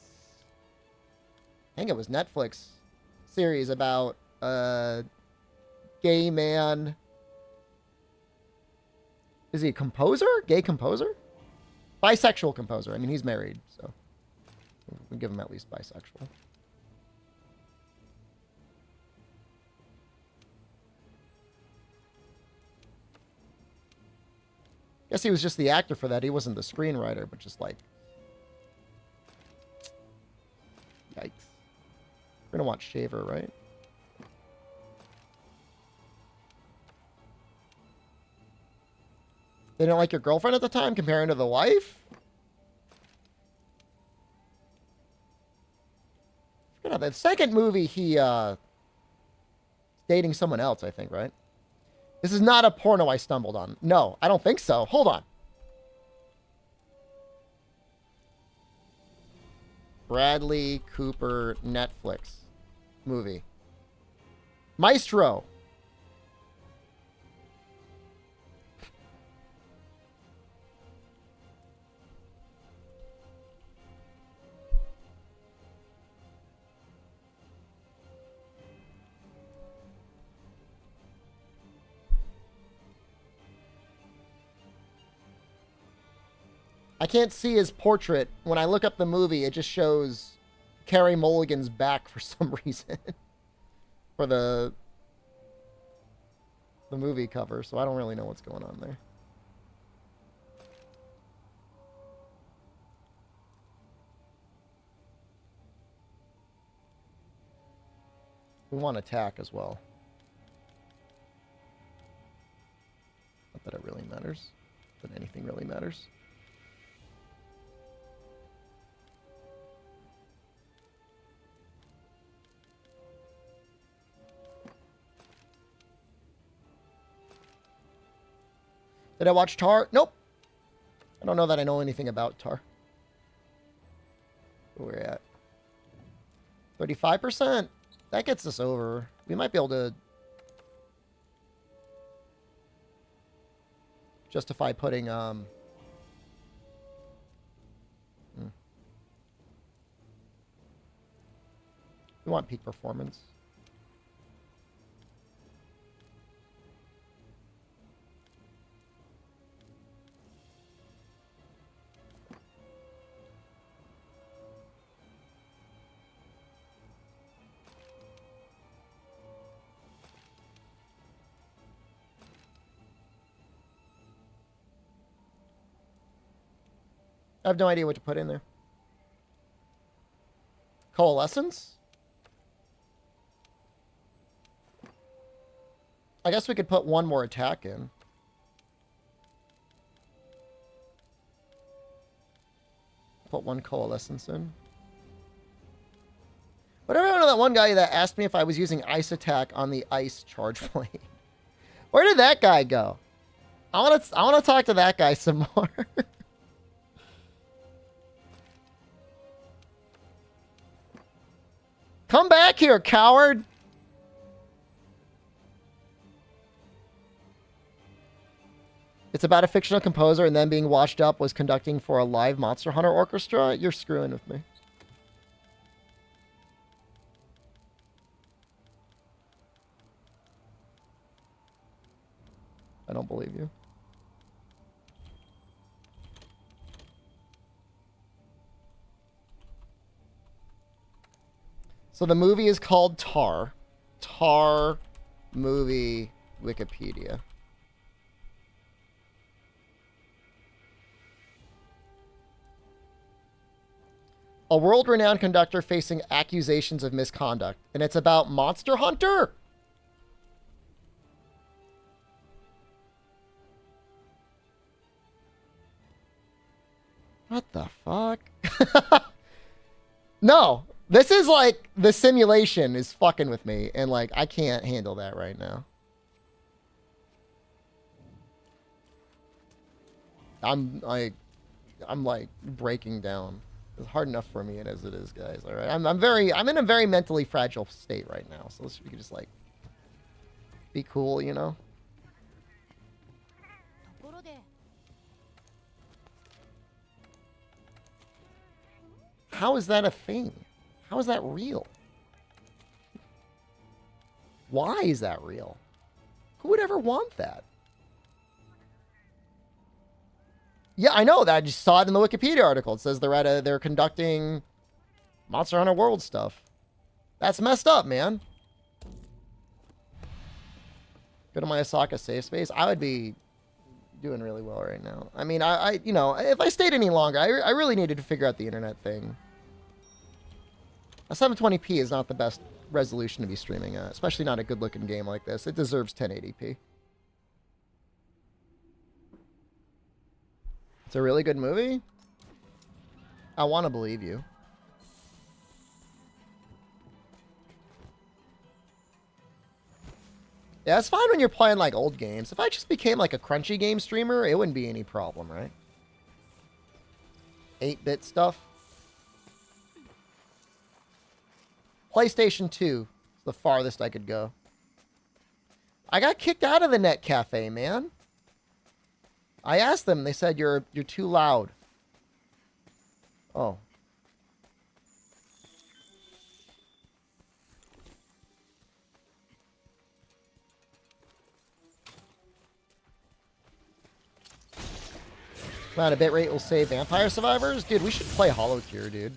I think it was Netflix series about gay man. Is he a composer? Gay composer? Bisexual composer. I mean, he's married, so we'll give him at least bisexual. Guess he was just the actor for that. He wasn't the screenwriter, but just like... Yikes. We're gonna want Shaver, right? They didn't like your girlfriend at the time, comparing to the wife? The second movie, he, dating someone else, I think, right? This is not a porno I stumbled on. No, I don't think so. Hold on. Bradley Cooper Netflix movie. Maestro. I can't see his portrait. When I look up the movie, it just shows Carey Mulligan's back for some reason. For the movie cover, so I don't really know what's going on there. We want attack as well. Not that it really matters, but anything really matters. Did I watch Tar? Nope. I don't know that I know anything about Tar. Where we're at. 35%. That gets us over. We might be able to justify putting we want peak performance. I have no idea what to put in there. Coalescence? I guess we could put one more attack in. Put one coalescence in. Whatever happened to that one guy that asked me if I was using ice attack on the ice charge blade? Where did that guy go? I want to talk to that guy some more. Come back here, coward! It's about a fictional composer and then being washed up was conducting for a live Monster Hunter orchestra? You're screwing with me. I don't believe you. So the movie is called Tar. Tar movie Wikipedia. A world-renowned conductor facing accusations of misconduct. And it's about Monster Hunter! What the fuck? No! This is like, the simulation is fucking with me, and like, I can't handle that right now. I'm like breaking down. It's hard enough for me as it is, guys. All right, I'm in a very mentally fragile state right now, so we can just like be cool, you know. How is that a thing? How is that real? Why is that real? Who would ever want that? Yeah, I know that. I just saw it in the Wikipedia article. It says they're conducting Monster Hunter World stuff. That's messed up, man. Go to my Osaka safe space. I would be doing really well right now. I mean, you know, if I stayed any longer, I really needed to figure out the internet thing. A 720p is not the best resolution to be streaming at, especially not a good-looking game like this. It deserves 1080p. It's a really good movie. I want to believe you. Yeah, it's fine when you're playing, like, old games. If I just became, like, a crunchy game streamer, it wouldn't be any problem, right? 8-bit stuff. PlayStation 2 is the farthest I could go. I got kicked out of the Net Cafe, man. I asked them. They said, you're too loud. Oh. Man, a bitrate will save Vampire Survivors? Dude, we should play Hollow Cure, dude.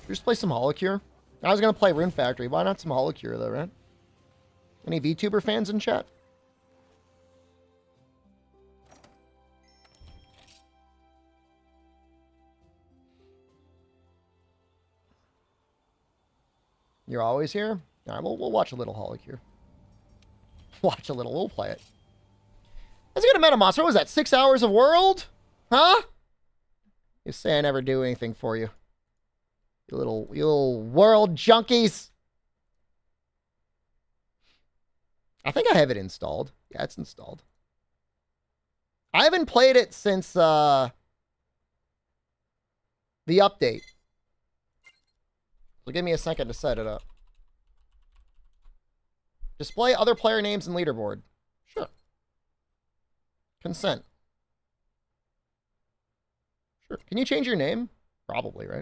Should we just play some Hollow Cure? I was going to play Rune Factory. Why not some Hollow Cure, though, right? Any VTuber fans in chat? You're always here? All right, we'll watch a little Hollow Cure. Watch a little. We'll play it. That's a good amount of monster. What was that? 6 hours of world? Huh? You say I never do anything for you. You little world junkies. I think I have it installed. Yeah, it's installed. I haven't played it since the update. So give me a second to set it up. Display other player names and leaderboard. Sure. Consent. Sure. Can you change your name? Probably, right?